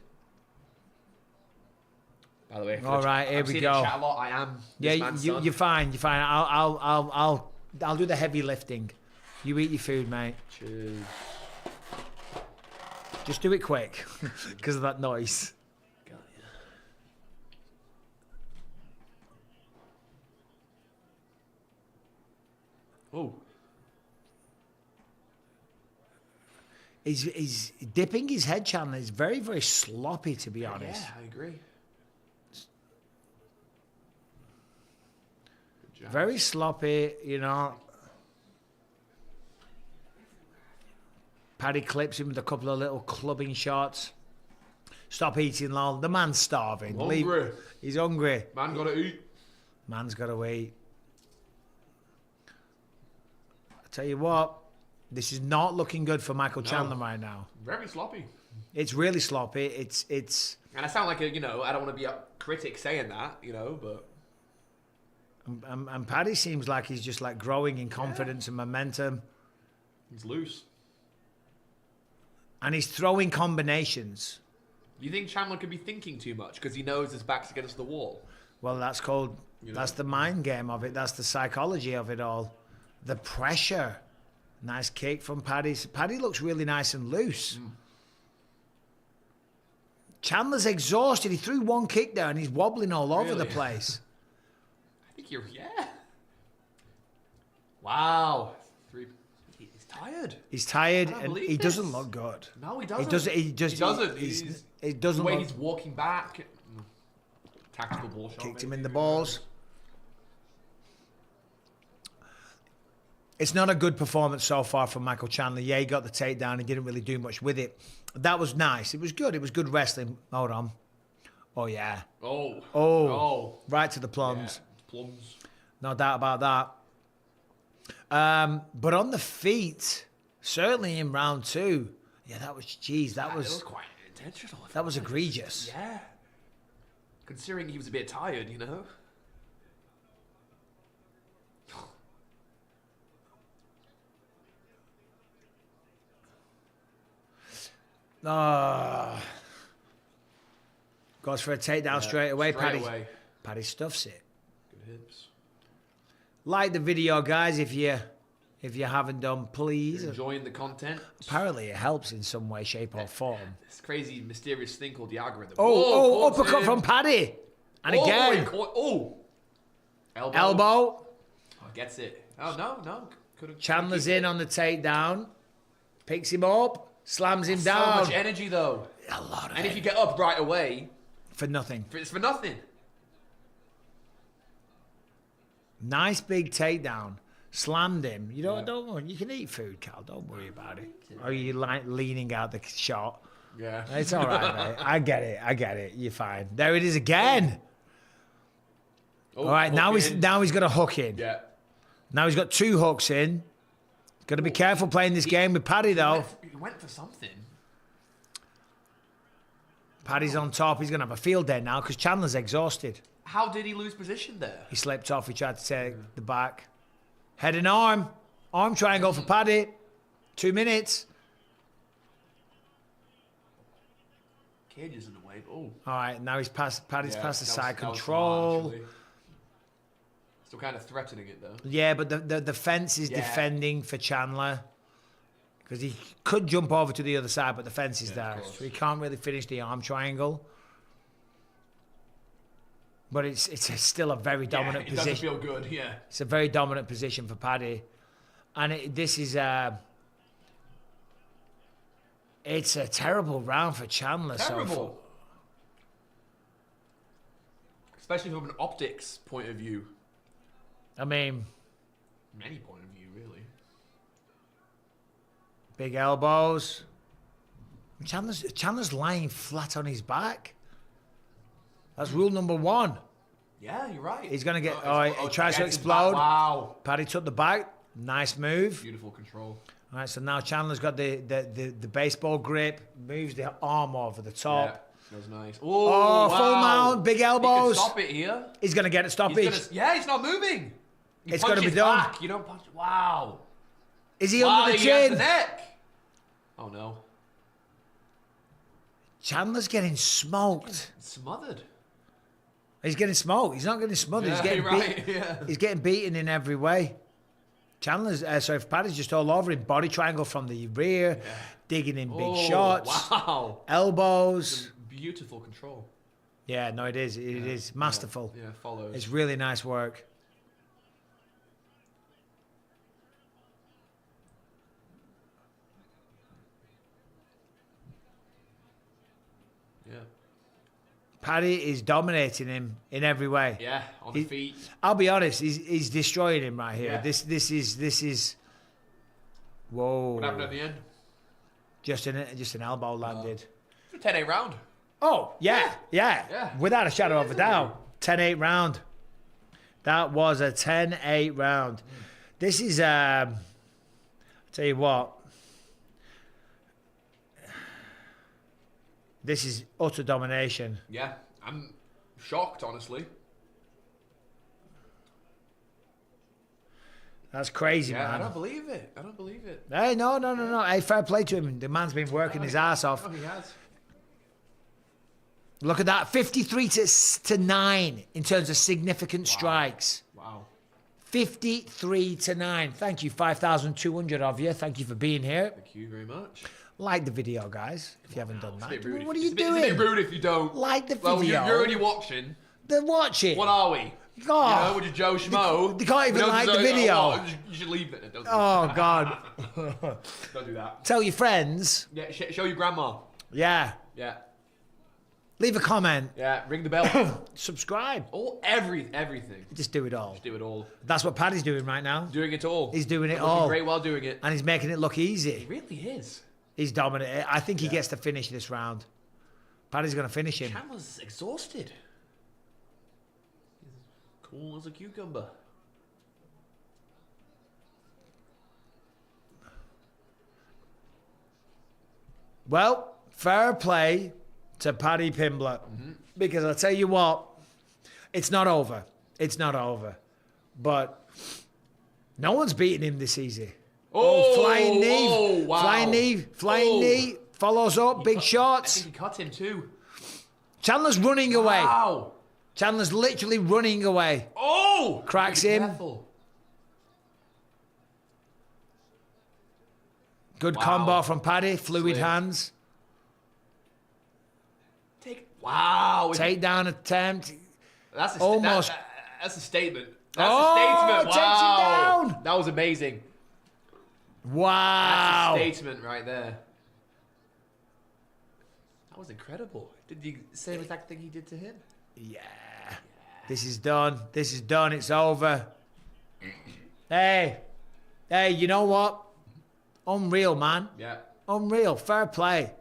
By the way, for All the right, here I'm we seeing go. in chat a lot. I am. This Yeah, man's son. you're fine. You're fine. I'll do the heavy lifting. You eat your food, mate. Cheers. Just do it quick, because of that noise. Got ya. Oh. He's dipping his head, Chandler. He's very, very sloppy, to be honest. Yeah, I agree. Good job. Very sloppy, you know. Paddy clips him with a couple of little clubbing shots. Stop eating, lol. The man's starving. Hungry. He's hungry. Man, gotta eat. Man's got to eat. I tell you what, this is not looking good for Michael Chandler right now. Very sloppy. It's really sloppy. It's And I sound like a, I don't want to be a critic saying that, but and Paddy seems like he's just like growing in confidence and momentum, it's loose. and he's throwing combinations. Do you think Chandler could be thinking too much because he knows his back's against the wall? Well, that's called, that's the mind game of it. That's the psychology of it all. The pressure. Nice kick from Paddy. Paddy looks really nice and loose. Chandler's exhausted. He threw one kick there and he's wobbling all over the Really? place. I think you're, yeah. Wow. He's tired. He's tired I don't and believe he this. doesn't look good. No, he doesn't. He doesn't. He just. He doesn't. It doesn't The way look. he's walking back. Tactical ball shot. Kicked him maybe. in the balls. It's not a good performance so far from Michael Chandler. Yeah, he got the takedown. He didn't really do much with it. That was nice. It was good. It was good wrestling. Hold on. Oh, yeah. Oh. Oh. Right to the plums. Yeah. Plums. No doubt about that. But on the feet, certainly in round 2, yeah, that was, geez, that It was was quite intentional. that was egregious. Yeah. Considering he was a bit tired, you know? Goes for a takedown straight away. Straight away. Paddy stuffs it. Good hips. Like the video, guys, if you haven't done, please. Enjoying the content. Apparently, it helps in some way, shape, or form. This crazy, mysterious thing called the algorithm. Oh, caught uppercut him. from Paddy. And Oh, again, he caught- oh. Elbow. elbow. Oh, gets it. Oh, no. Couldn't. Chandler's couldn't in on the takedown. Picks him up. Slams him keep it. down. So much energy, though. A lot of And if it. you get up right away, For nothing. it's for nothing. Nice big takedown. Slammed him. You don't worry. You can eat food, Cal. Don't worry about it. Or are you like leaning out the shot? Yeah. It's all right, mate. I get it. You're fine. There it is again. Oh, All right, now hook he's in. got a hook in. Yeah. Now he's got 2 hooks in. Got to be careful playing this game with Paddy, though. He went for something. Paddy's on top. He's going to have a field day now because Chandler's exhausted. How did he lose position there? He slipped off. He tried to take the back. Head and arm. Arm triangle for Paddy. 2 minutes. Cage is in the way. Oh. All right, now Paddy's Yeah, past the that was- side that was control. smart, actually. Still kind of threatening it, though. Yeah, but the fence is defending for Chandler. Because he could jump over to the other side, but the fence is of there. course. So he can't really finish the arm triangle. But it's still a very dominant it doesn't position. feel good, yeah. It's a very dominant position for Paddy. And this is it's a terrible round for Chandler. Terrible. Especially from an optics point of view. I mean, From any point of view, really. big elbows. Chandler's lying flat on his back. That's rule number 1. Yeah, you're right. He's going to get... Oh, he tries to gets his explode. back. Wow. Paddy took the back. Nice move. Beautiful control. All right, so now Chandler's got the baseball grip. Moves the arm over the top. Yeah, that was nice. Oh, full mount, big He elbows. can stop it here. He's going to get a stoppage. He's not moving. You It's punch gotta be his done. back, you don't punch. Wow. Is he Wow, under the he has chin? the neck. Oh, no. Chandler's getting smoked. Smothered. He's getting smoked. He's not getting smothered. Yeah, He's getting you're right. Yeah. He's getting beaten in every way. Chandler's, if Paddy's just all over him, body triangle from the rear, digging in big shots, Wow. elbows. Beautiful control. Yeah, no, it is. It is masterful. Yeah, follows. It's really nice work. Yeah. Paddy is dominating him in every way. Yeah, on the feet. I'll be honest, he's destroying him right here. Yeah. This is. Whoa! What happened at the end? Just an elbow landed. It's a 10-8 round. Oh yeah, Yeah. without a shadow of a doubt. 10-8 round. That was a 10-8 round. This is I'll tell you what. This is utter domination. Yeah, I'm shocked, honestly. That's crazy, Yeah, I man. don't believe it. I don't believe it. Hey, no. Hey, fair play to him. The man's been working his ass off. Oh, he has. Look at that, 53 to 9 in terms of significant strikes. Wow. 53-9. Thank you, 5,200 of you. Thank you for being here. Thank you very much. Like the video, guys, if you haven't done It's a that. bit rude What are if- you it's a doing? bit rude if you don't. Like the Well, video. you're already watching. Then watch it. What are we? God. You know, we're just Joe Schmo. They can't even We don't like the deserve- video. Oh, you should leave it. Don't do Oh, God. that. Don't do that. Tell your friends. Yeah, show your grandma. Yeah. Yeah. Leave a comment. Yeah, ring the bell. Subscribe. Everything. Just do it all. Just do it all. That's what Paddy's doing right now. Doing it all. He's doing it Looking all. great while doing it. And he's making it look easy. It really is. He's dominating. I think he gets to finish this round. Paddy's going to finish him. Chandler's exhausted. He's cool as a cucumber. Well, fair play to Paddy Pimblett. Because I tell you what, it's not over. It's not over. But no one's beating him this easy. Oh, flying knee. Oh, wow. Flying knee. Follows up, big I shots. think he cut him too. Chandler's running away. Wow. Chandler's literally running away. Oh! Cracks Be him. careful. Good Wow. combo from Paddy. Fluid Slim. hands. Wow. Takedown attempt. That's a Almost. That's a statement. That's Oh, a statement. takes him Wow. down. That was amazing. Wow. That's a statement right there. That was incredible. Did the same exact thing he did to him? Yeah. This is done. This is done. It's over. Hey, you know what? Unreal, man. Yeah. Unreal. Fair play.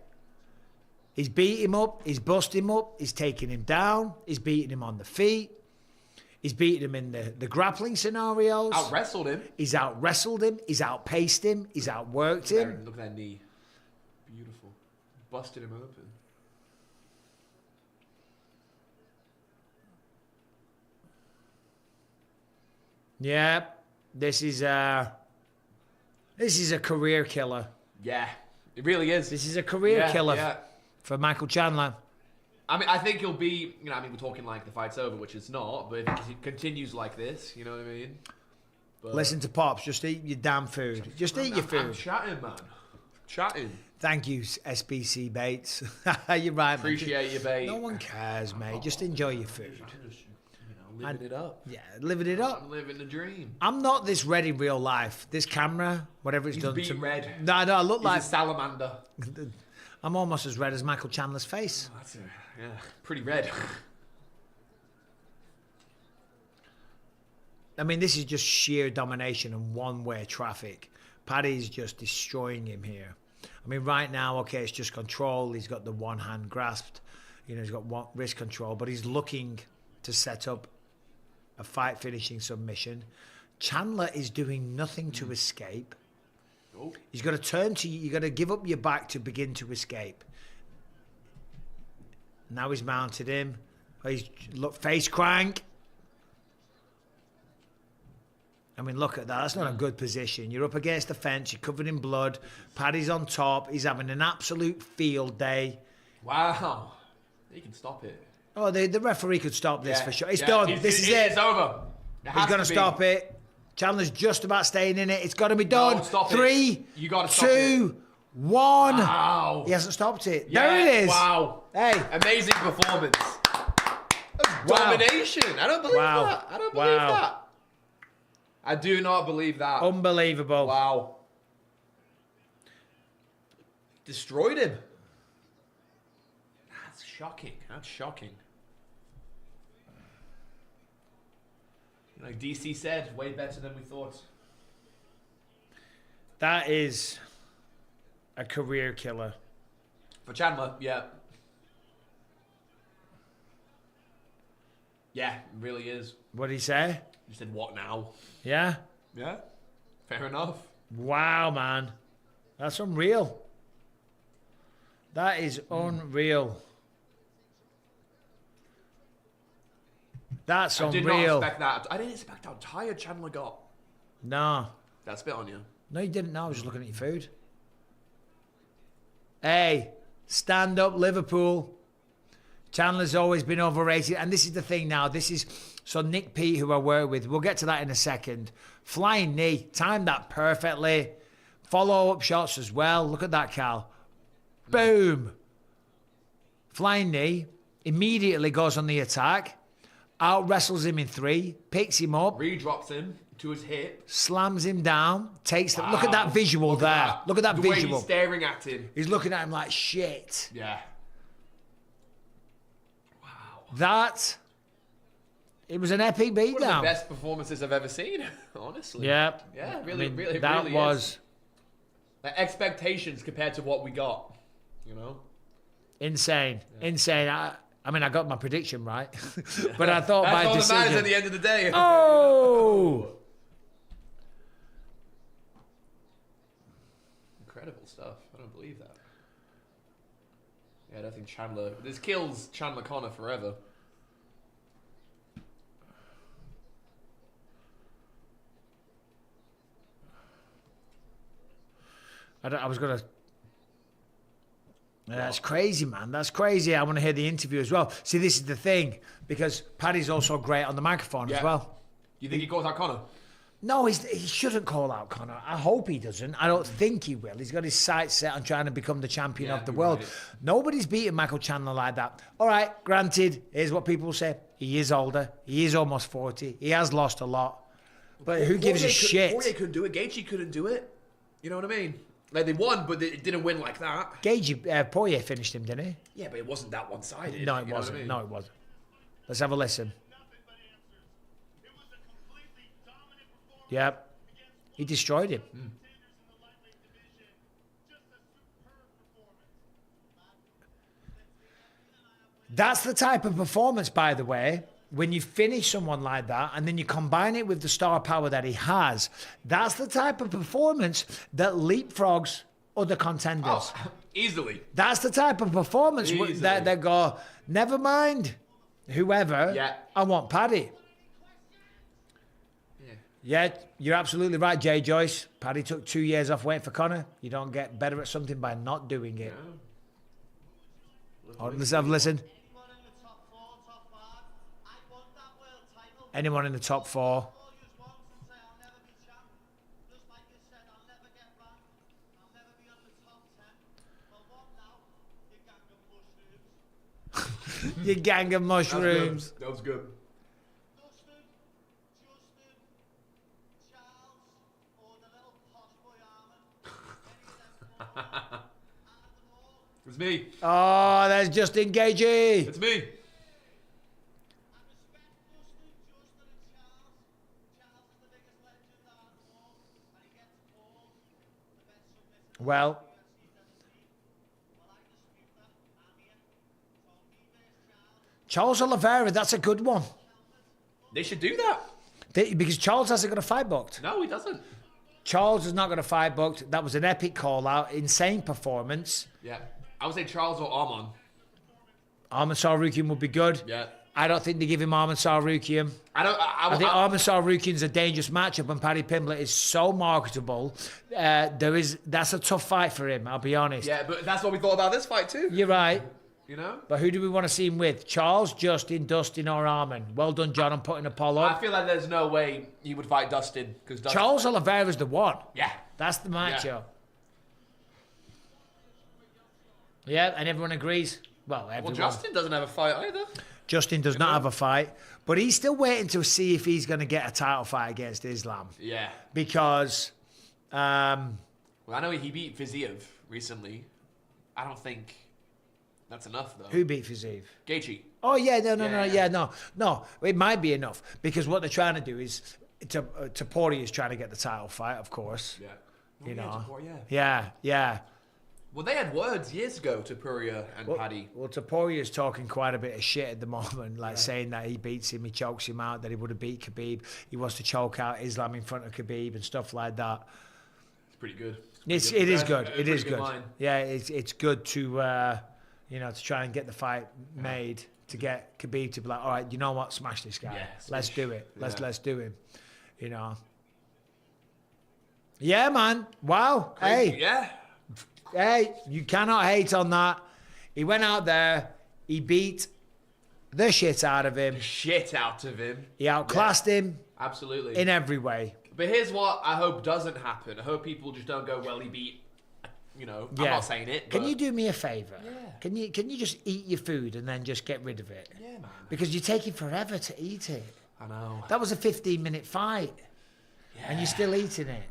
He's beat him up. He's bust him up. He's taking him down. He's beating him on the feet. He's beating him in the grappling scenarios. Out wrestled him. He's out wrestled him. He's outpaced him. He's outworked him. Look at that knee. Beautiful. Busted him open. Yeah. This is a career killer. Yeah. It really is. This is a career killer Yeah. for Michael Chandler. I mean, I think he'll be, we're talking like the fight's over, which it's not, but if he continues like this, you know what I mean? But Listen to Pops. Just eat your damn food. Just eat your I'm food. chatting, man. Chatting. Thank you, SBC Bates. You're right, man. Appreciate you, babe. No one cares, mate. Just enjoy your food. Living it up. Yeah, living it up. I'm living the dream. I'm not this red in real life. This camera, whatever it's He's done beat to red. No, I look He's like a salamander. I'm almost as red as Michael Chandler's face. That's pretty red. I mean, this is just sheer domination and one-way traffic. Paddy's just destroying him here. I mean, right now, okay, it's just control. He's got the one hand grasped. He's got one wrist control, but he's looking to set up a fight finishing submission. Chandler is doing nothing to escape. Oh. He's got to turn to you. You've got to give up your back to begin to escape. Now he's mounted him. Look, face crank. I mean, look at that. That's not a good position. You're up against the fence. You're covered in blood. Paddy's on top. He's having an absolute field day. Wow. He can stop it. Oh, the referee could stop this for sure. It's Yeah. done. This is it. It's over. He's going to stop it. Chandler's just about staying in it. It's got to be done. No, stop it. 3, You gotta stop 2, 1. Wow. He hasn't stopped it. Yeah, There it is. Wow. Hey. Amazing performance. That's Wow. domination. I don't believe Wow. that. I don't believe Wow. that. I do not believe that. Unbelievable. Wow. Destroyed him. That's shocking. That's shocking. Like DC said, way better than we thought. That is a career killer. For Chandler, yeah. Yeah, it really is. What did he say? You said, what now? Yeah? Yeah, fair enough. Wow, man. That's unreal. That is unreal. That's I did not unreal. expect that. I didn't expect how tired Chandler got. No. That's a bit on you. No, you didn't. No, I was just looking at your food. Hey, stand up, Liverpool. Chandler's always been overrated. And this is the thing now. So Nick Pete, who I work with, we'll get to that in a second. Flying knee, timed that perfectly. Follow-up shots as well. Look at that, Cal. Boom. Flying knee. Immediately goes on the attack. Out wrestles him in 3. Picks him up. Re-drops him to his hip. Slams him down. Takes the... Look at that visual there. Look at that the visual. Way he's staring at him. He's looking at him like shit. Yeah. It was an epic beatdown. One of the best performances I've ever seen, honestly. Yeah. Yeah, really, really, that really was is. Like, expectations compared to what we got, you know? Insane. I mean, I got my prediction right. But I thought by That's all decision... that matters at the end of the day. Oh! Incredible stuff. I don't believe that. Yeah, I don't think Chandler... This kills Chandler Connor forever. I was going to... That's crazy, man. That's crazy. I want to hear the interview as well. See, this is the thing, because Paddy's also great on the microphone as well. You think he calls out Connor? No, he shouldn't call out Connor. I hope he doesn't. I don't think he will. He's got his sights set on trying to become the champion of the world. Right. Nobody's beaten Michael Chandler like that. All right, granted, here's what people say. He is older. He is almost 40. He has lost a lot. But who gives a shit? Poirier couldn't do it. Gaethje couldn't do it. You know what I mean? Like, they won, but they didn't win like that. Poirier finished him, didn't he? Yeah, but it wasn't that one-sided. No, it wasn't. I mean? No, it wasn't. Let's have a listen. Nothing but answers. It was a completely dominant performance. Yep. He destroyed him. Contenders in the lightweight division. Just a superb performance. That's the type of performance, by the way, when you finish someone like that and then you combine it with the star power that he has. That's the type of performance that leapfrogs other contenders. Oh, easily. That's the type of performance that they go, never mind whoever, I want Paddy. Yeah, you're absolutely right, Jay Joyce. Paddy took 2 years off waiting for Connor. You don't get better at something by not doing it. Oh, let's have a listen. Anyone in the top 4. You gang of mushrooms. That was good. It's me. Oh, there's Justin Gaethje. It's me. Well, Charles Oliveira, that's a good one. They should do that. Because Charles hasn't got a fight booked. No, he doesn't. Charles has not got a fight booked. That was an epic call out, insane performance. Yeah. I would say Charles or Arman. Arman Sarukian would be good. Yeah. I don't think they give him Arman Sarukian. I think Arman Sarukian's a dangerous matchup, and Paddy Pimblett is so marketable. That's a tough fight for him, I'll be honest. Yeah, but that's what we thought about this fight too. You're right. You know? But who do we want to see him with? Charles, Justin, Dustin, or Arman? Well done, John, on putting a poll up. I feel like there's no way he would fight Dustin. Charles Oliveira's the one. Yeah. That's the matchup. Yeah, and everyone agrees. Well, everyone. Well, Justin doesn't have a fight either. Justin does not have a fight, but he's still waiting to see if he's going to get a title fight against Islam. Yeah. Because... well, I know he beat Fiziev recently. I don't think that's enough, though. Who beat Fiziev? Gaethje. Oh, yeah, no. It might be enough, because what they're trying to do is... Topuria is trying to get the title fight, of course. Yeah. You know. Topuria. Yeah. Well, they had words years ago, Topuria and Paddy. Well, Topuria is talking quite a bit of shit at the moment, saying that he beats him, he chokes him out, that he would have beat Khabib. He wants to choke out Islam in front of Khabib and stuff like that. It's pretty good. It is good. It is good. Line. Yeah, it's good to to try and get the fight made, to get Khabib to be like, all right, you know what, smash this guy. Yeah, let's do it. Let's do him. You know. Yeah, man. Wow. Crazy. Hey. Yeah. Hey, you cannot hate on that. He went out there, he beat the shit out of him. Shit out of him. He outclassed him Absolutely. in every way. But here's what I hope doesn't happen. I hope people just don't go, well, he beat, I'm not saying it. Can but- you do me a favour? Yeah. Can you just eat your food and then just get rid of it? Yeah, man. Because you're taking forever to eat it. I know. That was a 15-minute fight. And you're still eating it.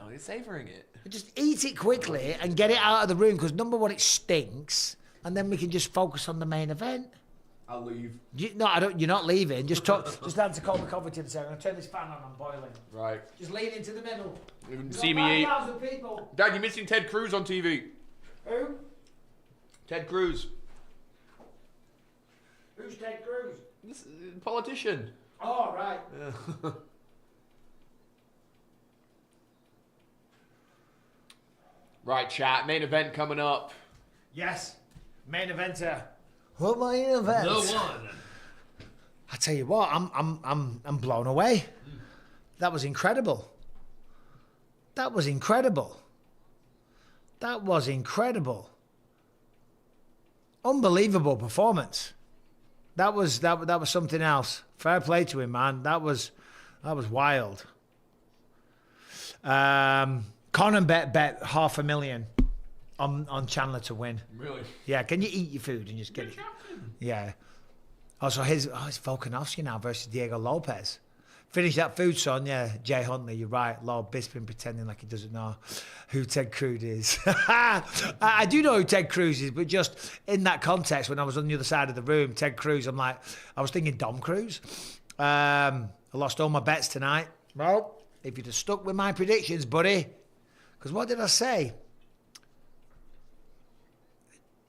You're savouring it. Just eat it quickly and get it out of the room because number one, it stinks. And then we can just focus on the main event. I'll leave. You're not leaving. Just answer Colby Covington and say, I'm going to turn this fan on. I'm boiling. Right. Just lean into the middle. You can We've see got me eat. 5,000 people. Dad, you're missing Ted Cruz on TV. Who? Ted Cruz. Who's Ted Cruz? This politician. Oh, right. Right, chat. Main event coming up. Yes. Main eventer. What main event? The one. I tell you what, I'm blown away. That was incredible. That was incredible. That was incredible. Unbelievable performance. That was something else. Fair play to him, man. That was wild. Conor bet $500,000 on Chandler to win. Really? Yeah, can you eat your food and just get it? Yeah. Also, it's Volkanovski now versus Diego Lopes. Finish that food, son. Yeah, Jay Huntley, you're right. Lord Bisping pretending like he doesn't know who Ted Cruz is. I do know who Ted Cruz is, but just in that context, when I was on the other side of the room, Ted Cruz, I was thinking Dom Cruz. I lost all my bets tonight. Well, if you'd have stuck with my predictions, buddy, because what did I say?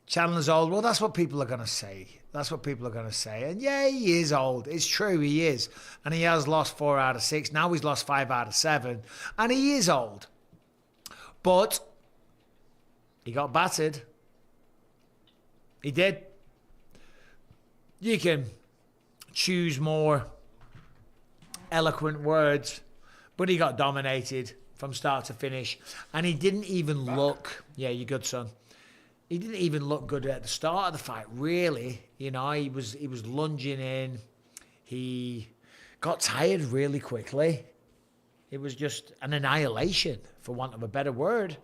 Chandler's old. Well, that's what people are going to say. That's what people are going to say. And yeah, he is old. It's true, he is. And he has lost 4 out of 6. Now he's lost 5 out of 7. And he is old. But he got battered. He did. You can choose more eloquent words, but he got dominated from start to finish. And he didn't even look... Yeah, you're good, son. He didn't even look good at the start of the fight, really. He was lunging in. He got tired really quickly. It was just an annihilation, for want of a better word,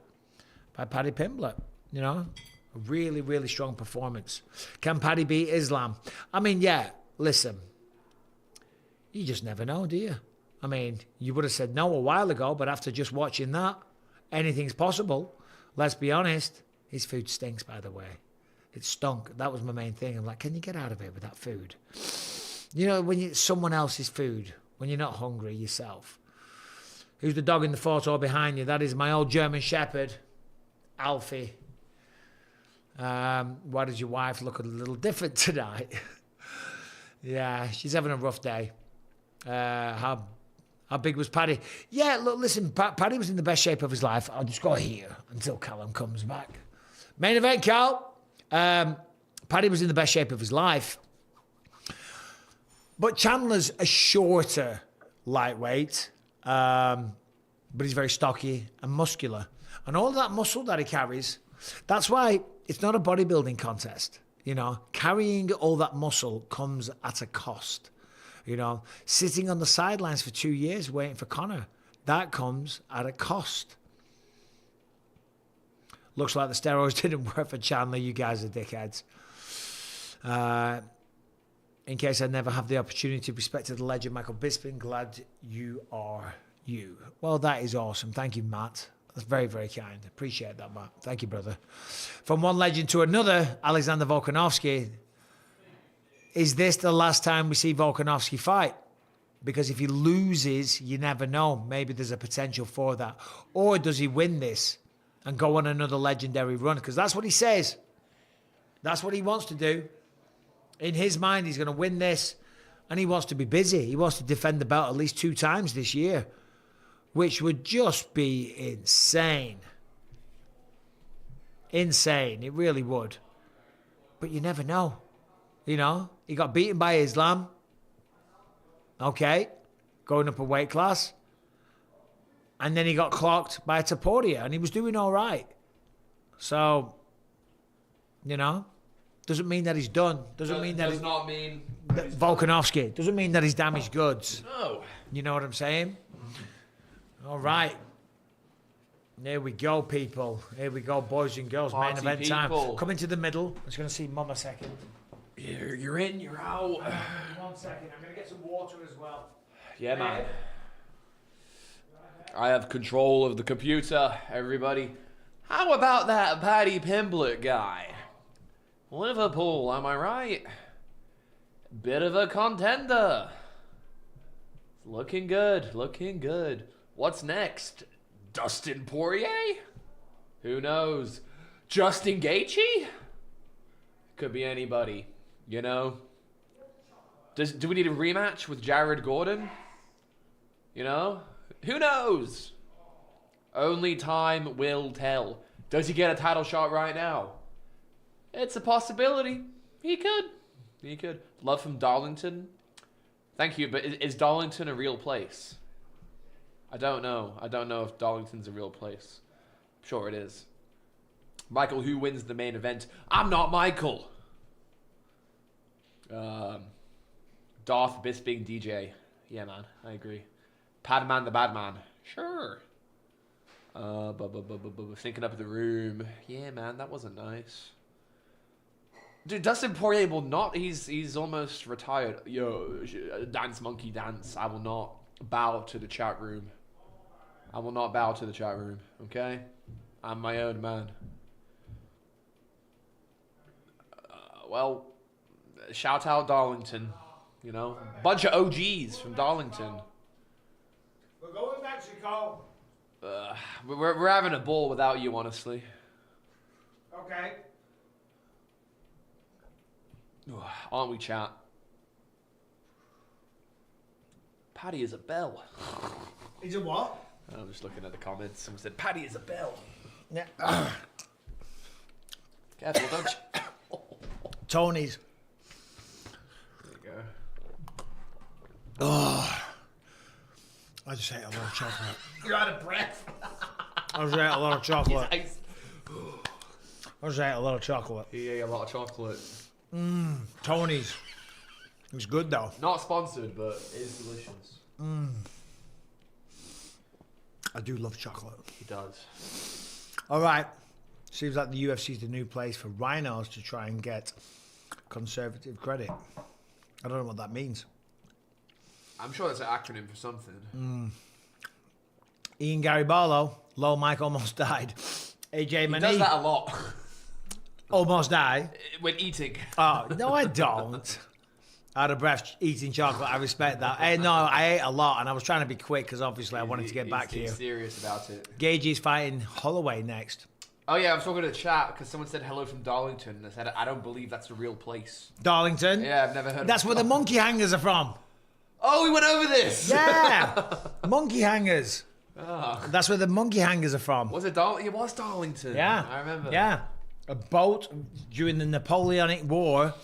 by Paddy Pimblett. A really, really strong performance. Can Paddy beat Islam? Yeah, listen. You just never know, do you? You would have said no a while ago, but after just watching that, anything's possible. Let's be honest. His food stinks, by the way. It stunk. That was my main thing. I'm like, can you get out of here with that food? When it's someone else's food, when you're not hungry yourself. Who's the dog in the photo behind you? That is my old German Shepherd, Alfie. Why does your wife look a little different tonight? Yeah, she's having a rough day. How big was Paddy? Yeah, look, listen, Paddy was in the best shape of his life. I'll just go here until Callum comes back. Main event, Cal. Paddy was in the best shape of his life. But Chandler's a shorter lightweight, but he's very stocky and muscular. And all that muscle that he carries, that's why it's not a bodybuilding contest. Carrying all that muscle comes at a cost. Sitting on the sidelines for 2 years waiting for Conor, that comes at a cost. Looks like the steroids didn't work for Chandler. You guys are dickheads. In case I never have the opportunity to respect the legend Michael Bisping, glad you are you. Well, that is awesome. Thank you, Matt. That's very, very kind. Appreciate that, Matt. Thank you, brother. From one legend to another, Alexander Volkanovski. Is this the last time we see Volkanovski fight? Because if he loses, you never know. Maybe there's a potential for that. Or does he win this and go on another legendary run? Because that's what he says. That's what he wants to do. In his mind, he's going to win this. And he wants to be busy. He wants to defend the belt at least 2 times this year. Which would just be insane. Insane. It really would. But you never know. He got beaten by Islam. Okay. Going up a weight class. And then he got clocked by Taporia. And he was doing all right. So, Doesn't mean that he's done. Doesn't mean that does not mean Volkanovski. Doesn't mean that he's damaged goods. no. You know what I'm saying? All right. Here we go, people. Here we go, boys and girls. Party Main event people. time. Come into the middle. I'm just going to see Mum a second. You're in, you're out. 1 second. I'm going to get some water as well. Yeah, man. I have control of the computer, everybody. How about that Paddy Pimblett guy? Liverpool, am I right? Bit of a contender. Looking good, looking good. What's next? Dustin Poirier? Who knows? Justin Gaethje? Could be anybody, you know? Do we need a rematch with Jared Gordon? You know? Who knows? Only time will tell. Does he get a title shot right now? It's a possibility. He could. He could. Love from Darlington. Thank you, but is Darlington a real place? I don't know. I don't know if Darlington's a real place. I'm sure it is. Michael, who wins the main event? I'm not Michael. Darth Bisping DJ. Yeah, man. I agree. Padman the bad man. Sure. Thinking up the room. Yeah, man, that wasn't nice. Dude, Dustin Poirier will not. He's almost retired. Yo, dance monkey dance. I will not bow to the chat room. I will not bow to the chat room. Okay, I'm my own man. Well, shout out Darlington. You know, bunch of OGs from Darlington. We're going to Mexico. We're having a ball without you, honestly. Okay. Aren't we, chat? Paddy is a bell. Is it what? I'm just looking at the comments. Someone said, Paddy is a bell. Yeah. Careful, don't you? Tony's. There you go. Oh. I just ate a lot of chocolate. You're out of breath. I just ate a lot of chocolate. Nice. I just ate a lot of chocolate. He ate a lot of chocolate. Tony's. It was good though. Not sponsored, but it is delicious. I do love chocolate. He does. All right. Seems like the UFC is the new place for rhinos to try and get conservative credit. I don't know what that means. I'm sure that's an acronym for something. Ian Gary Barlow, low Mike almost died. AJ He Mani does that a lot. almost died. When eating. Oh, no, I don't. Out of breath eating chocolate. I respect that. Hey, no, I ate a lot and I was trying to be quick because obviously I wanted to get back to you. He's serious about it. Gaethje's fighting Holloway next. Oh yeah, I was talking to the chat because someone said hello from Darlington and I said, I don't believe that's a real place. Darlington? Yeah, I've never heard That's of where the monkey hangers are from. Oh, we went over this! Yeah! Monkey hangers. Oh. That's where the monkey hangers are from. Was it Darlington? It was Darlington. Yeah. I remember. Yeah. A boat during the Napoleonic War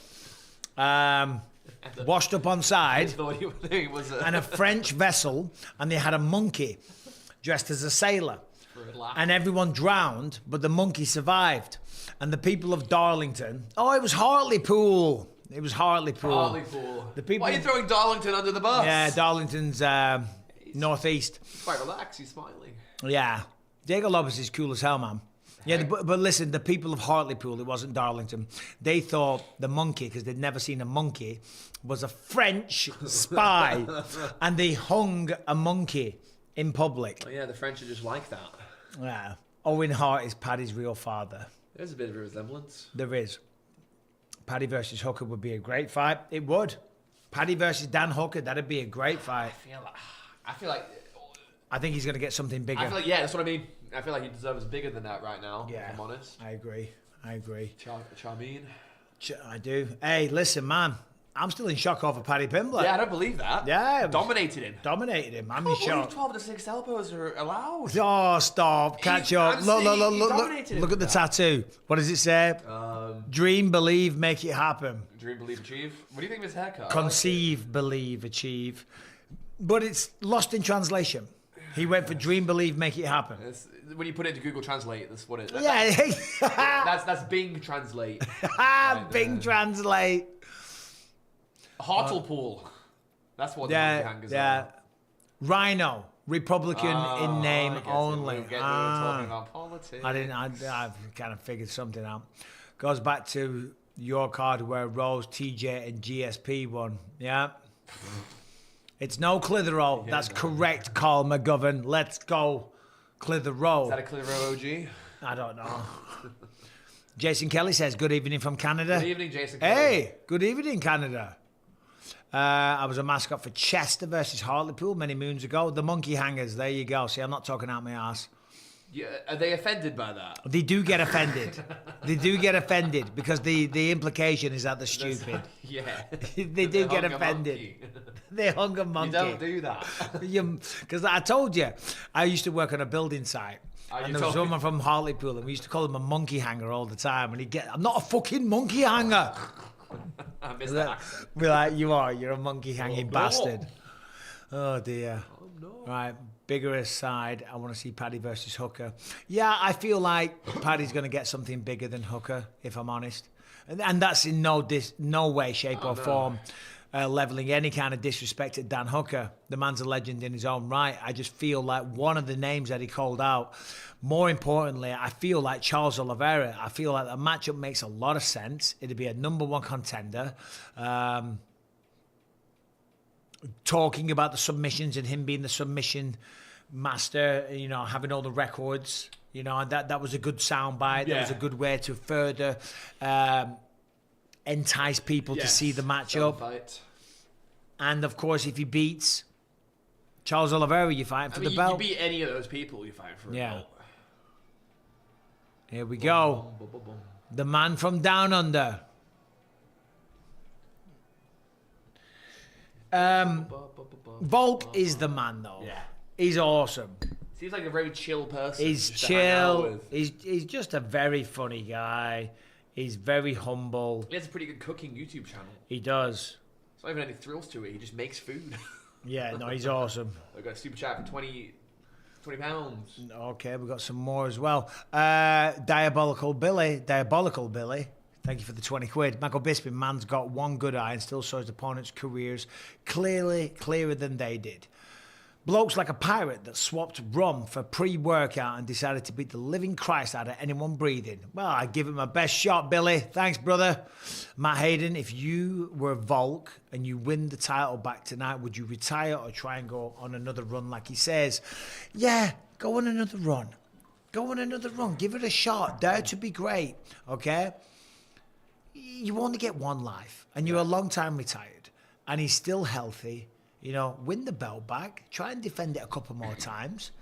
washed up on I side thought he was and a French vessel and they had a monkey dressed as a sailor. And everyone drowned, but the monkey survived. And the people of Darlington... Oh, it was Hartlepool. It was Hartlepool. Hartlepool. The people... Why are you throwing Darlington under the bus? Yeah, Darlington's northeast. Quite relaxed, he's smiling. Yeah. Diego Lopes is cool as hell, man. Yeah, but listen, the people of Hartlepool, it wasn't Darlington, they thought the monkey, because they'd never seen a monkey, was a French spy. And they hung a monkey in public. Oh, yeah, the French are just like that. Yeah. Owen Hart is Paddy's real father. There's a bit of a resemblance. There is. Paddy versus Hooker would be a great fight. It would. Paddy versus Dan Hooker, that'd be a great fight. I feel like I think he's going to get something bigger. I feel like, yeah, that's what I mean. I feel like he deserves bigger than that right now, Yeah. if I'm honest. I agree. Charmine. I do. Hey, listen, man. I'm still in shock over Paddy Pimblett. Yeah, I don't believe that. Yeah. Dominated him. Dominated him. I'm I in can't believe shock. 12-6 elbows are allowed. Oh, stop. Catch up. I'm Look, saying look, he look, dominated him look at the with that. tattoo. What does it say? Dream, believe, make it happen. Dream, believe, achieve. What do you think of his haircut? Conceive, believe, achieve. But it's lost in translation. He went for dream, believe, make it happen. When you put it into Google Translate, that's what it. Yeah. That's Bing Translate. Bing Translate. Hartlepool. That's what the Yeah, hangers yeah. are. Rhino, Republican in name I get it. only. We were talking about politics. I've kind of figured something out. Goes back to your card where Rose, TJ, and GSP won. Yeah. It's no Clitheroe. That's correct, Carl McGovern. Let's go, Clitheroe. Is that a Clitheroe OG? I don't know. Jason Kelly says, good evening from Canada. Good evening, Jason Kelly. Hey, good evening, Canada. I was a mascot for Chester versus Hartlepool many moons ago. The monkey hangers, there you go. See, I'm not talking out my ass. Yeah, are they offended by that? They do get offended. They do get offended because the implication is that they're stupid. Yeah. They do get offended. They hung a monkey. You don't do that. Because I told you, I used to work on a building site. Oh, And you there was told me. someone from Hartlepool, and we used to call him a monkey hanger all the time. And he'd get, I'm not a fucking monkey hanger. I missed that accent. We're like, you're a monkey hanging no. bastard. Oh dear. Oh, no. Right, bigger aside, I want to see Paddy versus Hooker. Yeah, I feel like Paddy's going to get something bigger than Hooker, if I'm honest. And that's in no way, shape or form leveling any kind of disrespect at Dan Hooker. The man's a legend in his own right. I just feel like one of the names that he called out, more importantly, I feel like Charles Oliveira. I feel like the matchup makes a lot of sense. It'd be a number one contender. Talking about the submissions and him being the submission master, having all the records, and that was a good soundbite. Yeah. That was a good way to further entice people to see the matchup. Fight. And of course, if he beats Charles Oliveira, you're fighting for the belt. You beat any of those people, you fight for a belt. Here we go. Boom, boom, boom, boom. The man from down under. Volk is the man, though. Yeah. He's awesome. Seems like a very chill person. He's just to hang out chill. with. He's just a very funny guy. He's very humble. He has a pretty good cooking YouTube channel. He does. There's not even any thrills to it. He just makes food. Yeah, no, he's awesome. I got a super chat for 20 pounds. Okay, we've got some more as well. Diabolical Billy. Thank you for the 20 quid. Michael Bisping, man's got one good eye and still saw his opponents' careers clearer than they did. Bloke's like a pirate that swapped rum for pre-workout and decided to beat the living Christ out of anyone breathing. Well, I give it my best shot, Billy. Thanks, brother. Matt Hayden, if you were Volk and you win the title back tonight, would you retire or try and go on another run like he says? Yeah, go on another run. Go on another run. Give it a shot. Dare to be great, okay? You only get one life, and you're a long time retired, and he's still healthy. Win the belt back, try and defend it a couple more times.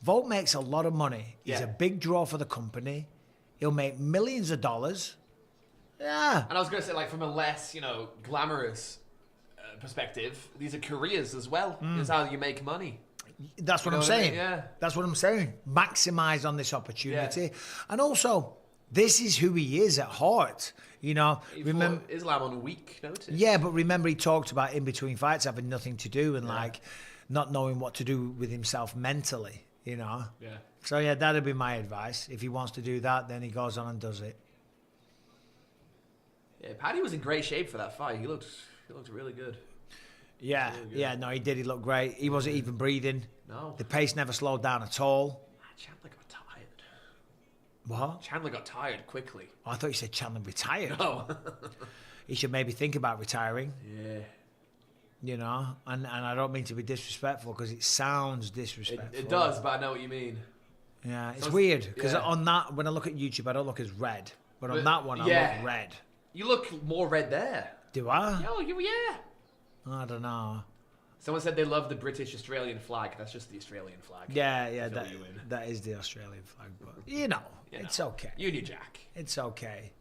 Volk makes a lot of money. He's a big draw for the company. He'll make millions of dollars. Yeah. And I was going to say, from a less, glamorous perspective, these are careers as well. This is how you make money. That's what I'm what I mean? saying. Yeah. That's what I'm saying. Maximize on this opportunity. And also, this is who he is at heart. Remember Islam on weak notice. Yeah, but remember he talked about in between fights having nothing to do and not knowing what to do with himself mentally, Yeah. So yeah, that'd be my advice. If he wants to do that, then he goes on and does it. Yeah, Paddy was in great shape for that fight. He looked really good. Yeah, no, he did. He looked great. He wasn't even breathing. No. The pace never slowed down at all. Chandler got tired. What? Chandler got tired quickly. Oh, I thought you said Chandler retired. Oh. He should maybe think about retiring. Yeah. And I don't mean to be disrespectful because it sounds disrespectful. It does, but I know what you mean. Yeah, it's weird because on that, when I look at YouTube, I don't look as red. But on that one, I look red. You look more red there. Do I? Oh, yeah. I don't know. Someone said they love the British-Australian flag. That's just the Australian flag. Yeah, that is the Australian flag. But, it's okay. You knew Jack. It's okay.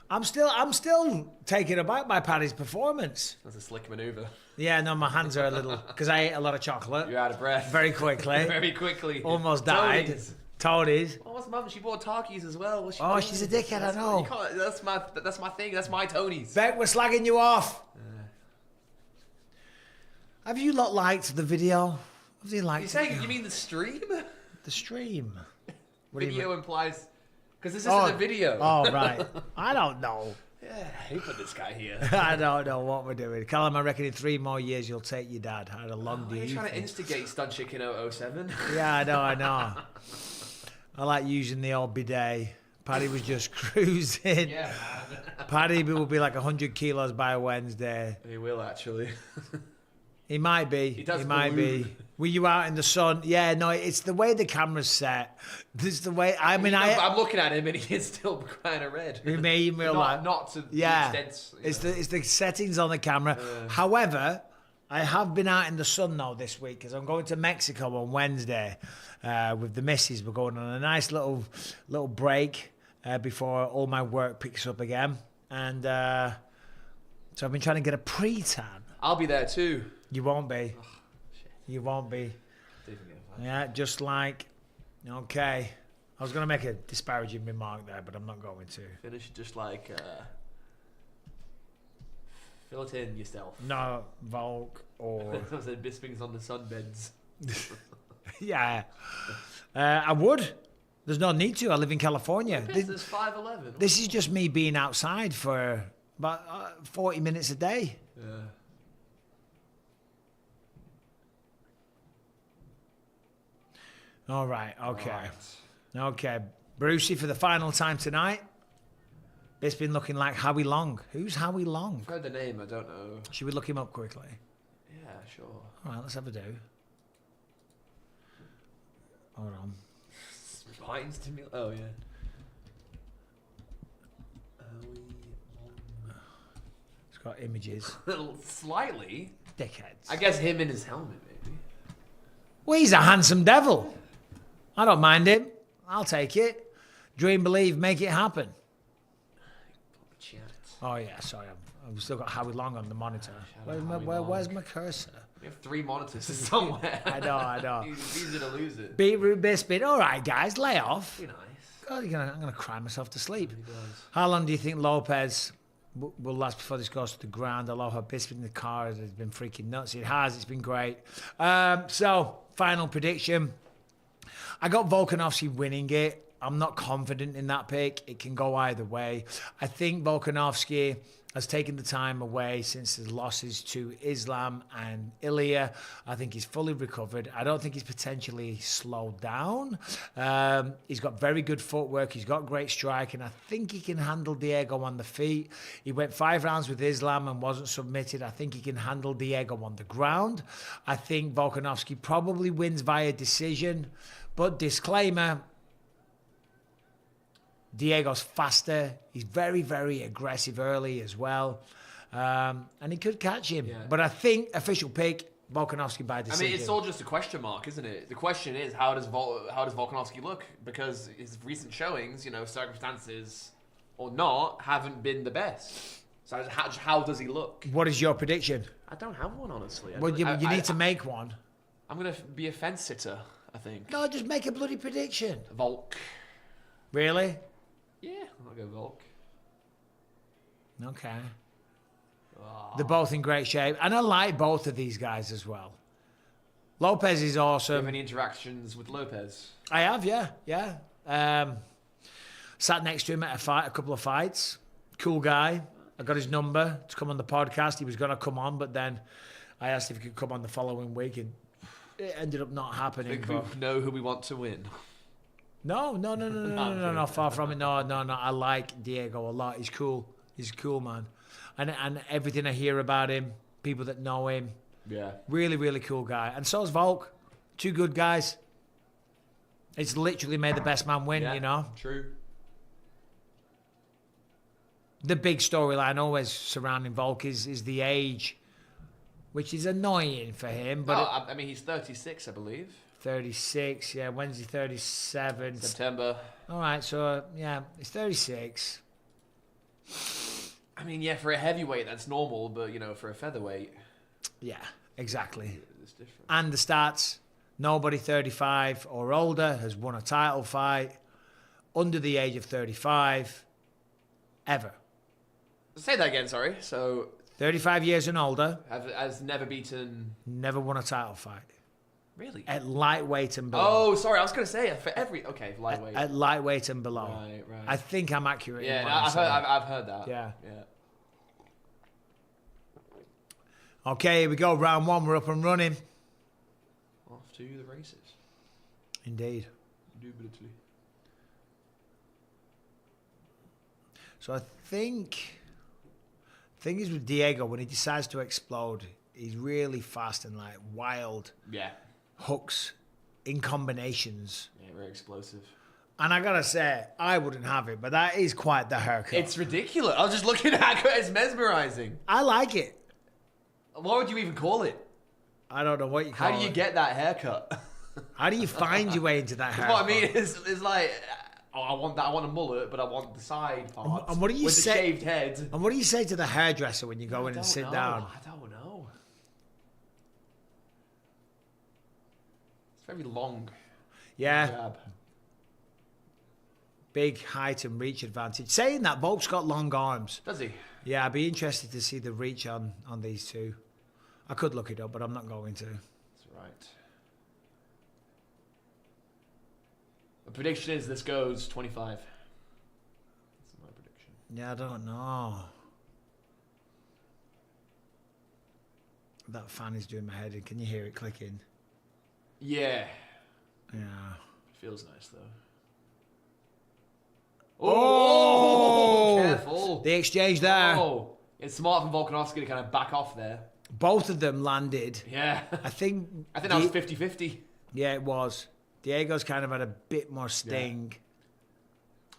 I'm still taken aback by Paddy's performance. That's a slick maneuver. Yeah, no, my hands are a little... Because I ate a lot of chocolate. You're out of breath. Very quickly. Very quickly. Almost died. Tony's. Oh, what's mum? She bought Takis as well. What's she Oh, doing? she's a dickhead, I know. You can't- That's my thing. That's my Tony's. Beck, we're slagging you off. Have you lot liked the video What do you like? You saying you mean the stream? The stream? What do you Video mean? implies... Because this isn't a video. Oh, right. I don't know. Yeah, who put this guy here? I don't know what we're doing. Callum, I reckon in 3 more years you'll take your dad. How long do Are you you trying to think? instigate Stunt Chicken 007? Yeah, I know. I like using the old bidet. Paddy was just cruising. Yeah. Paddy will be like 100 kilos by Wednesday. He will, actually. He might be. He does might balloon. be. Were you out in the sun? Yeah, no, it's the way the camera's set. This is the way. I mean, I'm looking at him and he is still kind of red. You mean in real life? Not to Yeah, the extent. it's the settings on the camera. However, I have been out in the sun now this week because I'm going to Mexico on Wednesday with the missus. We're going on a nice little break before all my work picks up again, and so I've been trying to get a pre-tan. I'll be there too. You won't be. You won't be. Yeah, just like. Okay. I was going to make a disparaging remark there, but I'm not going to. Finish just like. Fill it in yourself. No, Volk or. I said Bisping's on the sunbeds. Yeah. I would. There's no need to. I live in California. There's 5'11". This is just me being outside for about 40 minutes a day. Yeah. All right. Okay. Right. Okay. Brucey for the final time tonight. It's been looking like Howie Long. Who's Howie Long? I've heard the name, I don't know. Should we look him up quickly? Yeah, sure. All right, let's have a do. Hold on. Spine stimulation. Oh, yeah. It's got images. Slightly. Dickheads. I guess him in his helmet, maybe. Well, he's a handsome devil. I don't mind him. I'll take it. Dream, believe, make it happen. Oh, yeah, sorry. I've still got Howie Long on the monitor. Where's my cursor? We have 3 monitors somewhere. I know. It's easy to lose it. Beetroot Bisping. All right, guys, lay off. Be nice. God, I'm going to cry myself to sleep. He does. How long do you think Lopez will last before this goes to the ground? Aloha Bisping in the car has been freaking nuts. It has. It's been great. So, final prediction. I got Volkanovski winning it. I'm not confident in that pick. It can go either way. I think Volkanovski has taken the time away since his losses to Islam and Ilya. I think he's fully recovered. I don't think he's potentially slowed down. He's got very good footwork. He's got great strike, and I think he can handle Diego on the feet. He went 5 rounds with Islam and wasn't submitted. I think he can handle Diego on the ground. I think Volkanovski probably wins via decision, but disclaimer, Diego's faster. He's very, very aggressive early as well. And he could catch him. Yeah. But I think official pick, Volkanovski by decision. I mean, it's all just a question mark, isn't it? The question is, how does Volkanovski look? Because his recent showings, circumstances or not, haven't been the best. So how does he look? What is your prediction? I don't have one, honestly. Well, you need to make one. I'm going to be a fence sitter, I think. No, just make a bloody prediction. Volk. Really? Yeah, I'll go Volk. Okay. Oh. They're both in great shape. And I like both of these guys as well. Lopez is awesome. Do you have any interactions with Lopez? I have, yeah. Sat next to him at a couple of fights. Cool guy. I got his number to come on the podcast. He was going to come on, but then I asked if he could come on the following week, and it ended up not happening. I think we know who we want to win. No, far from it. No, I like Diego a lot. He's cool. He's a cool man. And everything I hear about him, people that know him, yeah, really, really cool guy. And so's Volk. 2 good guys. It's literally made the best man win, True. The big storyline always surrounding Volk is the age, which is annoying for him. But I mean, he's 36, I believe. 36, yeah. When's he 37? September. All right, so, yeah, he's 36. I mean, yeah, for a heavyweight, that's normal, but, for a featherweight. Yeah, exactly. It's different. And the stats, nobody 35 or older has won a title fight under the age of 35 ever. Say that again, sorry. So 35 years and older. has never beaten... Never won a title fight. Really? At lightweight and below. Oh, sorry. I was going to say for every... Okay, lightweight. At lightweight and below. Right. I think I'm accurate. Yeah, in no, what I'm saying. I've heard that. Yeah. Yeah. Okay, here we go. Round 1. We're up and running. Off to the races. Indeed. Indubitably. So I think... thing is with Diego, when he decides to explode, he's really fast and like wild Yeah. hooks in combinations. Yeah, very explosive. And I gotta say, I wouldn't have it, but that is quite the haircut. It's ridiculous. I was just looking at it. It's mesmerizing. I like it. What would you even call it? I don't know what you call it. How do you get that haircut? How do you find your way into that haircut? What I mean is like, oh, I want that. I want a mullet, but I want the side part. And what do you with say? the shaved head? And what do you say to the hairdresser when you go in I and don't sit know. down? I don't know. It's very long. Yeah, Jab. big height and reach advantage. Saying that, Volk's got long arms. Does he? Yeah, I'd be interested to see the reach on these two. I could look it up, but I'm not going to. That's right. The prediction is this goes 25. That's my prediction. Yeah, I don't know. That fan is doing my head in. Can you hear it clicking? Yeah. Yeah. Feels nice though. Oh! Careful. The exchange there. Oh, it's smart from Volkanovski to kind of back off there. Both of them landed. Yeah. I think that was 50-50. Yeah, it was. Diego's kind of had a bit more sting.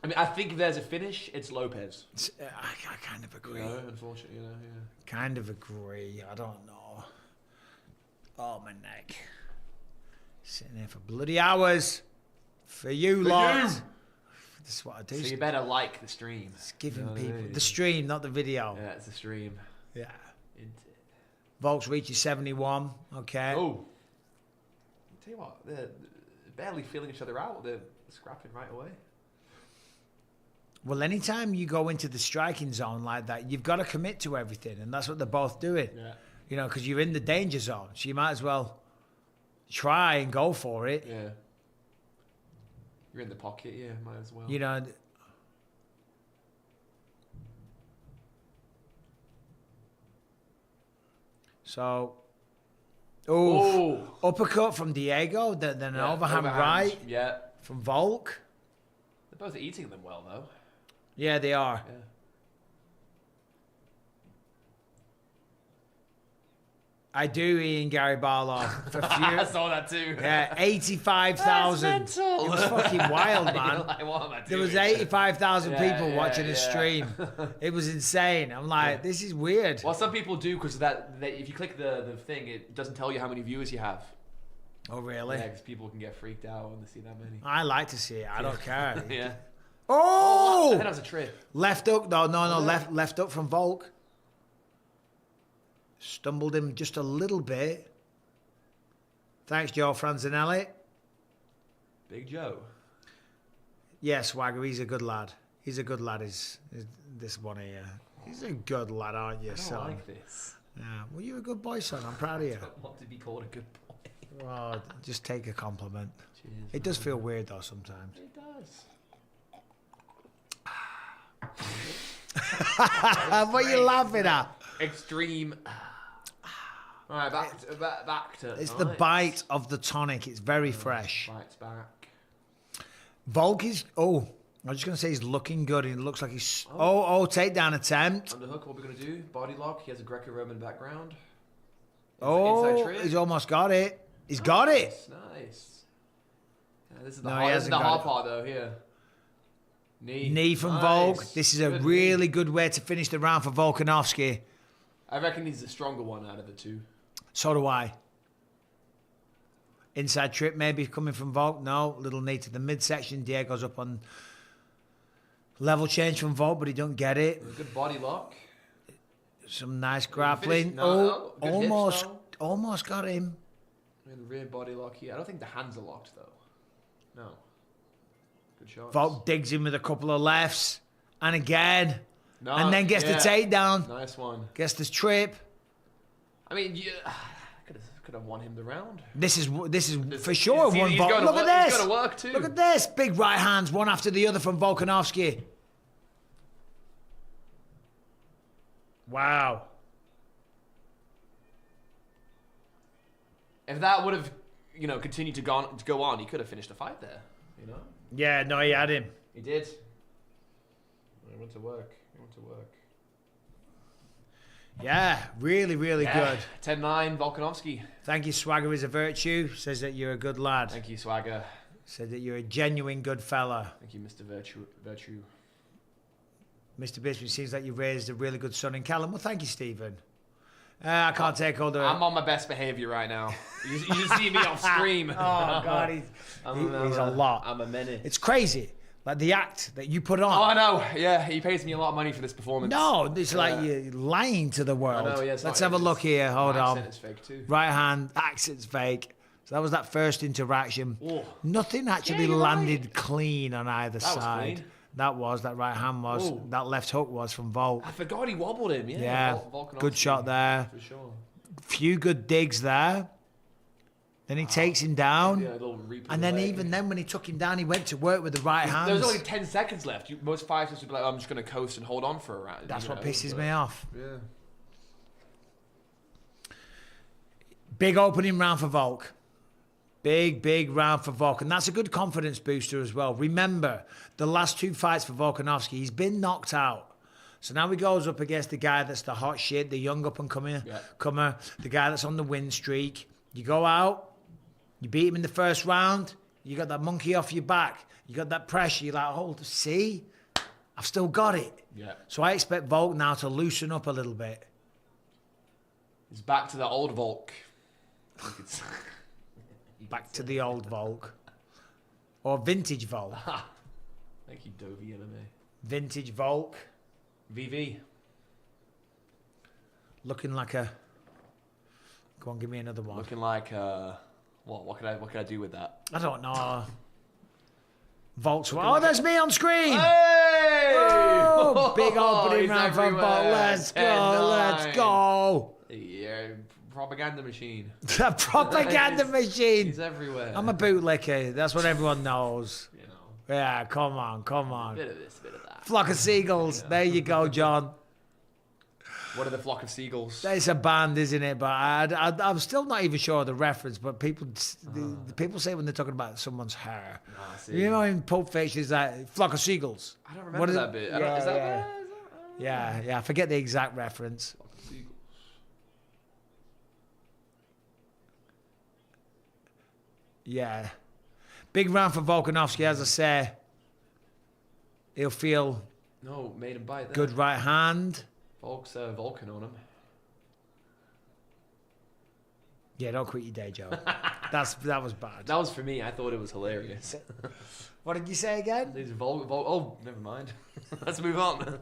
I mean, I think if there's a finish, it's Lopez. I kind of agree. You know, unfortunately, yeah. Kind of agree. I don't know. Oh, my neck. Sitting there for bloody hours. For you lot. This is what I do. So you better like the stream. It's giving You know what I people... mean? The stream, not the video. Yeah, it's the stream. Yeah. Isn't it? Volks reaches 71. Okay. Oh. I'll tell you what, they're barely feeling each other out. They're scrapping right away. Well, anytime you go into the striking zone like that, you've got to commit to everything. And that's what they're both doing. Yeah. You know, because you're in the danger zone. So you might as well try and go for it. Yeah. You're in the pocket, yeah, might as well. You know... So... Oh, uppercut from Diego, then an overhand right Yeah. from Volk. They're both eating them well, though. Yeah, they are. Yeah. I do, Ian Gary Barlow. For I saw that too. Yeah, 85,000. That's mental. It was fucking wild, man. You're like, what am I There was doing? 85,000 Yeah, people yeah, watching a yeah. stream. It was insane. I'm like, this is weird. Well, some people do because that if you click the thing, it doesn't tell you how many viewers you have. Oh, really? Yeah, because people can get freaked out when they see that many. I like to see it. I don't care. Yeah. I Oh! think that was a trip. Left hook. No, left hook from Volk. Stumbled him just a little bit. Thanks, Joe Franzanelli. Big Joe. Yes, Swagger, he's a good lad. He's a good lad, is this one here. He's a good lad, aren't you, I don't son? like this. Yeah. Well, you're a good boy, son. I'm proud of you. I don't want to be called a good boy. Oh, just take a compliment. Cheers. It does feel weird, though, sometimes. It does. What are you laughing at? Extreme. All right, back to. It's the bite of the tonic. It's very fresh. Bites back. Volk is... Oh, I was just going to say he's looking good. He looks like he's... Oh, takedown attempt. Underhook, what are we going to do? Body lock. He has a Greco-Roman background. Oh, Inside trip. he's almost got it. He's got it. Nice. Yeah, this is the No, he hard, hasn't got hard it. part, though, here. Knee from Nice. Volk. This is a Good really knee. good way to finish the round for Volkanovski. I reckon he's the stronger one out of the two. So do I. Inside trip maybe coming from Volk. No, little knee to the midsection. Diego's up on level change from Volk, but he don't get it. A good body lock. Some nice grappling. No, good hips, though. Almost got him. And rear body lock here. I don't think the hands are locked, though. No. Good shot. Volk digs him with a couple of lefts. And again. No, And then gets the takedown. Nice one. Gets this trip. I mean, you could Could have won him the round. This is for sure he's one. gotta Look work- at he's this. gotta work too. Look at this. Big right hands, one after the other from Volkanovski. Wow. If that would have, continued to go on, he could have finished the fight there. Yeah, no, he had him. He did. He went to work. Yeah, really, really good. 10-9, Volkanovski. Thank you, Swagger is a virtue. Says that you're a good lad. Thank you, Swagger. Said that you're a genuine good fella. Thank you, Mr. Virtue. Mr. Bisping, seems like you raised a really good son in Callum. Well, thank you, Stephen. I can't take all the... I'm on my best behavior right now. You just see me off stream. Oh, God, he's a lot. I'm a menace. It's crazy. Like the act that you put on. Oh, I know. Yeah, he pays me a lot of money for this performance. No, it's like you're lying to the world. I know, yeah, Let's have a look here. Hold on. Accent is fake too. Right hand, accent's fake. So that was that first interaction. Oh. Nothing actually you're landed right. clean on either That was side. clean. That right hand was. Oh. That left hook was from Volk. I forgot he wobbled him. Yeah. Yeah, Volkanovski, good shot there. For sure. Few good digs there. Then he takes him down. Yeah, a little reap of And the then leg. even then when he took him down, he went to work with the right hand. There was only 10 seconds left. Most fighters would be like, I'm just going to coast and hold on for a round. That's what pisses me off. Yeah. Big opening round for Volk. Big round for Volk. And that's a good confidence booster as well. Remember, the last two fights for Volkanovski, he's been knocked out. So now he goes up against the guy that's the hot shit, the young up-and-comer, the guy that's on the win streak. You go out, you beat him in the first round, you got that monkey off your back, you got that pressure, you're like, oh, see? I've still got it. Yeah. So I expect Volk now to loosen up a little bit. It's back to the old Volk. Back to the old Volk. Or vintage Volk. Thank you, Dovey MMA. Vintage Volk. VV. Looking like a... Go on, give me another one. Looking like what could I do with that? I don't know. Volk's... Oh, there's me on screen! Hey! Oh, big opening He's round for Volk. everywhere. Let's go, 10-9. let's go. Yeah, propaganda machine. The propaganda machine. He's everywhere. I'm a bootlicker. That's what everyone knows. You know, Yeah, come on. bit of this, bit of that. Flock of Seagulls. There you go, John. What are the flock of seagulls? It's a band, isn't it? But I'm still not even sure of the reference. But people say when they're talking about someone's hair, I see. you know, in Pulp Fiction, it's like flock of seagulls. I don't remember that bit. Is that Yeah. I forget the exact reference. Flock of seagulls. Yeah, big round for Volkanovski, as I say. He'll feel No, made him bite there. good right hand. Volk's Vulcan on him. Yeah, don't quit your day job. That was bad. That was for me. I thought it was hilarious. What did you say again? These oh, never mind. Let's move on.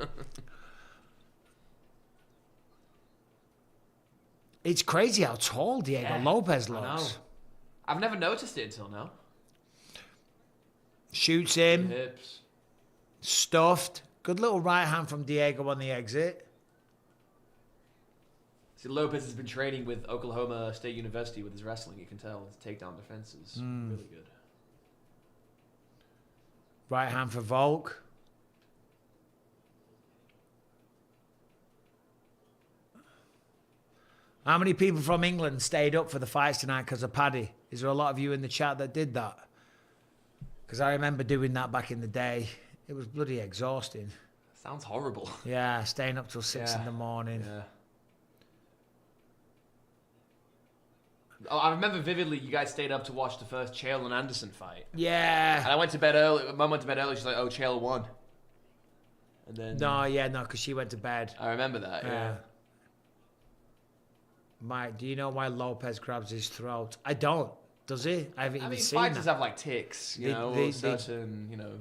It's crazy how tall Diego Lopes I know. looks. I've never noticed it until now. Shoots him, Hips. stuffed. Good little right hand from Diego on the exit. See, Lopez has been training with Oklahoma State University with his wrestling. You can tell his takedown defense is really good. Right hand for Volk. How many people from England stayed up for the fights tonight because of Paddy? Is there a lot of you in the chat that did that? Because I remember doing that back in the day. It was bloody exhausting. Sounds horrible. Yeah, staying up till 6 in the morning. Yeah. Oh, I remember vividly you guys stayed up to watch the first Chael and Anderson fight. Yeah. And I went to bed early. Mum went to bed early. She's like, oh, Chael won. And then... No, because she went to bed. I remember that, yeah. Mike, do you know why Lopez grabs his throat? I don't. Does he? I haven't even seen fighters that. have like tics, you know, or certain,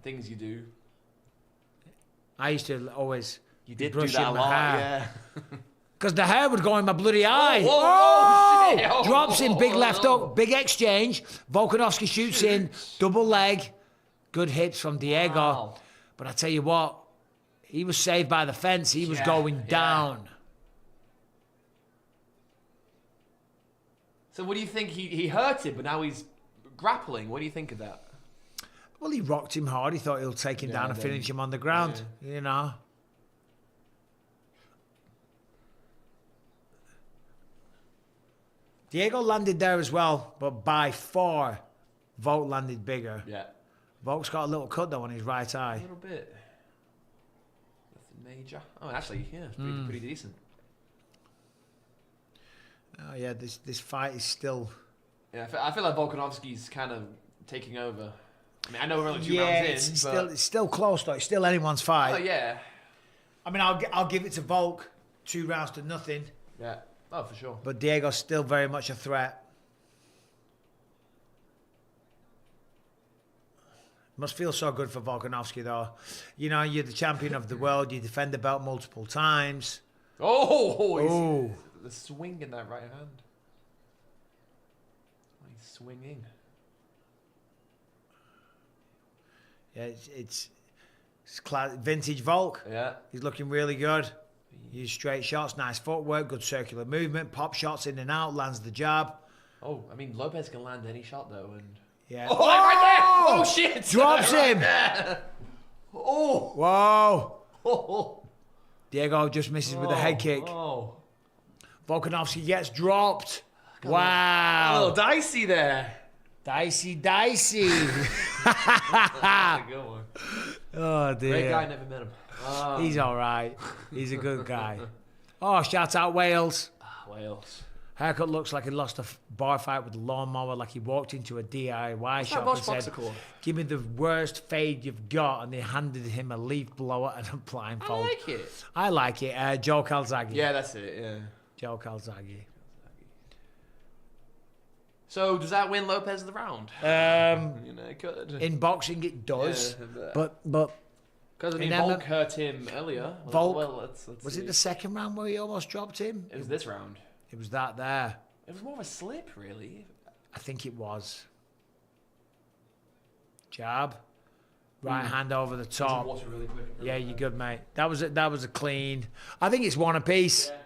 things you do. I used to always You did do brushing that a my lot, hair. yeah. Because the hair would go in my bloody eye. whoa, shit. Oh, Drops in, big left no. hook, big exchange. Volkanovski shoots in, double leg. Good hits from Diego. Wow. But I tell you what, he was saved by the fence. He was going down. So what do you think? He hurt him, but now he's grappling. What do you think of that? Well, he rocked him hard. He thought he'll take him down and finish him on the ground. You know. Diego landed there as well, but by far, Volk landed bigger. Yeah. Volk's got a little cut though on his right eye. A little bit. Nothing major. Oh, actually, yeah, it's pretty decent. Oh yeah, this fight is still. Yeah, I feel like Volkanovski's kind of taking over. I mean, I know we're only 2 rounds in, it's still close though. It's still anyone's fight. Oh yeah. I mean, I'll give it to Volk, 2 rounds to nothing. Yeah. Oh, for sure. But Diego's still very much a threat. Must feel so good for Volkanovski though. You know, you're the champion of the world. You defend the belt multiple times. Oh, the swing in that right hand. He's swinging. Yeah, it's vintage Volk. Yeah. He's looking really good. Use straight shots, nice footwork, good circular movement, pop shots in and out, lands the jab. Oh, I mean, Lopez can land any shot though, and Yeah. oh, right there! Oh shit! Drops him. There. Oh. Whoa. Oh. Diego just misses with a head kick. Oh. Volkanovski gets dropped. A Wow. little dicey there. Dicey. That's a good one. Oh, dear. Great guy, never met him. He's all right. He's a good guy. Oh, shout out Wales. Wales. Haircut looks like he lost a bar fight with a lawnmower, like he walked into a DIY shop and said, give me the worst fade you've got, and they handed him a leaf blower and a blindfold. I like it. Joe Calzaghe. Yeah, that's it, yeah. Joe Calzaghe. So, does that win Lopez the round? You know, it could. In boxing, it does. Yeah, but because I mean, Volk hurt him earlier. Volk, well, let's was see. it the second round where he almost dropped him? It was this round. It was that there. It was more of a slip, really. I think it was. Jab. Right hand over the top. Water really quick. Yeah, you're good, mate. That was a clean. I think it's one apiece. Yeah.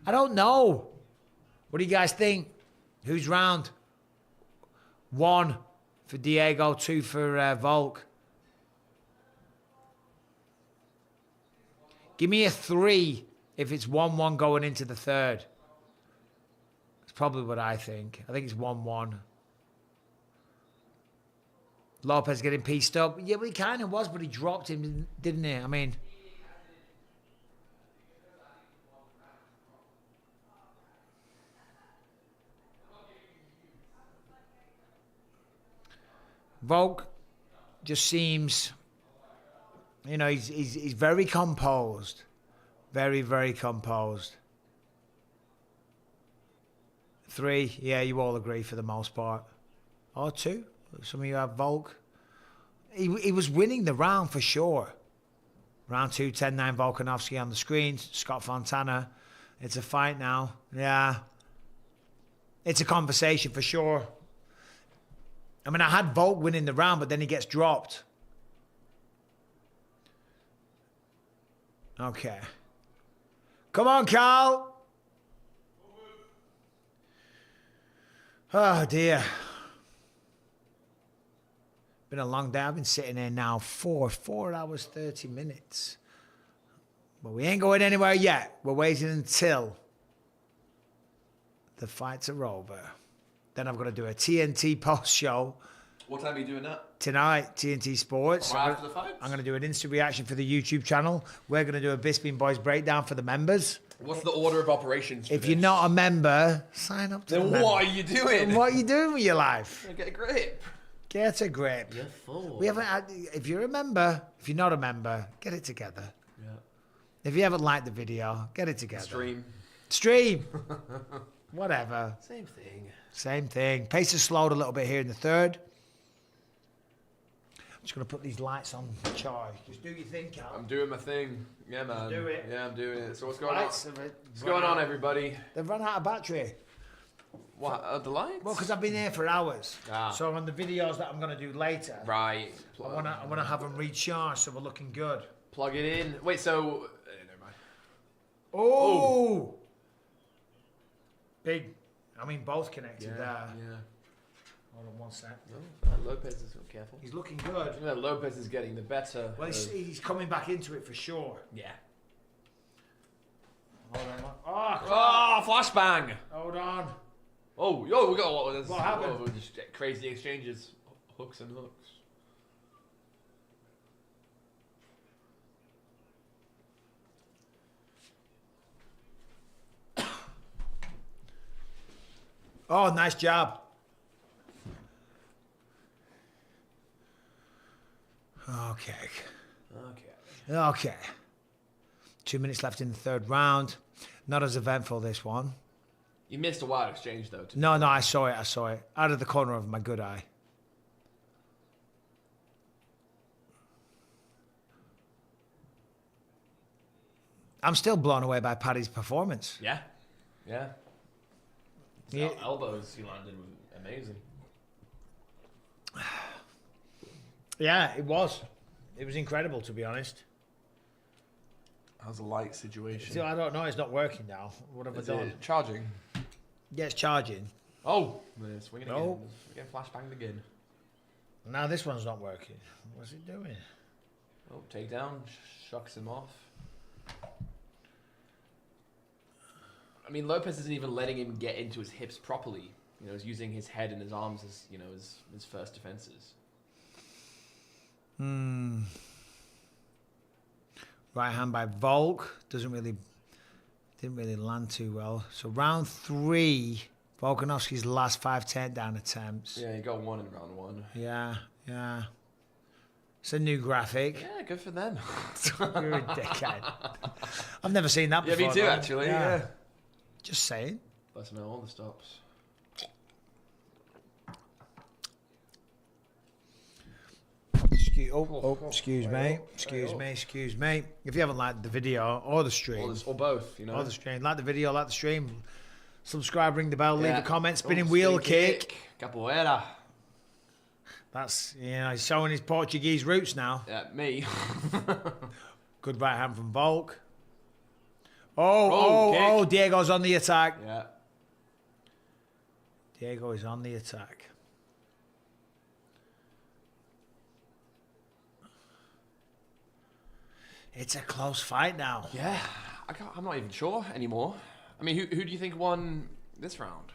I don't know. What do you guys think? Who's round? 1 for Diego, 2 for Volk. Give me a 3 if it's 1-1 going into the third. That's probably what I think. I think it's 1-1. Lopez getting pieced up. Yeah, well, he kind of was, but he dropped him, didn't he? I mean... Volk just seems, you know, he's very composed. Very, very composed. 3, yeah, you all agree for the most part. Or 2, some of you have Volk. He was winning the round for sure. Round 2, 10-9 Volkanovski on the screen. Scott Fontana. It's a fight now. Yeah. It's a conversation for sure. I mean, I had Volk winning the round, but then he gets dropped. Okay. Come on, Carl. Oh, dear. Been a long day. I've been sitting here now 4 hours, 30 minutes. But we ain't going anywhere yet. We're waiting until the fights are over. Then I've got to do a TNT post show. What time are you doing that? Tonight, TNT Sports. Right after the fights? I'm going to do an instant reaction for the YouTube channel. We're going to do a Bisping Boys breakdown for the members. What's the order of operations? If you're not a member, sign up to the member. What are you doing? And what are you doing with your life? Get a grip. Get a grip. You're full. We haven't had, if you're a member, if you're not a member, get it together. Yeah. If you haven't liked the video, get it together. Stream. Whatever. Same thing. Same thing. Pace has slowed a little bit here in the third. I'm just going to put these lights on charge. Just do your thing, Cal. I'm doing my thing. Yeah, man. Do it. Yeah, I'm doing it. So what's going Lights on? have What's going on, everybody? They've run out of battery. What? The lights? Well, because I've been here for hours. Ah. So on the videos that I'm going to do later, Right. I want to have them recharged so we're looking good. Plug it in. Wait, so... never mind. Oh! Big. I mean, both connected there. Yeah. Hold on one sec. No, Lopez is careful. He's looking good. Yeah, Lopez is getting the better. Well, he's coming back into it for sure. Yeah. Hold on. Oh, Oh, flashbang! hold on. Oh, yo, we got What happened? Just crazy exchanges, hooks and hooks. Oh, nice job. Okay. Okay. 2 minutes left in the third round. Not as eventful, this one. You missed a wild exchange, though. No, I saw it. Out of the corner of my good eye. I'm still blown away by Paddy's performance. Yeah. His Yeah. elbows he landed were amazing. Yeah, it was. It was incredible, to be honest. How's a light situation? Still, I don't know. It's not working now. What have I Is done? it charging? Yeah, it's charging. Oh, they're swinging No. again. They're getting flashbanged again. Now this one's not working. What's it doing? Oh, takedown, shucks him off. I mean, Lopez isn't even letting him get into his hips properly. You know, he's using his head and his arms as, you know, his first defenses. Right hand by Volk. Didn't really land too well. So round 3, Volkanovski's last 5 takedown attempts. Yeah, he got one in round 1. Yeah. It's a new graphic. Yeah, good for them. You're a dickhead. I've never seen that Yeah, before. me too, though. actually. Yeah. Just saying. Let's know all the stops. Excuse me. If you haven't liked the video or the stream, Or both, you know. or the stream, like the video, like the stream, subscribe, ring the bell, leave Yeah. a comment, spinning Oh, wheel spin kick. Capoeira. That's, he's showing his Portuguese roots now. Yeah, me. Good right hand from Volk. Oh, kick. Diego's on the attack. Yeah. Diego is on the attack. It's a close fight now. Yeah. I'm not even sure anymore. I mean, who do you think won this round?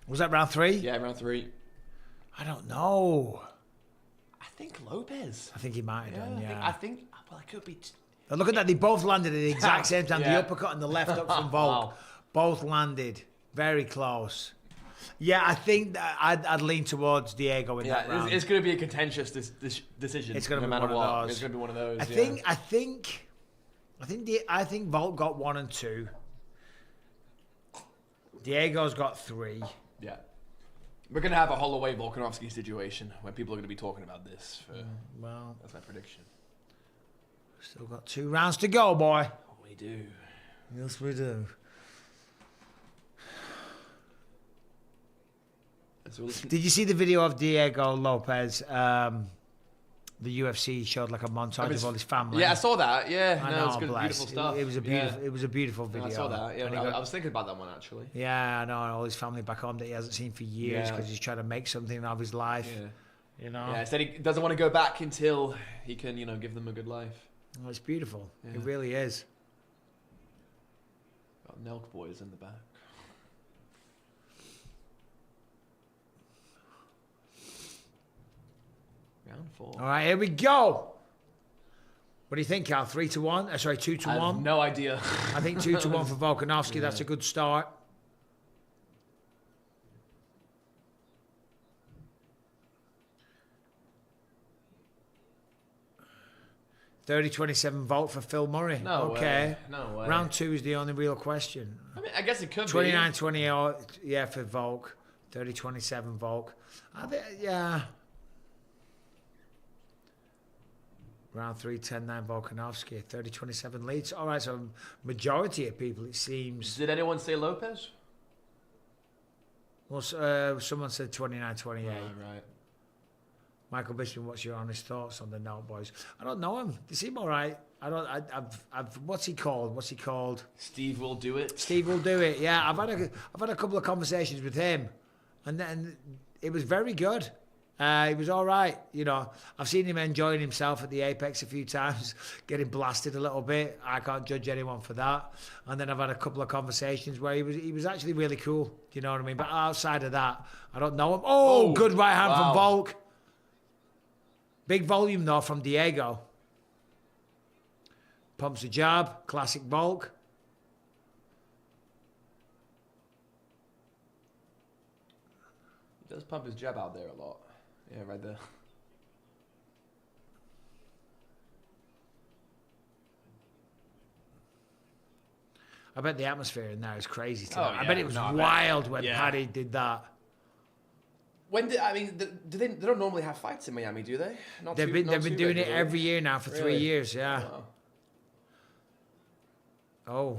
Was that round 3? Yeah, round 3. I don't know. I think Lopez. I think he might have done, yeah. I think well, it could be. But look at that, they both landed at the exact same time. Yeah. The uppercut and the left hook from Volk. Wow. Both landed. Very close. Yeah, I think that I'd lean towards Diego in that round. It's going to be a contentious decision. It's going to no be matter one of what. those. It's going to be one of those. I think Volk got 1 and 2. Diego's got 3. Yeah. We're going to have a Holloway Volkanovski situation where people are going to be talking about this. Well, That's my prediction. still got 2 rounds to go, boy. We do. Yes, we do. So listen. Did you see the video of Diego Lopez? The UFC showed like a montage of all his family. Yeah, I saw that. Yeah, I no, know, it's good, bless. beautiful stuff. It was a beautiful. Yeah. It was a beautiful No, video. I saw that. Yeah, And he I got- was thinking about that one actually. Yeah, I know, and all his family back home that he hasn't seen for years Yeah. because he's trying to make something of his life. Yeah. You know, Yeah, said he doesn't want to go back until he can, you know, give them a good life. Oh, it's beautiful. Yeah. It really is. Got Nelk boys in the back. Round 4. All right, here we go. What do you think, Cal? 3 to 1? Sorry, 2 to I 1. have no idea. I think 2 to 1 for Volkanovski. That's a good start. $30-27 Volk for Phil Murray. No okay. way. No way. Round 2 is the only real question. I mean, I guess it could be. 29-28, yeah, for Volk. 30-27 Volk. Yeah. Round 3, 10-9 Volkanovski. 30-27 leads. All right, so majority of people, it seems. Did anyone say Lopez? Well, someone said 29-28. Right. Michael Bisping, what's your honest thoughts on the note, boys? I don't know him. They seem all right. I've what's he called? Steve will do it. Steve will do it. Yeah, I've had a couple of conversations with him, and then it was very good. He was all right. You know, I've seen him enjoying himself at the Apex a few times, getting blasted a little bit. I can't judge anyone for that. And then I've had a couple of conversations where he was actually really cool. Do you know what I mean? But outside of that, I don't know him. Oh, good right hand from Volk. Big volume though from Diego. Pumps a jab, classic Volk. He does pump his jab out there a lot. Yeah, right there. I bet the atmosphere in there is crazy too. Oh, I yeah. bet it was wild when Paddy did that. When they don't normally have fights in Miami, do they? They've been doing it every year now for 3 years. Yeah. Wow. Oh.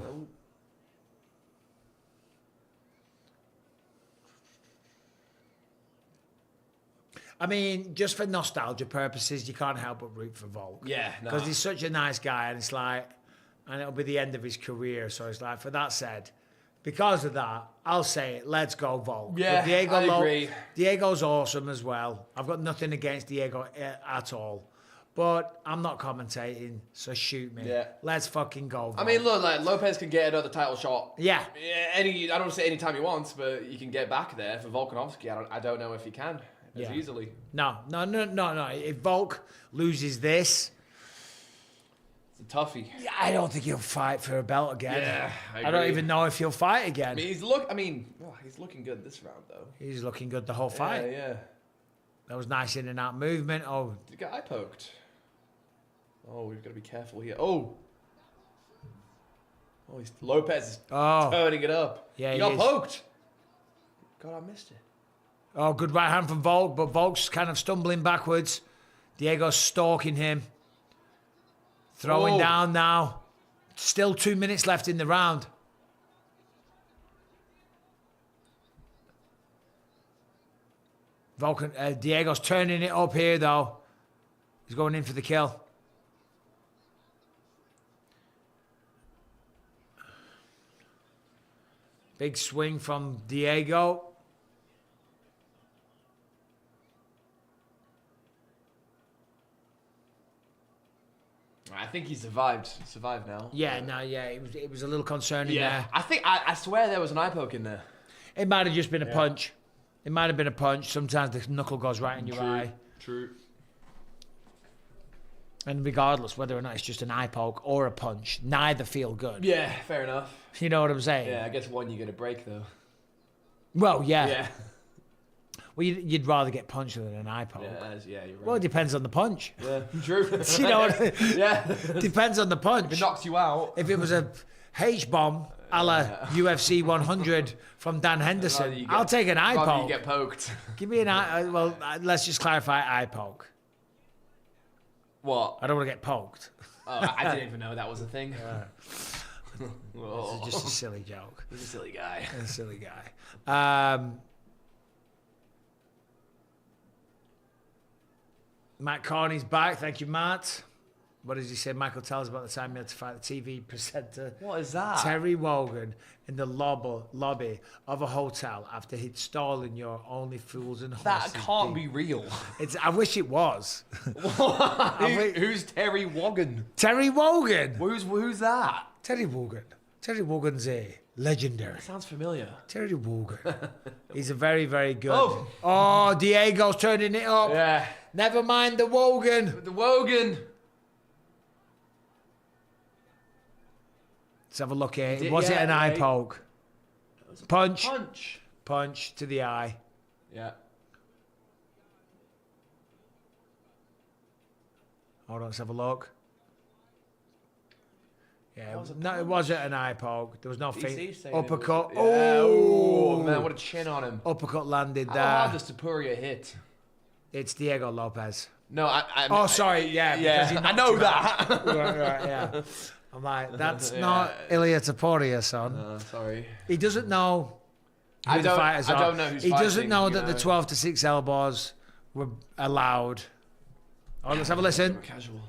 I mean, just for nostalgia purposes, you can't help but root for Volk. Yeah, no. Because he's such a nice guy, and it's like, and it'll be the end of his career. So it's like, for that said, because of that, I'll say it. Let's go Volk. Yeah, But I agree. Diego's awesome as well. I've got nothing against Diego at all. But I'm not commentating, so shoot me. Yeah. Let's fucking go Volk. I mean, look, like Lopez can get another title shot. Yeah. I don't want to say any time he wants, but he can get back there. For Volkanovski, I don't know if he can as easily. No. If Volk loses this, It's a toughie. I don't think he'll fight for a belt again. Yeah, I don't agree. even know if he'll fight again. I mean, he's looking good this round though. He's looking good the whole fight. Yeah. That was nice in and out movement. Oh, Did he get eye poked? Oh, we've got to be careful here. Oh, Lopez is turning it up. Yeah, he he got is. poked. God, I missed it. oh, good right hand from Volk, but Volk's kind of stumbling backwards. Diego's stalking him. Throwing down now. Still 2 minutes left in the round. Diego's turning it up here, though. He's going in for the kill. Big swing from Diego. I think he survived. Survived now. Yeah, it was a little concerning there. I swear there was an eye poke in there. It might have just been a punch. It might have been a punch. Sometimes the knuckle goes right in your eye. True. And regardless whether or not it's just an eye poke or a punch, neither feel good. Yeah, fair enough. You know what I'm saying? Yeah, I guess one you get a break though. Well, yeah. Yeah. Well, you'd rather get punched than an eye poke. Yeah, you're right. Well, it depends on the punch. Yeah, true. You know what Yeah. Depends on the punch. If it knocks you out. If it was a H-bomb a la UFC 100 from Dan Henderson, I'll take an eye poke. You get poked. Give me an eye. Well, let's just clarify eye poke. What? I don't want to get poked. Oh, I didn't even know that was a thing. It's just a silly joke. He's a silly guy. A silly guy. Matt Carney's back. Thank you, Matt. What does he say? Michael tells about the time he had to fight the TV presenter. What is that? Terry Wogan in the lobby of a hotel after he'd stolen your Only Fools and Horses. That can't be real. I wish it was. Who's Terry Wogan? Terry Wogan. Who's that? Terry Wogan. Terry Wogan's a legendary. Sounds familiar. Terry Wogan. He's a very, very good. Oh, Diego's turning it up. Yeah. Never mind the Wogan. The Wogan. Let's have a look here. Was it an eye poke? Punch. Punch to the eye. Yeah. Hold on, let's have a look. Yeah, no, it wasn't an eye poke. There was no feint. Uppercut. Oh, man, what a chin on him. Uppercut landed there. How hard does Topuria hit? It's Diego Lopes. No, sorry, yeah. Yeah, I know that. right, yeah. I'm like, that's not Ilya Topuria, son. Sorry. He doesn't know who the fighters are. I don't know who's He doesn't fighting, know you that the 12 to 6 elbows were allowed. Oh, let's have a listen. Casual.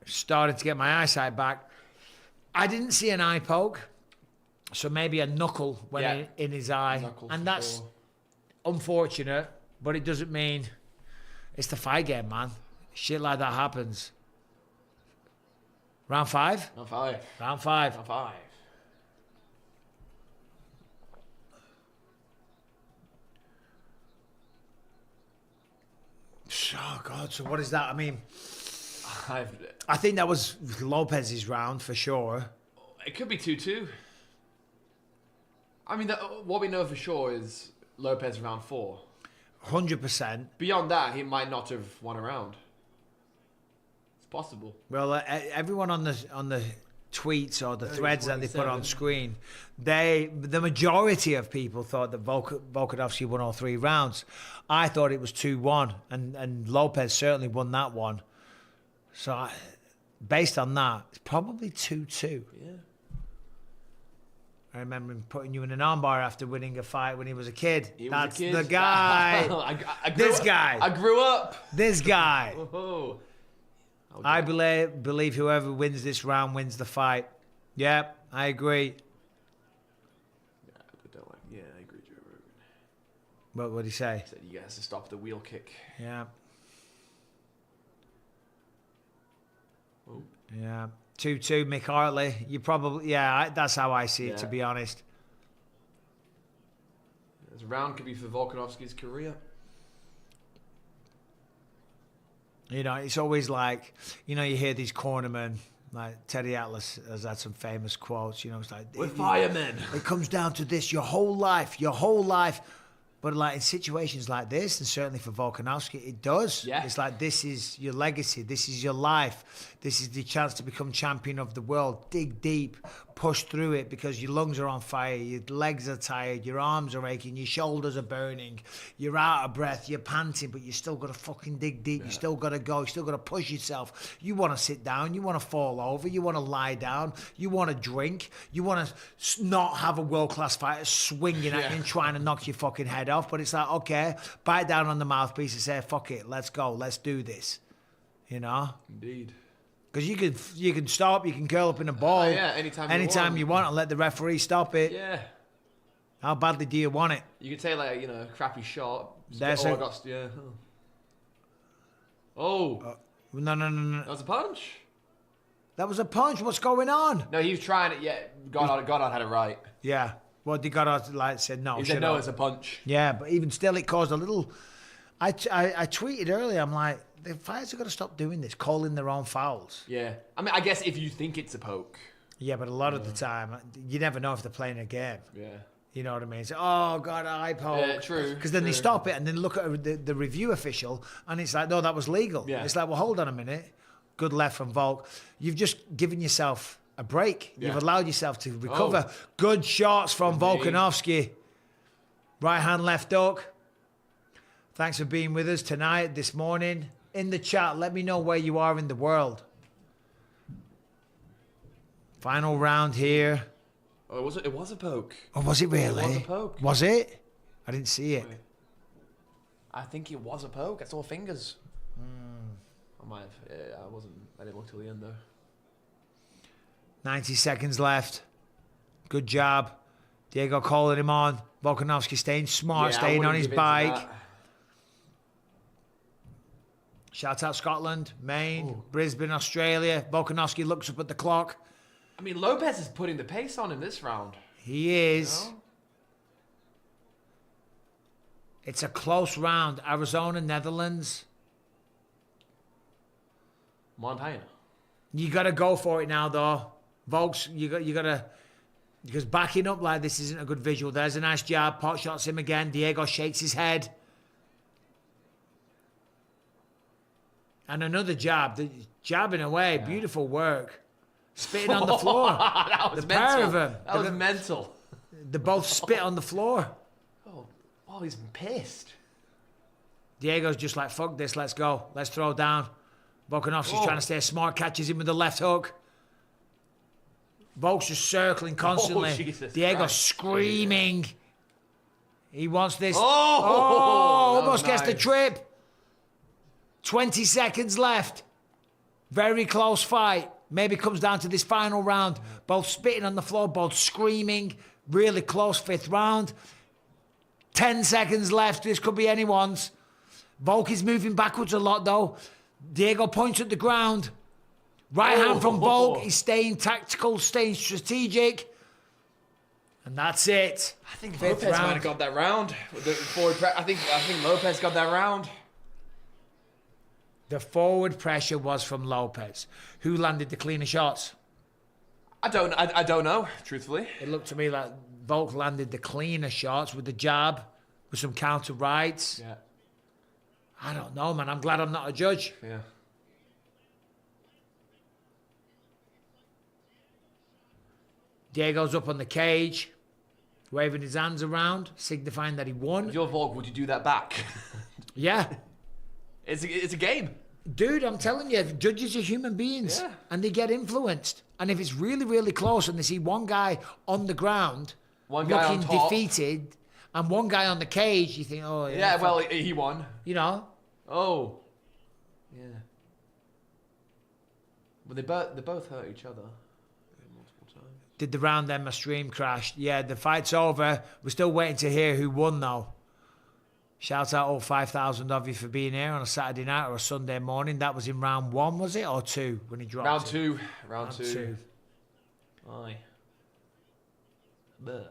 Started to get my eyesight back. I didn't see an eye poke, so maybe a knuckle went in his eye. Knuckle And for that's sure. unfortunate, but it doesn't mean it's the fight game, man. Shit like that happens. Round 5? Round 5. Round 5. Round 5. Oh, God. So what is that? I mean, I've, I think that was Lopez's round for sure. it could be 2-2. I mean, what we know for sure is Lopez round 4. 100%. Beyond that, he might not have won a round. It's possible. Well, everyone on the tweets or the threads that they put on 27. screen, the majority of people thought that Volkanovski won all 3 rounds. I thought it was 2-1, and Lopez certainly won that one. So, based on that, it's probably 2-2. Yeah. I remember him putting you in an armbar after winning a fight when he was a kid. He was That's a kid. the guy. I grew This up- guy. I grew up. This guy. Oh. I believe whoever wins this round wins the fight. Yep, I agree. Yeah, I agree, Joe Rogan. What would he say? Said you guys to stop the wheel kick. Yeah. Oh. Yeah. 2-2, Mick Hartley. You probably, that's how I see it, to Yeah. be honest. This round could be for Volkanovski's career. You know, it's always like, you hear these cornermen, like Teddy Atlas has had some famous quotes, it's like... We're firemen. It comes down to this, your whole life. But like in situations like this, and certainly for Volkanovski, it does. Yeah. It's like, this is your legacy. This is your life. This is the chance to become champion of the world. Dig deep, push through it, because your lungs are on fire, your legs are tired, your arms are aching, your shoulders are burning, you're out of breath, you're panting, but you still got to fucking dig deep. You still got to go. You still got to push yourself. You want to sit down. You want to fall over. You want to lie down. You want to drink. You want to not have a world-class fighter swinging at you and trying to knock your fucking head off. But it's like, okay, bite down on the mouthpiece and say, fuck it, let's go. Let's do this. Indeed. Because you can stop, you can curl up in a ball anytime you want and let the referee stop it. Yeah. How badly do you want it? You could say like, crappy shot. That's I it. got, yeah. Oh. No. That was a punch. That was a punch. What's going on? No, he was trying it. Yeah, Goddard had it right. Yeah. Well, the guy said no. He shut said no, up. it's a punch. Yeah, but even still, it caused a little... I tweeted earlier, I'm like, the fighters have got to stop doing this, calling their own fouls. Yeah. I mean, I guess if you think it's a poke. Yeah, but a lot of the time, you never know if they're playing a game. Yeah. You know what I mean? So, oh, God, eye poke. Yeah, true. Because then they true. stop it and then look at the review official and it's like, no, that was legal. Yeah. It's like, well, hold on a minute. Good left from Volk. You've just given yourself a break. Yeah. You've allowed yourself to recover. Good shots from Indeed. Volkanovski. Right hand, left hook. Thanks for being with us tonight, this morning. In the chat, let me know where you are in the world. Final round here. Oh, it was a poke. Oh, was it really? It was a poke. Was it? I didn't see it. I think it was a poke. I saw fingers. I might have. I didn't look till the end though. 90 seconds left. Good job. Diego calling him on. Volkanovski staying smart, Yeah, I staying on wouldn't his give in to bike. that. Shout out Scotland, Maine, Brisbane, Australia. Volkanovski looks up at the clock. I mean, Lopez is putting the pace on him this round. He is. You know? It's a close round. Arizona, Netherlands. Montana. You got to go for it now, though. Volks, you got to... Because backing up like this isn't a good visual. There's a nice jab. Pot shots him again. Diego shakes his head. And another jab. Jabbing away. Yeah. Beautiful work. Spitting on the floor. That was the mental. pair of them. That was mental. They both spit on the floor. Oh, he's pissed. Diego's just like, fuck this. Let's go. Let's throw down. Volkanovski's trying to stay smart, catches him with the left hook. Volk's just circling constantly. Jesus Diego Christ. screaming. He wants this. Oh, that almost was gets the nice. trip. 20 seconds left. Very close fight. Maybe comes down to this final round. Both spitting on the floor, both screaming. Really close 5th round. 10 seconds left. This could be anyone's. Volk is moving backwards a lot, though. Diego points at the ground. Right hand from Volk. He's staying tactical, staying strategic. And that's it. I think 5th Lopez might round. have got that round. With the forward I think Lopez got that round. The forward pressure was from Lopez. Who landed the cleaner shots? I don't know, truthfully. It looked to me like Volk landed the cleaner shots with the jab, with some counter rights. Yeah. I don't know, man. I'm glad I'm not a judge. Yeah. Diego's up on the cage, waving his hands around, signifying that he won. If you're Volk, would you do that back? Yeah. It's a game. Dude, I'm telling you, judges are human beings. Yeah. And they get influenced. And if it's really, really close and they see one guy on the ground One guy on looking top. defeated and one guy on the cage, you think, oh, Yeah, well, he won. you know, Oh. Yeah. Well, they both hurt each other multiple times. did the round then my stream crashed. Yeah, the fight's over. We're still waiting to hear who won, though. Shout out all 5,000 of you for being here on a Saturday night or a Sunday morning. That was in round 1, was it? Or 2 when he dropped Round it? 2. Round 2. 2. Aye. Bush.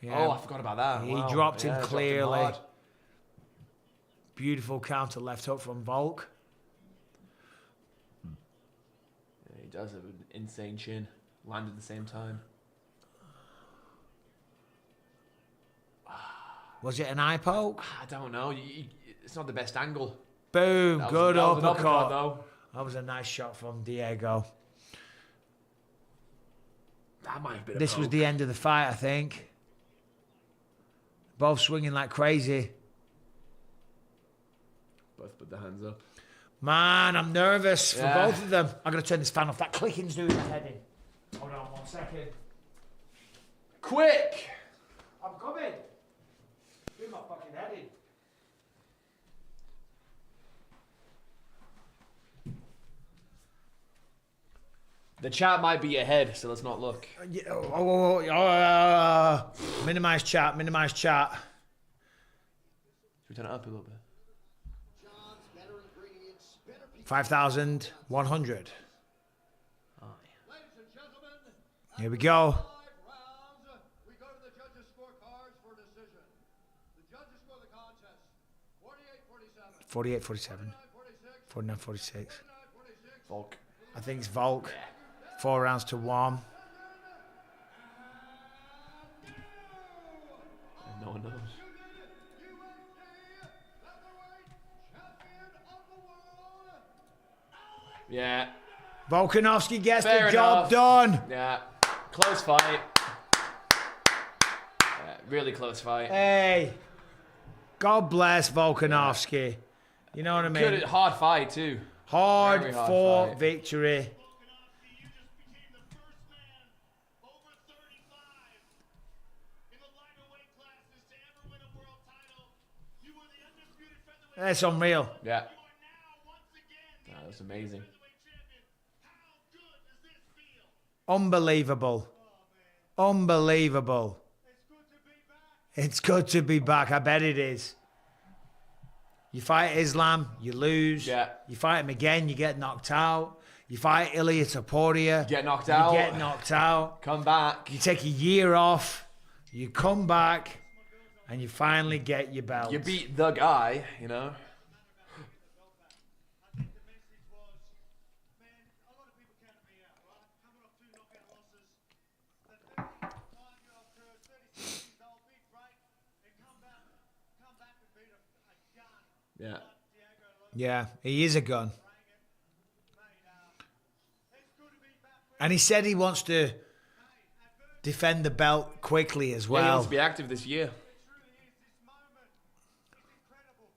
Yeah. Oh, I forgot about that. He Wow. dropped him Yeah, clearly. hard. Beautiful counter left hook from Volk. Yeah, he does have an insane chin. Landed at the same time. Was it an eye poke? I don't know. It's not the best angle. Boom. That was- Good that was an uppercut. though. That was a nice shot from Diego. That might have been a This was poke. the end of the fight, I think. Both swinging like crazy. Both put their hands up. Man, I'm nervous for Yeah. both of them. I'm going to turn this fan off. That clicking's doing my head in. Hold on 1 second. Quick! I'm coming. Do my fucking head in. The chat might be ahead, so let's not look. Minimize chat, minimize chat. Should we turn it up a little bit? 5,100. Aye. Here we go. 5 rounds. We go to the judges' scorecards for decision. The judges score the contest 48-47, 48-47. 49-46, 49-46. 49-46. Volk. I think it's Volk. 4 rounds to 1. No one knows. Yeah. Volkanovski gets Fair the job enough. done. Yeah. Close fight. Yeah, really close fight. Hey. God bless Volkanovski. You know what I mean? Good, hard fight too. Hard Very hard fought fight. victory. Volkanovski, you just became the first man over 35 in the lighter weight classes to ever win a world title. You were the undisputed featherweight That's unreal. Yeah. You are now once again the That was amazing. featherweight champion. How good does this feel? Unbelievable. Unbelievable. It's good to be back. It's good to be back. I bet it is. You fight Islam, you lose. Yeah. You fight him again, you get knocked out. You fight Ilia Topuria. Get knocked out. You get knocked out. Come back. You take a year off. You come back, and you finally get your belt. You beat the guy, you know. I think the message was, man, a lot of people counted me out, right? Coming off 2 knockout losses. The 35-year-old Kurd, 36 years old, big break, and come back and beat a gun. Yeah. Diego Lopes, Yeah, he is a gun. mate, it's good to be back. And he said he wants to defend the belt quickly as Yeah, he well. wants to be active this year. It truly is this moment. It's incredible.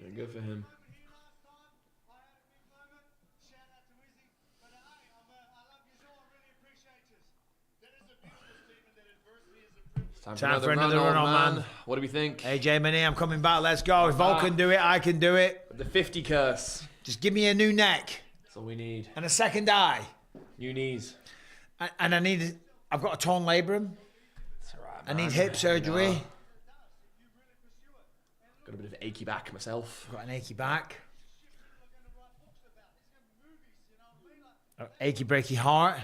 Yeah, good for him. Here last time, I had a big moment. Time for another run on, man. What do we think? AJ Mani, I'm coming back. Let's go. If Volk can do it, I can do it. The 50 curse. Just give me a new neck That's all we need. and a second eye. New knees. And I've got a torn labrum. It's all right, I man. need hip surgery. No. Got a bit of achy back myself. Got an achy back. Achy breaky heart.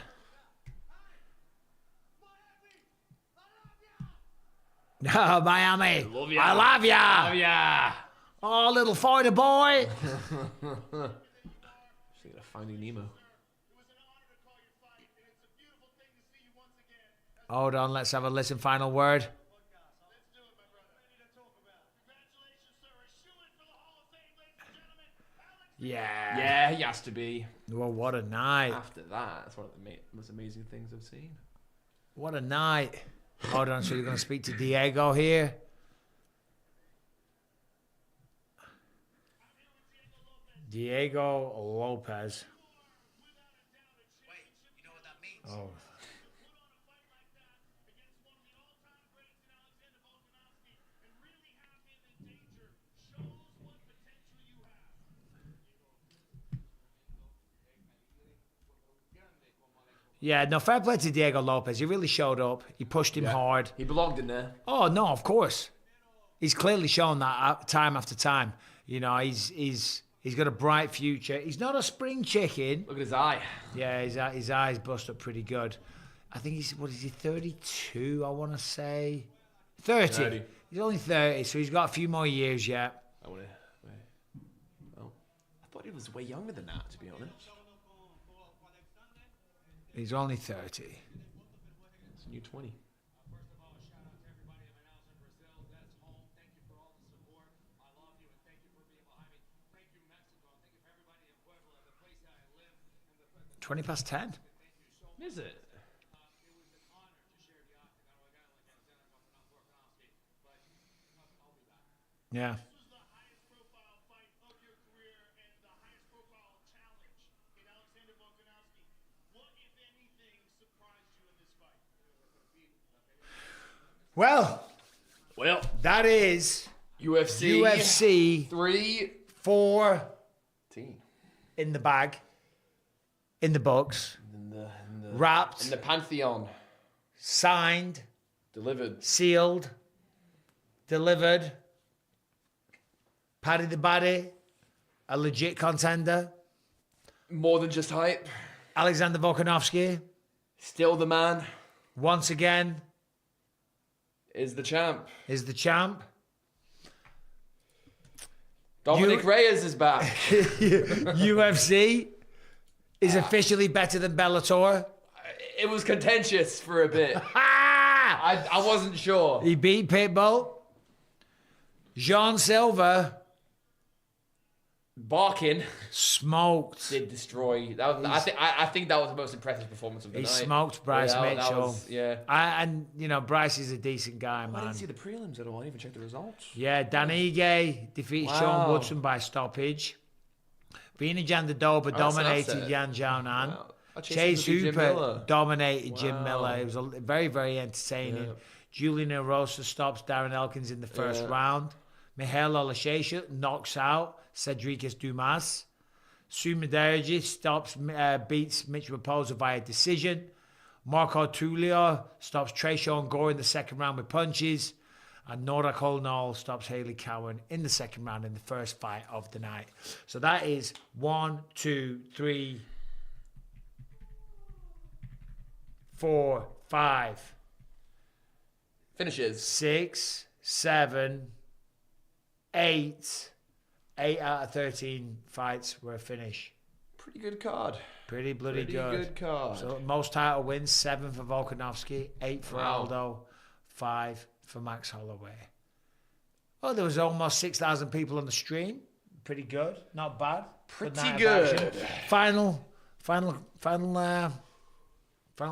No, Miami. Love ya. I love ya. Oh, yeah. Oh, little fighter boy. Thinking of Finding Nemo. Hold on, let's have a listen. Final word. Yeah. Yeah, he has to be. Well, what a night. After that, that's one of the most amazing things I've seen. What a night. Hold on, so you're going to speak to Diego here. Diego Lopes. Wait, you know what that means? Oh. Yeah, no, fair play to Diego Lopes. He really showed up. He pushed him hard. He belonged in there. Oh, no, of course. He's clearly shown that time after time. You know, he's got a bright future. He's not a spring chicken. Look at his eye. Yeah, his eyes bust up pretty good. I think what is he, 32, I want to say? 30. He's only 30, so he's got a few more years yet. I want to. Well, I thought he was way younger than that, to be honest. He's only 30. It's a new 20. First of all, shout out to everybody in Manaus and Brazil. That's home. Thank you for all the support. I love you and thank you for being behind me. Thank you, Mexico. Thank you for everybody in Puebla, the place that I live. And 20 past 10. Is it? it was an honor to share the octagon with a guy like Alexander Volkanovski, but I'll be back. Yeah. This was the highest profile fight of your career and the highest profile challenge in Alexander Volkanovski. What, if anything, surprised you in this fight? Well, that is UFC 3 4 in the bag, in the books, wrapped, in the Pantheon. signed, Delivered. sealed, delivered. Paddy the Baddy, a legit contender. More than just hype. Alexander Volkanovski, Still the man. once again, Is the champ. is the champ. Dominick Reyes is back. UFC is officially better than Bellator. It was contentious for a bit. Ah! I wasn't sure. He beat Pitbull. Jean Silva Barkin smoked. did destroy. That was, I think that was the most impressive performance of the He night. smoked Bryce that Mitchell. was- yeah. And, you know, Bryce is a decent guy, I man. didn't see the prelims at all. I didn't even check the results. Yeah, Dan Ige defeated Sean Wow. Woodson by stoppage. Virna Jandiroba that's an dominated upset. Jan Xiaonan. Wow. I chased Chase him to beat Jim Hooper Miller. dominated Jim Wow. Miller. It was very, very entertaining. Yeah. Julian Erosa stops Darren Elkins in the first round. Mihail Olashesha knocks out Cedricus Dumas. Sumidaji beats Mitch Raposa via decision. Marco Tullio stops Trayshawn Gore in the second round with punches. And Nora Colnall stops Haley Cowan in the second round in the first fight of the night. So that is 1, 2, 3, 4, 5, Finishes. 6, 7, 8. 8 out of 13 fights were a finish. Pretty good card. Pretty bloody Pretty good. good card. So most title wins, 7 for Volkanovski, 8 for Wow. Aldo, 5 for Max Holloway. Oh, there was almost 6,000 people on the stream. Pretty good. Not bad. Pretty night of good. action. Final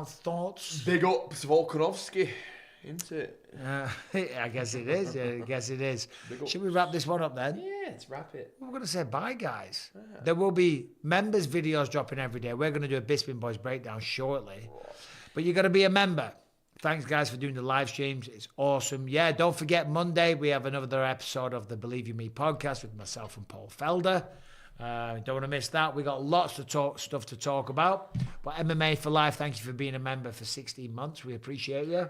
thoughts? Big ups Volkanovski. Isn't it? I guess it is. Yeah, I guess it is. Big Should we wrap this one up then? Yeah, let's wrap it. We're going to say bye, guys. There will be members' videos dropping every day. We're going to do a Bisping Boys breakdown shortly. But you got to be a member. Thanks, guys, for doing the live streams. It's awesome. Yeah, don't forget, Monday, we have another episode of the Believe You Me podcast with myself and Paul Felder. Don't want to miss that. We got lots of stuff to talk about. But MMA for Life, thank you for being a member for 16 months. We appreciate you.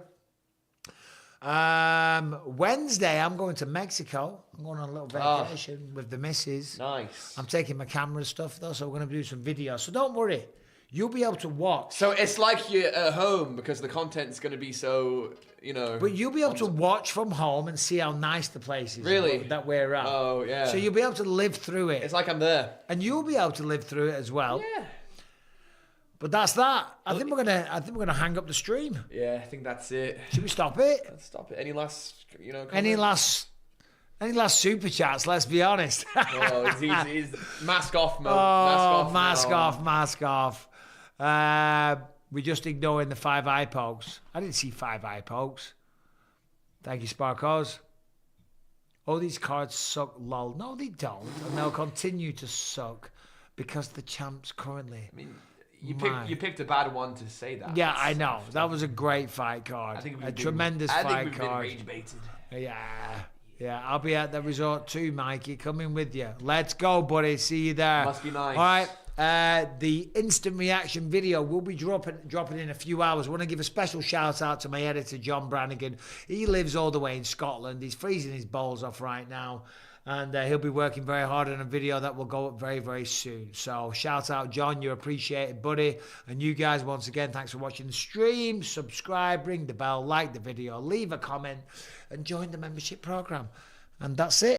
Wednesday, I'm going to Mexico. I'm going on a little vacation with the missus. Nice. I'm taking my camera and stuff, though, so we're going to do some videos. So don't worry. You'll be able to watch. So it's like you're at home because the content's going to be so, But you'll be able to watch from home and see how nice the place is. Really? That we're at. Oh, yeah. So you'll be able to live through it. It's like I'm there. And you'll be able to live through it as well. Yeah. But that's that. I think we're gonna hang up the stream. Yeah, I think that's it. Should we stop it? Let's stop it. Any last, Any last super chats? Let's be honest. Oh, he's mask off mode. Oh, mask mask off. We're just ignoring the 5 eye pokes. I didn't see 5 eye pokes. Thank you, Sparkos. All these cards suck, lol. No, they don't. And they'll continue to suck because the champ's currently. I mean, you picked a bad one to say that. Yeah, I know. That was a great fight card. Tremendous fight card. Rage baited. Yeah. I'll be at the resort too, Mikey. Coming with you. Let's go, buddy. See you there. Must be nice. All right. The instant reaction video will be dropping in a few hours. I want to give a special shout out to my editor, John Brannigan. He lives all the way in Scotland. He's freezing his balls off right now. And he'll be working very hard on a video that will go up very, very soon. So shout out, John. You're appreciated, buddy. And you guys, once again, thanks for watching the stream. Subscribe, ring the bell, like the video, leave a comment, and join the membership program. And that's it.